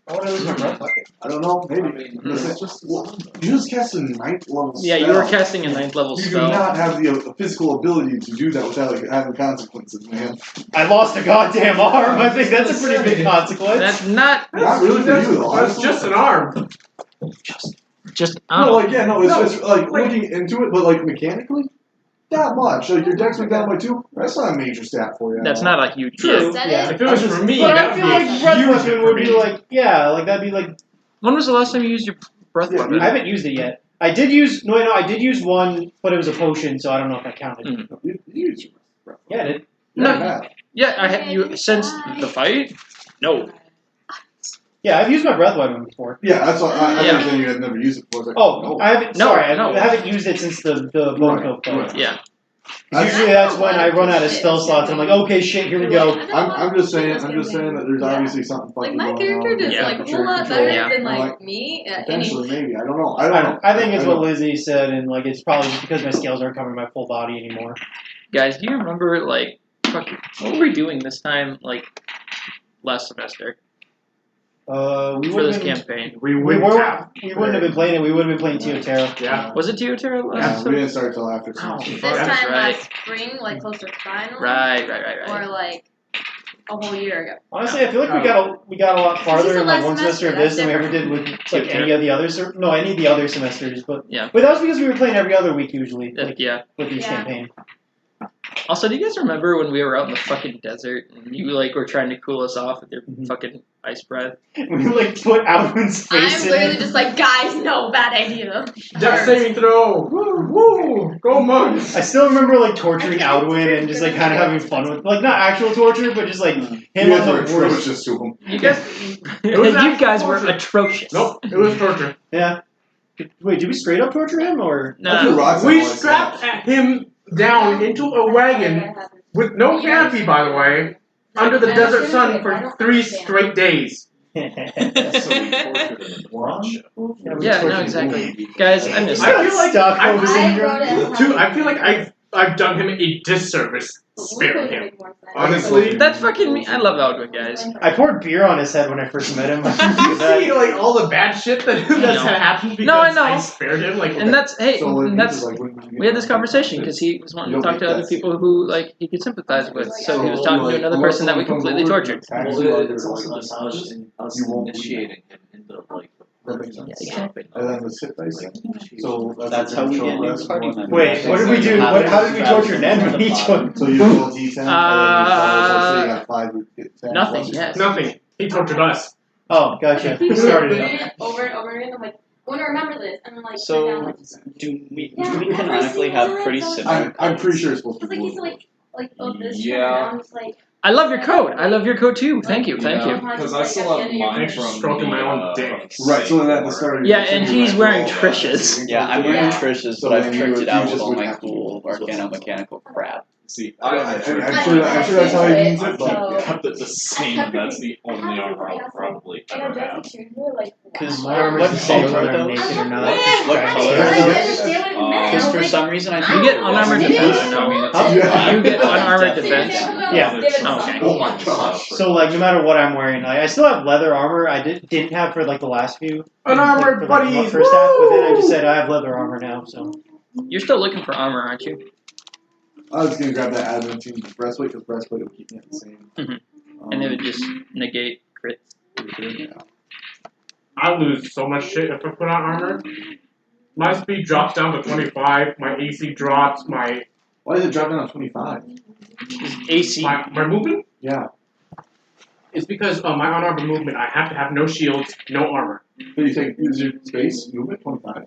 Why would I lose my breath bucket? I don't know, maybe. It's just, well, you just cast a 9th level Yeah, spell. you were casting a 9th level You do spell. not have the physical ability to do that without like, having consequences, man. I lost a goddamn arm. I think that's a pretty big consequence. That's not Not really for you, though. That's just an arm. just. No, like, yeah, no, it's just, like, looking into it, but, like, mechanically, not much. Like, your dex went down by 2, that's not a major stat for you. That's not a huge True. deal. Yeah. If it was for me, But I that feel would like be a breath huge weapon would be for me. like, yeah, like that'd be like. When was the last time you used your breath Yeah, weapon? I haven't used it yet. I did use I did use one, but it was a potion, so I don't know if that counted. You use your breath. Yeah, I did. No. Yeah, Yeah, I had you since the fight. No. Yeah, I've used my breath weapon before. yeah, that's what I Yeah. understand you had never used it before. I was like, Oh, no. I haven't. No, Sorry, no. I haven't used it since the bone Right, coat fight. right. Yeah. Usually that's when I run out of spell slots and I'm like, okay, shit, here we go. I'm just saying that there's obviously something Like fucking my going character on. does Yeah. like a whole lot better Yeah. than Like, like me at any. Potentially, maybe. I don't know. I don't know. I think it's I what don't- Lizzie said, and like it's probably just because my scales aren't covering my full body anymore. Guys, do you remember like what were we doing this time like last semester We for would this have been, campaign? We we went wouldn't out. have been playing it. We would have been playing Teotero. Yeah. Was it Teotero last Yeah, we semester? didn't start till after Oh, semester. This fuck, that's time right. last spring, like close to final, Right. or like a whole year ago. Honestly, I feel like we got a lot farther in like one semester of this than we ever did with like any of the other any of the other semesters. But Yeah. but that was because we were playing every other week usually, That- like, yeah. with each Yeah. campaign. Also, do you guys remember when we were out in the fucking desert and you like were trying to cool us off with your Mhm. fucking ice breath? We like put Alwyn's face I'm in literally it. just like, guys, no, bad idea. Death saving throw. Woo, woo. Go Mugs. I still remember like torturing Alwyn and just like kind of having fun with like not actual torture, but just like him You guys on were the worst. atrocious to him. You guys, was you actually guys were torture. atrocious. Nope, it was torture. Yeah. Wait, did we straight up torture him or? That's what No. Rod said We once. strapped him down into a wagon with no canopy, by the way, under the desert sun for 3 straight days. That's so we tortured him in Russia. Yeah, no, exactly. Guys, I miss I that. feel like Stockholm I syndrome. wrote it. Dude, I feel like I've done him a disservice sparing him. Honestly, That's fucking me. I love Aldwin, guys. I poured beer on his head when I first met him. you see like all the bad shit that's happened because No, I know. spared him. Like, And that's hey, So, like, and that's like, when we had this conversation because he was wanting to talk to other people who like he could sympathize with. So he was talking to another person that we completely tortured. Well, it's also just us initiating him into like the Yeah, exactly. And then the sit dice. So That's how we get new party members. Wait, what did we do? How did we torture Ned when he joined? So you roll D10, and then you got 5, you get 10. Nothing. plus Yes. nothing. He tortured us. Oh, gotcha. He We started doing it. it over and over again. I'm like, I want to remember this, and I'm like, sit down, So, like, do we Yeah, every canonically single have time pretty someone- similar I'm pretty sure it's supposed to It's be like he's blue. like oh this Yeah. yeah. I'm just like I love your coat. I love your coat too. Thank you. Thank you. Because I still have mine from Stroking my own dick. Right, so then at the start of Yeah, your and session, he's you wearing roll, Trish's. Yeah, I'm wearing Yeah. Trish's, So but I've then tricked you it out just with all would my have to cool roll. mechanical crap. See, I'm I sure that's how he means it, but kept it the same, and that's the only armor I'll probably ever have. Because My armor's what the same color whether are I'm those? naked or not. What color I are didn't those? understand what it meant. Because I was for like, some reason I You think get unarmored defense or no? Yeah. You get unarmored defense. Yeah. Okay. Oh my gosh. So like no matter what I'm wearing, like I still have leather armor. I didn't have for like the last few. Unarmored for, like, buddies. First half, but then I just Woo! said I have leather armor now. So You're still looking for armor, aren't you? I was gonna grab that adamantine breastplate because breastplate would keep me at the same. And it would just negate crits. Yeah. I lose so much shit if I put on armor. My speed drops down to 25. My AC drops. My Why did it drop down to 25? AC. my movement Yeah. is because my unarmored movement. I have to have no shields, no armor. But you take use your space movement 25.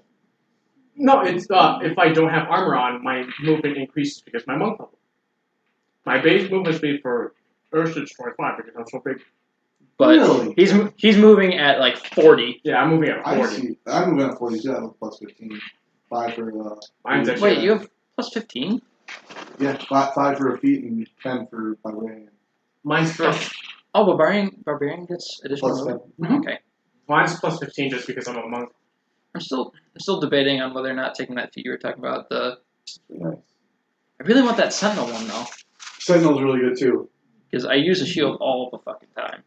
No, it's if I don't have armor on, my movement increases because my monk level. My base movement speed for Ursa is 25 because I'm so big. But Really? he's moving at like 40. Yeah, I'm moving at I 40. see. I'm moving at 42. I have a plus 15. 5 for Mine's actually Wait, you have plus 15? yeah, 5 for a feat and 10 for my way. Mine's plus. Oh, barbarian gets additional. Plus movement? Okay. Mine's plus 15 just because I'm a monk. I'm still debating on whether or not taking that feat you were talking about. Nice. I really want that sentinel one though, Sentinel's really good too. because I use a shield all the fucking time,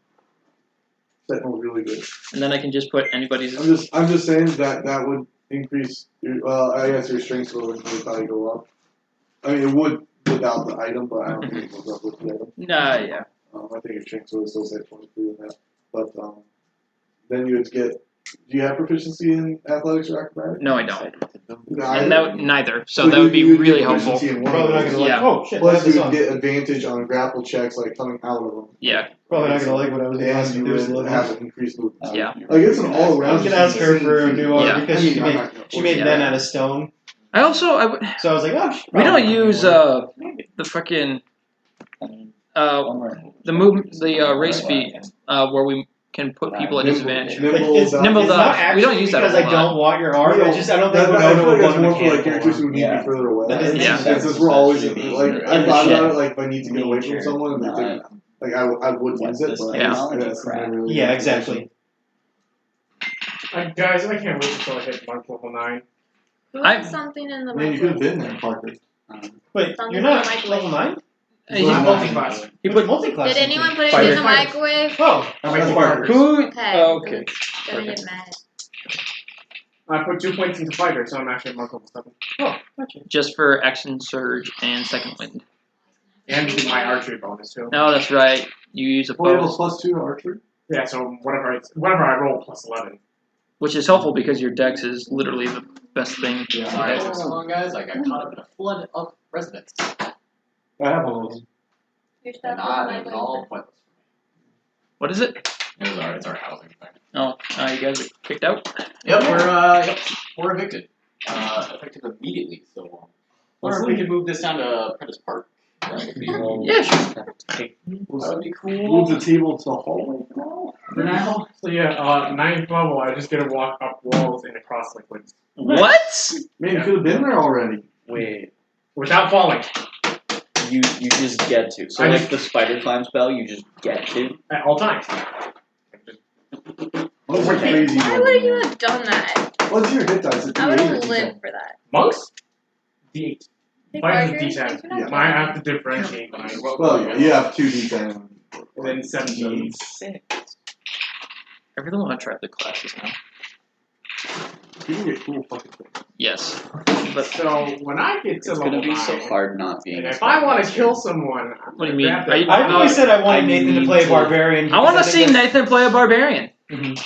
Sentinel's really good. and then I can just put anybody's. I'm just saying that would increase your, I guess your strength score would probably go up. I mean, it would without the item, but I don't think it goes up with the item. Nah, yeah. I think your strength score is still say 23 in that. But then you would get. Do you have proficiency in athletics or acrobatics? No, I don't. No, Neither. So that would be you would really get helpful. proficiency in one of Probably not those. gonna like. Yeah. Oh shit! I have Plus, this you would on. get advantage on grapple checks, like coming out of them. Yeah. Probably not gonna like what I was gonna ask. And you would have an increased movement. Yeah. Like it's an all I around. was gonna ask her for a new arm Yeah. because she made men out of stone. I also So I was like, oh. we don't use the fucking the race feat where we can put people at disadvantage. Nimble dodge. We don't use that because a I lot. don't want your arm. I don't think I Winona feel would like want that's a more for like mechanical characters who arm. need to be further away. That doesn't Yeah. seem Since we're always like I Yeah. thought about it, like if I need to get away from someone, and they take, like I would use it, but Yeah. I guess I really Yeah, exactly. Guys, I can't wait until I hit monk level 9. Who I- has something in the Man, you could have microwave? been there, Parker. Wait, Something you're in not the microwave. level 9? He Well, put multi-class. he put multi-class. Did anyone put it Fighter. in the microwave? Oh, That's Parker. who? Okay. Oh, okay. Gonna get mad. I put 2 points into fighter, so I'm actually at monk level 7. Oh, gotcha. Just for action surge and second wind. And my archery bonus too. No, that's right. You use a Oh, you have a bow, +2 to archery? Yeah, so whatever I roll plus 11. which is helpful because your dex is literally the best thing. Yeah. Sorry, for so long, guys. I got caught up in a flood of residents. I have one of those. Your stuff in Not the at microwave. all pointless. What is it? It's our housing thing. Oh, you guys are kicked out. Yep, we're evicted. Effective immediately. So, wonder if we could move this down to Prentice Park. That would be, Yeah, sure. that would be cool. Move the table to the hallway. For now. So yeah, 9th level, I just get to walk up walls and across liquids. What? Man, you could have been there already. Wait, Without falling. you just get to. So I like just- the spider climb spell, you just get to. At all times. What's your crazy Why one? would you have done that? What's your hit dice? I would have lived for that. Monks? D8. Hey, Mine Parker, is thanks D10. for not Yeah. Mine, I have to differentiate mine. Well, yeah, you have 2 d10. And then 17. I really want to try the classes now. You can get cool fucking things. Yes. But so when I get to It's level gonna be 9, so hard not being. and a if I want to spider kill master. someone, What do you mean? grab Are you- the- I really said I wanted I Nathan to need play a to- barbarian. I want to because see think that's- Nathan play a barbarian.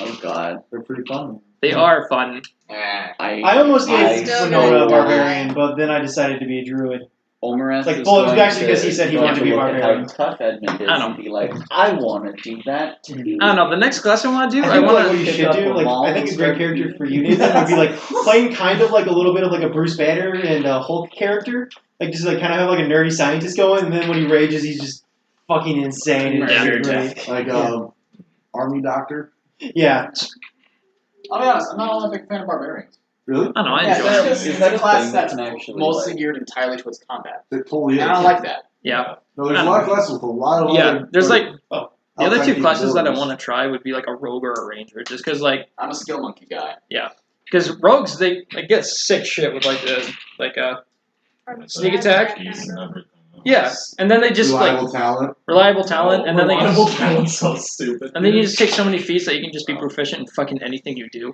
Oh god. They're pretty fun. They are fun. I almost gave still Winona gonna a die. barbarian, but then I decided to be a druid. Omareth Like, is well, it was going actually because he said he going wanted to be a look at barbarian. how tough Edmund is I know. and be like, I want to do that too. I don't know. The next class I want to do, I I think want what to. you pick should up do, a like, maul I think and a great start- character for you, Nathan, would be like playing kind of like a little bit of like a Bruce Banner and a Hulk character. Like just like kind of have like a nerdy scientist going, and then when he rages, he's just fucking insane. And Yeah. it's great. Like, army doctor. Yeah. I'll be honest, I'm not all that big fan of barbarians. Really? I don't know. I Yeah, enjoy that's it. just Is it's that a a class thing that that's can actually, mostly like- geared entirely towards combat. It totally is. And I don't like that. Yeah. No, there's a lot of classes with a lot of Yeah. other, There's like Oh. the other outside two classes that I capabilities. want to try would be like a rogue or a ranger, just because like I'm a skill monkey guy. because rogues they get sick shit with like sneak attack. Keys and everything. Yeah, and then they just reliable like talent. reliable talent, and then they Reliable just, talent's so stupid. and then you just take so many feats that you can just be proficient in fucking anything you do.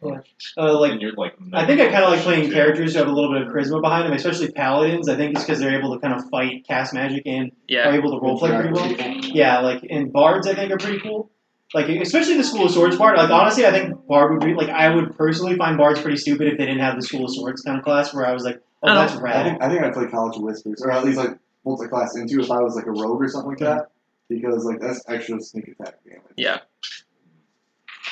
Like And you're like. I think I kind of like playing characters who have a little bit of charisma behind them, especially paladins. I think it's because they're able to kind of fight, cast magic, and are Yeah, able to roleplay pretty well. Yeah, like and bards I think are pretty cool. Like especially the School of Swords part. Like honestly, I think bard would be like I would personally find bards pretty stupid if they didn't have the School of Swords kind of class where I was like, oh, I don't that's I rad. think I'd play College of Whispers, or at least like multi-class into if I was like a rogue or something like that, because like that's extra sneak attack damage. yeah.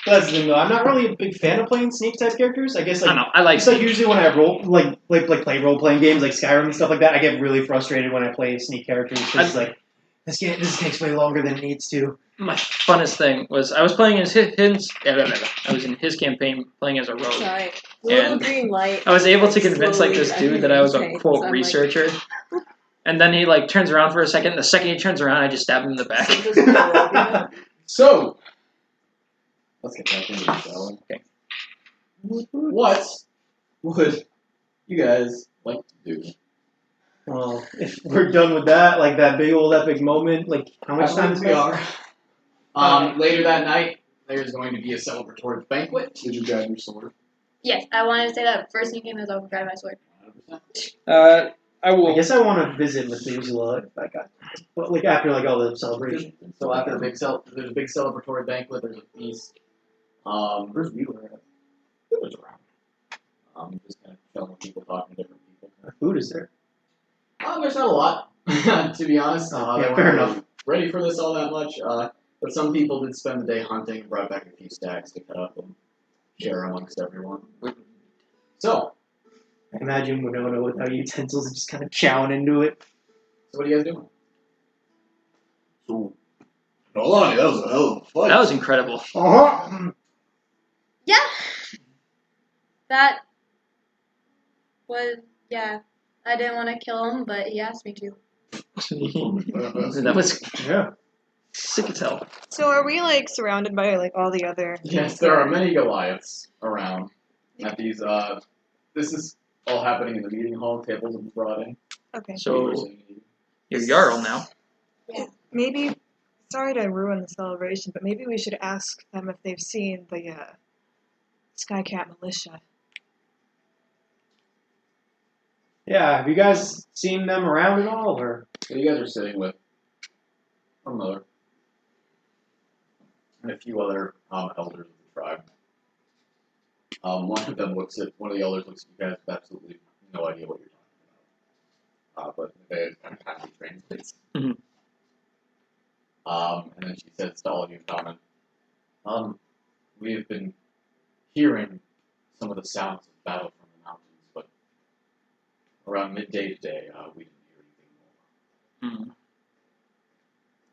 That's the thing, though. I'm not really a big fan of playing sneak type characters. I guess I like don't know. I like it's like usually when I roll play role playing games like Skyrim and stuff like that, I get really frustrated when I play sneak characters because like this takes way longer than it needs to. My funnest thing was I was playing as I was in his campaign playing as a rogue. Sorry. Little And green light. I was able to like, convince like this slowly dude that I was a driving quote so I'm researcher. And then he like turns around for a second. The second he turns around, I just stab him in the back. So, let's get back into this, shall we? Okay. What would you guys like to do? Well, if we're done with that, like that big old epic moment, like how much time is we are? Later that night, there's going to be a celebratory banquet. Did you grab your sword? Yes, I wanted to say that first thing came as I'll grab my sword. 100%. I will. I guess I want to visit Methuselah if I got, but like after like all the celebration. So after the there's a big celebratory banquet. There's a feast. Where's Wheeler at? Wheeler's around. Just kind of chilling with people, talking to different people. Food is there? There's not a lot, to be honest. They fair weren't enough. ready for this all that much. But some people did spend the day hunting and brought back a few stacks to cut up and share amongst everyone. So, I imagine Winona without utensils just kind of chowing into it. so what are you guys doing? So, Nalane, that was a hell of a fight. That was incredible. Uh-huh. Yeah. That was, yeah. I didn't want to kill him, but he asked me to. That was Yeah. sick as hell. So are we like surrounded by like all the other? Yes, there are many Goliaths around at these. This is all happening in the meeting hall. Tables have been brought in. Okay. So you're Jarl now. Maybe. Sorry to ruin the celebration, but maybe we should ask them if they've seen the Skycat militia. Yeah, have you guys seen them around at all, or? So you guys are sitting with our mother and a few other elders of the tribe. One of the elders looks at you guys with absolutely no idea what you're talking about. But they kind of kindly translates. Mhm. And then she says to all of you in common, we have been hearing some of the sounds of battle from the mountains, but around midday today, we didn't hear anything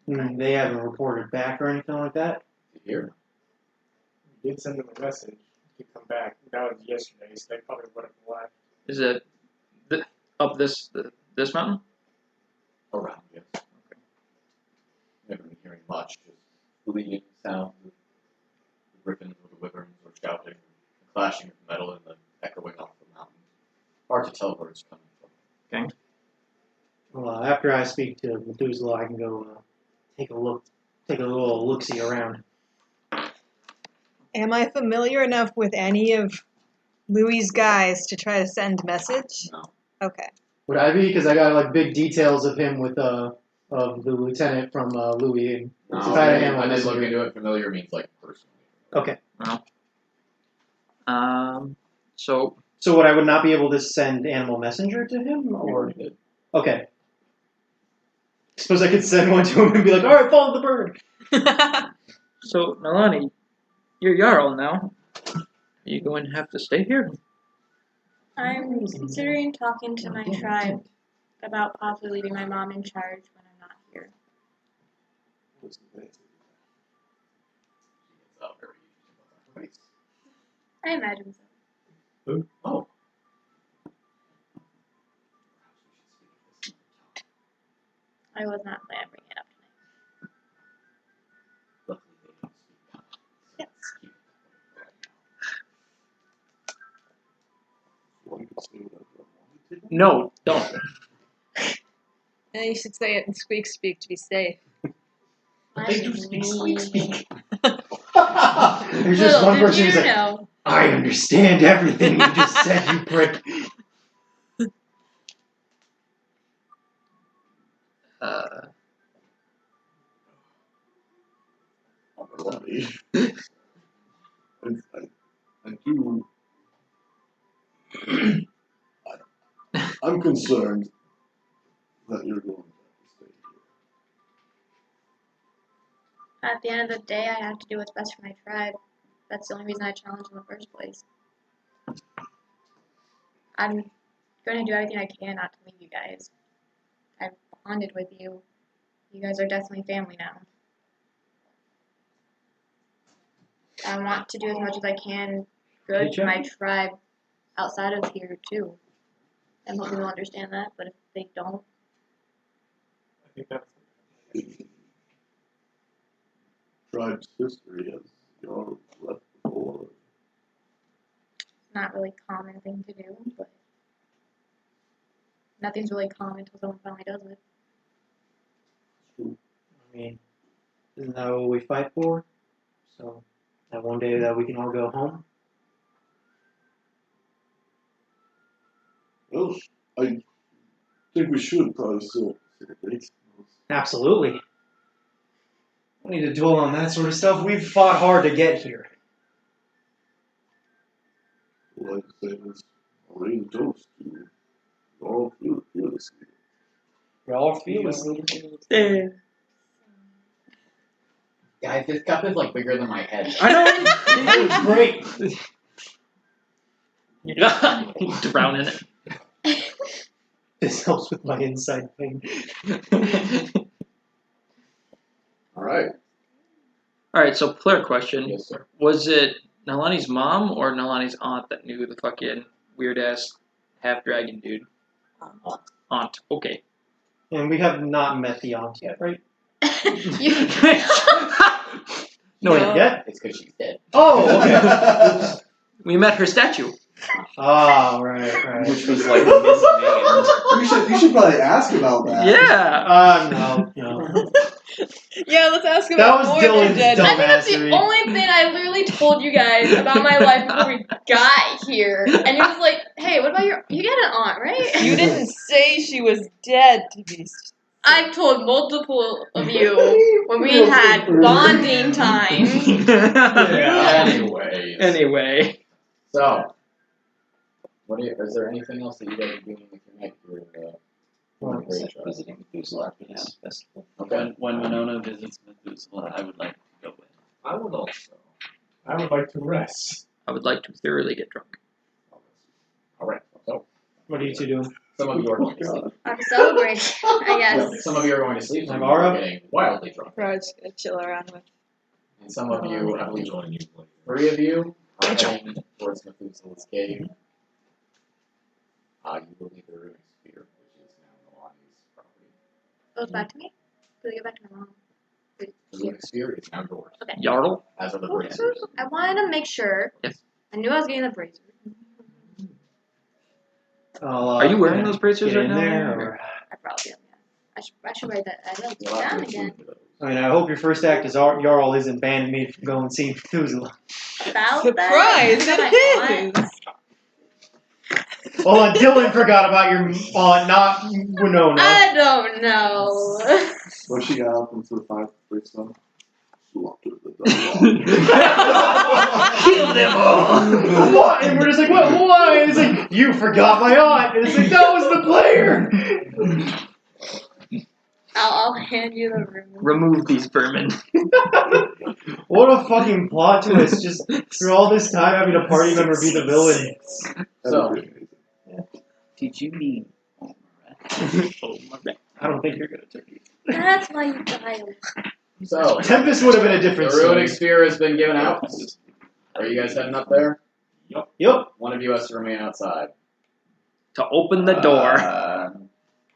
more. They haven't reported back or anything like that? To hear? We did send them a message to come back. That was yesterday, so they probably would have left. Is it up this mountain? Around, yes. Okay. Never been hearing much, just bleeding sounds of the griffins or the wyverns or shouting, the clashing of metal and the echoing off the mountain. Hard to tell where it's coming from. Okay. Well, after I speak to Methuselah, I can go take a little look-see around. Am I familiar enough with any of Louis's guys to try to send message? No. Okay. Would I be? Because I got like big details of him with of the lieutenant from Louis. And No, if I had him I on did look messenger. into it. Familiar means like personally. Okay. Well, so what, I would not be able to send Animal Messenger to him, or did. okay. Suppose I could send one to him and be like, "All right, follow the bird." So Nalane, you're Jarl now. Are you going to have to stay here? I'm considering talking to my tribe about possibly leaving my mom in charge when I'm not here. I imagine so. Oh. I was not planning on bringing it up tonight. Yes. No, don't. Yeah, you should say it in squeak speak to be safe. They do speak There's just one person who's like, "I understand everything you just said, you prick." I'm concerned that you're going to stay here. At the end of the day, I have to do what's best for my tribe. That's the only reason I challenged in the first place. I'm going to do everything I can not to leave you guys. I've bonded with you. You guys are definitely family now. I want to do as much as I can good for my tribe outside of here too. I'm hoping they'll understand that, but if they don't, I think that's Tribe's history has gone left before. it's not really a common thing to do, but nothing's really common until someone finally does it. I mean, isn't that what we fight for? So, that one day that we can all go home? Well, I think we should probably still celebrate. Absolutely. We need to dwell on that sort of stuff. We've fought hard to get here. Well, like I said, it's already toast to all fearlessly. Y'all fearlessly. Guys, this cup is like bigger than my head. I know. It's great. Drown in it. This helps with my inside pain. Alright. Alright, so player question. Yes, sir. Was it Nalane's mom or Nalane's aunt that knew the fucking weird-ass half-dragon dude? Aunt. Okay. And we have not met the aunt yet, right? No, Not yet? It's because she's dead. Oh, okay. We met her statue. Oh, right. Which was like misnamed. You should probably ask about that. Yeah. No. Yeah, let's ask him That about was more Dylan's than I think that's the dumbassery. only thing I literally told you guys about my life before we got here. And you're just like, hey, what about you got an aunt, right? You didn't say she was dead to be. I've told multiple of you when we had bonding time. Anyway. So, is there anything else that you guys are doing with your night for Visiting Methuselah after this festival. Okay. When Winona visits Methuselah, I would like to go with. I would also. I would like to rest. I would like to thoroughly get drunk. Alright, so What are you two doing? some of you are going to sleep. I'm celebrating, I guess. Some of you are going to sleep, some of you Naivara? are getting wildly drunk. Raj's gonna chill around with. And some of you, I believe Join you later. 3 of you, are heading towards Methuselah's cave. You will leave the ruined sphere, which is now Nalane's property. Oh, it's back to me? Did I get back to my mom? The ruined sphere is now yours, Okay. Jarl? as are the bracers. I wanted to make sure. Yes. I knew I was getting the brazier. Are you wearing those bracers get right in now? there, or- I probably am, yeah. I should write that. I You'll have down to again. sleep for those. I mean, I hope your first act as Jarl isn't banning me from going and seeing Methuselah. About Surprise! that. It is. Oh, and Dylan forgot about your aunt, not Winona. I don't know. When she got up into the fireplace, she walked to the door. Kill them all! What? And we're just like, what? Why? And it's like, you forgot my aunt. And it's like, that was the player. I'll hand you the room. Remove these vermin. What a fucking plot twist. Just through all this time having a party member be the villain. So, Did you mean Omareth? I don't think you're going to take it. That's why you died. so Tempest would have been a the different ruining story. sphere has been given out. Are you guys heading up there? Yep. One of you has to remain outside. To open the door.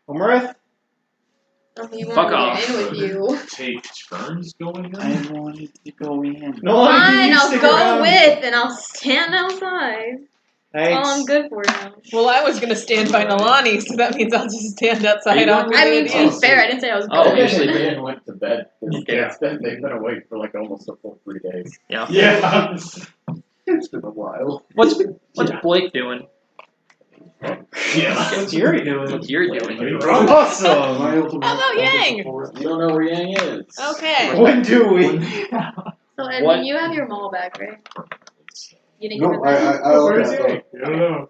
Omareth? Oh, you Fuck want off. me in with you. Take turns going in? I wanted to go in. No, Fine, you I'll stick go around. with and I'll stand outside. That's all I'm Thanks. good for now. Well, I was gonna stand by Nalane, so that means I'll just stand outside on I mean, to be fair, I didn't say I was Oh, good. you're They sleeping. went to bed. Yeah. They've been awake for like almost a full 3 days. Yeah. Yeah. It's been a while. What's Blake doing? Yeah. What's Yuri doing? What's Yuri doing? Awesome. My ultimate How about Yang? You don't know where Yang is. Okay. When do we? So, Edmund, What? you have your mall back, right? You didn't give No, it back? I Where is looked he? at I don't know.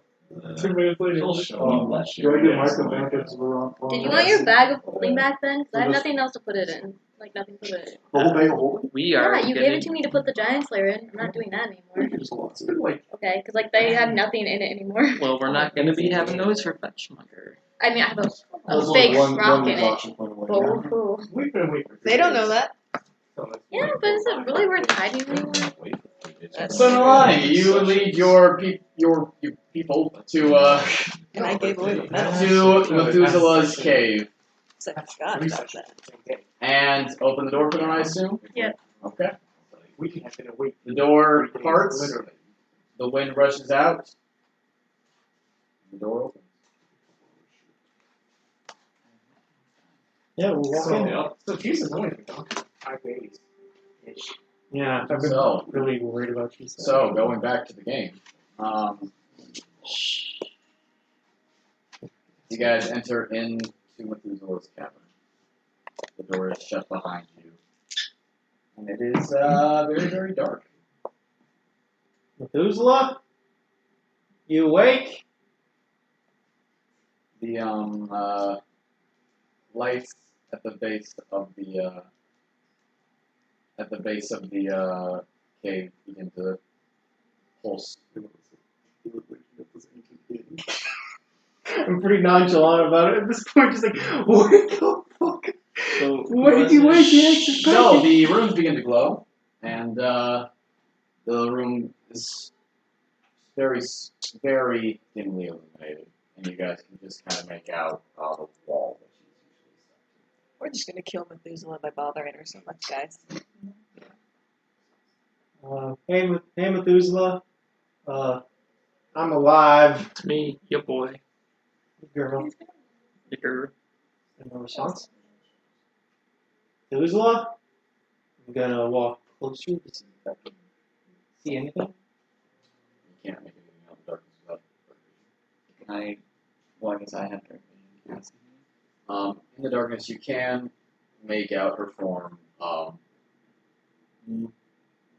2 minutes later. He'll show me. Do I get micro benefits of the wrong Did you want your bag of holding back then? Because I have nothing else to put it in. like nothing for the. The whole bag of holding? We are. Yeah, you gave getting, it to me to put the giant slayer in. I'm not doing that anymore. There's lots of it. Like, Okay, because like they have nothing in it anymore. well, we're not going to be having those for Fetchmonger. I mean, I have a There's fake only rock one in it. auction point away. Oh, cool. We've been waiting for They don't know that. Yeah, but is it really worth hiding anymore? So Nalane, you lead your people to And I gave away the medal. to Methuselah's cave So I forgot about that. and open the door for them, I assume. Yeah. Okay. We can have to wait. The door parts. Literally. The wind rushes out. The door opens. Yeah, we'll walk in. So Jesus only been gone for 5 days. Ish. Yeah, I've been So- really worried about you. So going back to the game, you guys enter into Methuselah's cavern. The door is shut behind you, and it is very, very dark. Methuselah, you awake? The lights at the base of the cave begin to pulse. I'm pretty nonchalant about it at this point. Just like, what the fuck? So, What did you wake the So the rooms begin to glow, and the room is very, very dimly illuminated, and you guys can just kind of make out the wall. We're just gonna kill Methuselah by bothering her so much, guys. Hey Methuselah, I'm alive. It's me, your boy, Girl, your no response. Methuselah, I'm gonna walk closer to see if I can see anything. You can't make anything out in the darkness without can I? Well, I guess I have dark vision. Yes. in the darkness, you can make out her form.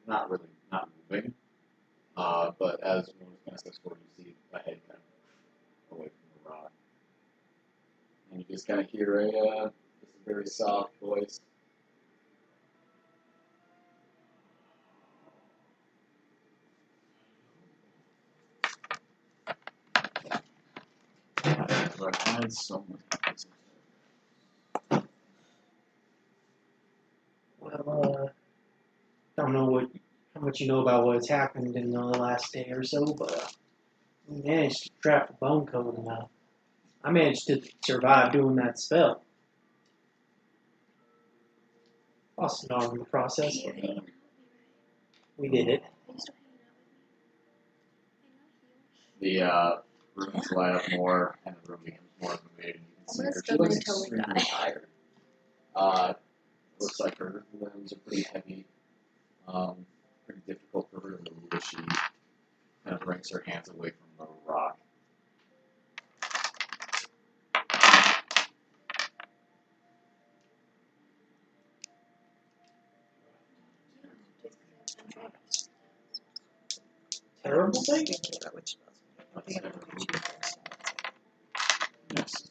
Not really, not moving. But as one kind of steps forward, you see a head kind of away from the rock, and you just kind of hear a very soft voice. But I had so much. Well, don't know how much you know about what's happened in the last day or so, but we managed to trap the bone code, and I managed to survive doing that spell. Lost an arm in the process, but we did it. The rooms light up more, and the room becomes more illuminated. You can see her. She looks extremely tired. Looks like her limbs are pretty heavy. Pretty difficult for her to move as she kind of brings her hands away from the rock. Terrible thing? Yes.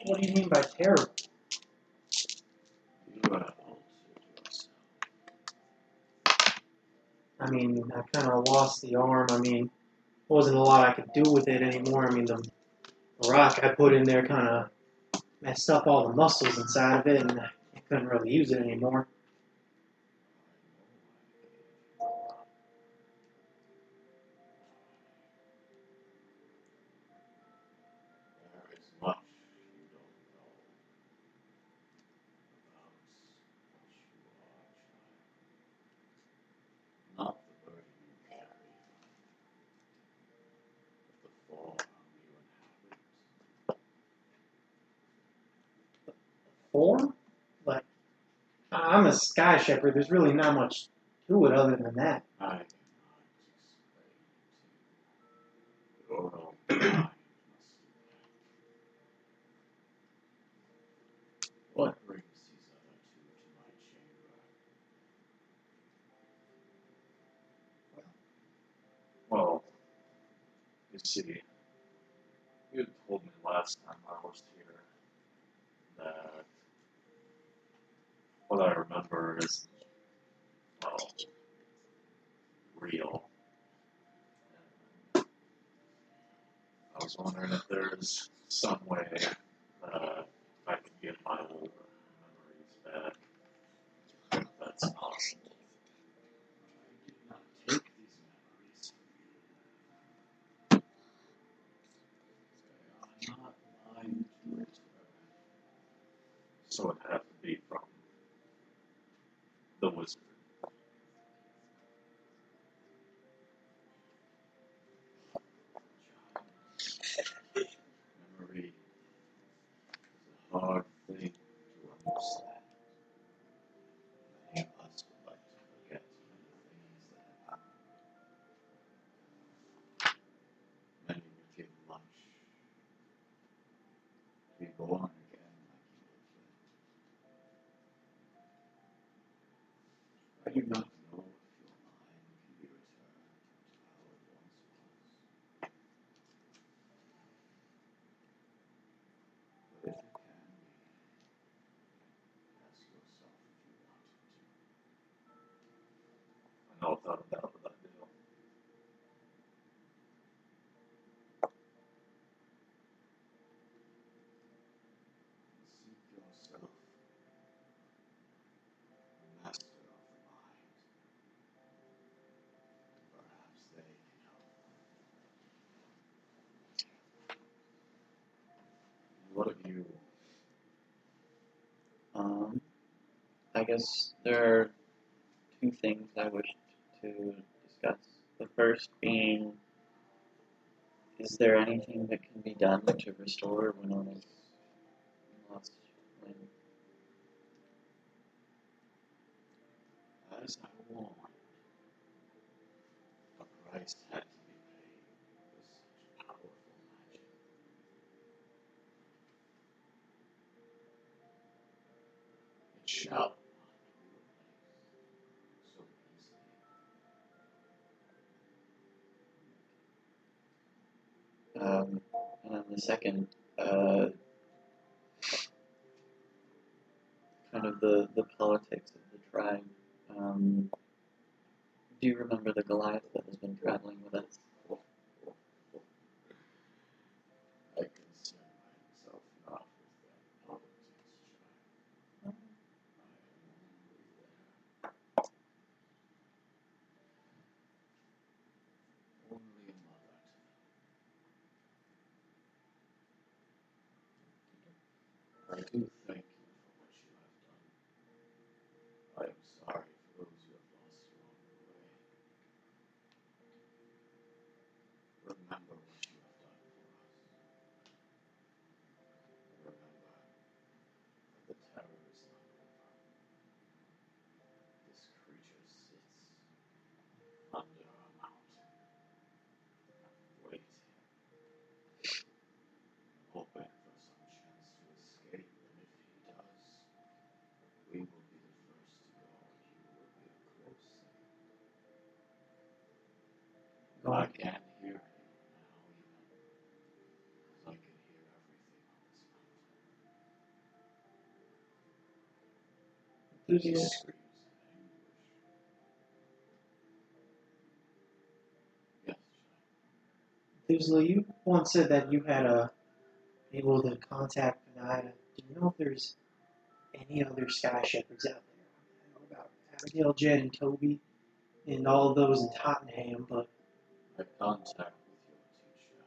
What do you mean by terrible? I mean, I kind of lost the arm. I mean, there wasn't a lot I could do with it anymore. I mean, the rock I put in there kind of messed up all the muscles inside of it, and I couldn't really use it anymore. There is much you don't know about what you are, child. Not the burden you carry, but the form you inhabit. Form? Like, I'm a sky shepherd. There's really not much to it other than that. I cannot explain to you. Your own mind must what brings these other two to my chamber? Well, you see, you told me last time I was here that what I remember is, well, real. I was wondering if there's some way that I could get my old memories back. If that's possible. Take these memories. They are not mine to return. So it had to be from the wizard. Memory is a hard thing to understand. Many of us would like to forget many things that have happened. Many would give much to be born again like you have lived. I do not know if your mind can be returned to how it once was. But if it can be, ask yourself if you want it to. I know without a doubt that I do. Seek yourself a master of the mind. Perhaps they can help. What have you? I guess there are two things I wish to discuss. The first being, is there anything that can be done to restore Winona's lost wind? As I warned, a price had to be paid for such powerful magic. It shall not be replaced so easily. And then the second, kind of the politics of the tribe. Do you remember the Goliath that has been traveling with us? I concern myself not with their politics, child. I am only a mother to them. I do thank you for what you have done. I am sorry for those you have lost along the way. Remember what you have done for us. Remember that the terror is not over. This creature sits under our mountain, waiting, hoping for some chance to escape, and if he does, we will be the first to go, and you will be a close second. I can't hear him now even, because I can hear everything on this mountain. He screams in anguish. Yes, child. Methuselah, you once said that you had able to contact Venaya. Do you know if there's any other Sky Shepherds out there? I know about Abigail, Jed, and Toby, and all of those in Tottenham, but My contact with your teacher was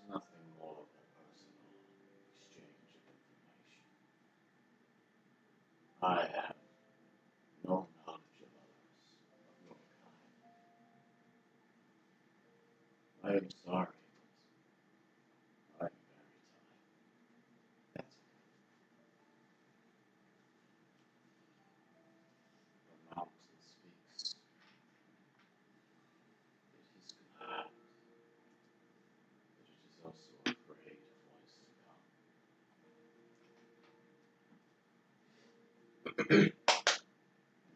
nothing more than a personal exchange of information. I have no knowledge of others of your kind. I am sorry, but I am very tired. that's The mountain speaks. It is glad, but it is also afraid of what is to come. And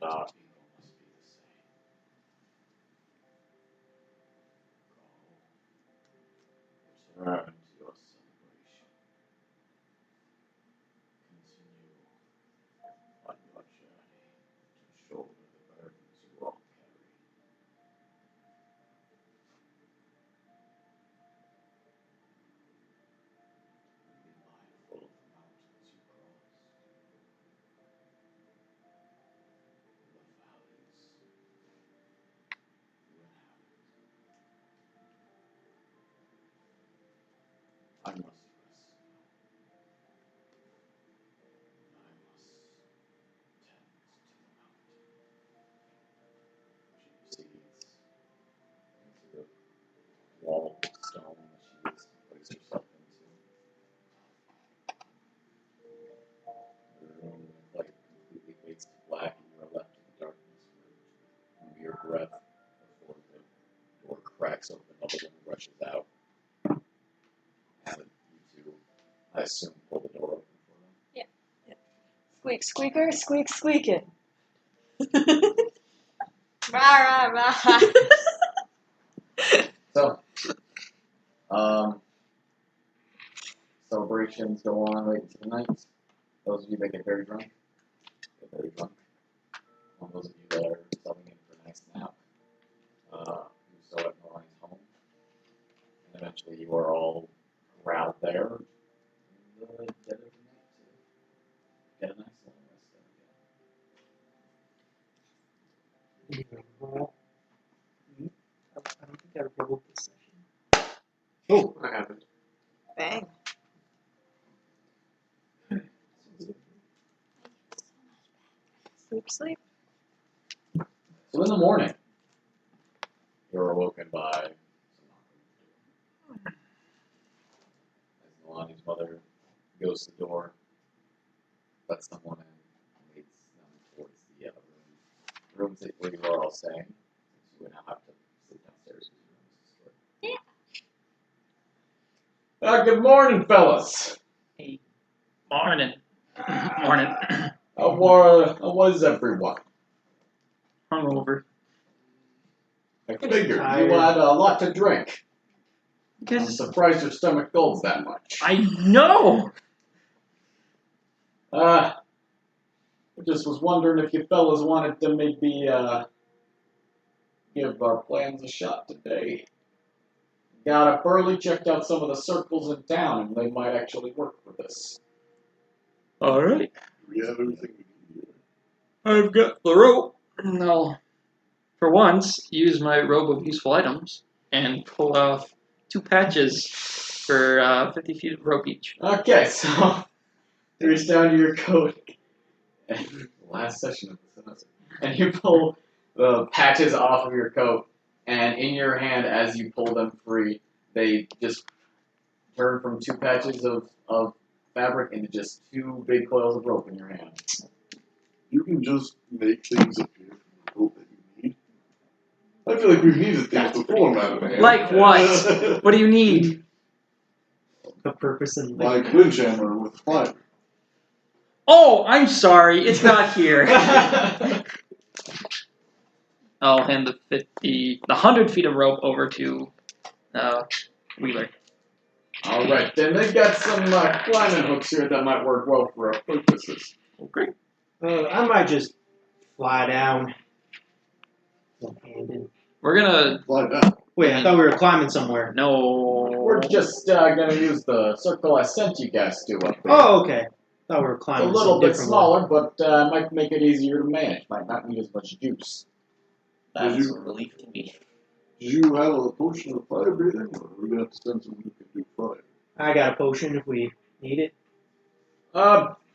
our people must be the same. Go, return to your celebration. Continue rushes out. And you two, I assume, pull the door open for them. Squeak, squeaker, squeak, squeaking. Rah, rah, rah. So, celebrations go on late into the night. Those of you that get very drunk, get very drunk. And those of you that are settling in for a nice nap, you still at Nalane's home. And eventually you are all corralled there. And get a nice long rest Roll. I don't think I rolled this session. Oh, I haven't. Bang. Sleep, sleep. So in the morning, you're awoken by some knocking. As Nalane's mother goes to the door, lets someone in, and leads them towards the rooms where you are all staying. You would now have to sleep downstairs. Good morning, fellas. Morning. Morning. How was everyone? Hungover. I figured you had a lot to drink. I'm surprised your stomach holds that much. I know! I just was wondering if you fellas wanted to maybe give our plans a shot today. Got up early, checked out some of the circles in town, and they might actually work for this. Alright. We have everything we need. I've got the rope. And I'll, for once, use my robe of useful items and pull off 2 patches for 50 feet of rope each. Okay, so you reach down to your coat. Last session of the semester. And you pull the patches off of your coat, and in your hand, as you pull them free, they just turn from 2 patches of fabric into just 2 big coils of rope in your hand. You can just make things appear from the rope that you need. I feel like we've needed things before, man. Like what? What do you need? The purpose and Like windjammer with fire. Oh, I'm sorry, it's not here. I'll hand the 100 feet of rope over to Wheeler. Alright, then they've got some climbing hooks here that might work well for our purposes. Okay. I might just fly down. One-handed. We're gonna... Fly down. Wait, I thought we were climbing somewhere. No. We're just gonna use the circle I sent you guys to up there. Oh, okay. Thought we were It's a climbing little some bit different smaller, but might make it easier to manage. Might not need as much juice. That's a relief to me. Do you have a potion of fire breathing, or are we going to have to send someone who can do fire? I got a potion if we need it.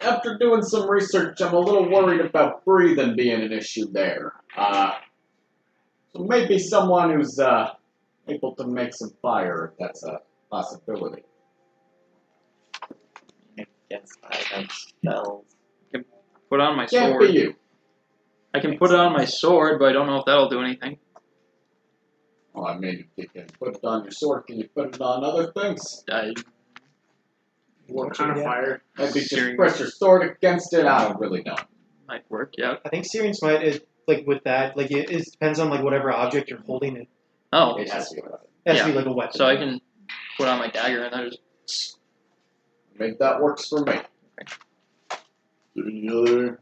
After doing some research, I'm a little worried about breathing being an issue there. So maybe someone who's able to make some fire, if that's a possibility. I guess I have spells. I can put on my Can't sword. be you. I can put it on my sword, but I don't know if that'll do anything. Well, I mean, if you can put it on your sword, can you put it on other things? What kind of fire? Maybe just Searing. press your sword against it. I don't really know. Might work, yeah. I think Searing Smite is like with that, like it depends on like whatever object you're holding. It Oh, It has to be a weapon. has to Yeah. be like a weapon. so I can put on my dagger and I just... Maybe that works for me. Is there any other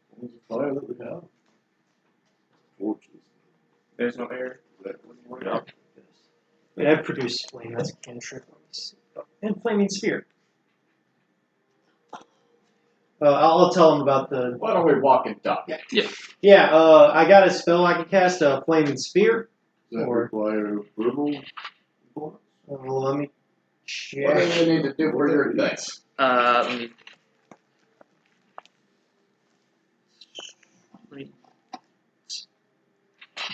forms of fire that we have? Torches. There's no air. No. Wait, I've produced flame. That's a cantrip. And flaming sphere. I'll tell him about the. Why don't we walk and talk? Yeah. I got a spell I can cast a flaming sphere. Does that Or- require verbal? Well, let me What check. do you need to do for your things? Let me...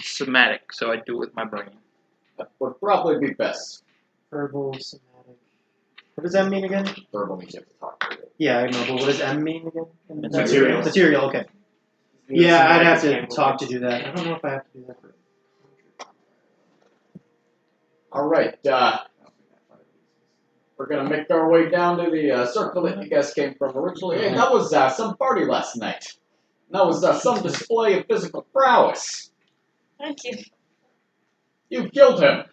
Somatic, so I do it with my brain. That would probably be best. Verbal, somatic. What does that mean again? Verbal means you have to talk to it. Yeah, I know, but what does M mean again? Material. Material, okay. Yeah, I'd have to talk to do that. I don't know if I have to do that. All right. We're gonna make our way down to the circle that you guys came from originally. Hey, that was some party last night. That was some display of physical prowess. Thank you. You killed him.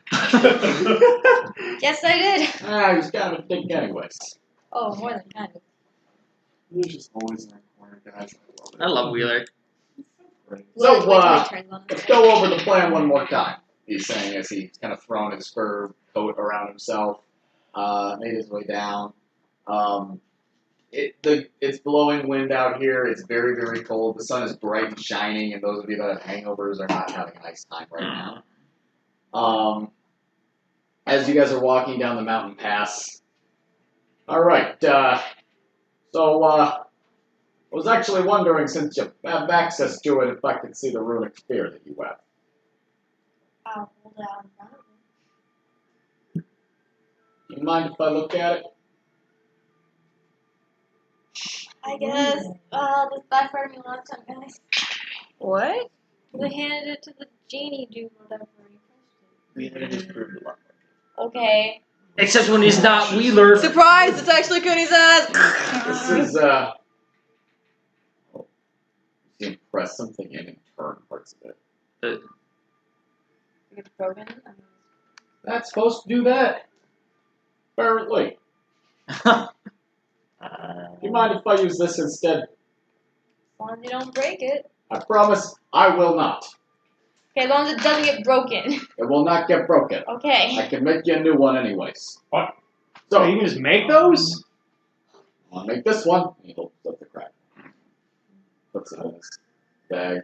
Yes, I did. He was kind of a dick anyways. Oh, more than kind of. He's just always in that corner, guys. I love Wheeler. So, Wait till he turns on let's us. go over the plan one more time. He's saying as he's kind of thrown his fur coat around himself, made his way down. It's blowing wind out here. It's very, very cold. The sun is bright and shining, and those of you that have hangovers are not having a nice time right now. As you guys are walking down the mountain pass. All right. I was actually wondering, since you have access to it, if I could see the runic spear that you have. I'll hold it out in front of me. Do you mind if I look at it? I guess, this back part of me last time, guys. What? We handed it to the genie dude, whatever. We had it improved a lot. Okay. Except when he's not Wheeler. Surprise! It's actually Cooney's ass! This is, you press something in and turn parts of it. It's broken. That's supposed to do that. Apparently. Do you mind if I use this instead? As long as you don't break it. I promise I will not. Okay, as long as it doesn't get broken. It will not get broken. Okay. I can make you a new one anyways. What? So you can just make those? I'll make this one. He holds up the crack. Puts it in his bag.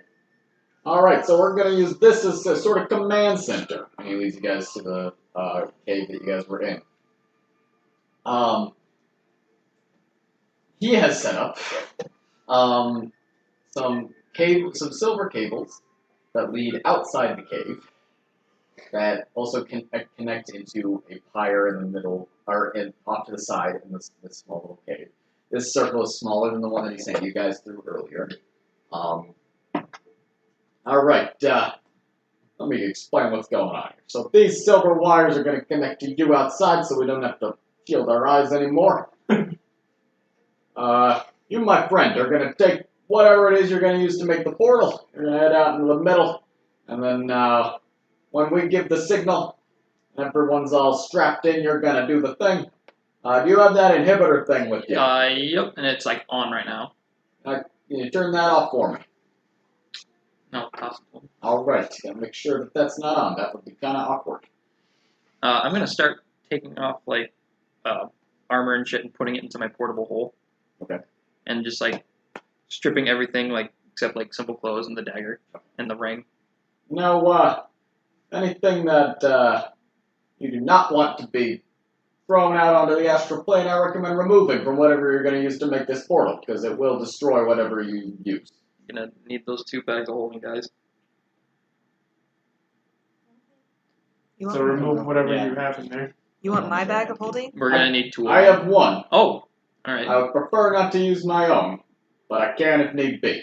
Alright, so we're going to use this as a sort of command center. And he leads you guys to the cave that you guys were in. He has set up some silver cables that lead outside the cave that also can connect into a pyre in the middle, or off to the side in this small little cave. This circle is smaller than the one that he sent you guys through earlier. Alright, let me explain what's going on here. So these silver wires are going to connect to you outside so we don't have to shield our eyes anymore. You, my friend, are going to take whatever it is you're going to use to make the portal. You're going to head out into the middle, and then when we give the signal, and everyone's all strapped in, you're going to do the thing. Do you have that inhibitor thing with you? Yep, and it's like on right now. Can you turn that off for me? No, possible. Alright, gotta make sure that that's not on. That would be kind of awkward. I'm gonna start taking off like armor and shit and putting it into my portable hole. Okay. And just like stripping everything like except like simple clothes and the dagger and the ring. Now, anything that you do not want to be thrown out onto the astral plane, I recommend removing from whatever you're going to use to make this portal, because it will destroy whatever you use. Gonna need those 2 bags of holding, guys. You So want, remove whatever you have in there. you want my bag of holding? We're gonna need 2 of I them. have one. Oh, alright. I would prefer not to use my own, but I can if need be.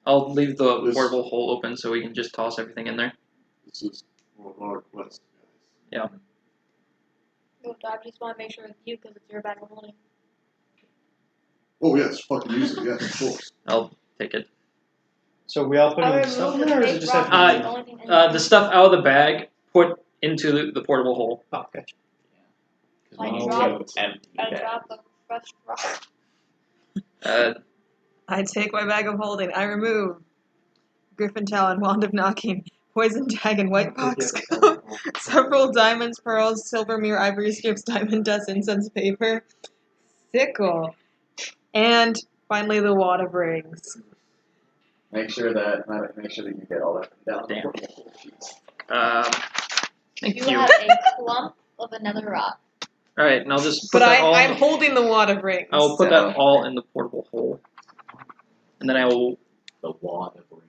I'll leave the portable hole open so we can just toss everything in there. This is one of our requests, guys. Yeah. I just want to make sure it's you because it's your bag of holding. Oh, yes, fucking use it, yes, of course. I'll take it. So we all put I the stuff in removed there, or the is it big just rock. have It's the only thing in The stuff out of the bag, put into the portable hole. Oh, gotcha. I Oh, dropped empty I bag. dropped the fresh rock. I take my bag of holding. I remove Griffin Talon, Wand of Knocking, Poison Dragon, White Box Coat, several diamonds, pearls, silver mirror, ivory strips, diamond dust, incense paper, sickle, and finally the wad of rings. Make sure that you get all that down. Damn. Thank You you. have a clump of another rock. Alright, and I'll just put But that all I'm holding the wad of rings. I will put so. that all in the portable hole. And then I will... The wad of rings.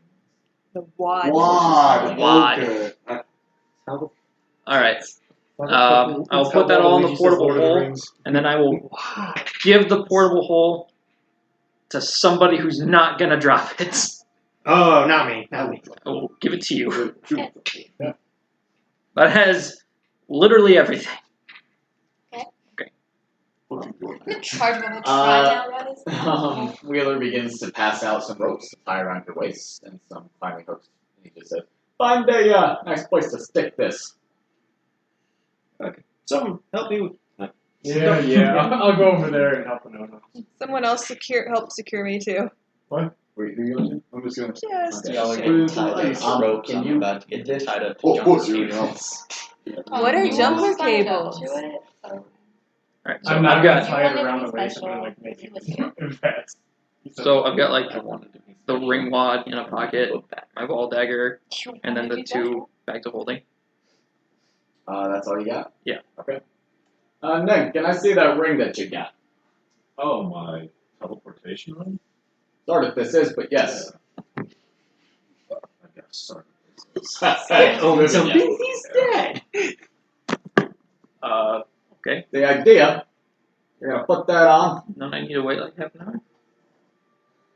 The wad. Wad. Okay. Alright. I'll put that all in the portable hole, and then I will give the portable hole to somebody who's not gonna drop it. Oh, not me. Not me. I will give it to you. That has literally everything. Chargeable Uh, try now, guys. Wheeler begins to pass out some ropes to tie around your waist and some climbing hooks. He just said, "Find a nice place to stick this." Someone help me with. Yeah. I'll go over there and help Winona. Someone else help secure me too. Wait, who are you going to? I'm just going to. Just Y'all are shit. getting tied up to ropes. Can I'm you- about to get tied up to Oh, jumper here we go. cables. What are You jumper almost signed up cables? to it, so- Alright, so I'm not I've going to got tie it You around the wanted to be waist. I'm going to special. make You it would fast. so I've got like I wanted to be the special. ring wad in a pocket, my ball dagger, You and then wanted to the be special. two bags of holding. That's all you got? Yeah. Okay. Nick, can I see that ring that you got? Oh, my teleportation ring? Sort of this is, but yes. I guess sort of. Oh, so Yeah. he's dead. Okay. The idea, you're going to put that on. Don't I need to wait like half an hour?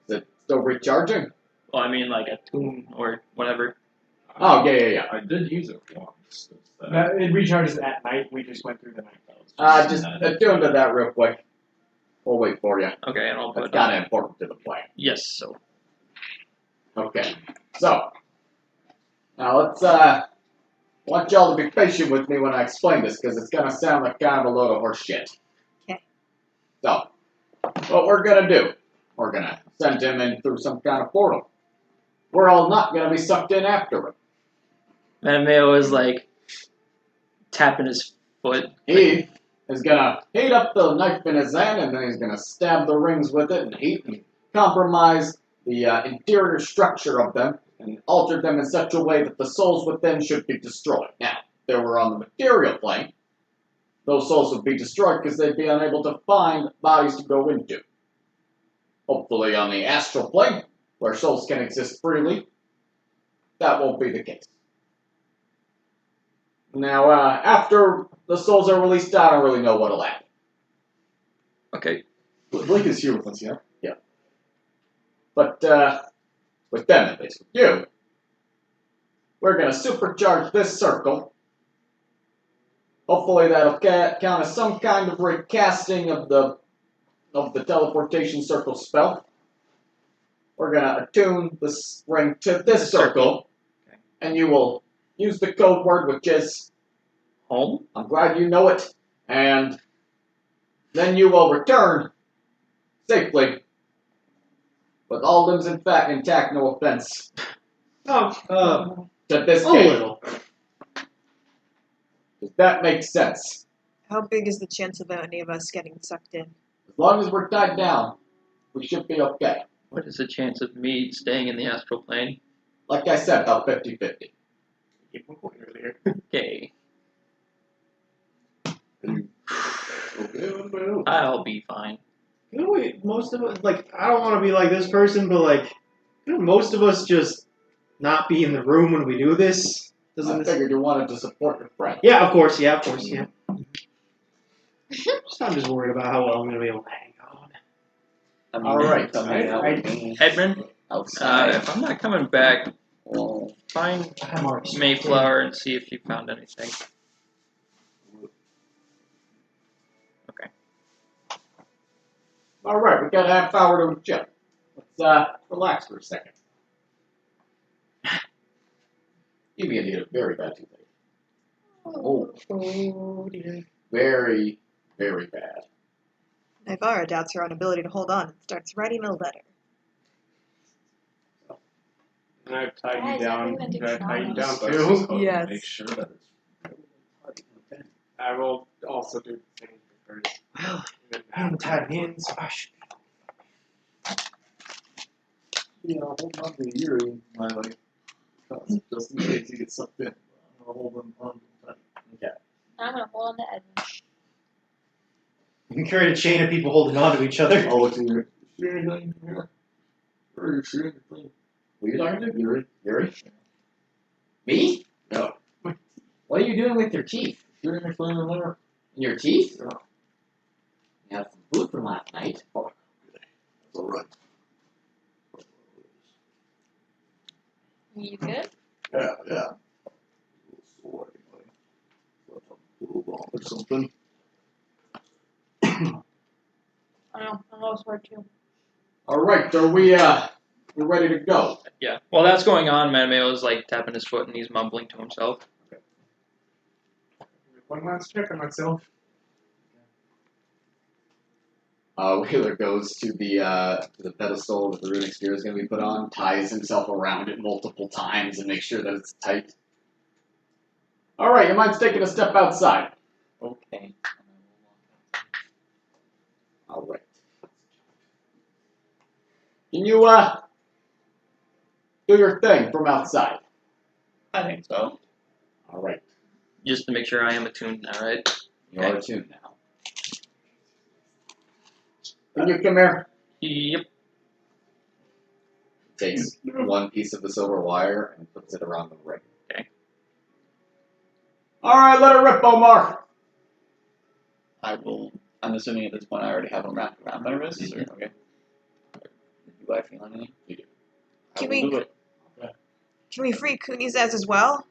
Is it still recharging? Well, I mean like a tune or whatever. Oh, yeah. I did use it once. Is that- No, it recharges at night. We just went through the night. Just attune to that real quick. We'll wait for you. Okay, and I'll That's put kind of important to the plan. yes. So Okay. So, now let's, want y'all to be patient with me when I explain this, because it's going to sound like kind of a load of horse shit. Okay. So, what we're going to do, we're going to send him in through some kind of portal. We're all not going to be sucked in after him. Mattimeo is like tapping his foot. He is going to heat up the knife in his hand, and then he's going to stab the rings with it and heat and compromise the interior structure of them and alter them in such a way that the souls within should be destroyed. Now, if they were on the material plane, those souls would be destroyed because they'd be unable to find bodies to go into. Hopefully on the astral plane, where souls can exist freely, that won't be the case. Now, after the souls are released, I don't really know what'll happen. Okay. Blake is here with us, yeah? But, with them at least, with you, we're going to supercharge this circle. Hopefully that'll count as some kind of recasting of the teleportation circle spell. We're going to attune this ring to this circle, and you will use the code word, which is home. I'm glad you know it. And then you will return safely with all limbs intact, no offense. Oh, To this a game. little. Does that make sense? How big is the chance of any of us getting sucked in? As long as we're tied down, we should be okay. What is the chance of me staying in the astral plane? Like I said, about 50-50. Keep one point earlier. Okay. Okay, anybody else? I'll be fine. You know, most of us, like, I don't want to be like this person, but like, most of us just not be in the room when we do this. I figured you wanted to support your friend. Yeah, of course, yeah. I'm just worried about how well I'm going to be able to hang on. I mean, All right. come hang out with me Edmund, outside. if I'm not coming back, Well, find I'm already Mayflower and see if you found anything. Okay. Alright, we got a half hour to chill. Let's relax for a second. You began to get a very bad toothache. Oh dear. Very, very bad. Naivara doubts her own ability to hold on and starts writing a letter. And I've tied Guys, you down. everyone Did I tie you down Especially too? so to Yes. Make sure that it's I will also do the same for hers. Well, I'm tied in, so I should. Yeah, I'll hold on to the earring in my like, just in case he gets sucked in. I'll hold him on tight. Okay. I'm gonna hold on to Edmund. You can create a chain of people holding on to each other. Oh, what's in here? See anything in here? Or you see anything? What are you talking to? Yuri? Me? No. What are you doing with your teeth? See anything in there? Your teeth? Yeah. You have some food from last night. Oh, that's alright. You good? Yeah. A little sore anyway. Ball or something. I know. I'm lost for too. Alright, are we we're ready to go? Yeah. While that's going on, Mattimeo's like tapping his foot and he's mumbling to himself. One last check on myself. Wheeler goes to the pedestal that the runic spear is going to be put on, ties himself around it multiple times and makes sure that it's tight. Alright, you mind taking a step outside? Okay. Alright. Can you, do your thing from outside? I think so. Alright. Just to make sure I am attuned now, right? You are attuned now. Can you come here? Yep. Takes one piece of the silver wire and puts it around the ring. Okay. Alright, let it rip, Omar! I will. I'm assuming at this point I already have them wrapped around my wrists. Or, okay. Do I feel anything? You do. Can I will do we it. can we free Cooney's as well?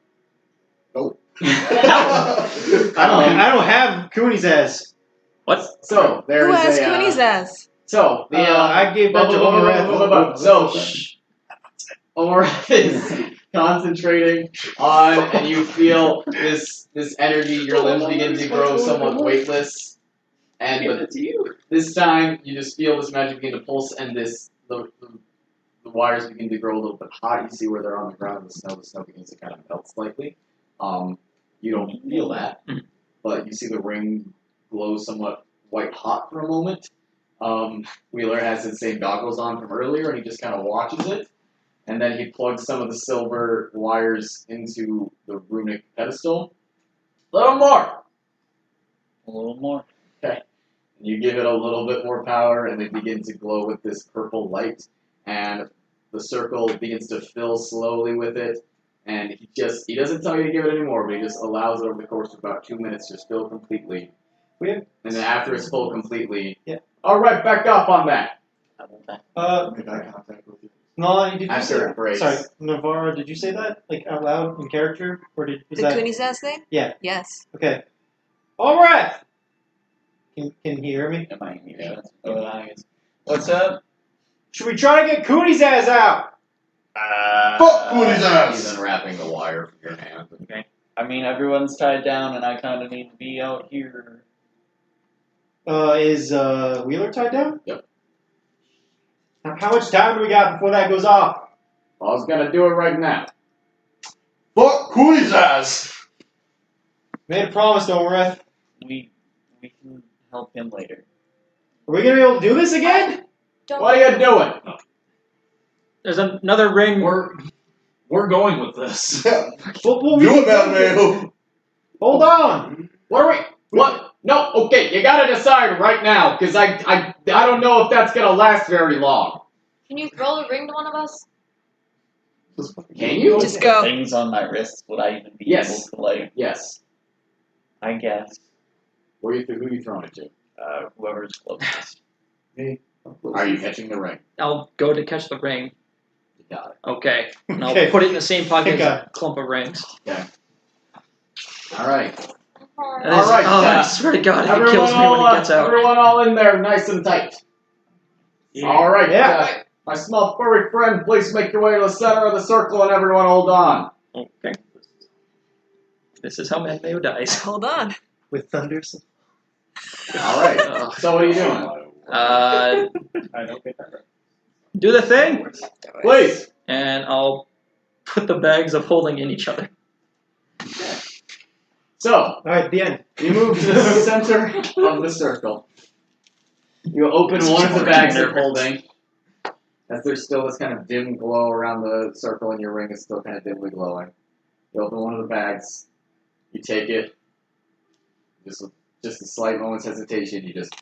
Oh. I don't have Cooney's as. What? So, there Who is has a, Cooney's as? So, the, I gave that to Omareth. So, Omareth is concentrating on, and you feel this energy, your limbs begin to grow somewhat weightless, and but this time, you just feel this magic begin to pulse, and the wires begin to grow a little bit hot. You see where they're on the ground in the snow begins to kind of melt slightly. You don't feel that, but you see the ring glow somewhat white hot for a moment. Wheeler has his same goggles on from earlier, and he just kind of watches it. And then he plugs some of the silver wires into the runic pedestal. A little more! A little more. Okay. And you give it a little bit more power, and they begin to glow with this purple light. And the circle begins to fill slowly with it. And he doesn't tell you to give it anymore, but he just allows it over the course of about 2 minutes to fill completely. And then after it's full completely, alright, back up on that. Make eye contact with you. No, did you After say it breaks. Sorry, Naivara, did you say that like out loud in character, or was The that? Cooney's as thing? Yeah. Yes. Okay. Omareth! Can you hear me? Am I in here? Oh, nice. What's up? Should we try to get Cooney's ass out? Fuck Cooney's ass! He's unwrapping the wire from your hand. Okay. I mean, everyone's tied down, and I kind of need to be out here. Is Wheeler tied down? Yep. How much time do we got before that goes off? I was gonna do it right now. Fuck Cooney's ass! Made a promise, Omareth. We can help him later. Are we gonna be able to do this again? What are you doing? There's another ring. We're going with this. Do it, Mattimeo! Hold on. What are we? What? No, okay, you gotta decide right now, because I don't know if that's gonna last very long. Can you throw the ring to one of us? Can you? Just go. Things on my wrists, would I even be Yes. able to, like, Yes. I guess, Who are you throwing it to? whoever's closest. Are you catching the ring? I'll go to catch the ring. You got it. Okay. And Okay. I'll put it in the same pocket Okay. as a clump of rings. Okay. Alright. And it's- Alright, I swear to God, if he kills me when he gets out. Everyone all in there, nice and tight. Alright, Yeah. my small furry friend, please make your way to the center of the circle and everyone hold on. Okay. This is how Mattimeo dies. Hold on. With thunders. Alright, so what are you doing? Uh, I don't get that right. do the thing, Please. and I'll put the bags of holding in each other. So, Alright, the end. you move to the center of the circle. You open one of the bags of holding. As there's still this kind of dim glow around the circle and your ring is still kind of dimly glowing. You open one of the bags. You take it. Just a slight moment's hesitation, you just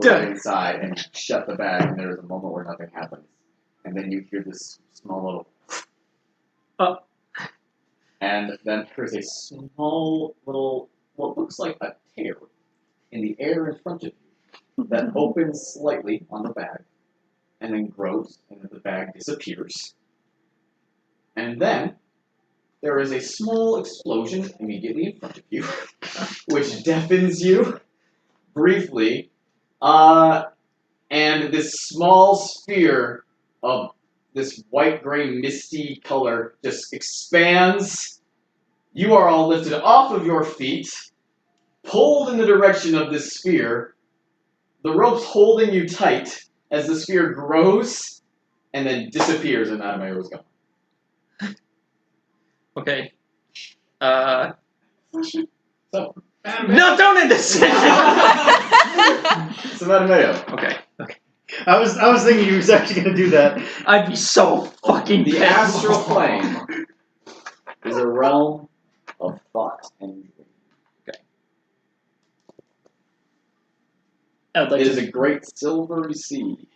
put it inside and shut the bag, and there's a moment where nothing happens. And then you hear this small little and then there's a small little, what looks like a tear in the air in front of you that opens slightly on the bag and then grows, and then the bag disappears. And then there is a small explosion immediately in front of you, which deafens you briefly, and this small sphere of this white-gray misty color just expands. You are all lifted off of your feet, pulled in the direction of this sphere, the rope's holding you tight as the sphere grows and then disappears and Mattimeo is gone. Okay. So, No, don't end this. so Mattimeo. Okay. I was thinking you was actually gonna do that. I'd be so fucking The pissed. astral plane is a realm of thought and dream. I'd like It is to. a great silvery sea,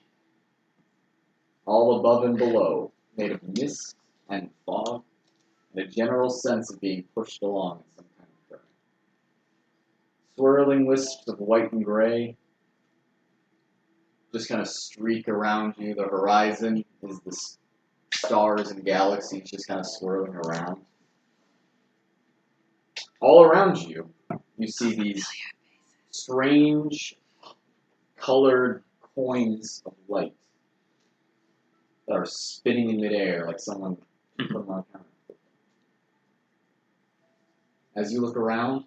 all above and below, made of mist and fog, and a general sense of being pushed along in some kind of current. Swirling wisps of white and gray just kind of streak around you. The horizon is the stars and galaxies just kind of swirling around. All around you, you see these strange colored coins of light that are spinning in midair like someone put them on a counter. As you look around,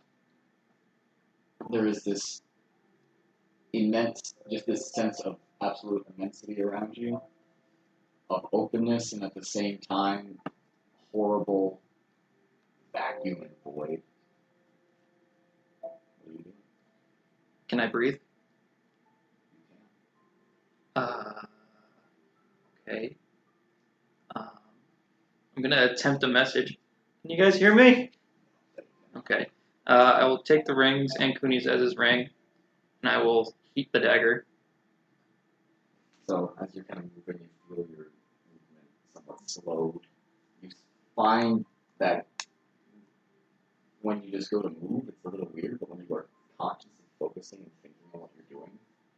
there is this immense, just this sense of absolute immensity around you, of openness, and at the same time, horrible vacuum and void. What are you doing? Can I breathe? You Okay. I'm gonna attempt a message. Can you guys hear me? Okay. I will take the rings and Kunizez's ring, and I will heat the dagger. So as you're kind of moving, you feel your movement somewhat slowed. You find that when you just go to move, it's a little weird, but when you are conscious and focusing and thinking on what you're doing,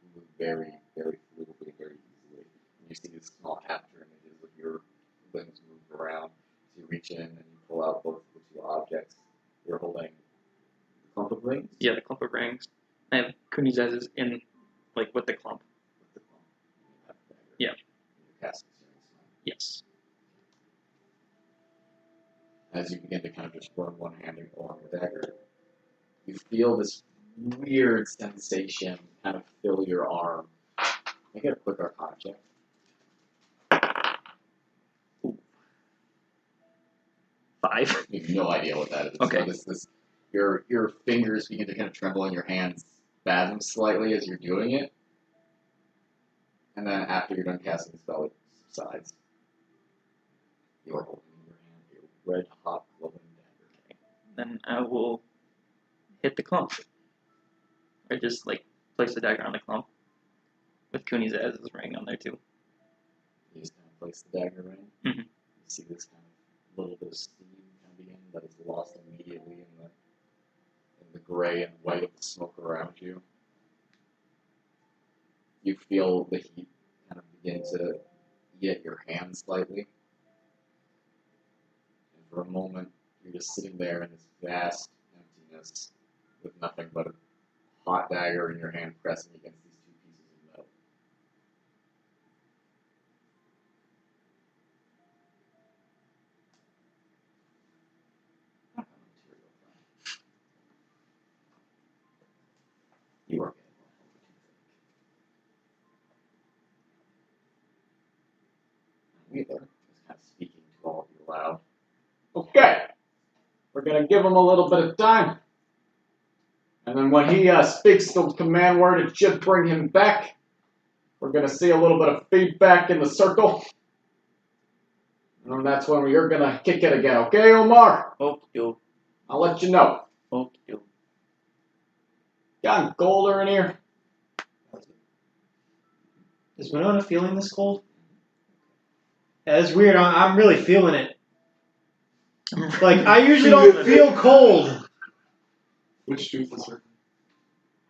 you move very, very fluidly, very easily. And you see these small capture images of your limbs move around. So you reach in and you pull out both of the two objects. You're holding the clump of rings. Yeah, the clump of rings. I have Kunizez's in, like, with the clump. With the clump. You have the dagger. Yeah. And you're casting series. Yes. As you begin to kind of just run one hand along the dagger, you feel this weird sensation kind of fill your arm. Make it a quick arcana check. Ooh. 5. You have no idea what that is. Okay. Your fingers begin to kind of tremble and your hands spasm slightly as you're doing it. And then after you're done casting the spell, it subsides. You are holding in your hand a red hot glowing dagger. Then I will hit the clump. Or just, like, place the dagger on the clump. With Kunizez's ring on there, too. You just kind of place the dagger in. Mhm. You see this kind of little bit of steam kind of begin, but it's lost immediately in the gray and white of the smoke around you. You feel the heat kind of begin to eat at your hand slightly. And for a moment, you're just sitting there in this vast emptiness with nothing but a hot dagger in your hand pressing against these two pieces of metal. You are Wheeler is kind of speaking to all of you loud. Okay, we're going to give him a little bit of time. And then when he speaks the command word, it should bring him back. We're going to see a little bit of feedback in the circle. And then that's when you're going to kick it again. Okay, Omar? Okay. I'll let you know. Okay. Got colder in here? Is Winona feeling this cold? Yeah, it's weird. I'm really feeling it. Like, I usually don't feel cold. Which tooth is her?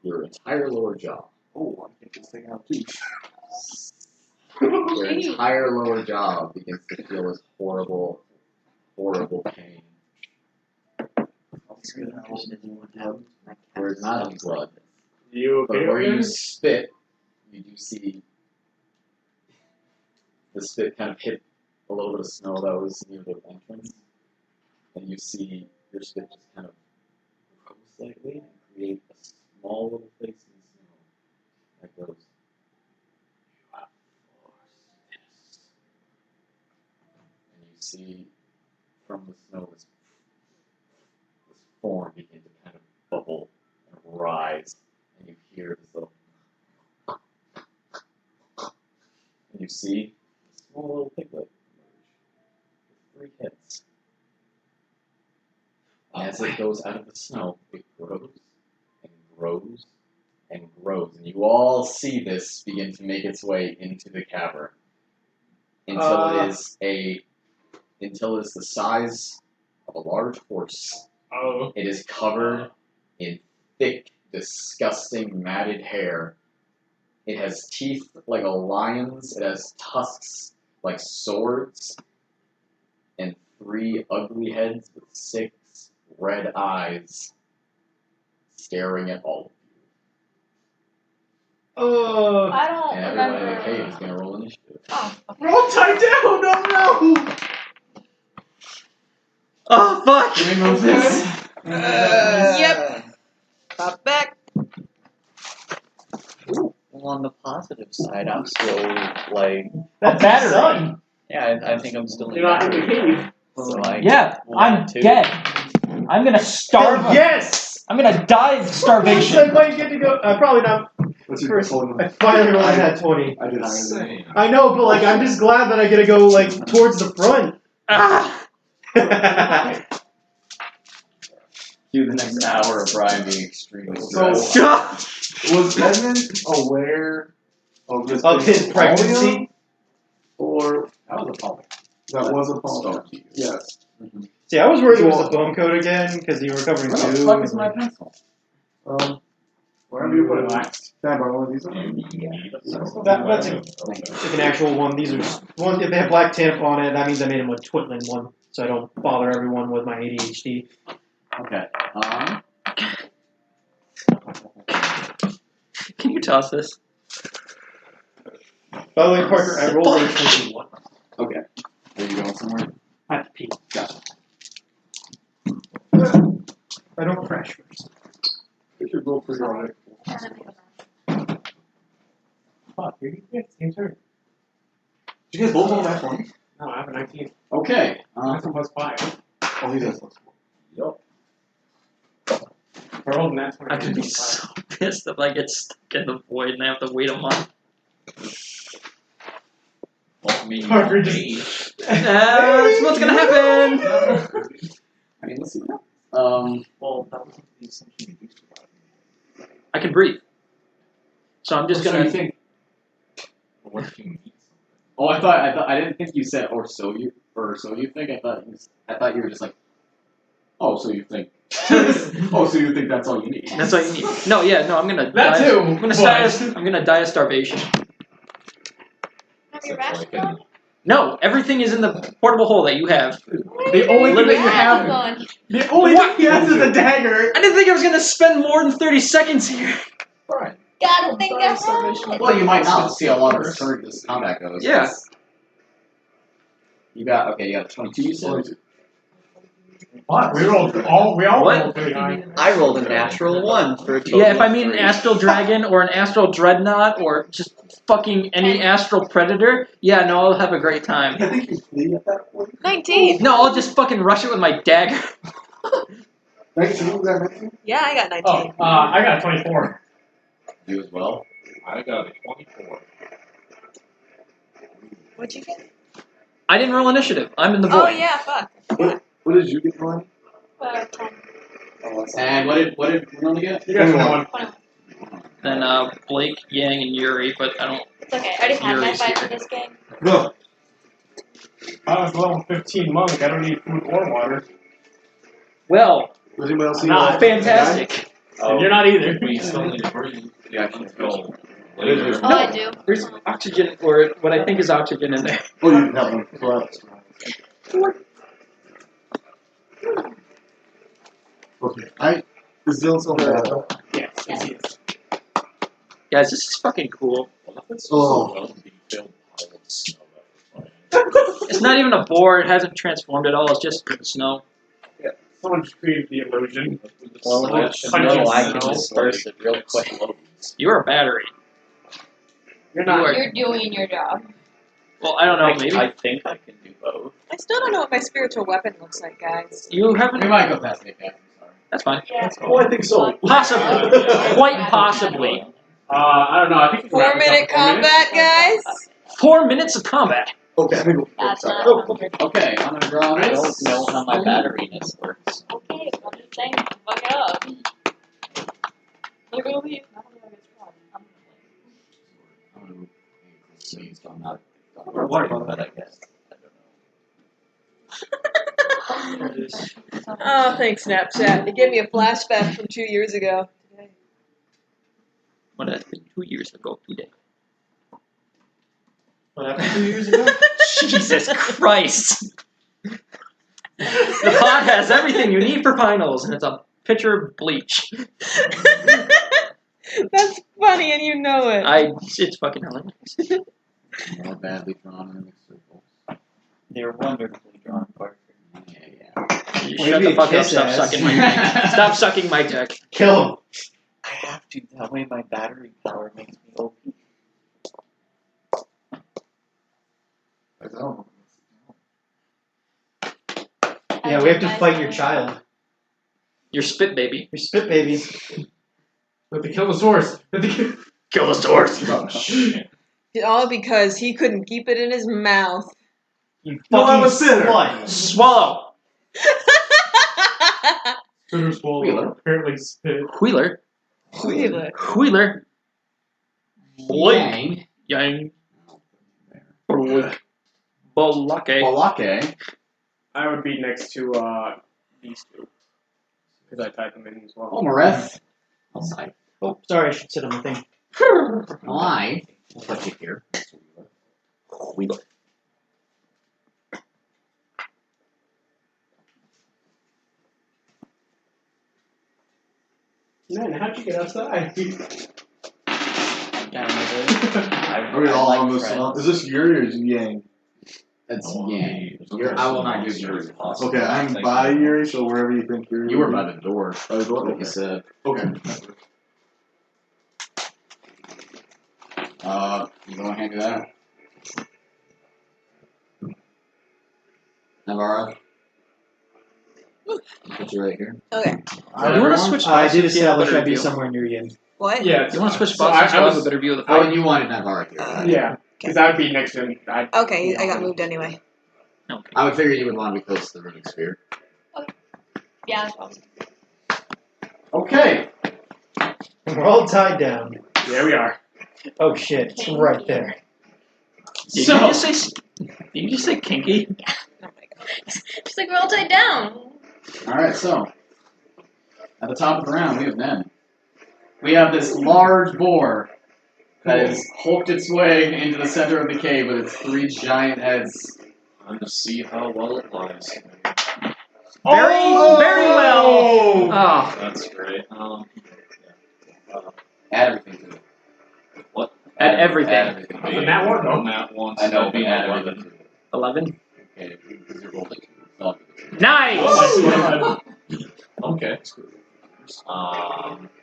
Your entire lower jaw. Oh, I think this thing out too. Your entire lower jaw begins to feel this horrible, horrible pain. There's not any blood. You But okay where over you there? spit, you do see the spit kind of hit a little bit of snow that was near the entrance, and you see your spit just kind of grow slightly and create a small little face in the snow that goes, "You have forced this." And you see from the snow this form begin to kind of bubble and rise, and you hear this little, and you see a small little piglet emerge with 3 heads. And as it goes out of the snow, it grows and grows and grows, and you all see this begin to make its way into the cavern until it's the size of a large horse. Oh. It is covered in thick, disgusting, matted hair. It has teeth like a lion's. It has tusks like swords. And 3 ugly heads with 6 red eyes staring at all of you. I don't And everyone in the remember. cave is going to roll initiative. Oh, Roll tied down! Oh no! Oh fuck! Doing Moses? Yep. Pop back. Well, on the positive side, I'm still like, That's battery. son. yeah, I think I'm still in You're not in the battery. cave. So I Yeah, want I'm to. dead. I'm gonna starve. Hell yes! I'm gonna die of Yes, I starvation. might get to go. Probably not. What's your First, total? I finally rolled that 20. I did higher than Insane. I know, but like, I'm just glad that I get to go like towards the front. Ah! Cue the next hour of Brian being extremely So- stressed. Was Edmund aware of this Of his being pregnancy? Or That was a problem. that was a problem? Stone. Yes. See, I was worried it was the bone coat again because you were covering Where the two. fuck is my pencil? Wherever you put it. Relax. Can I borrow one of these? That's like an actual one. These are just, one. If they have black tip on it, that means I made them a Twitling one, so I don't bother everyone with my ADHD. Okay. Can you toss this? By the way, Parker, I rolled a 21. Okay. Are you going somewhere? I have to pee. Gotcha. I don't crash first. You should roll pretty alright. Fuck, you get same turn. Did you guys both roll that one? No, I have a 19. Okay. That's a +5. Oh, he does. Yup. We're holding that 20. I'm gonna be so pissed if I get stuck in the void and I have to wait a month. Parker just. That's what's gonna happen. I mean, let's see. Well, that wasn't the assumption you used to have. I can breathe. So I'm just So gonna. you think, well, what if you need something? Oh, I didn't think you said, or so you think. I thought you were just like, oh, so you think. Oh, so you think that's all you need? That's all you need. No, yeah, no, I'm gonna That die. too, I'm gonna but- I'm gonna die of starvation. have your ration gone? No, everything is in the portable hole that you have. The only thing that you have. Gone. The only thing he has is a dagger. I didn't think I was gonna spend more than 30 seconds here. Alright. Gotta think ahead. Well, you might not see a lot of return this combat goes. Yeah. You got 22. You said. What? We all What? rolled pretty high. I rolled a natural 1 for a total Yeah, if I of mean an 3. astral dragon or an astral dreadnought or just fucking any astral predator, yeah, no, I'll have a great time. I think you flee at that point. 19. No, I'll just fucking rush it with my dagger. 19? Was that 19? Yeah, I got 19. Oh, I got a 24. You as well. I got a 24. What'd you get? I didn't roll initiative. I'm in the void. Oh yeah, fuck. What did you get, Ryan? 10. And what did Winona get? You guys are one. Then Blake, Yang, and Yuri, but I don't. It's okay. I already had my Yuri's fight here. for this game. Go. I was level 15 monk. I don't need food or water. Well, Does anybody else see Not that? fantastic. And you're not either. We still need to breathe. The actions go Oh, later. I do. There's oxygen, or what I think is oxygen in there. Oh, you didn't have one. Correct. Okay. Is Dylan still there? Yes. Yes. Guys, this is fucking cool. Oh. It's not even a boar. It hasn't transformed at all. It's just snow. Yeah. Someone just created the illusion. Well, if it's snow, I can disperse it real quick. You're a battery. You're not. You're doing your job. Well, I don't know. Maybe I think I can do both. I still don't know what my spiritual weapon looks like, guys. you haven't. We might go past the academy. Sorry. That's fine. Yeah. Oh, I think so. Possibly, quite possibly. I don't know. I think we can wrap this up 4-minute in 4 minutes. combat, guys. 4 minutes of combat. Okay, I'm gonna go. That's not. Oh, okay. Okay, I'm gonna draw I this. don't know how my batteryness works. Okay, I'm just saying, fuck it up. They're gonna leave. I don't know if it's wrong. I'm gonna Please don't not. Or water bottle. But I guess. Oh, thanks, Snapchat. It gave me a flashback from 2 years ago. What happened 2 years ago today? What happened 2 years ago? Jesus Christ! The pod has everything you need for finals, and it's a pitcher of bleach. That's funny, and you know it. It's fucking hilarious. More badly drawn in the circles. They're wonderfully drawn, Parker. You Well, shut you'd the be fuck a up. kiss Stop ass. sucking my dick. Stop sucking my dick. Kill him. I have to. That way my battery power makes me OP. Yeah, we have to fight your child. Your spit baby. Your spit baby. We have to kill the source. We have to Kill the source. All because he couldn't keep it in his mouth. You No, I'm a fucking sinner. slut. Swallow. Spitter swallow. Apparently spit. Wheeler. Wheeler. Wheeler. Yang. Yang. Balake. Balake. I would be next to these two. Because I typed them in as well. Omareth. Outside. Oh, sorry, I should sit on the thing. Why? We'll put you here. Wheeler. Man, how'd you get outside? Are we all on this one? Is this Yuri or is it Yang? That's Yang. I will not give Yuri. Okay, I'm by Yuri, so wherever you think Yuri. You were by the door. By the door? Like Okay. you said. Okay. You go and handle that. Naivara. Put you right here. Okay. You want to switch I did bosses? Yeah, establish better I'd be view. somewhere near you. What? Yeah. You want to switch So bosses? I I'll was- have a better view of the Oh, fight. you wanted Naivara here. Yeah. Because I would be next to him. Okay, I got moved anyway. Okay. I would figure you would want to be close to the runic sphere. Yeah, that's probably. Okay. We're all tied down. There we are. Oh shit, it's right there. Did you just say kinky? Oh my god. She's like, we're all tied down. Alright, so. At the top of the round, we have Nen. We have this large boar that has hulked its way into the center of the cave with its 3 giant heads. Time to see how well it lies. Very well. Oh. That's great. Add everything to it. What? Add everything. Add everything. But that one, though. That one. I know, so but add 11. everything to it. 11. Okay, because you rolled a 2. Nice. Okay.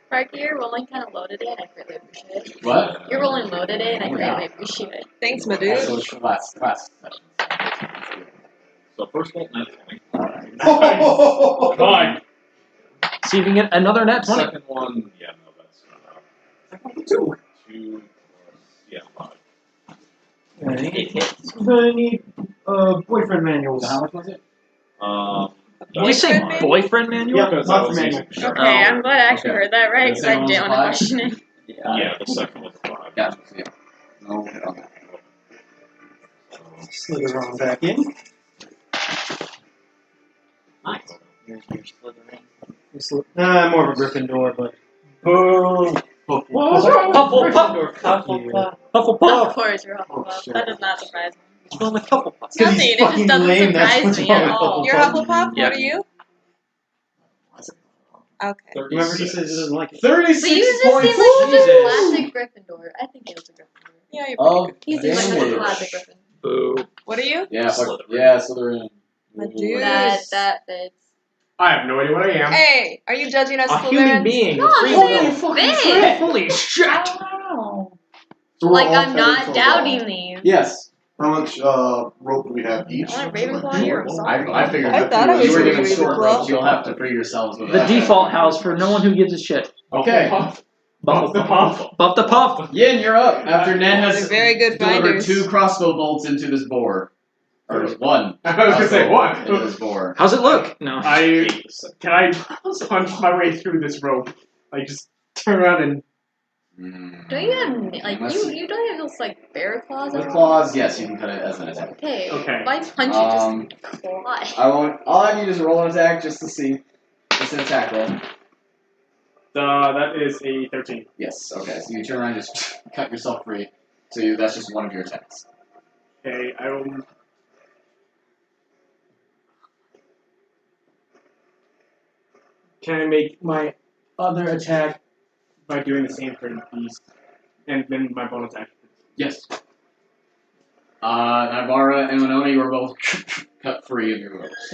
Parker, you're rolling kind of low today, and I greatly appreciate it. What? You're rolling low today, and I greatly appreciate it. Thanks, my So dude. it's last session. So first one, net 20. Come on. See if you can get another net 20. Second one, yeah, no, that's 2. 2. Yeah, 5. I'm gonna need boyfriend manuals. So how much was it? Did you say Boyfriend boyfriend manual? Yep, Because not I the was manual. using sharp. Okay, I'm glad I actually Okay. heard that right, The because I second didn't one's want to 5? question it. Yeah, the second was 5. Gotcha. Yeah. No, okay. Slither on back in. Here's your slithering. More of a Gryffindor, but. Boom. Hufflepuff. Fuck you. Hufflepuff. Of course, you're Hufflepuff. That does not surprise me. What's wrong with Hufflepuff? It's 'cause Nothing, he's it just fucking doesn't lame. That's surprise what's me wrong at with all. Hufflepuff. You're Hufflepuff? Yeah. What are you? Okay. Remember, he says he doesn't like it. 36 But you just points. seem like such a classic Gryffindor. I think it was a Gryffindor. Yeah, you're Of He seems like such a damage. classic Griffin. Boo. What are you? Yeah, Slytherin. A dude. That fits. I have no idea what I am. Hey, are you judging us, A human being. No, with I'm free saying will. fit. Holy shit! Wow. So we're Like, all I'm not tethered to a doubting wall. these. Yes. How much rope do we have each? I want Ravenclaw here. I'm sorry. I figured I that thought I you was were gonna given be short Ravenclaw. ropes. You'll have to free yourselves with The that. default house for no one who gives a shit. Okay. Buff the puff. Buff the puff. Yin, you're up. After Ned has They're very good delivered finders. 2 crossbow bolts into this boar. Or one. I was gonna say, what? Into this boar. How's it look? No. Can I punch my way through this rope? Like, just turn around and... Don't you have, like, Let's you don't have those, like, bear claws? With claws, yes, you can cut it as an attack. Okay. Okay. Why punch it just claw? I'll have you just roll an attack just to see. It's an attack roll. That is a 13. Yes, okay. So you turn around and just cut yourself free. So that's just one of your attacks. Okay, I will... Can I make my other attack by doing the same for the beast? And then my bonus action. Yes. Naivara and Winona, you are both cut free of your ropes.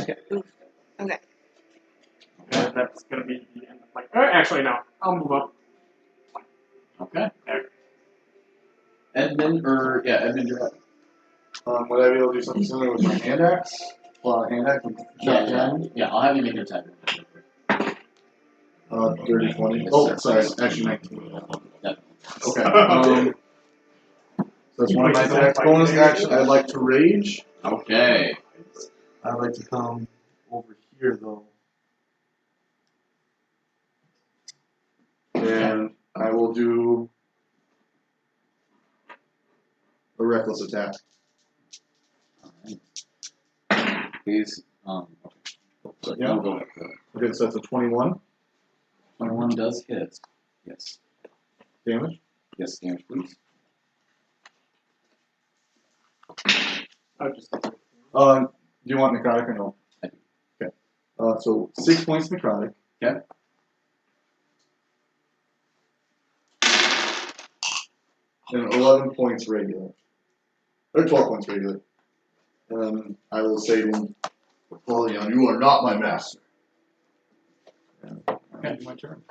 Okay. That's gonna be the end of my... actually, no. I'll move up. Okay. There. Edmund, you're up. Would I be able to do something similar with my hand axe? Well, hand axe with Yeah, I'll have you make your attack. 30, 20. Yes, Oh, sir. sorry, actually 19. Yeah. Okay. So that's one of my attacks. Bonus action, I'd like to rage. Okay. I'd like to come over here, though. And I will do a reckless attack. Please. So, yeah. Go ahead. Okay, so that's a 21. 21 does hit. Yes. Damage? Yes, damage, please. Do you want necrotic or no? I do. Okay. So 6 points necrotic. Okay. And 11 points regular. Or 12 points regular. And I will say to him, Napoleon, you are not my master. Okay, my turn.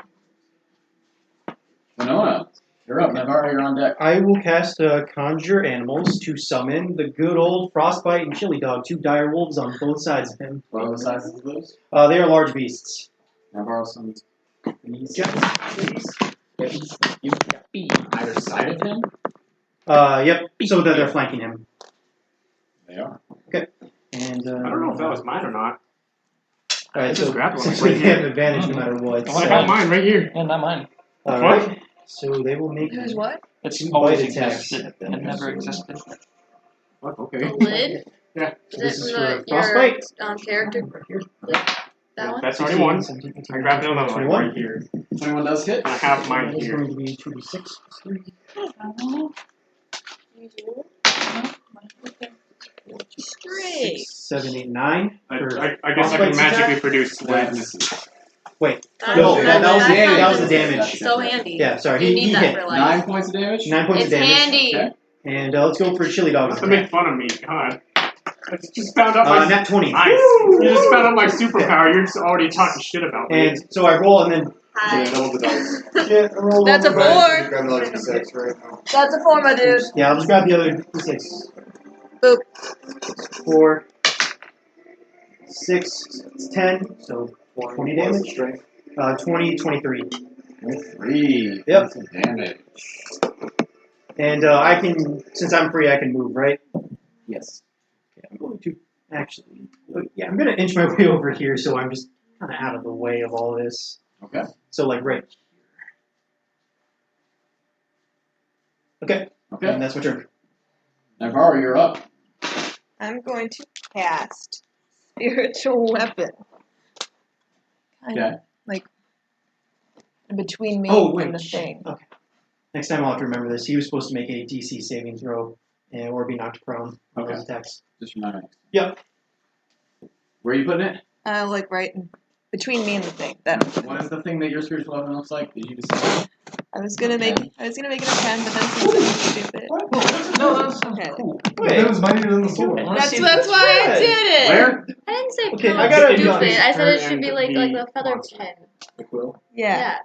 Winona, you're up. Naivara, you're on deck. I will cast Conjure Animals to summon the good old Frostbite and Chili Dog, 2 dire wolves on both sides of him. What are the sizes of those? They are large beasts. Naivara summons these. Either side of him? Yep, so that they're flanking him. They are. Okay. And I don't know if that was mine or not. Alright, just so grabbed one since right we here. have advantage no matter what. I have mine right here. Yeah, not mine. Alright, so they will make Who's what? It's 2 always bite attacks. existed. It never existed. What? The Okay. lid? Yeah. This is Is for it your Frostbite. character? That one? That's already one. I grabbed another one 21. right here. 21 does hit. I have mine That is here. going to be 2d6. Straight. 7, 8, 9. I for guess I can Frostbite's magically attack. produce That lids. misses. Wait, That no, was- that was that's the damage. So handy. Yeah, sorry, You he need that hit. for life. 9 points of damage. 9 points It's of damage. handy. Okay. And let's go for Chili Dog's Not to make attack. fun of me, God. I just found out my... Nat 20. Nice. You just found out my superpower. You're just already talking shit about me. And so I roll and then Hi. Yeah, double the dice. yeah, I roll That's a over. four. Grab another d6 right now. That's a 4, my dude. Yeah, I'll just grab the other d6. Boop. 4, 6, it's 10, so 20 damage. Strength. 20, 23. 3 Yep. points of damage. And I can, since I'm free, I can move, right? Yes. Okay, I'm going to actually, yeah, I'm going to inch my way over here, so I'm just kind of out of the way of all this. Okay. So, like, right here. Okay. Okay. And that's my turn. Naivara, you're up. I'm going to cast Spiritual Weapon. Okay. Like, between me and the thing. Okay. Next time I'll have to remember this. He was supposed to make a DC saving throw or be knocked prone on those attacks. Just remind me. Yep. Where are you putting it? Like right in between me and the thing. That What is the thing that your spiritual weapon looks like? Did you decide? I was gonna make it a pen, but then since it was stupid. No, that's Okay. cool. Wait, that was mightier than the sword. That's why I did it. Where? I didn't say Okay, pen I was gotta be stupid. honest. I said it should And be like the a feather monster. pen. The quill. Yeah.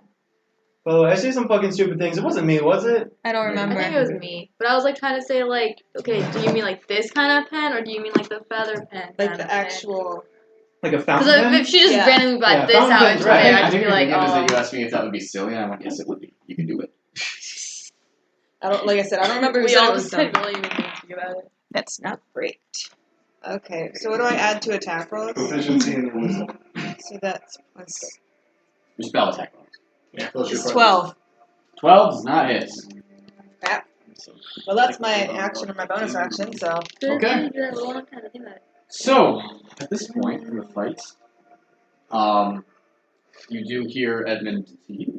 Well, I say some fucking stupid things. It wasn't me, was it? I don't remember. I think it was me. But I was like trying to say like, okay, do you mean like this kind of pen or do you mean like the feather pen? Like the actual. Like a fountain Because pen? if she just Yeah. randomly brought Yeah, this fountain out pen's into right. there, I I'd just think be the like, thing is that oh. you asked me if that would be silly, and I went, yes, it would be. You can do it. I don't. Like I said, I don't remember who We said it all was just dumb. said really mean things to you about it. That's not great. Okay, so what do I add to attack rolls? Proficiency in wisdom. So that's plus. Your spell attack bonus. Yeah, plus your It's 12. 12 does not hit. Crap. Well, that's my action or my bonus action, so. Okay. So, at this point in the fight, you do hear Edmund defeat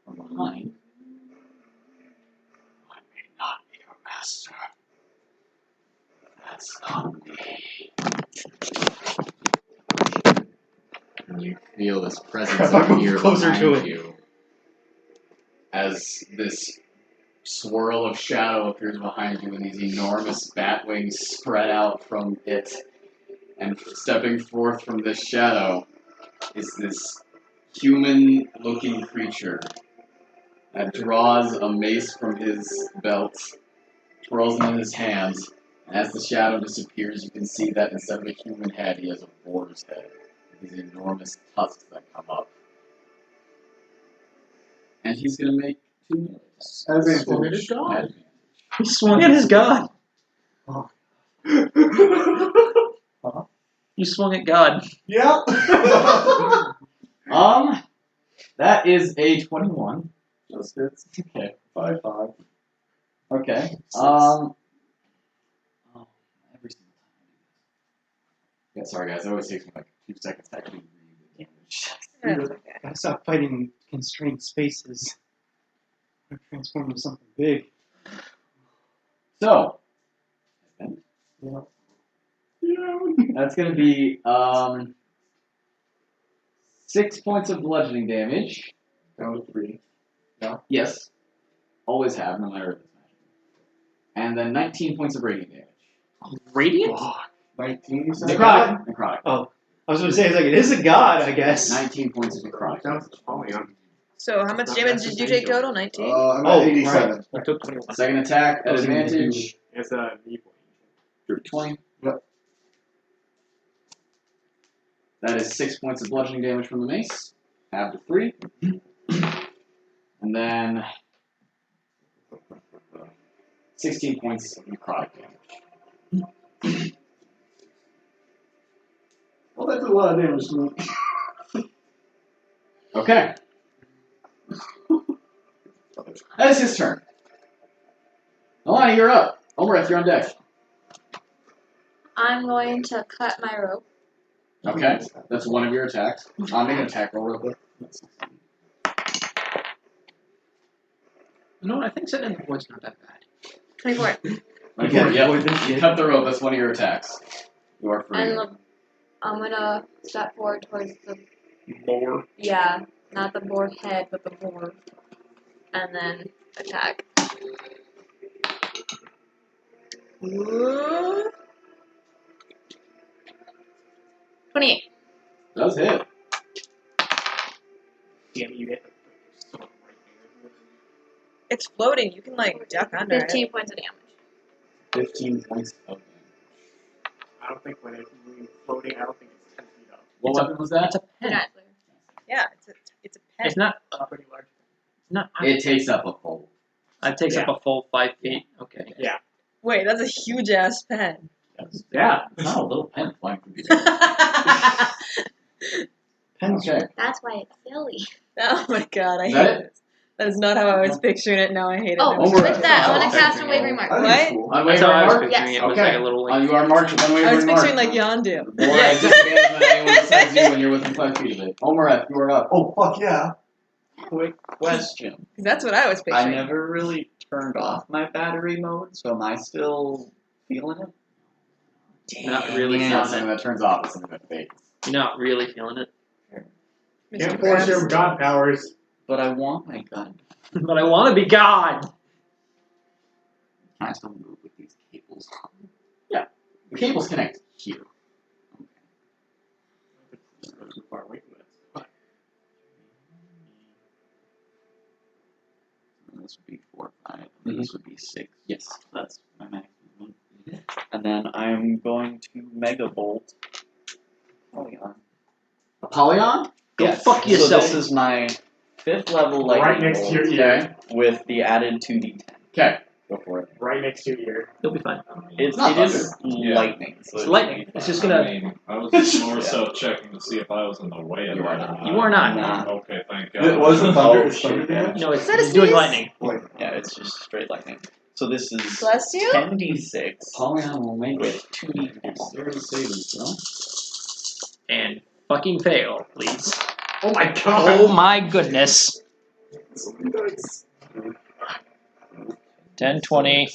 from behind. I may not be your master. That's not me. And you feel this presence appear Closer to behind it. you as this swirl of shadow appears behind you and these enormous bat wings spread out from it. And stepping forth from this shadow is this human-looking creature that draws a mace from his belt, twirls it in his hands, and as the shadow disappears, you can see that instead of a human head, he has a boar's head with these enormous tusks that come up. And he's going to make 2 melee attacks. Swung at his god. He swung at his god. You swung at God. Yeah. That is a 21. Just hits. Okay. 5/5. Okay. Six. Every single time. Yeah, sorry guys, it always takes me like 2 seconds to actually read the damage. Gotta stop fighting constrained spaces. I'm transform into something big. So, Yeah. that's going to be 6 points of bludgeoning damage. Down to 3. Yes. Always have, no matter if it's magic. And then 19 points of radiant damage. Radiant? 19, you said? Necrotic. Oh, I was going to say, it's like, it is a god, I guess. 19 points of necrotic. Down to 20. So how much damage did you take total? 19? I'm Oh, at 87. I took 21. Second attack at advantage. It's a evil. 20. Yep. That is 6 points of bludgeoning damage from the mace. Add to 3. And then 16 points of necrotic damage. Well, that's a lot of damage to me. Okay. That is his turn. Nalane, you're up. Omareth, you're on deck. I'm going to cut my rope. Okay. That's one of your attacks. I'll make an attack roll real quick. You know what? I think setting in the void's not that bad. 24. You cut the rope. That's one of your attacks. You are free. And I'm gonna step forward towards the Boar. yeah, not the boar head, but the boar, and then attack. Ooh. 28. Does hit. Damn, you hit. It's floating. You can like duck under it. 15 points of damage. 15 points of damage. I don't think when it's floating, I don't think it's 10 feet up. What weapon was that? It's a pen. Exactly. Yeah, it's a pen. It's not. It's pretty large. Not. It takes up a full. It takes up a full 5 feet. Okay. Yeah. Wait, that's a huge ass pen. Yeah, it's not a little pen flying through the air. Okay. That's why it's silly. Oh my god, I Is hate that it. That is not how I was picturing it. Now I hate it. Oh, now. Omareth. with that, I want to cast Unwavering Mark. I think What? it's cool. That's Unwavering how I was mark? picturing it. It was Okay. like a little like. You are marked with I unwavering was mark. picturing like Yondu. Or at disadvantage when anyone besides you when you're within 5 feet of it. Omareth, you are up. Oh, fuck yeah. Quick question. 'Cause that's what I was I picturing. never really turned off my battery mode, so am I still feeling it? You're not really It's not feeling something it. that turns off, it's something that fades. You're not really feeling it. Can't force your god powers. But I want my gun. But I want to be God. Can I still move with these cables? The cables connect here. Too far away from it. And this would be 4, 5. And this would be 6. Yes. That's my maximum. And then I'm going to Mega Bolt. Polygon. Apollyon? Go Yes. fuck So yourself. this is my 5th level lightning Right next bolt to your ear. with the added 2d10. Okay. Go for it. Right next to your ear. You'll be fine. It not is Yeah. lightning. So It's lightning. It's just gonna. I mean, I was more so checking to see if I was in the way of You it. are or not. You are not. Nah. Okay, thank God. It wasn't thunder. Oh, It's thunder shit. damage. No, it's, Is that a it's doing sneeze? lightning. Yeah, it's just straight lightning. So this is Bless you. 10d6 Apollyon will make it. with 2d10. Dexterity saving throw. And fucking fail, please. Oh my god! Oh my goodness. So many dice. 10, 20,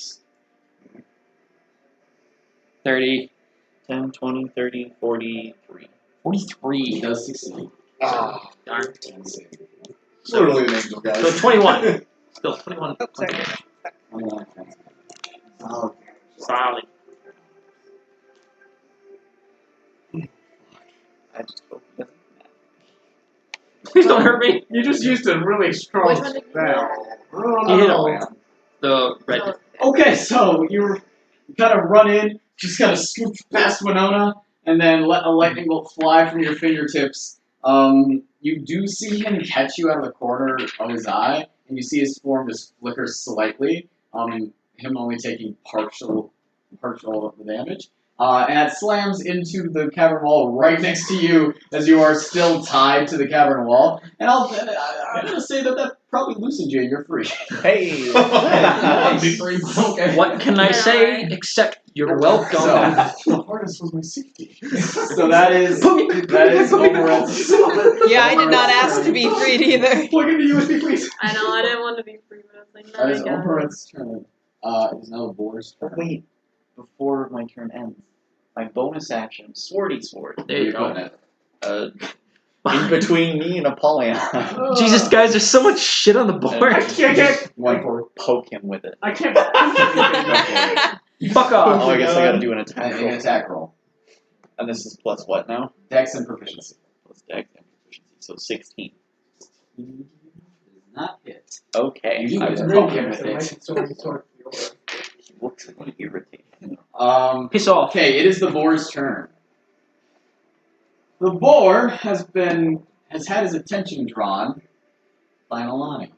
30, 10, 20, 30, 43. He 43. does succeed. Ah, Darn. literally an angel, guys. So 21. Still 21. Oh, sorry. Oh, Solid. I just hope it doesn't matter. Please don't hurt me. You just used a really strong Which one did you spell. You hit Oh, him. The red. Okay, so you kind of run in, just kind of scoop past Winona, and then let a lightning bolt fly from your fingertips. You do see him catch you out of the corner of his eye, and you see his form just flicker slightly. Him only taking partial of the damage. And it slams into the cavern wall right next to you as you are still tied to the cavern wall. And I'm going to say that probably loosened you and you're free. Hey! Okay. What can I say except you're welcome? So, the hardest was my safety. so that is Omareth. Yeah, I did not ask to be freed either. Plug in the USB, please. I know, I didn't want to be free, but I was like, no, That I is got it. Omareth's turn. It is now Boar's Oh, turn. wait. Before my turn ends, my bonus action, Swordy Sword. There you Putting go. it. In between me and Apollyon. Jesus, guys, there's so much shit on the I board. can't. One for Poke him with it. I can't. Fuck Oh, off. I guess I gotta do an attack an roll. attack roll. And this is plus what now? Dex and proficiency. Plus dex and proficiency. So 16. Does not hit. Okay. You I just will- poke him with it. He looks like irritated. Piss off. Okay, it is the boar's turn. The boar has had his attention drawn by Nalane.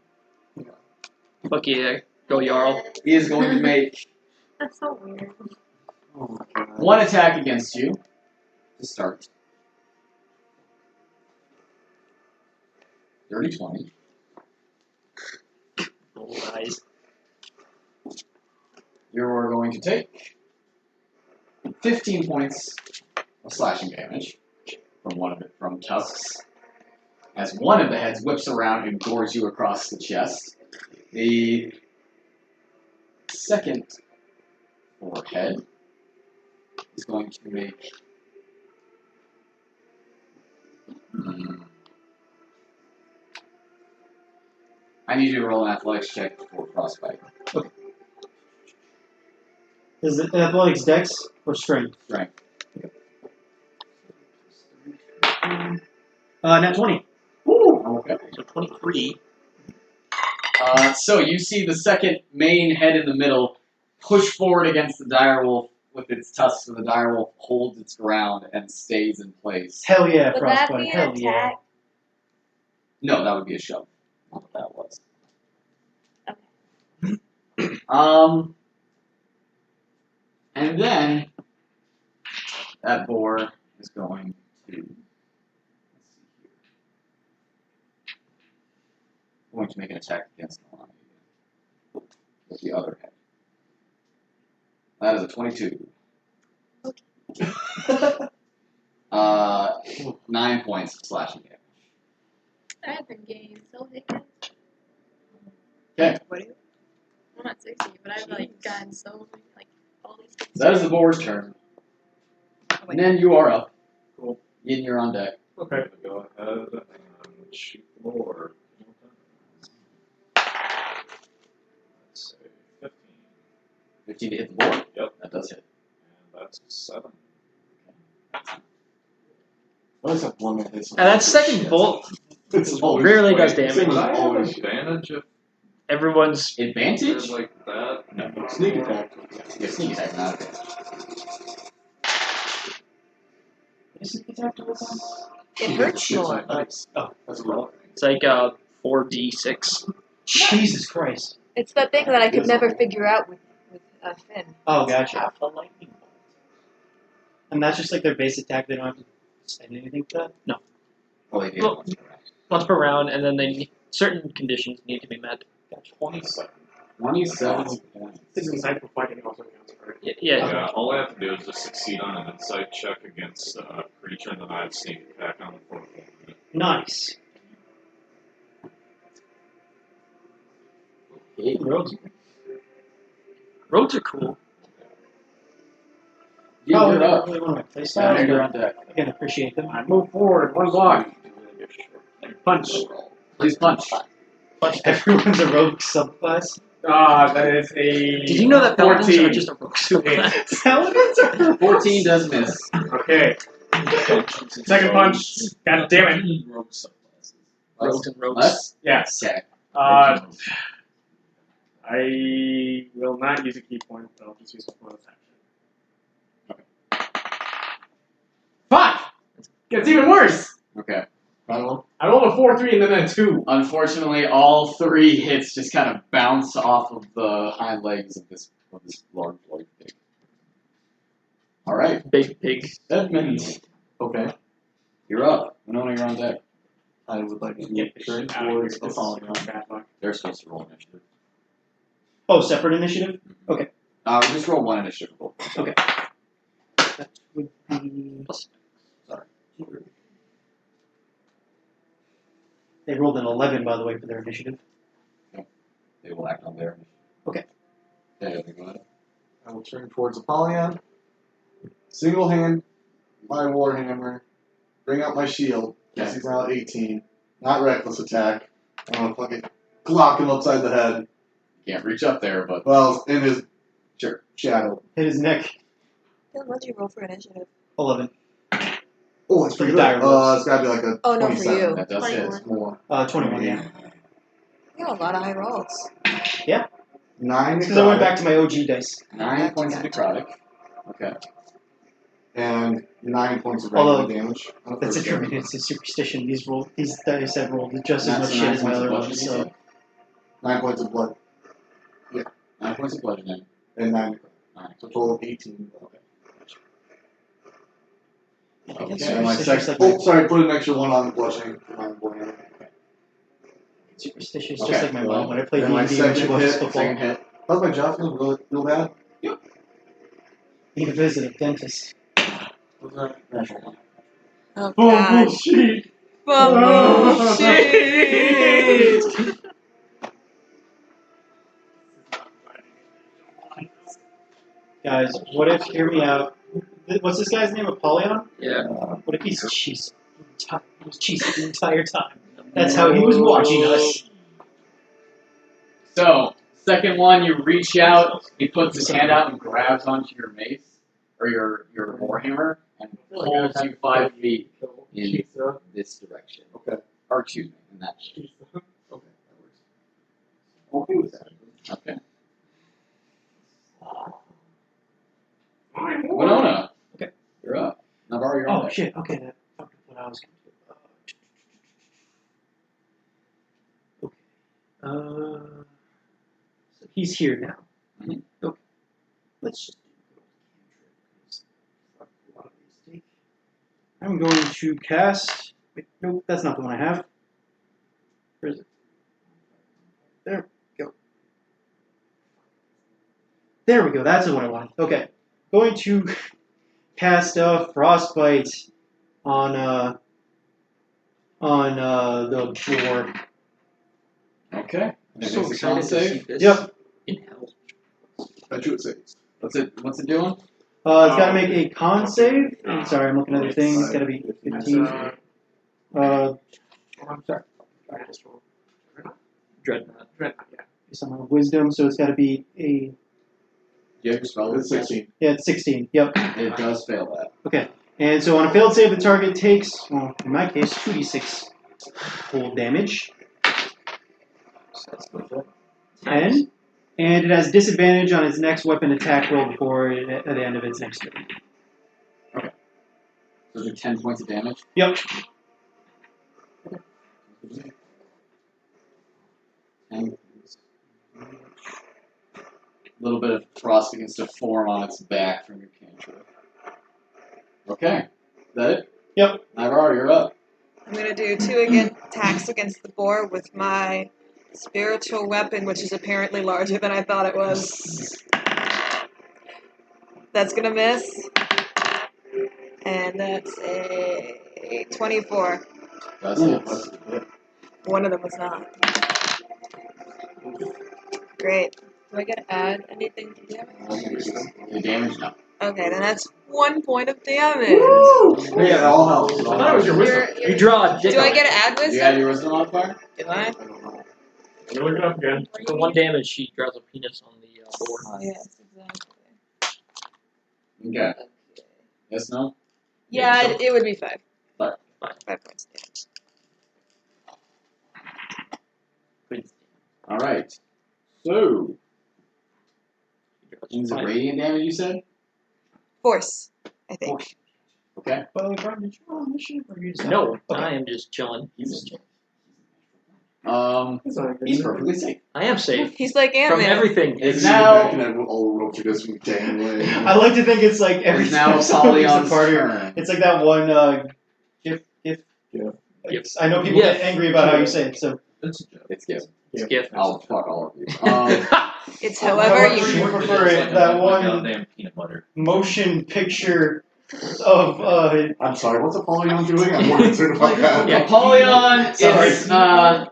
Fuck yeah. Go, Jarl. He is going to make That's so weird. Oh my god. one attack against you to start. Dirty 20. Gold eyes. You're going to take 15 points of slashing damage from tusks. As one of the heads whips around and gores you across the chest. The second forehead is going to make I need you to roll an athletics check for frostbite. Is it athletics dex or strength? Strength. Nat 20. Okay. So 23. So you see the second main head in the middle push forward against the direwolf with its tusks, so the direwolf holds its ground and stays in place. Hell yeah, Would that frostbite. be Hell an yeah. attack? No, that would be a shove. Not what that was. Okay. And then that boar is going to make an attack against Nalane with the other head. That is a 22. 9 points of slashing damage. I've been getting so hit. Okay. I'm at 60, but I've like gotten so like all these things. So that is the boar's turn. And then you are up. Cool. Yin, you're on deck. Okay. Go ahead. damage. Or let's say 15. 15 to hit the board. Yep. That does hit. And that's 7. I always have one that hits. And that second bolt It's always rarely does Wait, damage. would I have advantage if Everyone's Advantage? like that? No. sneak attack. Yeah, sneak attack, not advantage. It hurts more. Nice. Oh, that's a roll. it's like 4d6. Jesus Christ. It's that thing that I could never figure out with Finn. Oh, gotcha. Half a lightning bolt. And that's just like their base attack. They don't have to spend anything for that. Oh, they did Well- once per round. Once per round, and then certain conditions need to be met. 27. 27 points. This insight for fighting also counts, right? Yeah. Yeah, all I have to do is just succeed on an insight check against a creature, and then I have sneak attack on the 4th one. Nice. Okay, Roads are cool. yeah, Oh, you're they're up. really one of my play Now styles. you're on deck. I can appreciate them. I move forward, one block, punch. Please punch. Everyone's a rogue subclass. That is a. Did you know that paladins 14. are just a rogue subclass? Paladins are 14 does miss. Okay. Second punch. God damn it. Rogues and rogues. Less? Yes. Okay. I will not use a key point, but I'll just use a bonus action. Fuck! Gets even worse! Okay. I rolled a 4-3 and then a 2. Unfortunately, all 3 hits just kind of bounce off of the hind legs of this large white pig. Alright. Big pig. Edmund. Okay. You're up. Winona, you're on deck. I would like to Get the turn shit out of towards here. the This is following. bad luck. They're supposed to roll initiative. Oh, separate initiative? Just roll 1 initiative. Okay. That would be. Sorry. They rolled an 11, by the way, for their initiative. They will act on their initiative. Okay. Okay, go ahead. I will turn towards Apollyon. Single hand, my warhammer. Bring out my shield. Yes, he's now at 18. Not reckless attack. I'm gonna fucking clock him upside the head. Can't reach up there, but Well, in his shadow. Hit his neck. Then what'd you roll for initiative? 11. Oh, it's pretty For good. dire wolves. It's gotta be like a Oh, no, for 27. you. that does hit. 21. More. 21, yeah. You have a lot of high rolls. 9 Because I went back to my OG dice. 9 points of necrotic. Okay. and 9 points of Although, regular damage. That's attributed to superstition. These dice have rolled just as That's much shit 9 as my points of other ones. bludgeoning. So 9 points of blood 9 points of bludgeoning. and 9. 9. So total of 18. Okay. Against Okay, And my superstitious, second. like Oh, sorry, put an extra 1 on the bludgeoning for my warhammer. superstitious, Okay. just like my mom when I played And my D&D when she second watches hit, football. Second hit. How's my jaw feeling? Real bad? Need to visit a dentist. Oh, Oh, God. bullshit! Oh, shit! Guys, what if, hear me out, what's this guy's name, Apollyon? Yeah. What if he's cheesy? He was cheesy the entire time. That's how he was watching us. So, second one, you reach out, he puts his hand out and grabs onto your mace, or your warhammer, and pulls you 5 feet in this direction. Okay. Or excuse me, in that direction. Okay, that works. Okay with that. Okay. Winona. Okay. You're up. Naivara, you're on Oh deck. shit, okay, that fucked up what I was going to do. Okay. So he's here now. Mhm. Okay. Let's just do fuck a lot of these take. I'm going to cast. Wait, nope, that's not the one I have. Where is it? There we go. There we go, that's the one I wanted. Okay. Going to cast Frostbite on the boar. Okay. So Makes a con excited to save. see this Yep. in hell. Bet you it saves. What's it doing? It's got to make a con save. Sorry, I'm looking at other things. It's got to be 15. I'm sorry. Astral. Dreadnought. Dreadnought, yeah. Based on my wisdom, so it's got to be a. You have your spell? It's 16. Yeah, it's 16. Yep. It does fail that. Okay. And so on a failed save, the target takes, well, in my case, 2d6 cold damage. So that's good. 10. And it has disadvantage on its next weapon attack roll before at the end of its next turn. Those are 10 points of damage. Yep. And a little bit of frost begins to form on its back from your cantrip. Okay. Is that it? Yep. Naivara, you're up. I'm going to do 2 attacks against the boar with my spiritual weapon, which is apparently larger than I thought it was. That's going to miss. And that's a 24. That's it. One of them was not. Great. Do I get to add anything to damage? The damage, no. Okay, then that's 1 point of damage. Yeah, it all helps. I thought it was your wisdom. You draw a Do I get to add You add wisdom? your wisdom modifier? Do I? Let me look it up again. For 1 damage, she draws a penis on the board. Oh, yes, exactly. Okay. Yes, no? Yeah, it would be 5. 5. 5 points of damage. Alright. So. Is it radiant damage you said? Force, I think. Okay. Well, did you roll initiative or you just No, I am just chilling. He's perfectly safe. I am safe He's like from Ant-Man. everything. It's Back and now. then all rope to this from dangling. I like to think it's like every It's now time somebody's a Apollion's party. turn. It's like that one gif. I know people get angry about how you say it, so. It's gift. Skiff. I'll fuck all of you. It's however you you prefer it. That one Goddamn peanut butter. motion picture of I'm sorry, what's Apollyon doing? I'm more concerned about that. Yeah, Apollyon is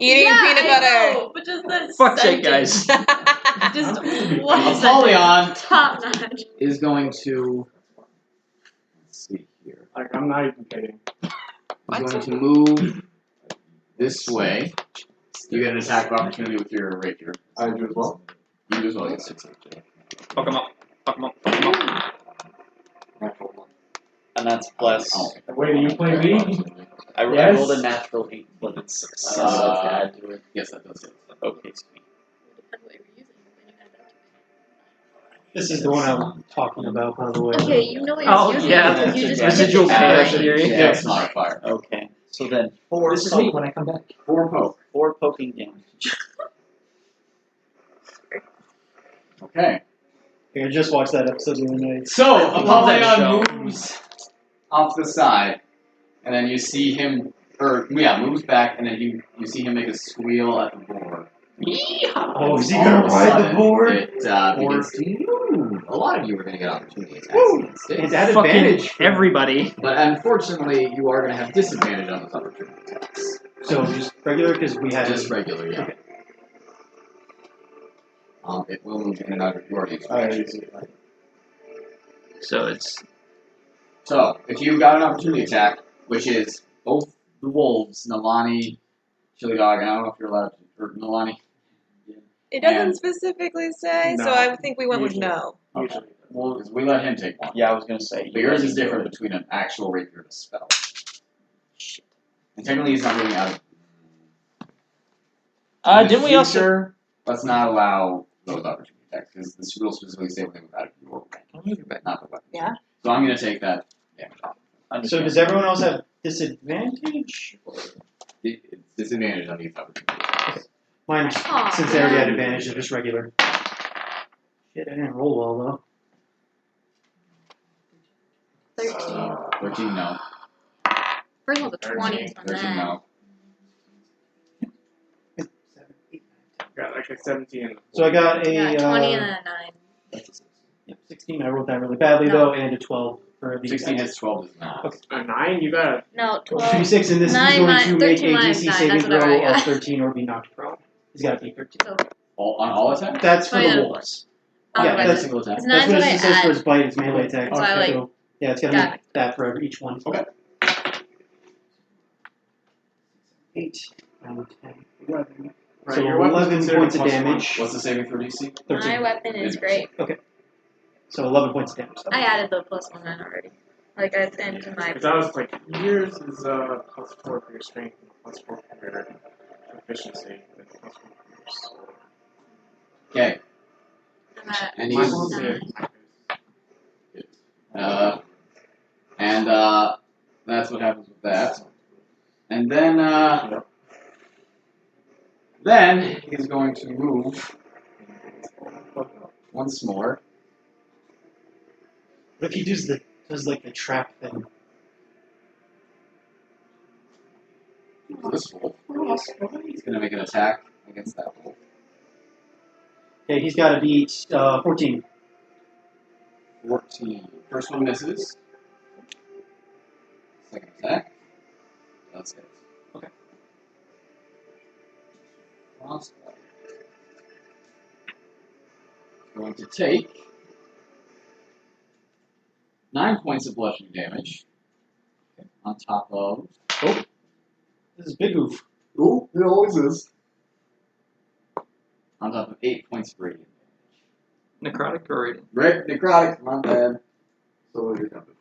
eating peanut butter. Know, but just that Fuck that, sentence. guys. Just one Apollyon top notch. is going to. Let's see here. Like, I'm not even kidding. He's going to move this way. You get an attack of opportunity with your rapier. I do as well. You do as well. Yes. Fuck him up. Fuck him up. Fuck him up. Natural one. And that's plus. Oh. Wait, you play me? I Yes. rolled a natural 8, but it's success. Add to it. Yes, that does it. Okay, sweet. this is the one I'm talking about, by the way. Okay, you know what Oh, you're using yeah. because you just Residual picked it chaos up. theory. Yeah, it's modifier. Okay, so then 4 This is poke, me when I come back. 4 poke. 4 poking damage. Okay. I just watched that episode the other night. So love that Apollyon moves off to the side, and then you see him, moves back, and then you see him make a squeal at the board. Oh, is he All gonna of a ride the sudden, board? It begins to move. A lot of you are going to get opportunity attacks against it. It's at Fucking advantage. everybody. But unfortunately, you are going to have disadvantage on those opportunity attacks. So just regular because we had Just regular, yeah. Okay. It will move in and out of your I expression. So it's So, if you got an opportunity attack, which is both the wolves, Nalane, Chili Dog, and I don't know if you're allowed to, or Nalane. It doesn't And- specifically say, so No. I think we went with Usually. no. Okay. Well, because we let him take one. Yeah, I was gonna say. But yours is different between an actual rapier and a spell. And technically, he's not really out of. In the didn't we also? future, let's not allow those opportunity attacks because this rule specifically say when they move out of your range, not the weapon. Yeah. So I'm going to take that damage off. So does everyone else have disadvantage? It's disadvantage on these opportunities. Mine, Aw, since they already had man. advantage, they're just regular. Shit, I didn't roll well though. 13. 13 no. First of all, the 20 on 13 that. no. Got like a 17. So I got a Yeah, 20 and then a 9. 16. I wrote that really badly No. though, and a 12 for the 16 hits, 12 does not. Okay. A 9? You got a. No, 12. 2d6, and this Nine is going minus- to make 13 a minus DC 9, saving that's what I throw got. of 13 or be knocked prone. He's got to take 13. So, On all attacks? That's for Oh, the yeah. wolves. oh, Yeah, right. that's- single attack. It's That's nice what what I it says for add. his bite, his melee attack. So I, like, So, yeah, it's got to got be that for each one. Okay. 8, 9, 10, 11. Right, So your weapon's 11 considered points of +1. damage. What's the saving throw DC? 13. My weapon is great. So 11 points of damage. I added the +1 in already. Like I into my. Because I was like, yours is +4 for your strength and +4 for your proficiency, and +1 for your sword. Okay. I'm at And Mine he's was and that's what happens with that. And then he's going to move once more. What if he does like the trap thing? This wolf. He's going to make an attack against that wolf. Okay, he's got to beat 14. 14. First one misses. Second attack. That's it. Okay. Frostbite. Going to take 9 points of bludgeoning damage. Okay. On top of. Oh, this is big oof. Ooh, it always is. On top of 8 points of radiant damage. Necrotic or radiant? Right, necrotic, my bad. So you're down to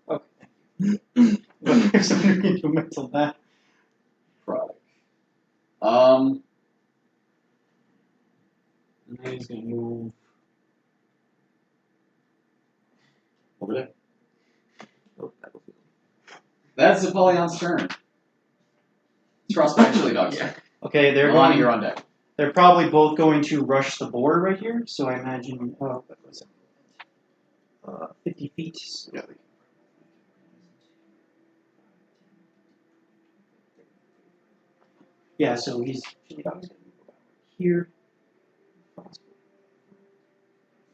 20. Okay. If someone can do mental math. Necrotic. And then he's gonna move over there. Oh, battlefield. That's Apollyon's turn. Frostbite chili dogs. Yeah. Okay, they're Nalane, going. you're on deck. They're probably both going to rush the board right here. So I imagine. What was it? 50 feet. Yeah. Yeah, so he's chili dog's gonna move about here.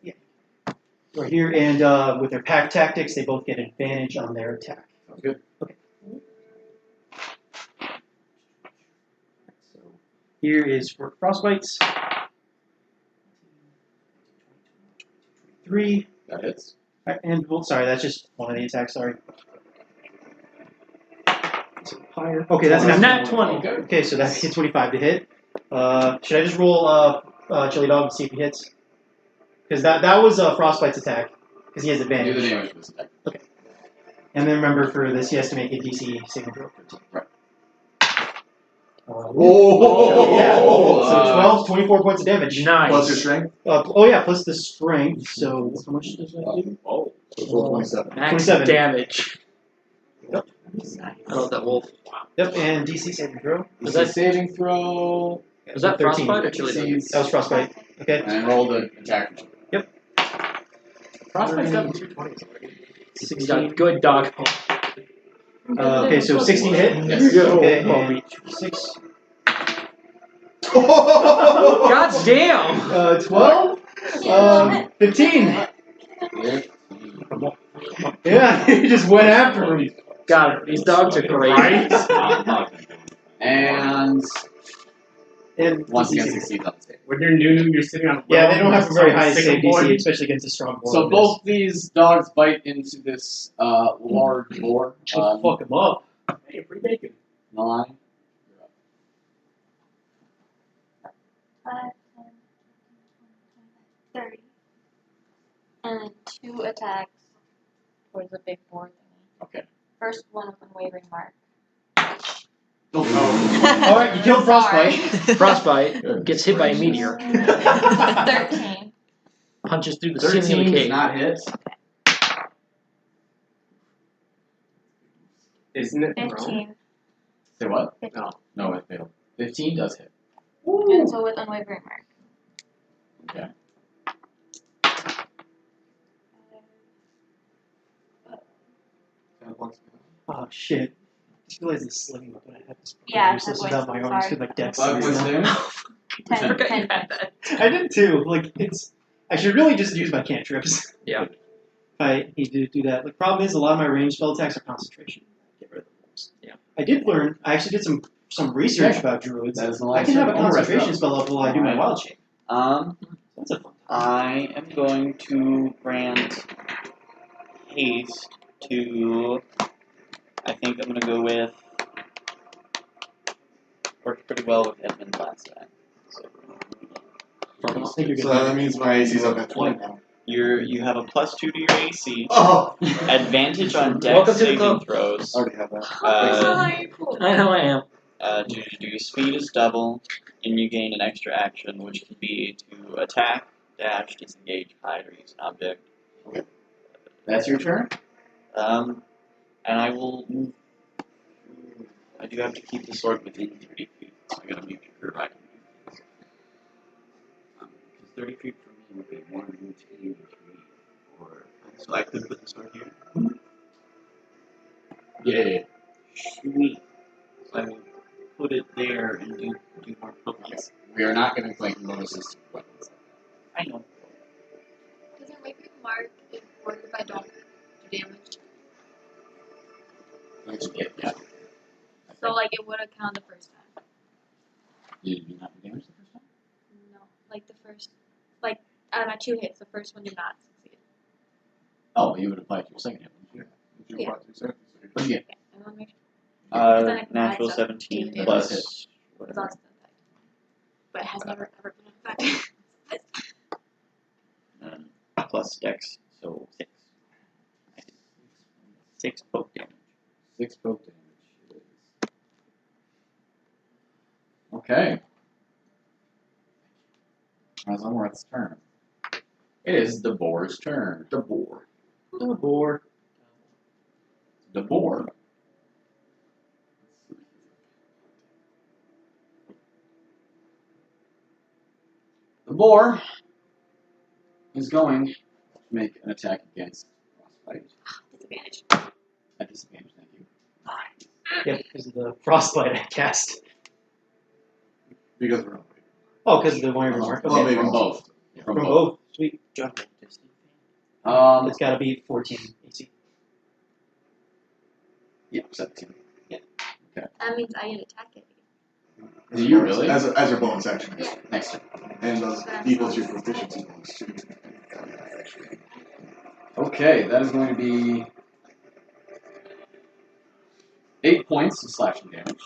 Yeah. Right here, and with their pack tactics, they both get advantage on their attack. Sounds good. Okay. So here is for frostbites. 3. That hits. And well, sorry, that's just one of the attacks. Sorry. So higher. Okay, that's an Nat 20. Okay, so that's 25 to hit. Should I just roll chili dog and see if he hits? Because that was Frostbite's attack. Because he has Do advantage. the damage for this attack. Okay. And then remember for this, he has to make a DC saving throw. 13. Right. Oh, yeah. So 12, 24 points of damage. Nice. Plus your strength? Oh yeah, plus the strength. So how much does that do? Oh. So roll 27. Max 27. damage. Yep. I love that wolf. Yep, and DC saving throw. Was DC that- saving throw. Was that 13. frostbite or chili dog? Succeeds. That was frostbite. Okay. And roll the attack. Frostbite's got 2 20s already. He's got a good dog. Okay, so 16 to hit. Yes. Okay, and 6. God damn! 12. 15. Yeah, he just went after him. God, these dogs are great. And And once DC again saving. succeeds on the save. When you're new, you're sitting on a Yeah, well, they don't have a very so high sick save of board. DC, especially against a strong board. So like this. both these dogs bite into this large boar. Just fuck him up. Hey, free bacon. Nalane. 5, 10, 30. And then 2 attacks towards the big board thingy. Okay. First one with unwavering mark. Alright, you killed Frostbite. Frostbite gets hit by a meteor. 13. Punches through the ceiling of 13 the does cave. not hit. Isn't it 15. Say what? 15. No, it failed. 15 does hit. And so with unwavering mark. Okay. Oh shit. I just realized the sling weapon I had was Yeah, useless that's without my wasted, arms sorry. because my dex 5 points is of now. damage. 10. Forgot you 10. had that. I did too. Like it's I should really just use my cantrips. Yeah. If I need to do that. The problem is a lot of my range spell attacks are concentration. Get rid of those. Yeah. I did learn I actually did some research about druids. That is the I last can have a turn. Omareth concentration up. spell up while I do my wild shape. That's a fun. I am going to grant haste to. I think I'm going to go with Worked pretty well with Edmund last time. So I think you're So gonna. that means my AC's up at 20 now. you have a +2 to your AC. Oh! Advantage on dex Welcome to the saving club. throws. I already have that. I know I am. Your speed is double, and you gain an extra action, which can be to attack, dash, disengage, hide, or use an object. That's your turn? And I will move. I do have to keep the sword within 30 feet, so I gotta make sure I can do this. 30 feet from me would be 1, 2, 3, 4. So I could put the sword here. Yeah. Sweet. So I will put it there and do more focus. We are not going to claim bonuses to weapons. I know. Does it make me mark important if I don't do damage? Yeah. So like it would have counted the first time. Did you not do damage the first time? No, like the first, like out of my 2 hits, the first one did not succeed. Oh, you would apply it to your second hit. Did you Yeah. want to say? What'd you get? Okay, I want to make sure. Then I can add Natural stuff 17 to plus It's whatever. also an effect, but it has never ever been an effect. Plus dex, so 6. 6 poke damage. 6 poke damage. It is. Okay. That's Omareth's turn. It is the boar's turn. The boar. The boar. The boar. The boar is going to make an attack against Frostbite. Disadvantage. At disadvantage, thank you. Yeah, because of the frostbite I cast. Because we're not waiting. Oh, because of the one mark. Well, Okay. maybe From also. both. From From both. both. Sweet. Um, It's got to be 14 AC. yeah, 17. That means I get attack it. Do you really? As a bonus action. Yeah. Next turn. And those equals your proficiency bonus too. Okay, that is going to be 8 points of slashing damage.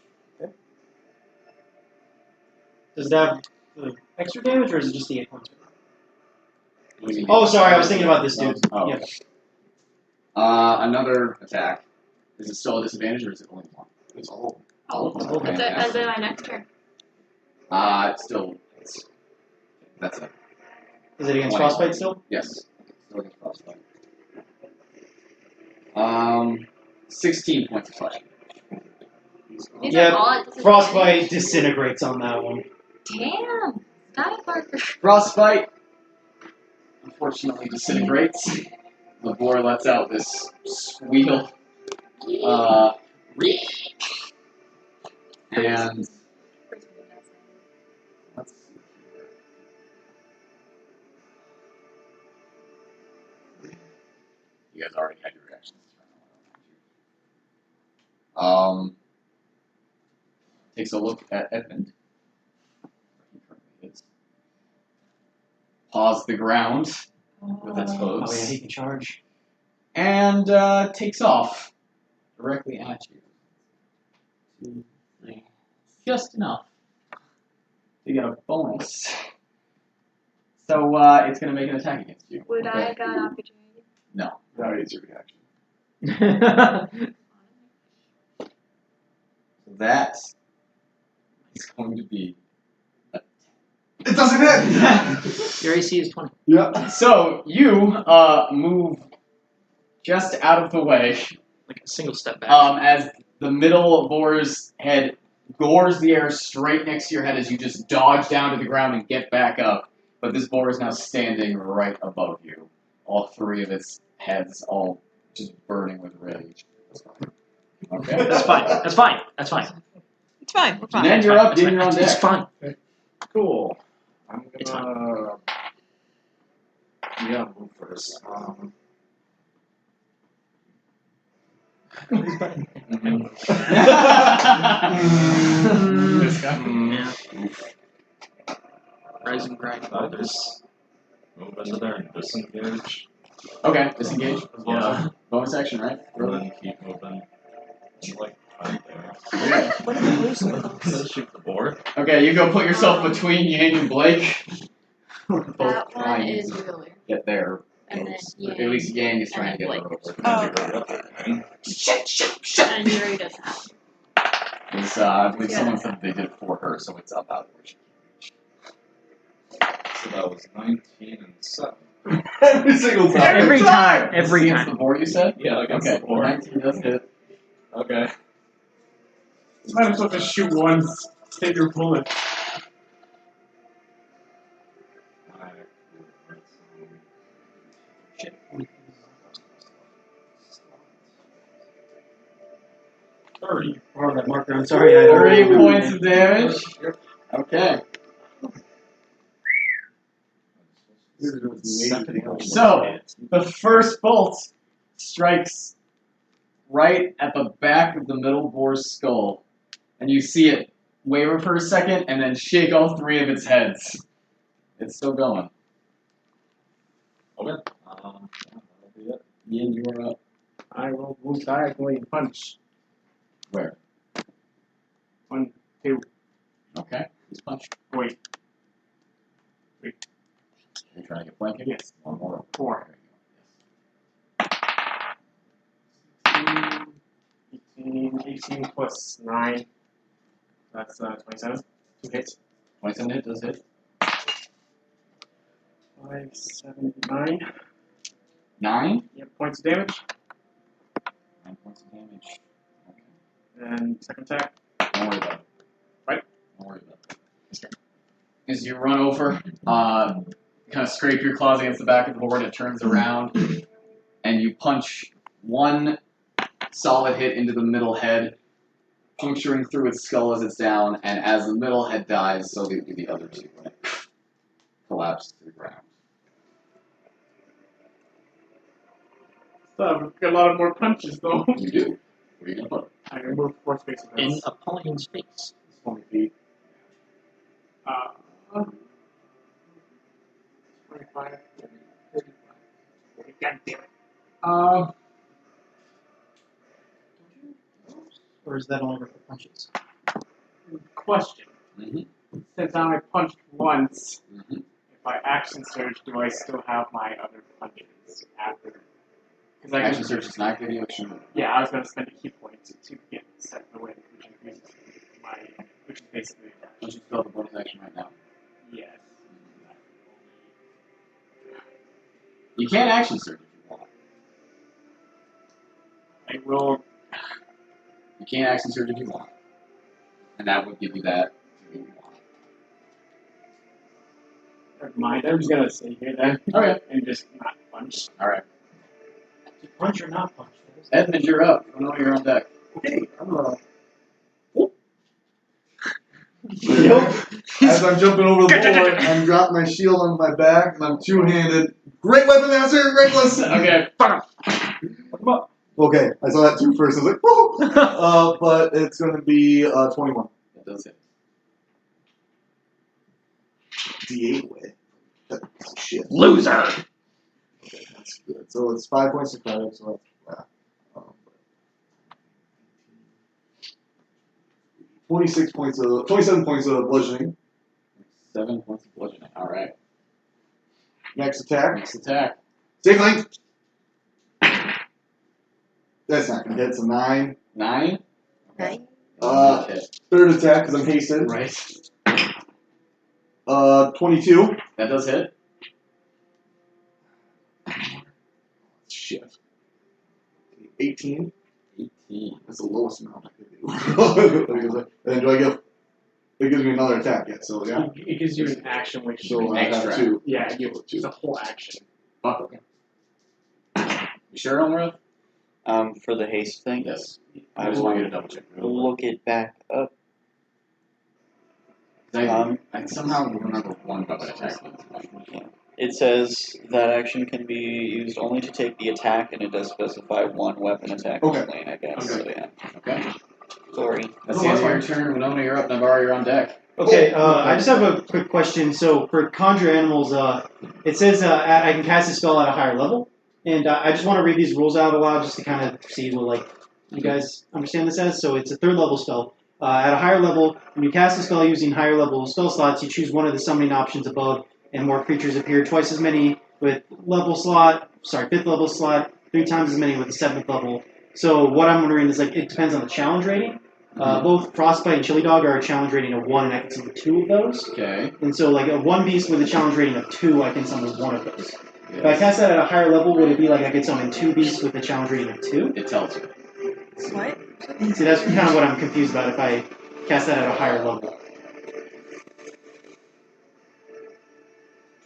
Does it have the extra damage, or is it just the 8 points? What do you mean? Oh, sorry, I was thinking about this dude. Oh. Yeah. Another attack. Is it still a disadvantage, or is it only one? It's all. Oh, Okay, that's yeah. my next turn. That's it. Is it against 20. frostbite still? Yes. Still against frostbite. 16 points of slashing. These Yeah, are all at disadvantage. frostbite disintegrates on that one. Damn. Got it, Parker. Frostbite, unfortunately, disintegrates. The boar lets out this squeal. And let's see here. You guys already had your reactions. Takes a look at Edmund. Paws the ground with its Oh hooves. yeah, he can charge. And takes off directly at you. 2, 3, just enough to get a bonus. So it's going to make an attack against you. Would I have got an opportunity? No. That is your reaction. That is going to be. It doesn't end! Your AC is 20. Yeah. So you move just out of the way. Like a single step back. As the middle boar's head gores the air straight next to your head as you just dodge down to the ground and get back up. But this boar is now standing right above you. All 3 of its heads all just burning with rage. Okay. That's fine. That's fine. That's fine. It's fine. We're fine. Then you're up, Dean, you're on It's deck. fine. Cool. I'm It's gonna. Yeah, move first. This guy. Yeah. Rise and grind fathers. Move into there and disengage. Okay, disengage. Yeah. Bonus action, right? And then keep moving. And like Yeah. What are the blue circles? Shoot the board. Okay, you go put yourself between Yang and Blake. Both That one trying is to Wheeler. get there. And then At least Yang is and trying to then get her over. Oh, And Yuri doesn't have. It's, I believe Yeah. someone said they did it for her, so it's up out where she So that was 19 and 7. Every single time. Every time. Every against the board, you said? Yeah, against Okay, the board. 19 does hit. Okay. You might as well just shoot once. Take your bullet. Oh, that marker. I'm sorry. I 30 points of damage. Okay. So, the first bolt strikes right at the back of the middle boar's skull. And you see it waver for a second and then shake all three of its heads. It's still going. Okay. That'll be it. Yin, you are up. I will move diagonally and punch. Where? 1, 2, Okay. He's punched. wait, You're trying to get flanking? Yes. One more. 4. There you go. 18 plus 9. That's 27. 2 hits. 27 hit does hit. 5, 7, 9. 9? Yep, points of damage. 9 points of damage. Okay. And second attack. Don't worry about it. Right? Don't worry about it. As you run over, kind of scrape your claws against the back of the board, it turns around, and you punch one solid hit into the middle head, puncturing through its skull as it's down, and as the middle head dies, so do the other two. When it collapses to the ground. So I've got a lot of more punches though. You do. Where are you going to put it? I can move 4 spaces. In Apollyon's face. It's 20 feet. 25, 30, 35, 40. God damn it. Or is that only for punches? Question. Mm-hmm. Since I only punched once, Mm-hmm. if I action surge, do I still have my other punches after? Because I Action can, search is not giving you action. yeah, I was going to spend a key point to get set away, which increases my, which is basically Don't you fill the bonus action right now? yes. You can action search if you want. I will. You can action search if you want. And that would give you that if you want. Never mind. I'm just gonna stay here then. Okay. And just not punch. Alright. To punch or not punch? Edmund, you're up. I know you're on deck. Okay, I'm As I'm jumping over the board, I'm dropping my shield on my back, and I'm two-handed. Great weapon master, reckless. Okay. Okay, I saw that 2 first. I was like, whoa. But it's going to be 21. That does it. D8 away. That's shit. Loser! Okay, that's good. So it's 5 points to credit. So that's 27 points of bludgeoning. 7 points of bludgeoning. Alright. Next attack. Next attack. Save length. That's not gonna hit. It's a 9. 9? Okay. Third attack because I'm hasted. Right. 22. That does hit. Shit. 18. 18. That's the lowest amount I could do. And do I get? It gives me another attack yet. So yeah. It gives you an action which So I have Extra. 2. yeah, it's a whole action. Fuck, okay. You sure, Omareth? For the haste thing, Yes. I I just will want you to double check. look it back up. I somehow remember one weapon attack. It says that action can be used only to take the attack, and it does specify one weapon attack Okay. only, I guess. Okay. So yeah. Okay. Sorry. That's the end of your turn. Winona, you're up. Naivara, you're on deck. Okay, I just have a quick question. So for conjure animals, it says I can cast a spell at a higher level, and I just want to read these rules out aloud just to kind of see what You guys understand this as? So it's a 3rd level spell. At a higher level, when you cast a spell using higher level spell slots, you choose one of the summoning options above, and more creatures appear. Twice as many with 5th level slot, 3 times as many with the 7th level. So what I'm wondering is, like, it depends on the challenge rating. Both Frostbite and Chili Dog are a challenge rating of 1, and I can summon 2 of those. Okay. And so, like, a 1 beast with a challenge rating of 2, I can summon 1 of those. If I cast that at a higher level, would it be like I could summon 2 beasts with a challenge rating of 2? It tells you. What? See, that's kind of what I'm confused about if I cast that at a higher level.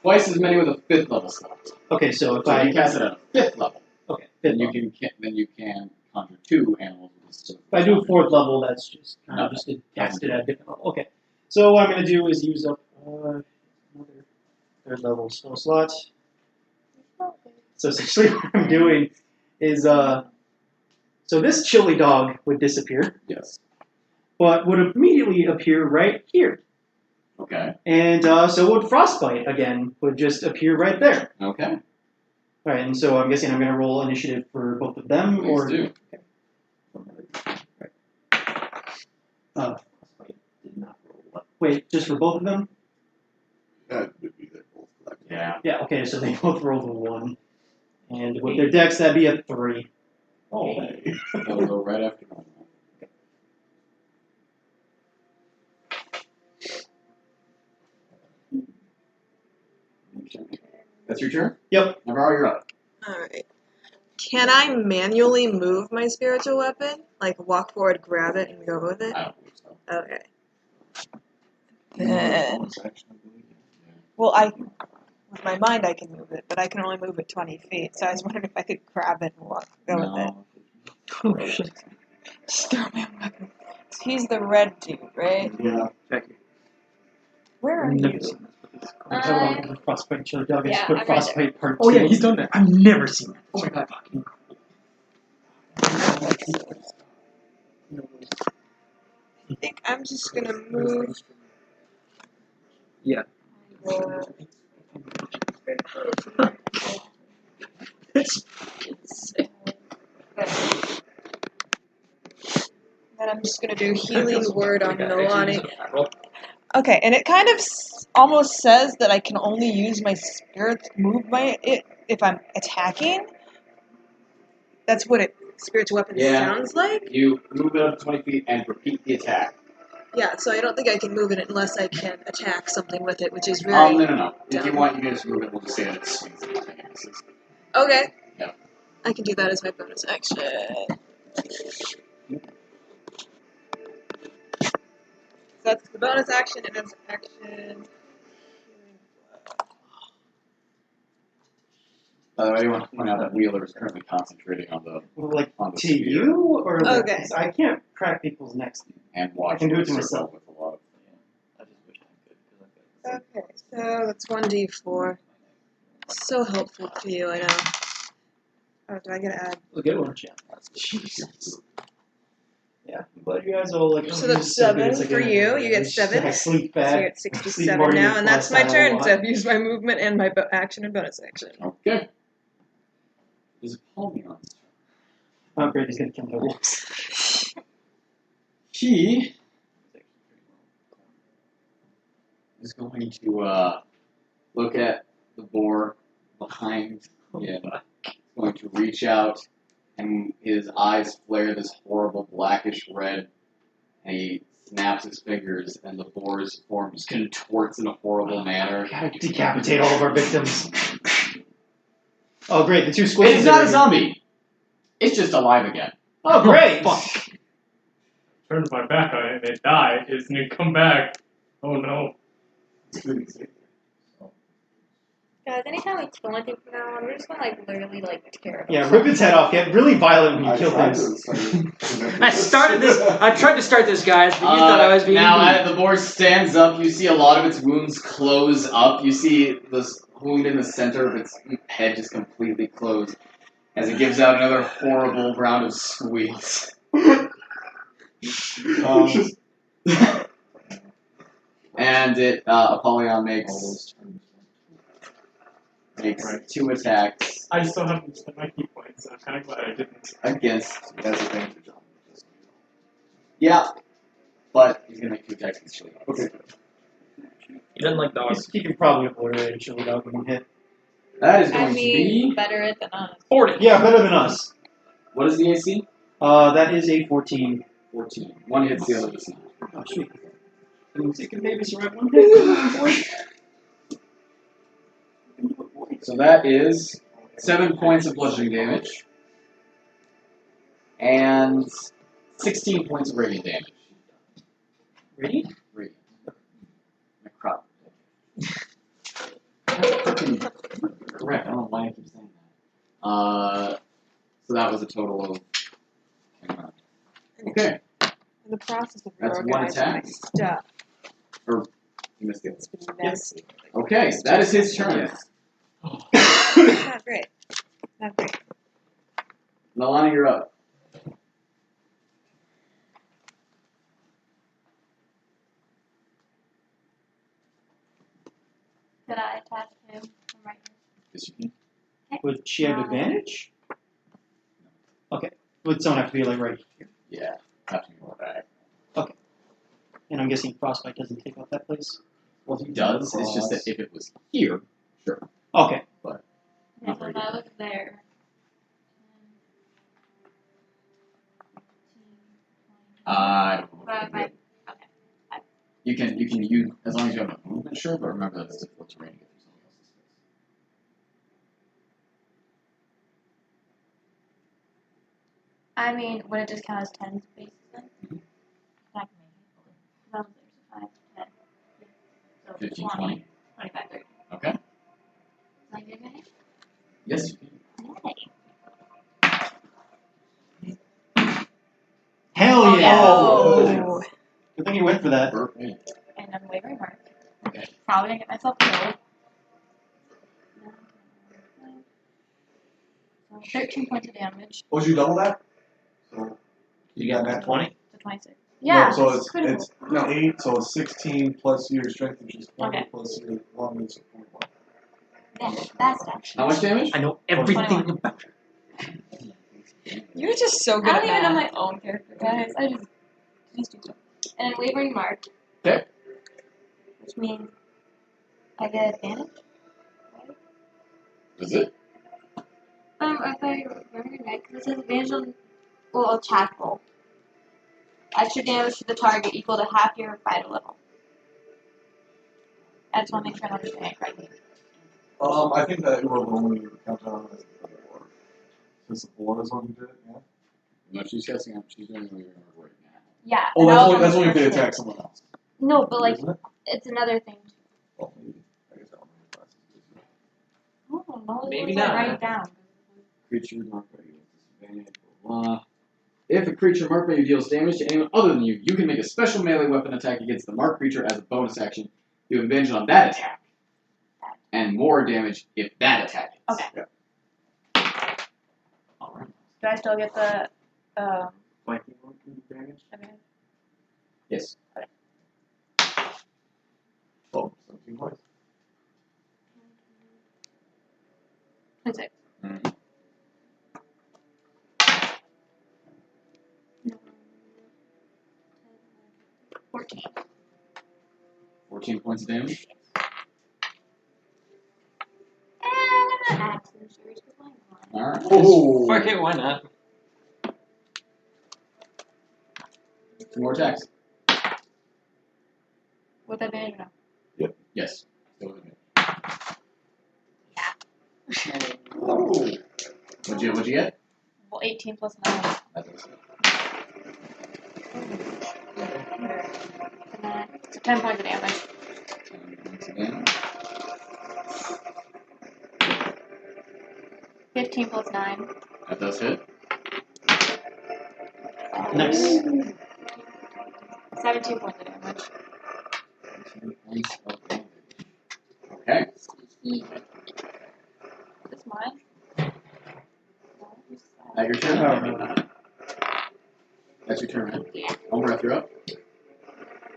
Twice as many with a 5th level slot. Okay, so if So I you cast it at a 5th level. Okay, 5th Then level. you can conjure 2 animals with a If I do a 4th level, that's just kind of just to cast it at a different level. Okay, so what I'm going to do is use up another 3rd level spell slot. So essentially what I'm doing is, so this Chili Dog would disappear. Yes. But would immediately appear right here. Okay. And so would Frostbite again, would just appear right there. Okay. Alright, and so I'm guessing I'm going to roll initiative for both of them, Please or... do. Okay. Frostbite did not roll. Wait, just for both of them? That would be their both collective. Yeah. Yeah, okay, so they both rolled a 1. And with their decks, that'd be a 3. Oh, that'll go right after mine. That's your turn? Yep. Naivara, you're up. Alright. Can I manually move my spiritual weapon? Like walk forward, grab it, and go with it? I don't believe so. Okay. Then, well, with my mind I can move it, but I can only move it 20 feet, so I was wondering if I could grab it and go with it. Oh shit. Just throw my weapon. He's the red dude, right? Yeah. Jacky. Where are I've never you? seen this, but it's cool. Talk about the Frostbite Chili Dog. I Yeah, just put I read Frostbite Part 2. Oh yeah, he's done that. I've never seen that. Oh my god. Fucking I think I'm just gonna move. Yeah. Then I'm just gonna do healing word on Nalane. Roll. Okay, and it kind of almost says that I can only use my spirit move it if I'm attacking. That's what spiritual weapon sounds like. You move it up 20 feet and repeat the attack. Yeah, so I don't think I can move it unless I can attack something with it, which is very. No. If you dumb. want, you can just move it. We'll just say that it swings and misses. Okay. Yeah. I can do that as my bonus action. That's the bonus action, and as action. By the way, I want to point out that Wheeler is currently concentrating on the Like, on the to sphere you? Or like, Okay. I can't crack people's necks. and watch I can do it the to circle myself. with a lot of. I just wish I could, because Okay, so that's 1d4. So helpful to you, I know. Oh, do I get to add? We'll get one, Jeff. Jesus. Yeah, I'm glad you guys all like. So that's 7 for you. You get 7. I sleep So bad. you're at Sleep 67 more now, than and that's plus my I turn. know So I've used my movement and my action and bonus action. Okay. Is it Palmy on this turn? I'm afraid he's gonna kill my wolves. He is going to look at the boar behind him. He's going to reach out, and his eyes flare this horrible blackish red, and he snaps his fingers, and the boar's form just contorts in a horrible manner. gotta decapitate all of our victims. Oh great, the 2 squishes. It's not are a zombie. It's just alive again. Oh great! Fuck. Turned my back on it and it died. It's gonna come back. Oh no. Guys, anytime we kill anything from now on, we're just gonna literally tear it Yeah, off. rip its head off. Get really violent when you kill things. I started this. I tried to start this, guys, but you thought I was being. Now, mean. as the boar stands up, you see a lot of its wounds close up. You see this wound in the center of its head just completely closed as it gives out another horrible round of squeals. And it, Apollyon makes 2 attacks I still haven't spent my key points, so I'm kind of glad I didn't. against. That's advantage on. Yeah, but he's gonna make 2 attacks against Chili. Okay. He doesn't like dogs. He can probably obliterate a chili dog in one hit. That is I going to mean, be. better it than us. 40. Yeah, better than us. What is the AC? That is a 14. 14. One hits, the other does not. Oh, sweet. You can maybe survive one hit. So that is 7 points of bludgeoning damage. And 16 points of radiant damage. Radiant? Radiant. Necrop. Correct. I don't know why I keep saying that. So that was a total of. Hang on. Okay. In the process of That's one reorganizing my attack. stuff, Or you missed it. it's been messy. Okay, that is his turn. Not great. Not great. Nalane, you're up. Could I attack him from right here? Yes, you can. Would she have advantage? Okay. Would someone have to be like right here? Yeah. Have to be more back. Okay. And I'm guessing Frostbite doesn't take up that place? Well, he does. It's just that if it was here, sure. Okay. But. Okay, so if I look there. I don't know. Okay. You can use as long as you have enough movement, sure. But remember that it's difficult terrain to get through somebody else's space. I mean, would it just count as 10 spaces then? Mm-hmm. I can make it. Okay. So 5, 10, 15, 20, 20. 25, 30. Okay. Can I get it? Yes, you can. Hell yeah! Oh. Good thing you went for that. Perfect. And unwavering mark. Okay. Probably gonna get myself killed. 13 points of damage. Oh, did you double that? So You got that 20? To 26. Yeah. No, so this is critical. it's no 8, so it's 16 plus your strength, which is 20 Okay. plus your long range, so 21. Yeah, that's actually. How much damage? I know everything 21. about You're just so I good don't at even know math. my own character, guys. I just do stuff. And wavering mark. Okay. Which means I get advantage. Is it? If I remember right, because it says advantage on attack roll. Extra damage to the target equal to half your fighter level. I just want to make sure I'm understanding it correctly. I think that you were rolling your countdown as a 4. Since the 4 is what you did, yeah. No, she's guessing. She's doing the right now. Yeah. Oh, and that's only if they first hit. attack someone else. No, but like, Isn't it? it's another thing. Well, maybe. I guess I don't know the classes. I don't know. Maybe What was I not. write it down? Creature marked by you with disadvantage. Blah, blah. If a creature marked by you deals damage to anyone other than you, you can make a special melee weapon attack against the marked creature as a bonus action. You have advantage on that attack, and more damage if that attack hits. Okay. Yeah. All right. Do I still get the Flanking advantage? advantage? Yes. Oh, 17 points. 26. Mm-hmm. 14. 14 points of damage. I'm gonna add some series to mine. All right. Oh, fuck it, why not? 2 more attacks. With advantage or no? Yes. Still with advantage. Oh! What'd you get? Well, 18 plus 9. That does it. And then, so 10 points of damage. 10 points of damage. 15 plus 9. That does hit. Nice. 17 points of damage. 17 points of damage. Okay. This mine? That your turn? Oh. That's your turn, right? Yeah. Omareth, you're up.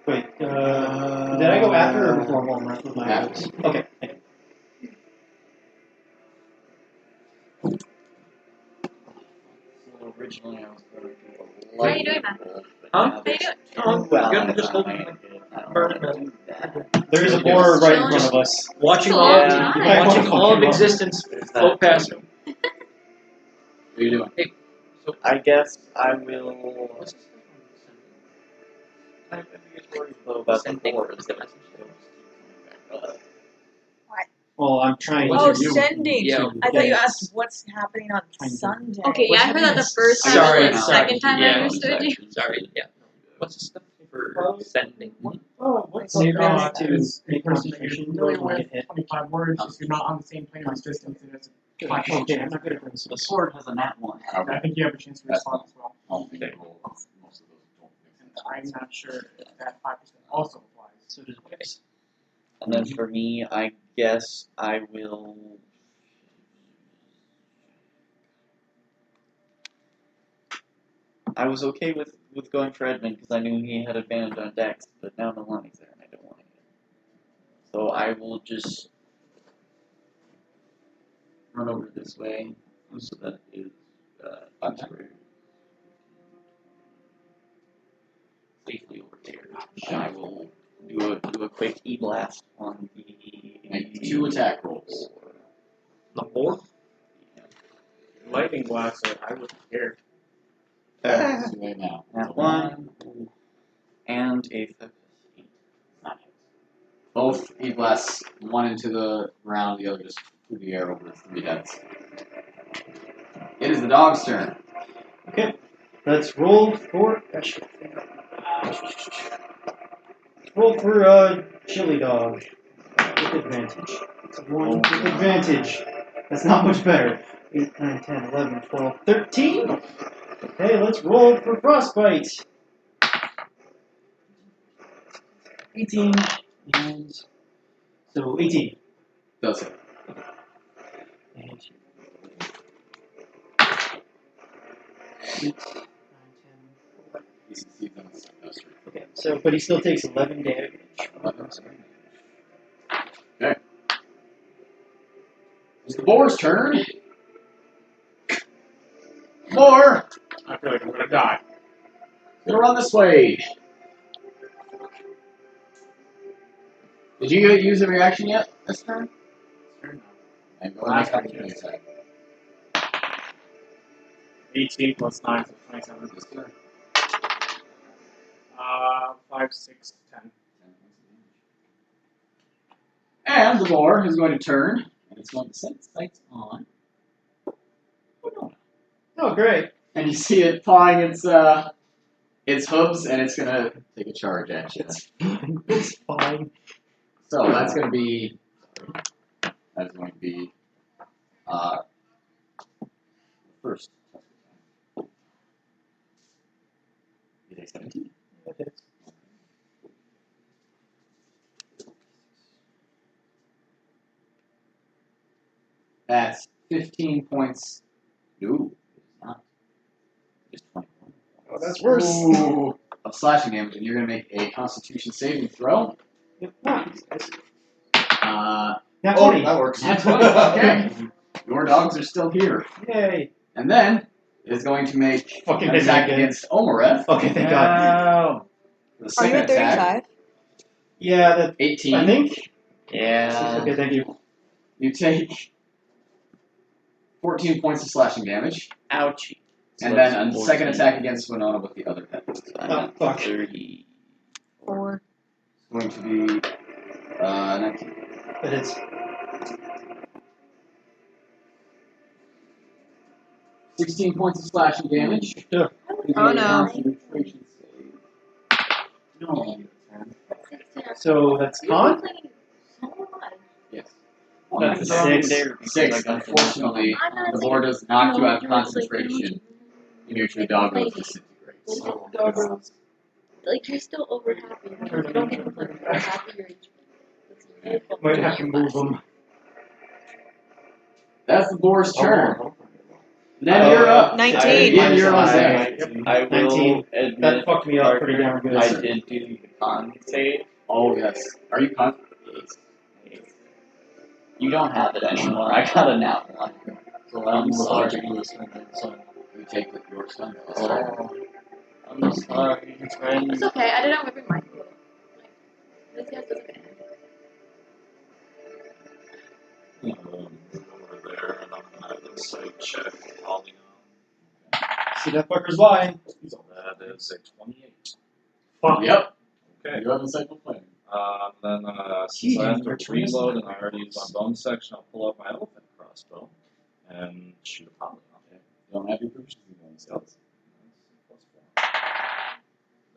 Wait, did I go after or before Homebrew with my After. items? Okay. Thank you. So, originally I was going to do a How you doing, man? roll, but Huh? now How you there's doing? two Good, allies just on holding my my end. I don't bird want to do that. There's a Really boar good. right in front of us. Watching Cool. all Yeah. Nice. You might wanna watching fuck all of him up. existence There's float that past too. him. What are you doing? I guess I will. I think it's worried though about the boards. Well, I'm trying Oh, to. sending. Yeah. I thought you Yes. asked what's happening on Sunday. Okay, yeah, I heard that the first time, Sorry, but the sorry. second time I Yeah. understood you. Sorry, yeah. What's the stuff for sending? Oh, what's Save to make a person that concentration you're familiar when you with get hit. 25 words, just you're not on the same plane of existence, and it's a Okay, I'm not good at this. The sword has a nat 1. I think you have a chance to respond as well. I don't think they roll. Most of those don't And I'm not sure if that 5% also applies. So does this. And then for me, I guess I will. I was okay with going for Edmund because I knew he had advantage on Dex, but now Nalane's there and I don't want to. So I will just run over this way. So that is safely over there. And I will do a quick E-blast on the. Make 2 attack rolls. The fourth? Lightning blast, so I wouldn't care. Too late now. That one and a 15. Both E-blasts, one into the ground, the other just through the air over the 3 heads. It is the dog's turn. Okay, let's roll for. Roll for chili dog. With advantage. It's a 1 with advantage. That's not much better. 8, 9, 10, 11, 12, 13. Okay, let's roll for frostbite. 18 and so 18. Does it. And 8, 9, 10, 11. You succeed on those 3. Okay, so but he still takes 11 damage. 11. Okay. It's the boar's turn. Boar! I feel like I'm gonna die. Gonna run this way. Did you use a reaction yet this turn? And go Last ahead turn, and yes. attack. 18 plus 9, so 27. This turn. 5, 6, 10. And the boar is going to turn, and it's going to set its sights on Winona. Oh, great. And you see it pawing its hooves, and it's gonna take a charge at you. It's fine. So that's gonna be. That's going to be. First. You take 17. That's 15 points. Ooh, it's not. Just 21. Oh, that's worse. Ooh, of slashing damage, and you're going to make a Constitution saving throw. Not Oh, 20. that works. That's 20. Okay. Your dogs are still here. Yay. And then is going to make Fucking an attack hit me again. against Omareth. Okay, thank God. The Are you second at attack, 35? Yeah, that 18. I think. Yeah. Okay, thank you. You take 14 points of slashing damage. Ouchie. And then a second attack against Winona with the other head. Oh, fuck. 30. 4. It's going to be 19. But it's 16 points of slashing damage. Yeah. Oh, no. Concentration save. No. so that's con. Yes. That's a Six. 6. 6. Unfortunately, the board does knock you out of concentration. And your dog goes disintegrates. Like, you're still over happy. You don't get to play over happy your age. Might have to move them. That's the boar's turn. Then you're up. 19. Yeah, you're on deck. I will 19. admit That fucked me up pretty damn good. I did do the con save. Oh, yes. Are you con? You don't have it anymore. I got a nat 1. So I'm sorry, listening. So You take your stun. Oh, I'm sorry, friend. It's okay. I didn't want to bring mine. This guy's okay. Over there, and I'm gonna have a side check Polygon. See that fucker's lying. That is a 28. Fuck. Yep. Okay. You have insightful planning. Then since I have to reload and I already used my bone section, I'll pull out my elephant crossbow and shoot a Polygon. You don't have your proficiency bonus.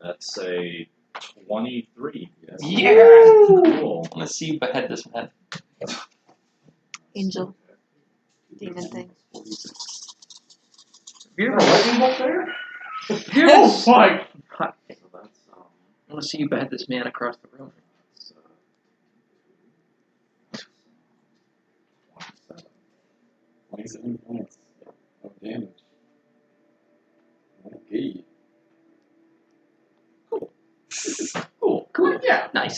That's a 23. Yes. Yeah! Cool. Let's see you behead this man. Angel. Demon thing. You have a lightning bolt there? Yes. Oh my! So that's I want to see you behead this man across the room. 27 points of damage. Okay. Cool. Yeah. Nice.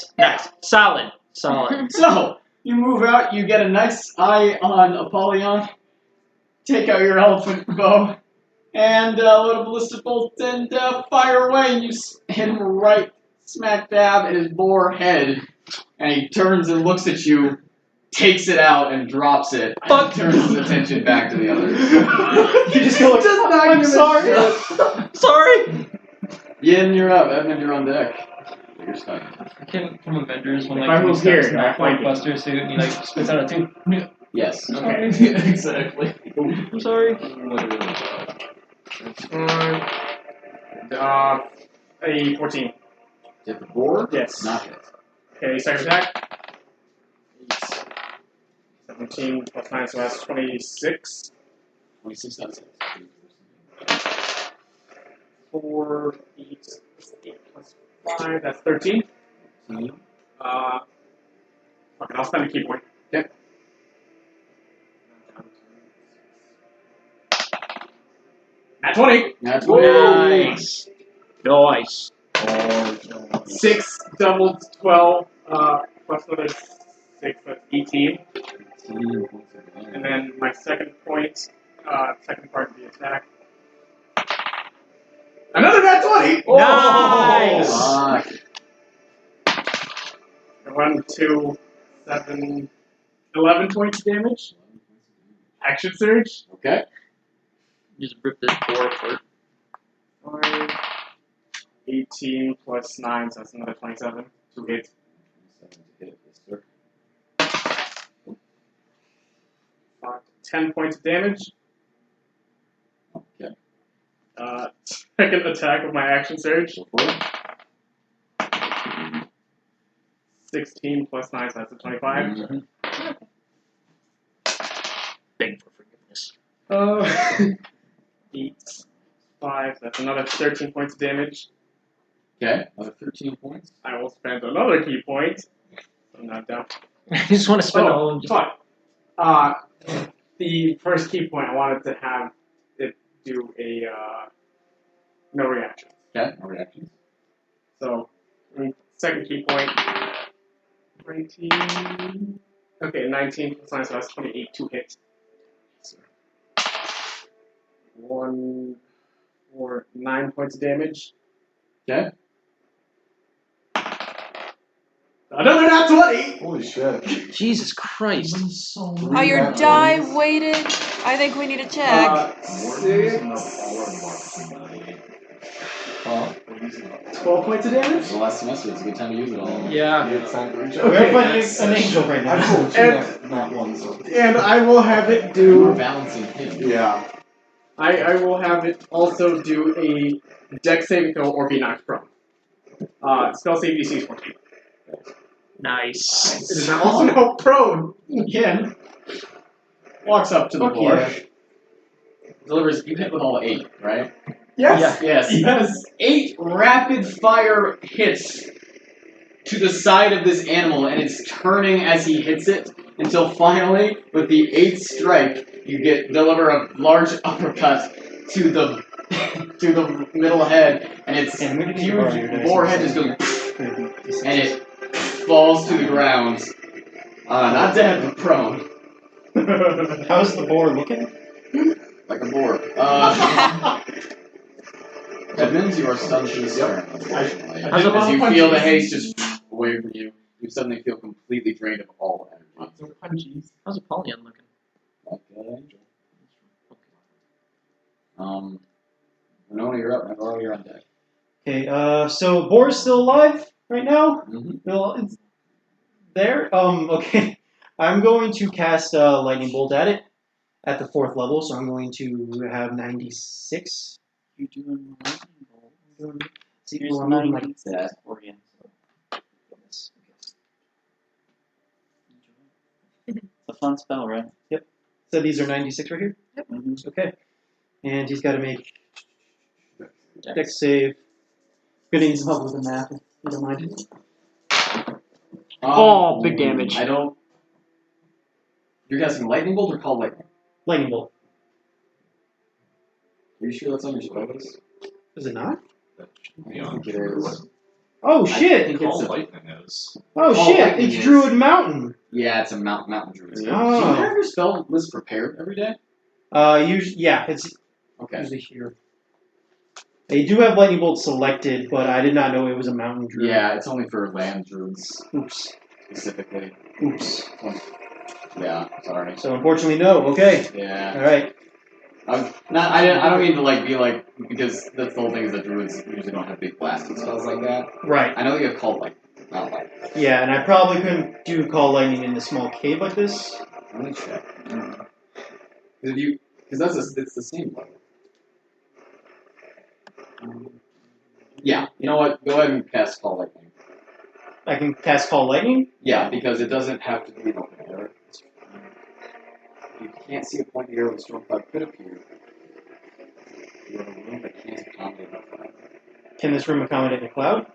Solid. So, you move out, you get a nice eye on Apollyon, take out your elephant bow, and load a ballistic bolt and fire away, and you hit him right smack dab at his boar head. And he turns and looks at you, takes it out, and drops it, and turns his attention back to the others. You just go like, I'm sorry. Sorry. Yin, you're up. Edmund, you're on deck. You're stunned. From Avengers when If like I he move steps here, in I that find Buster suit and he like spits out a tube. Yes. Okay. Exactly. I'm sorry. A 14. Hit the board? Yes. Not hit. Okay, second attack. 17 plus 9, so that's 26. 26, that's it. 4, 8 plus 5, that's 13. Fuck it, I'll spend a key point. Yep. At 20. That's 20. Nice. 6 doubled 12, plus another 6, that's 18. And then my second point, second part of the attack. Another nat 20! Nice. Fuck. 1, 2, 7, 11 points of damage. Action surge. Okay. Just rip this boar apart. 5, 18 plus 9, so that's another 27. 2 hits. 10 points of damage. Okay. Second attack of my action surge. 16 plus 9, so that's a 25. Mm-hmm. Beg for forgiveness. 8, 5, that's another 13 points of damage. Okay. Another 13 points. I will spend another key point. I'm not down. I just want to spend all of them. Fine. The first key point, I wanted to have it do a no reaction. Okay. No reactions. So, second key point, 19. Okay, 19 plus 9, so that's 28, 2 hits. 1 for 9 points of damage. Okay. Another nat 20! Holy shit. Jesus Christ. Are your die weighted? I think we need to check. 12 points of damage? It's the last semester. It's a good time to use it all. Yeah. It's time for each We're other. playing an angel right I now. rolled two, not one, so. And I will have it We're do... balancing him. Yeah. I will have it also do a dex saving throw or be knocked prone. Spell save DC is 14. Nice. It is also now prone. Again. Walks up to the Fuck board. yeah. Delivers. You hit with all 8, right? Yes. Yes. Yes. 8 rapid fire hits to the side of this animal, and it's turning as he hits it until finally, with the 8th strike, you deliver a large uppercut to the to the middle head, and its huge boar head just goes, and it falls to the ground. Not dead, but prone. How's the boar looking? Like a board. Edmund, you are stunned to the stern. Unfortunately. How's it As you punches? feel the haste just away from you, you suddenly feel completely drained of all energy. Some punchies. How's Apollyon looking? Like an angel. Winona, you're up. Naivara, you're on deck. Okay, so Boar's still alive right now? Mm-hmm. Well, it's there? Okay. I'm going to cast Lightning Bolt at it at the 4th level, so I'm going to have 96. You're doing lightning bolt. See, Here's well, I'm moving like 96 that. for you. Goodness. It's a fun spell, right? So these are 96 right here? Mm-hmm. Okay. And he's got to make Dex save. Gonna need some help with the math, if you don't mind. Oh, big damage. I don't. You're guessing lightning bolt or call lightning? Lightning Bolt. Are you sure that's on your spell list? Is it not? Yeah. I think it is. Oh, I shit! think Call it's a, lightning is. Oh, Oh, shit! Lightning It's is- Druid Mountain! yeah, it's a mountain druid. Oh. Do you have your spell list prepared every day? Usually, yeah, it's Okay. usually here. They do have Lightning Bolt selected, but I did not know it was a Mountain Druid. Yeah, it's only for land druids Oops. specifically. Oops. Yeah, sorry. So unfortunately, no. Okay. Yeah. Alright. I don't mean to like be like, because that's the whole thing is that druids usually don't have big blasting spells like that. Right. I know you have called like not like. Yeah, and I probably couldn't do Call Lightning in a small cave like this. Let me check. Because it's the same level. Yeah, you know what? Go ahead and cast Call Lightning. I can cast Call Lightning? Yeah, because it doesn't have to be an open air. You can't see a point of the air where the storm cloud could appear. You have a room that can't accommodate a cloud. Can this room accommodate a cloud?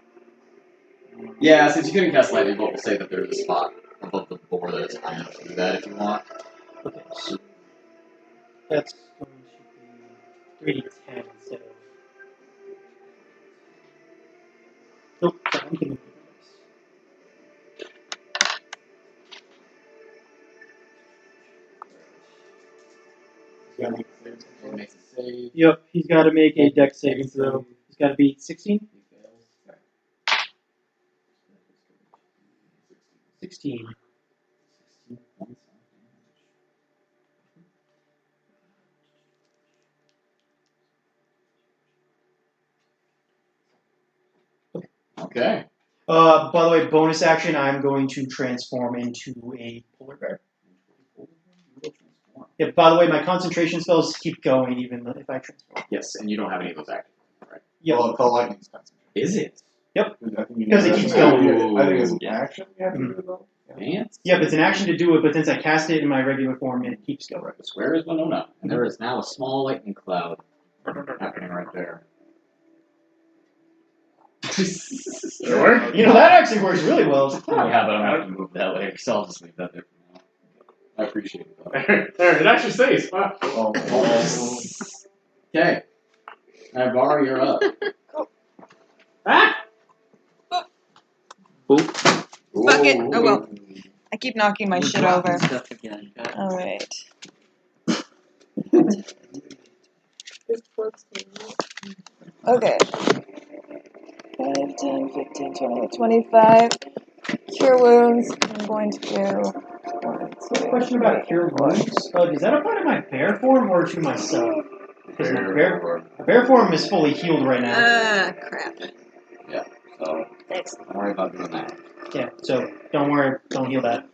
Yeah, since you couldn't cast Lightning Bolt, we'll say that there's a spot above the board that is high enough to do that if you want. Okay, so that's going to be 3d10 instead of. Nope, sorry, I'm kidding. He makes a save. Yep, he's got to make a Dex saving throw. He's got to beat 16? He fails. 16. Okay. By the way, bonus action, I'm going to transform into a polar bear. Yeah, by the way, my concentration spells keep going even if I transform. Yes, and you don't have any of those active, right? Yep. Well, call lightning's concentration. Is it? Yep. I think you Because need it to- keeps going. I think it's an action you have to do it though. Dance? Yep, it's an action to do it, but since I cast it in my regular form, it keeps going. Where is Winona? And there is now a small lightning cloud happening right there. You know, that actually works really well. Yeah, but I'm going to have to move that way, so I'll just leave that there for now. I appreciate it, though. There, it actually stays. Wow. Okay. Naivara, you're up. Ah! Fuck it. Oh well. I keep knocking my We're shit dropping over. Stuff again. God. Alright. Okay. 5, 10, 15, 20, 25. Cure wounds. I'm going to do 1, 2, Question about Cure Wounds. Does that apply to my bear form or to myself? Because my bear form is fully healed right now. Crap. Yeah, so Thanks. don't worry about doing that. Yeah, so don't worry, don't heal that.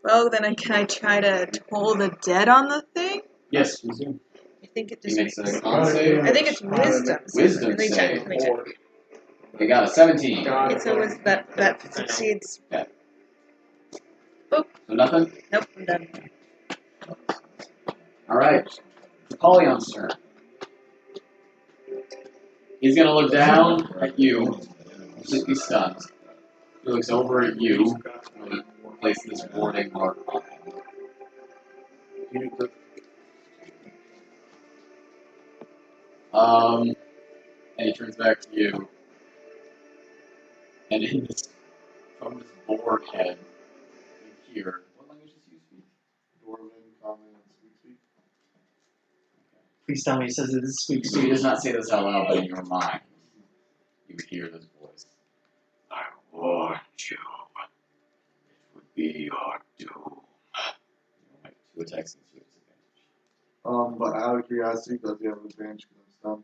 Well, then can I try to toll the dead on the thing? Yes, resume. I think it He just makes makes. a con save. I think it's wisdom. Wisdom Let me check. save. Let me check. You got a 17. Okay, so was that succeeds? Yeah. Boop. So nothing? Nope, I'm done. Alright. Apollyon's turn. He's gonna look down at you, completely stunned. He looks over at you, and places this warning mark on him. And he turns back to you. And in this, from this board head, you hear, what language does he speak? Dwarven, common, and sweet speak. Please tell me he says it speaks So to he you. does not say this out loud, but in your mind, you hear this voice. I warned you. It would be your doom. You make 2 attacks and 2 disadvantage. But out of curiosity, does he have an advantage because I'm stunned?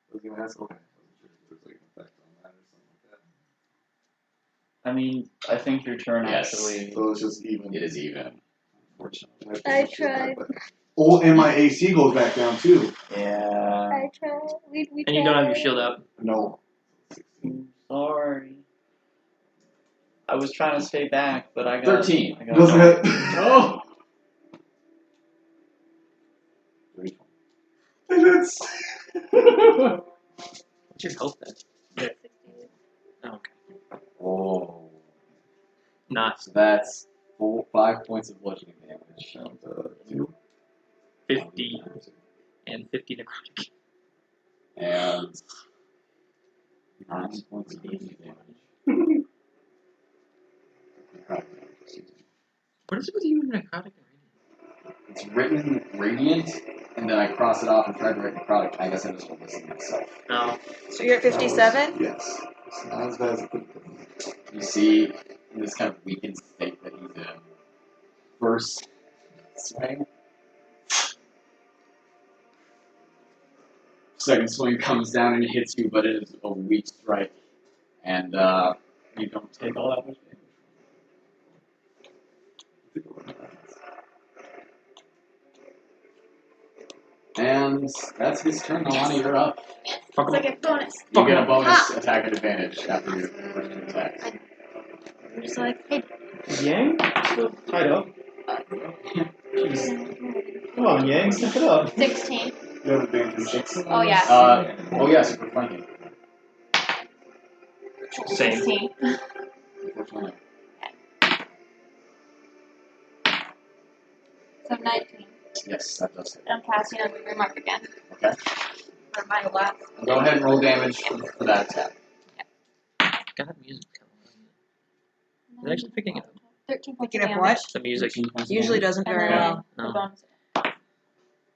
I was gonna ask. Okay. I wasn't sure if there's like an effect on that or something like that. I mean, I think your turn Yes. actually. So it's just even. It is even, unfortunately. I tried. Oh, and my AC goes back down too. Yeah. I tried. We And you don't have your shield up. No. Sorry. I was trying to stay back, but I got 13. I got Doesn't it? Oh! It's. What's your health then? Oh, okay. Oh. Nice. So that's 5 points of bludgeoning damage. 2. 50 and 50 necrotic. And 9 points of bleeding damage. Necrotic damage, excuse me. What is it with you and necrotic? It's written radiant, and then I cross it off and try to write necrotic. I guess I just won't listen to myself. No. So you're at 57? Yes. It's not as bad as it could have been. You see, in this kind of weakened state that he's in, first swing. Second swing comes down and hits you, but it is a weak strike, and you don't take all that much damage. And that's his turn. Nalane, you're up. It's like a bonus. You get a bonus attack advantage after your first 2 attacks. I'm just like, hey. Yang? Still tied up. Come on, Yang, step it up. 16. You have advantage. Oh, yeah. Oh yeah, super flanking. Same. 16. Unfortunately. So 19. Yes, that does hit. I'm casting a moving mark again. Okay. For my last. Go ahead and roll damage for that attack. God, that music. Is it actually picking it up? 13 points Picking of up damage. what? The music. Usually doesn't And very then well. the No. bonus.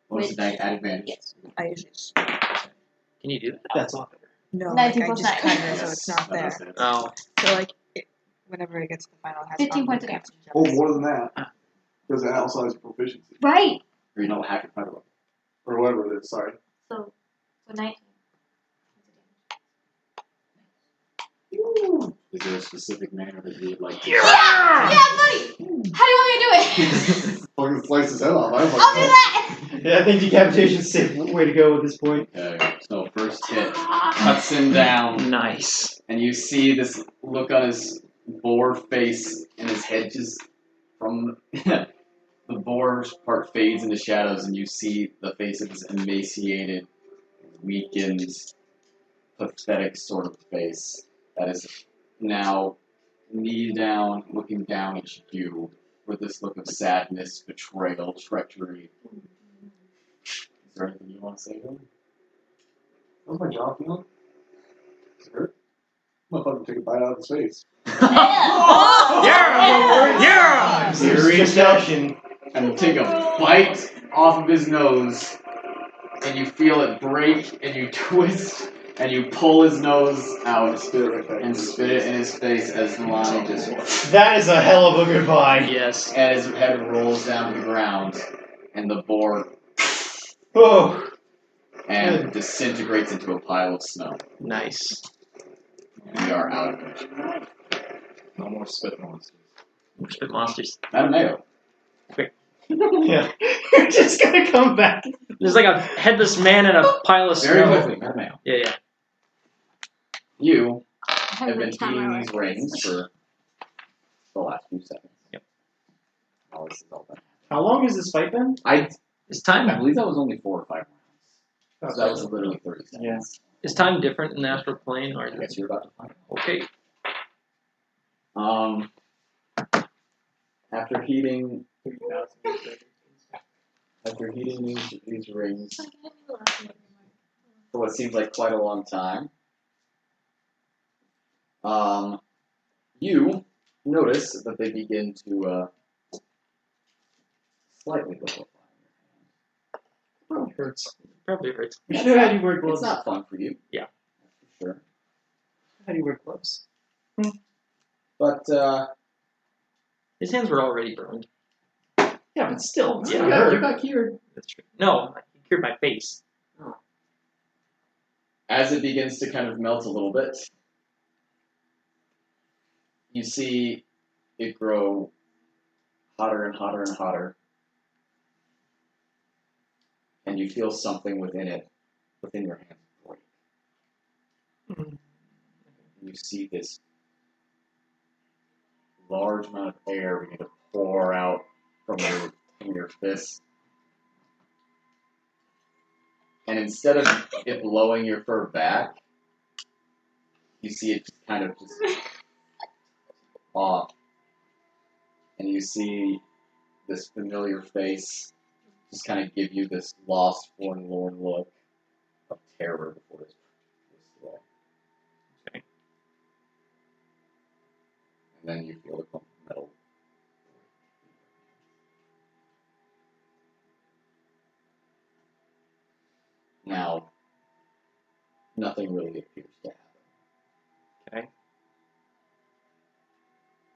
Bonus attack at advantage. Yes. I usually just. Can you do that? That's all better. No, 19 like I plus just 9. cut it so it's not that there. does hit. Oh. So like, whenever it gets to the final, it has 15 points of damage. Oh, more than that. Because it also has proficiency. Right. Or you don't hack your fighter weapon. Or whatever it is, sorry. So 19. Is there a specific manner that you would like to? Yeah, buddy. How do you want me to do it? Fucking slice his head off. I don't I'll do that. Yeah, I think decapitation's a safe way to go at this point. Okay, so first hit cuts him down, Nice. and you see this look on his boar face, and his head just from the boar part fades into shadows, and you see the face of his emaciated, weakened, pathetic sort of face that is now knee down, looking down at you with this look of sadness, betrayal, treachery. Is there anything you want to say to him? How's my jaw feeling? Does it hurt? I'm gonna fucking take a bite out of his face. Yeah! You reach out and take a bite off of his nose, and you feel it break, and you twist, and you pull his nose out and spit it in his face as Nalane just. That is a hell of a goodbye. Yes. And his head rolls down to the ground, and the boar Oh. and disintegrates into a pile of snow. Nice. We are out of it. No more spit monsters. Spit monsters. Mattimeo. Yeah. You're just gonna come back. There's like a headless man and a pile of snow. Very quickly, Mattimeo. Yeah. You have been feeding these rings for the last few seconds. Yep. All this is all done. How long has this fight been? Is time I believe that was only 4 or 5 rounds. So that was literally 30 seconds. Yeah. is time different in the astral plane, or I is guess you're about to find out. okay? After heating these rings for what seems like quite a long time, you notice that they begin to slightly liquefy in your hand. Probably hurts. Probably hurts. We should have had you wear gloves. It's not fun for you. Yeah. For sure. How do you wear gloves? But, His hands were already burned. Yeah, but still. Yeah, You got cured. That's true. No, he cured my face. as it begins to kind of melt a little bit, you see it grow hotter and hotter and hotter. And you feel something within it, within your hands break. Mm-hmm. You see this large amount of air begin to pour out from your fist. And instead of it blowing your fur back, you see it just kind of just off. And you see this familiar face just kind of give you this lost, forlorn look of terror before this away. Okay. And then you feel the clump of metal. Now, nothing really appears to happen. Okay.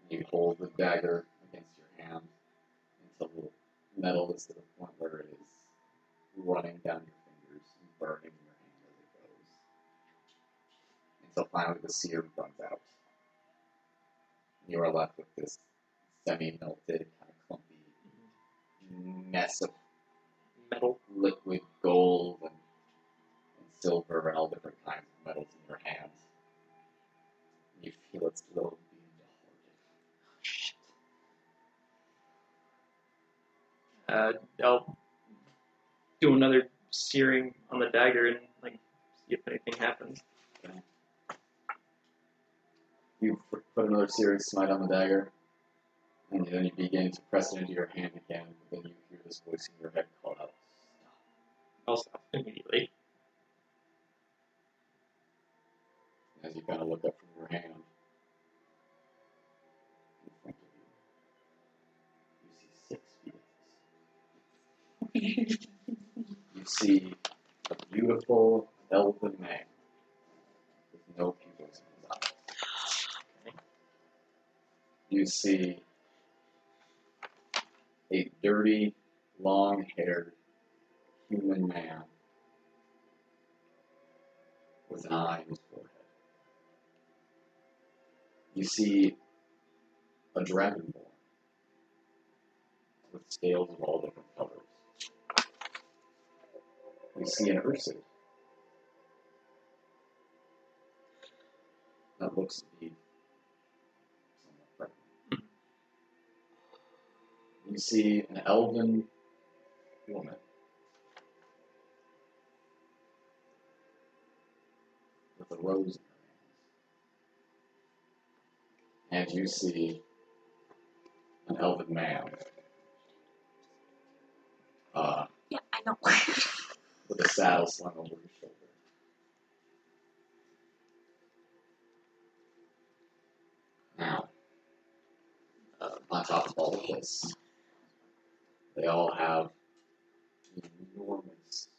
You hold the dagger against your hand until the metal is to the point where it is running down your fingers and burning your hand as it goes. Until finally the sear runs out. You are left with this semi-melted, kind of clumpy mess of Metal. liquid gold and silver and all different kinds of metals in your hands. You feel it slowly being departed. I'll do another searing on the dagger and like see if anything happens. You put another searing smite on the dagger, and then you begin to press it into your hand again, but then you hear this voice in your head call out, I'll stop immediately. as you kind of look up from your hand. In front of you, you see 6 beings. You see a beautiful elven man with no pupils in his eyes. You see a dirty, long-haired human man with an eye in his forehead. You see a dragonborn with scales of all different colors. You see an Ursid that looks to be somewhat pregnant. You see an elven woman with a rose in her hands. And you see an elven man Yeah, I know. with a saddle slung over his shoulder. Now, on top of all of this, they all have enormous,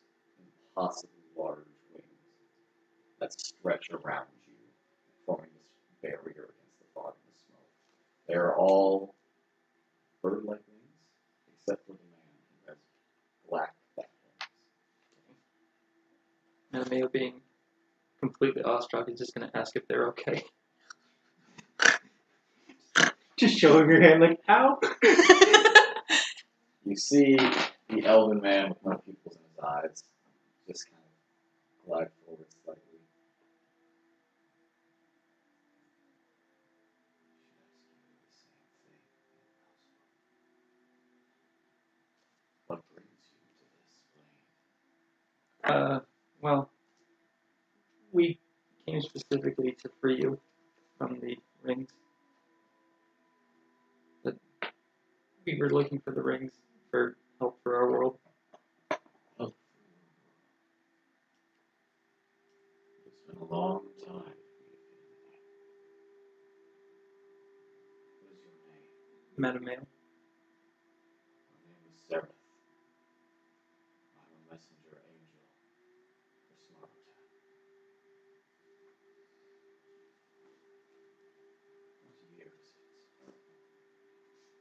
impossibly large wings that stretch around you, forming this barrier against the fog and the smoke. They are all bird-like wings, except for the man who has black back wings. Mattimeo, being completely awestruck, is just going to ask if they're okay. Just showing your hand like, ow. You see the elven man with no pupils in his eyes just kind of glide forward slightly. What brings you to this plane? Well, we came specifically to free you from the rings. But we were looking for the rings for help for our world. It's been a long time. What is your name? Mattimeo. My name is Seraph. I'm a messenger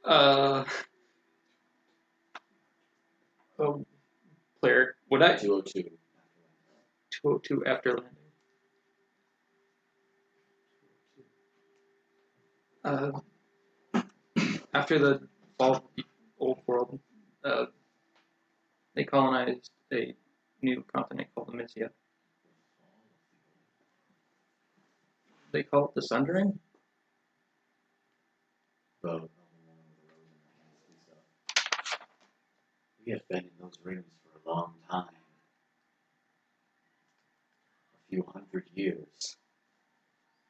Oh, player. Would I? 202. 202 after landing. After the fall of the old world, they colonized a new continent called Amyssia. They call it the Sundering. We have been in those rings for a long time. A few hundred years,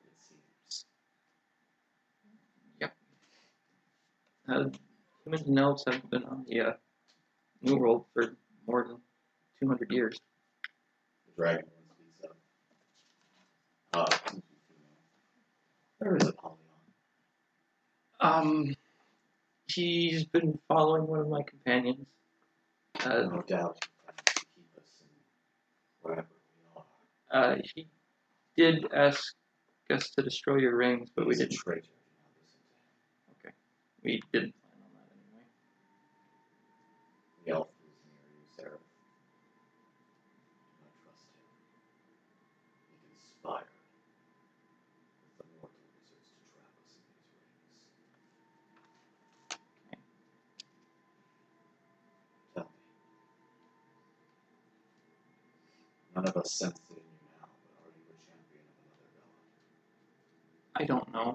it seems. Yep. Humans and elves have been on the New World for more than 200 years. The dragon speaks up. Where is Apollyon? He's been following one of my companions. No doubt he plans to keep us in wherever we are. He did ask us to destroy your rings, but we didn't. Traitor. Okay. We didn't plan on that anyway. The elf who is near you, Sarah. Do not trust him. He conspired with the mortal wizards to trap us in these rings. Tell me. None of us sense it in you now, but are you a champion of another god? I don't know.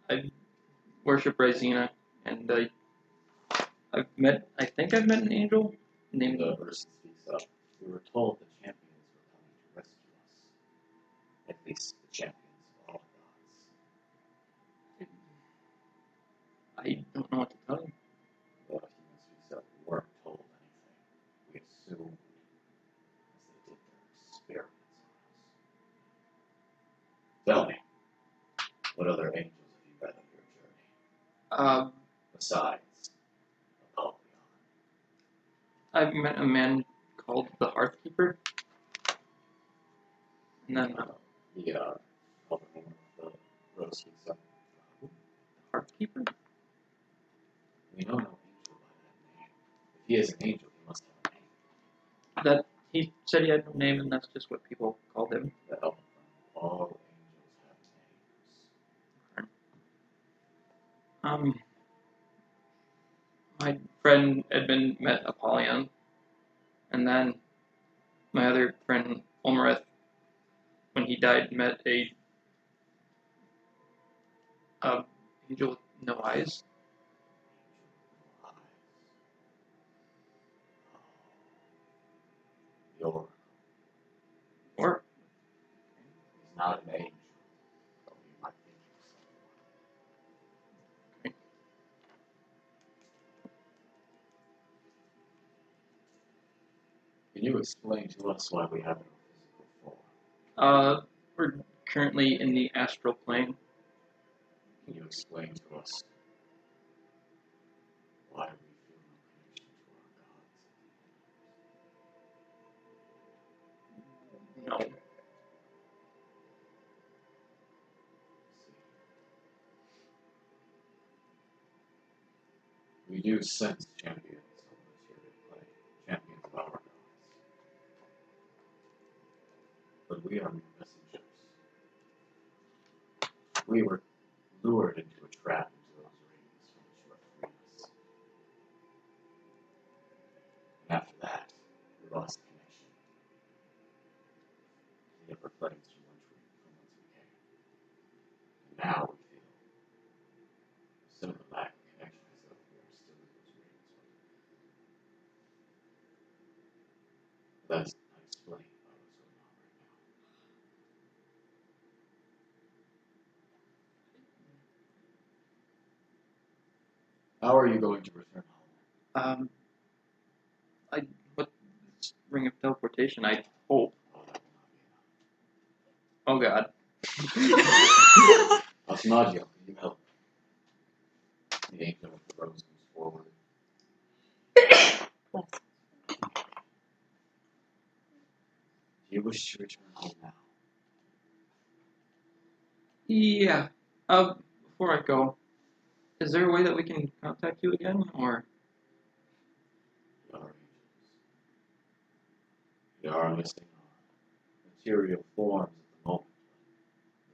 I worship Rysina, and I think I've met an angel named. The person speaks up. We were told the champions were coming to rescue us. At least the champions of all gods. I don't know what to tell you. The human speaks up. We weren't told anything. We assumed, as they did their experiments on us. Tell me, what other angels have you met on your journey? Besides Apollyon. I've met a man called the Hearthkeeper. And then called the name of the rose speaks up. the Hearthkeeper? We know no angel by that name. If he is an angel, he must have a name. That he said he had no name, and that's just what people called him. That helped them. All angels have names. My friend Edmund met Apollyon, and then my other friend Omareth, when he died, met a angel with no eyes. The Oracle. Or He's not an angel, though you might think he's someone. Can you explain to us why we have no physical form? We're currently in the astral plane. Can you explain to us why we feel no connection to our gods? No. We do sense champions on the material plane, champions of our gods. But we are mere messengers. We were lured into a trap into those rings from which you have freed us. And after that, we lost connection. The upper planes from whence we came. And now we feel a similar lack of connection as though we are still in those rings. That's not explained by what's going on right now. How are you going to return home? What this ring of teleportation? I hope. Oh God. Osnadio, can you help? The angel with the rose moves forward. Do you wish to return home now? Yeah. Before I go, Is there a way that we can contact you again, or? We are missing our material forms at the moment.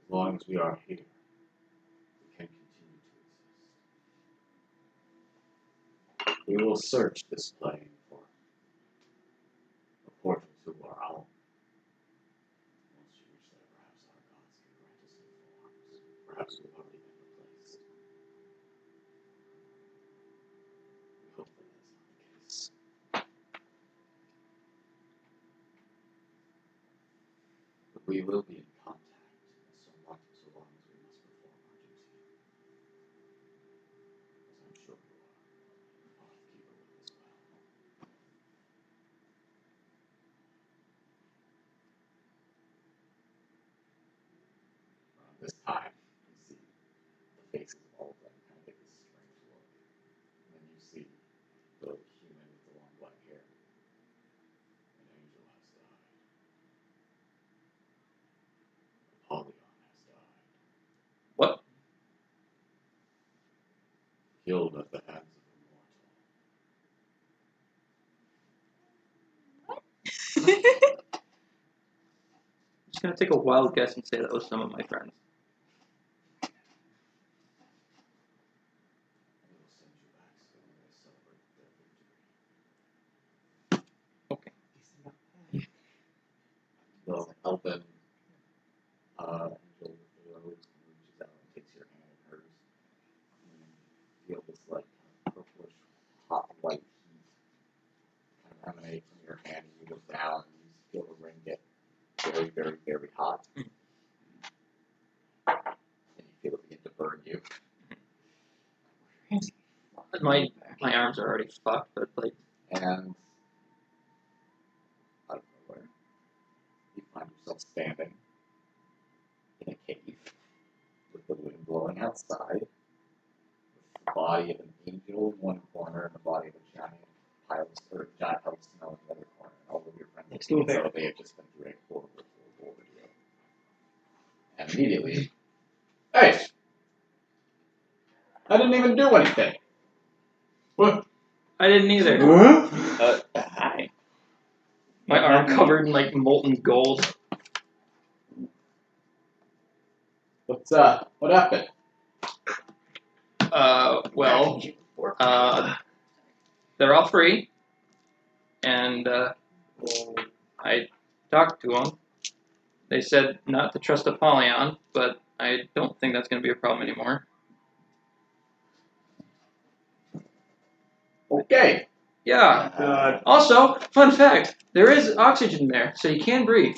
As long as we are here, we can continue to exist. We will search this plane for a portal to our home. Once you reach there, perhaps our gods can grant us new forms. Perhaps we've already been replaced. We hope that that's not the case. But we will be in contact so long as we must perform our duty. As I'm sure you are. I'll keep it as well. Around this time, you see the faces of all of them kind of get this strange look. And then you see the human with the long black hair. An angel has died. Apollyon has died. What? Killed at the hands of a mortal. I'm just gonna take a wild guess and say that was some of my friends. They will send you back so when they celebrate their victory. Okay. Well, Elvin, angel with the rose reaches out and takes your hand in hers. And you feel this like purplish, hot white heat kind of emanate from your hand as you look down, and you feel the ring get very, very, very hot. And you feel it begin to burn you. My arms are already fucked, but like. And out of nowhere, you find yourself standing in a cave with the wind blowing outside, with the body of an angel in one corner and the body of a giant pile of snow in the other corner. And all of your friends Let's go there. so they have just been through a horrible ordeal. And immediately, hey! I didn't even do anything. What? I didn't either. Hi. My arm covered in like molten gold. What happened? Well, they're all free, and I talked to them. They said not to trust Apollyon, but I don't think that's going to be a problem anymore. Okay. Yeah. Also, fun fact, there is oxygen there, so you can breathe.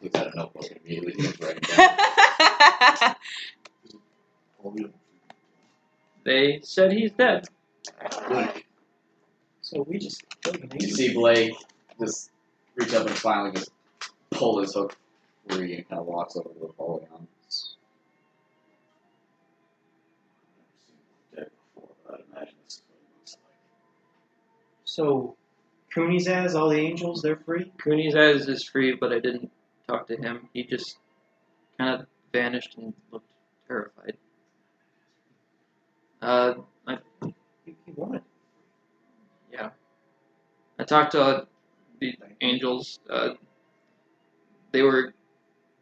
He's had a notebook and immediately begins writing down. They said he's dead. So we just killed an You angel. see Blake just reach up and finally just pull his hook free and kind of walks over to the Apollyon. Dead before, but I'd imagine this is what it looks like. So, Kuvraz-ale, all the angels, they're free? Kuvraz-ale is free, but I didn't talk to him. He just kind of vanished and looked terrified. He wanted. Yeah. I talked to the angels. They were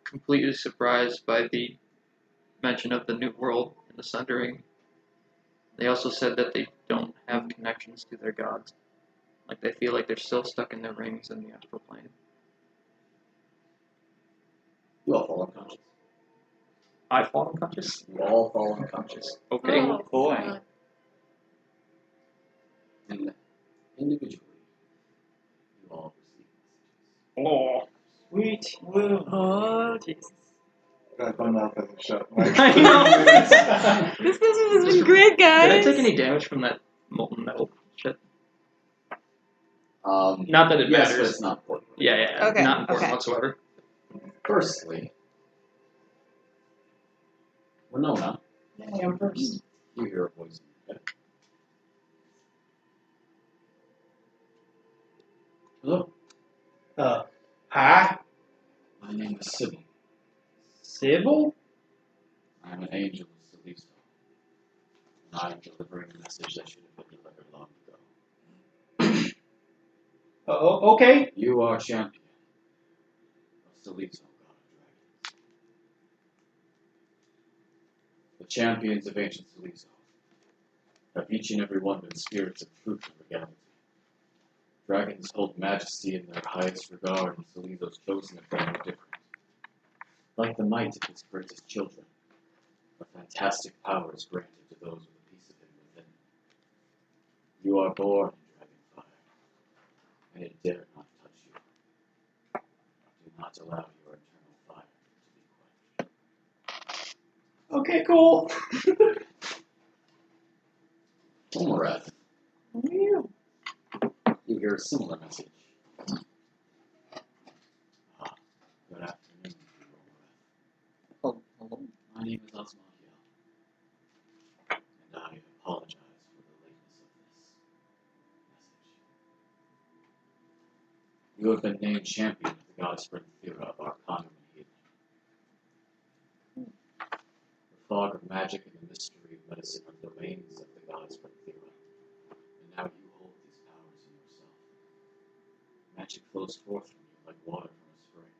completely surprised by the mention of the New World and the Sundering. They also said that they don't have connections to their gods. Like, they feel like they're still stuck in their rings in the astral plane. You all fall unconscious. I fall unconscious? You all fall unconscious. Okay. Oh, boy. God. And individually, you all receive Oh. Sweet. Woo. Oh, Jesus. God, my mouth hasn't shut. I know. This business has been great, guys. Did I take any damage from that molten metal shit? messages. Not that it yes, matters. but it's not important. Yeah. Okay, Not important okay. whatsoever. Firstly, Winona, Yeah, I'm first. you hear a voice in your head. Hello, Hi? my name is Sybil. Sybil? I am an angel of Xiloscient. and I am delivering a message that should have been delivered long ago. Okay. You are champion of Xiloscient, god of dragons. The champions of ancient Xiloscient have each and every one been spirits of truth and legality. Dragons hold majesty in their highest regard, and Xiloscient's chosen have been no different. Like the might of his greatest children, a fantastic power is granted to those with a piece of him within. You are born in dragon fire, and it dare not touch you. Do not allow your internal fire to be quenched. Okay, cool. Omareth, you hear a similar message. Good afternoon, Omareth. Oh, hello. My name is Ratsmasher, and I apologize for the lateness of this message. You have been named champion of the goddess Rylinath of Arcanum and Healing. The fog of magic and the mystery of medicine are domains of the goddess Rylinath, and now you hold these powers in yourself. Magic flows forth from you like water from a spring.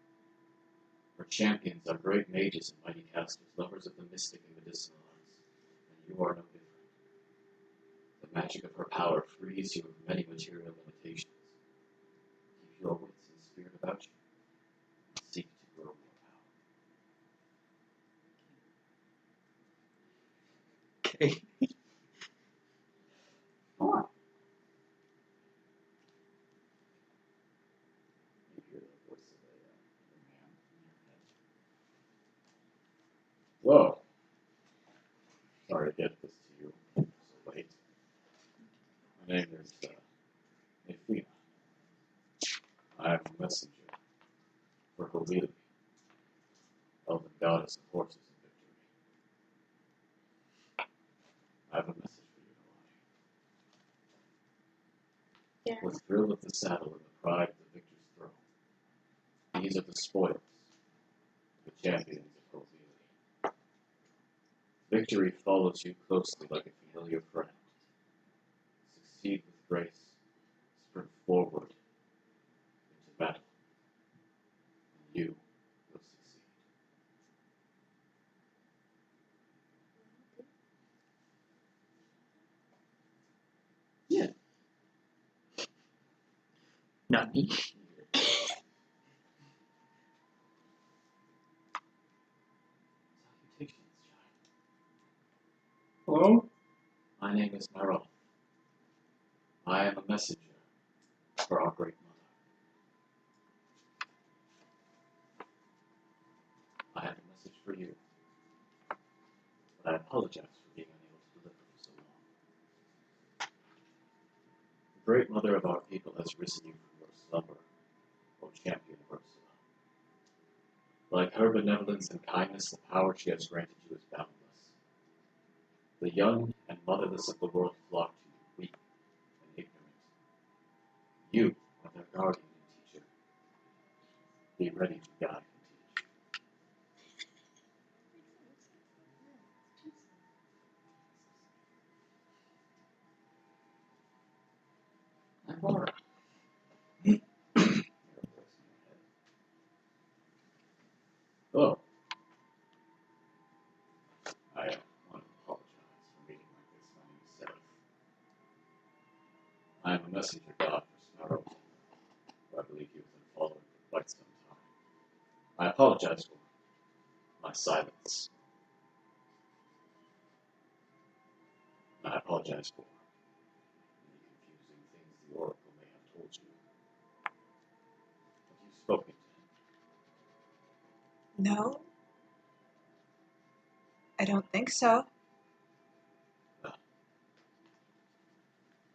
Her champions are great mages and mighty casters, lovers of the mystic and medicinal arts, and you are no different. The magic of her power frees you of many material limitations. Keep your wits and spirit about you, and seek to grow more power. Okay. Come on. You hear the voice of a man in your head. Whoa. Sorry to get this to you so late. My name is Naivara. I am a messenger for Kaleb, elven goddess of horses and victory. I have a message for you, Nalane. Yeah. With thrill of the saddle and the pride of the victor's throne, these are the spoils, the champions of Kaleb. Victory follows you closely like a familiar friend. Succeed with grace, sprint forward into battle, and you will succeed. Yeah. Not me. Salutations, child. Hello? My name is Marol. I am a messenger for our great mother. I have a message for you, but I apologize for being unable to deliver for so long. The great mother of our people has risen you from your slumber, O champion of Ursula. Like her benevolence and kindness, the power she has granted you is boundless. The young and motherless of the world flock to you, weak and ignorant. You are their guardian and teacher. Be ready to guide and teach. Naivara. Hello. I want to apologize for meeting like this. My name is Seth. I am a messenger god for Snarl, who I believe you have been following for quite some time. I apologize for my silence. I apologize for any confusing things the Oracle may have told you. Have you spoken to him? No, I don't think so. No.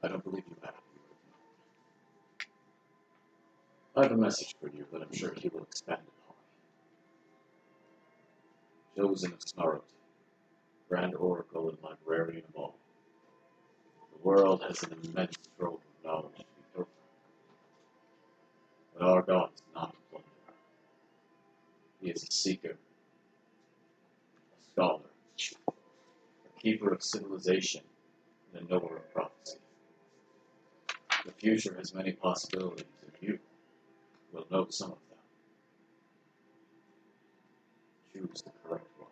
I don't believe you have. You would have known. I have a message for you that I'm sure he will expand upon. Chosen of Snarl, Grand Oracle and Librarian of all. The world has an immense trove of knowledge to be built on. But our God is not a plunderer. He is a seeker, a scholar, a keeper of civilization and a knower of prophecy. The future has many possibilities, and you will know some of them. Choose the correct ones.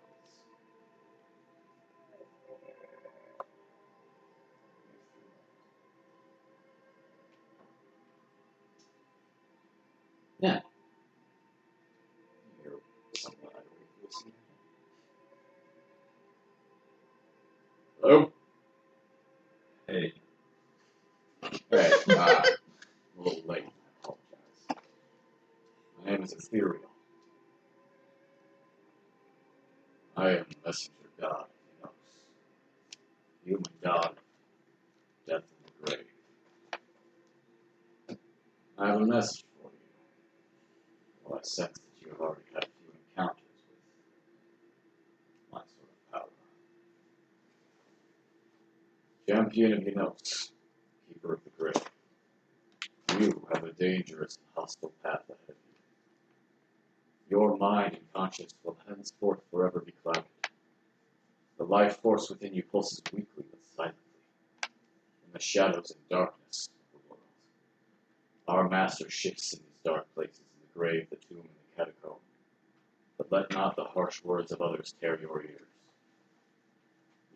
Yeah. You're somewhat listening. Hello? Hey, Hey, I'm a little late. I apologize. My name is Ethereal. I am the messenger god of the Enos, human god of death and the grave. I have a message for you. Well, I sense that you have already had a few encounters with my sort of power. Champion of the Enos, keeper of the grave. You have a dangerous and hostile path ahead of you. Your mind and conscience will henceforth forever be clouded. The life force within you pulses weakly but silently, in the shadows and darkness of the world. Our master shifts in these dark places, in the grave, the tomb, and the catacomb. But let not the harsh words of others tear your ears.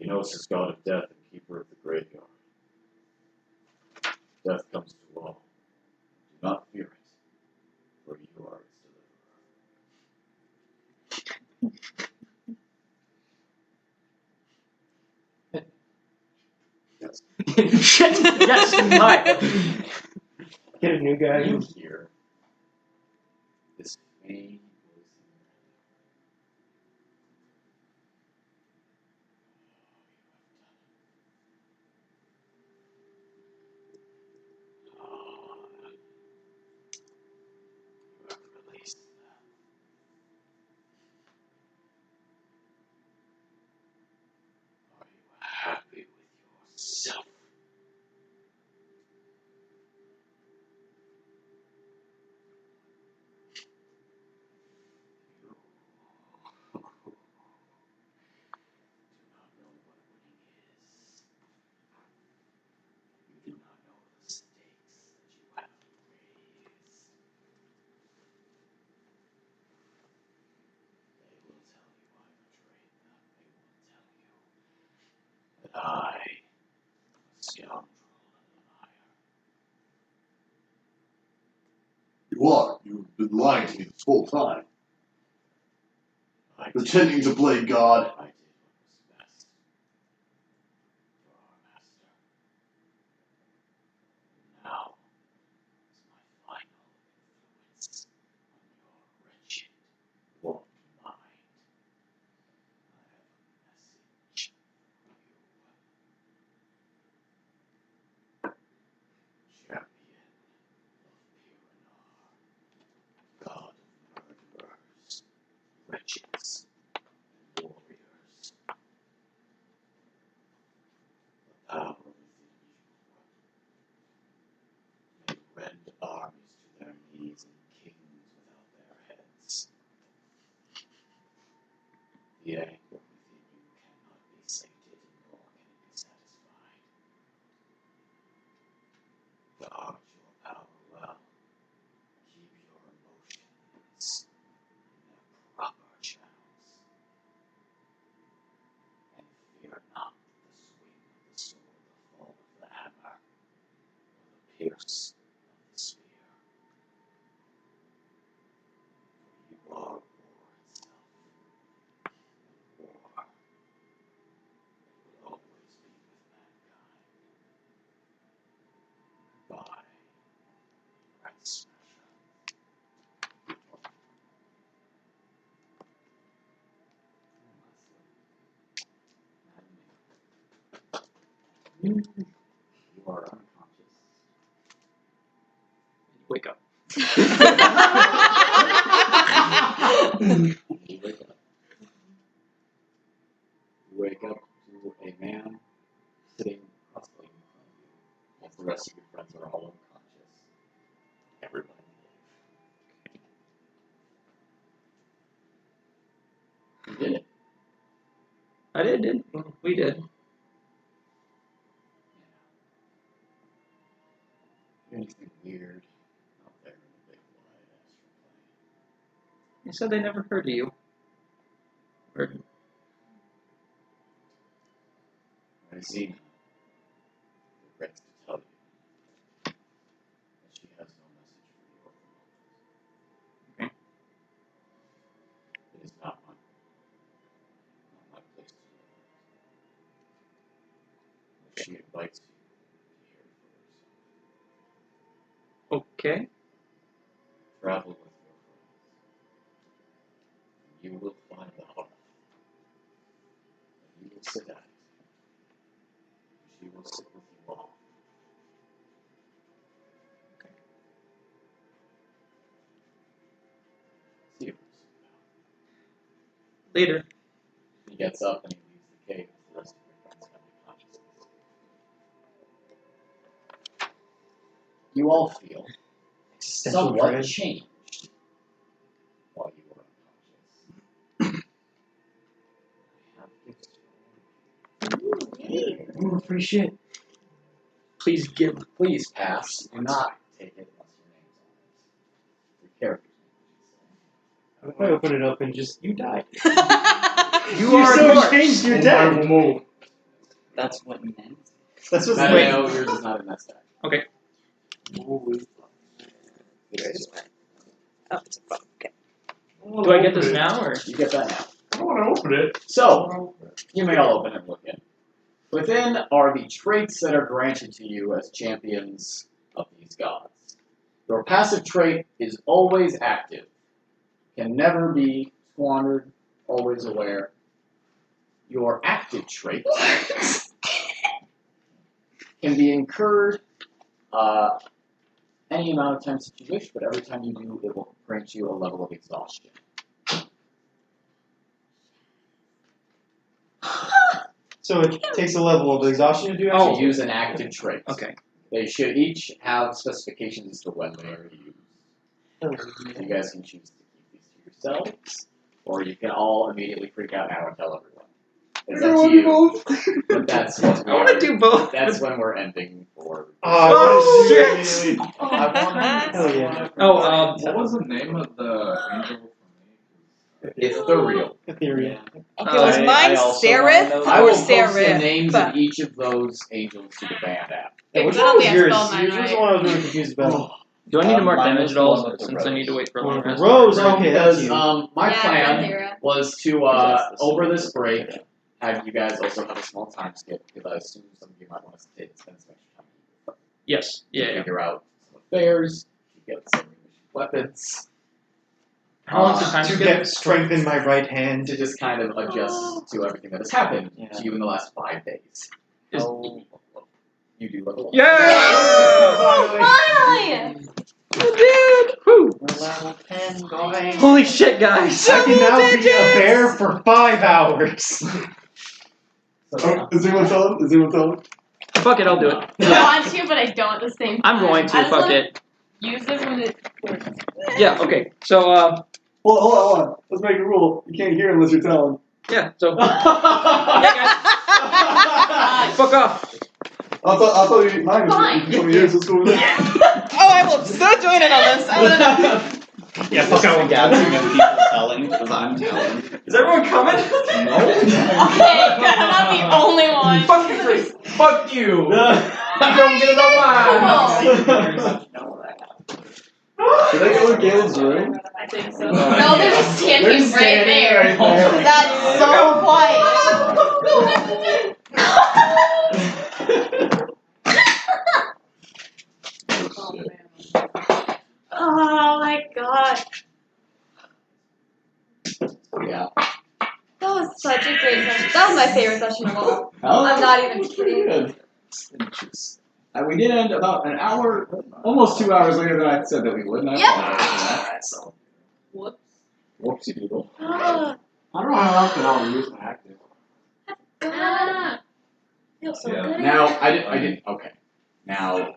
Enos is god of death and keeper of the graveyard. Death comes to all. Do not fear it, for you are its deliverer. Yes. Yes, hi. Get a new guy. You hear this faint voice in your head. Oh, you have released them. Are you happy with yourself? You do not know what winning is. You do not know the stakes that you have raised. They will tell you I betrayed them. They will tell you that I am a scoundrel and a liar. You are. You've been lying to me this whole time. I Pretending to play God. I did what was best for our master. Now is my final influence on your wretched, warped mind. I have a message for you. Champion of Pyrenar, god of murderers, wretches, and warriors. The power within you may rend armies to their knees and kings without their heads. The anger within you cannot be sated, nor can it be satisfied. Guard your power well. Keep your emotions in their proper channels. And fear not the swing of the sword, the fall of the hammer, or the pierce of the spear. For you are war itself. War will always be with mankind. By Ratsmasher. You are unconscious. Wake up. You wake up. You wake up to a man sitting cross-legged in front of you. As the rest of your friends are all unconscious. Everybody leave. You did it. I did. We did. Anything weird out there in the big wide astral You said they never heard of you. Or, plane. Xena regrets to tell you that she has no message for you at the moment. Okay. It is not my place to deliver. But she invites you to hear it for yourself. okay. Travel with your friends. You will find the heart. And you will sit at it. She will sit with you all. See you. Later. He gets up and he leaves the cave with the rest of your friends come to consciousness. You all feel somewhat dread. changed while you were unconscious. I have gifts for you. Ooh, free shit. Please give. Please pass. Do not take it unless your name's on it. Your character's name. If I open it up and just you die. You You're are so corpse. changed. You're dead. That's what meant. That's what's Mattimeo, yours is not in that stack. Okay. Oh, it's a phone. Okay. Do I get this now or? You get that now. I don't want to open it. So, you may all open and look in. Within are the traits that are granted to you as champions of these gods. Your passive trait is always active, can never be squandered, always aware. Your active trait can be incurred any amount of times that you wish, but every time you do, it will grant you a level of exhaustion. So it takes a level of exhaustion to do To it? use an active trait. Okay. They should each have specifications as to when they are used. You guys can choose to keep these to yourselves, or you can all immediately freak out now and tell everyone. It's up to you. But that's what I want to do both. That's when we're ending for. Oh, shit! Hell yeah. Oh, What was the name of the angel for me? Ethereal. Ethereal. Okay, was I mine also Seraph wanna know- I or will post the Seraph? names of each of those angels to the band app. Yeah, which Because one was I yours? spelled mine Yours was right. the one I was really confused about. do I need to mark mine damage was at the all one with the since I need to wait for a long rest? Rose, okay, that's Because you. my Yeah, plan Zera. was to over this break have you guys also have a small time skip because I assume some of you might want to spend some extra time Yes. to Yeah. figure out some affairs, to get some weapons. How long's the time To skip? get strength in my right hand. To just kind of adjust to everything that has happened Yeah. to you in the last 5 days. Oh, You do level up. Finally! Whew. we're level 10, going. Holy shit, guys! I can now be a bear for 5 hours. Oh, is anyone telling? Is anyone telling? Fuck it, I'll do it. I want to, but I don't at the same time. I'm going I to. just Fuck wanna it. Use this when it works. Yeah. Okay. So Hold on. Let's make a rule. You can't hear unless you're telling. yeah. So yeah, guys. Fuck off. I thought you mine was Fine. you told me yours was cool. Oh, I will so join in on this. I wanna know. Yeah, fuck out. Gathering of people telling because I'm telling. Is everyone coming? No. Okay, good. I'm not the only one. Fuck you. Fuck you. You don't get no mind. Should I go in Galen's room? I think so. No, they're just standing They're standing right there. right there. That's so quiet. Oh my god. Yeah. That was such a great session. That was my favorite session of all. Oh, I'm not even kidding. Good. We did end about an hour, almost 2 hours later than I said that we would. And I Yep. apologize for that. So, Whoops. whoopsie doodle. Ah, I don't know how often I'll use my active. ah. Feels so Yeah. good. Now, I didn't, okay. Now,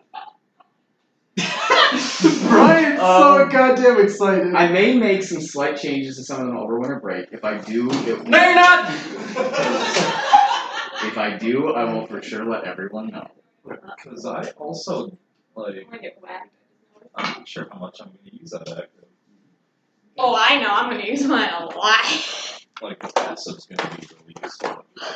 Brian's so goddamn excited. I may make some slight changes to some of them over winter break. If I do, No, you're not! if I do, I will for sure let everyone know. Because I also, like, I'm gonna get whacked. I'm not sure how much I'm going to use that active. Oh, I know. I'm gonna use mine a lot. Like, the passive's going to be released.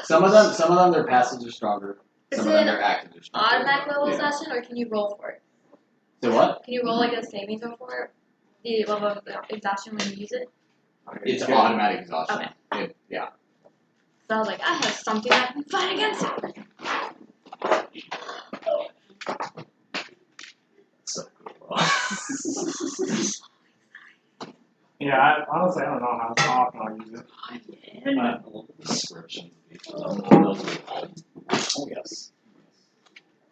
Some of them, their passives are stronger. Is Some of them, it their actives are stronger. Automatic level Yeah. exhaustion, or can you roll for it? So what? Can you roll like a saving throw for it? The level of exhaustion when you use it? It's automatic exhaustion. Okay. Yeah. So I was like, I have something that can fight against it. So Yeah, honestly, I don't know how often I'll use it. description. Oh yes.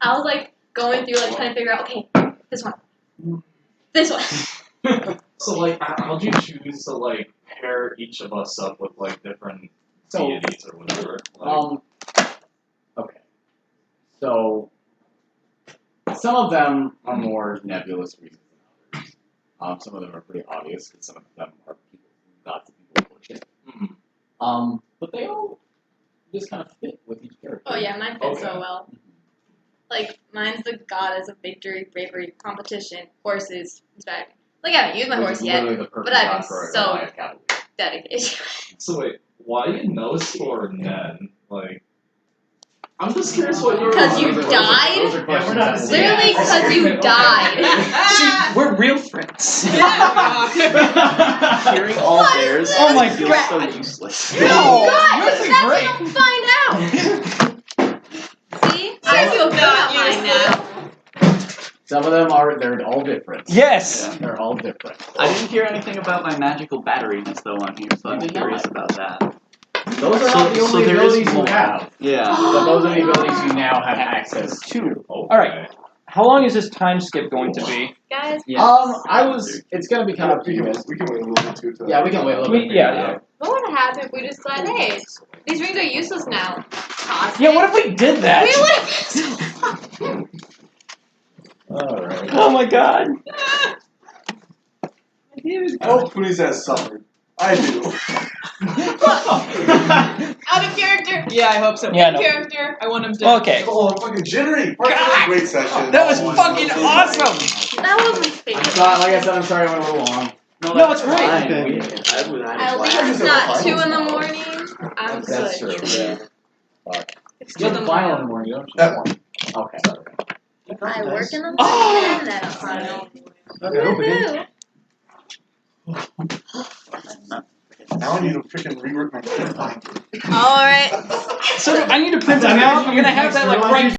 I was like going through like trying to figure out, okay, this one. This one. So, like, how'd you choose to, like, pair each of us up with, like, different deities or whatever? Like, Okay. So some of them are more nebulous reasons than others. Some of them are pretty obvious, and some of them are people, lots of people worship. But they all just kind of fit with each character. Oh yeah, mine fits so well. Like mine's the goddess of victory, bravery, competition, horses, strategy. Like I haven't used my Which horse is yet, literally the perfect but I've god been for a so Goliath cavalry. dedicated. so, wait, why no for Ned? Like, I'm just curious what you're... Because you died? Those are questions that will be Literally asked. because you died. See, we're real friends. Hearing all theirs, Oh my feels God. so useless. No, God, yours is that's great. what I'll find out. See? I feel good about mine now. Some of them are, they're all different. Yes. Yeah, they're all different. I didn't hear anything about my magical batteries though on here, so I'm You did curious not. about that. Those are not the So only there is abilities you more. have. Yeah. But those are the abilities you now have access to. Alright. How long is this time skip going to be? Guys, It's gonna be kind of. We can wait a little bit too. Yeah, we can wait a little bit. Yeah. what would happen if we just said, hey, these rings are useless now? Toss Yeah, it. what if we did that? We would have Alright. Oh my god. Oh, please has suffered. I do. Out of character. Yeah, I hope so. Yeah, no. Character. I want him to. Okay. Oh, fucking jittery. God! Great session. That was fucking awesome! That was my favorite. Like I said, I'm sorry I went a little long. No, it's great. Fine. Okay. At least it's not 2 in the morning. I'm That's good. true. Yeah. Fuck. It's You 2 have in the the final in morning. the morning, don't you? That one. Okay. I work in the morning Oh! and then final. Okay. Woohoo! Now I need to freaking rework my print binder. Alright. So I need to print them out. I'm gonna have that like right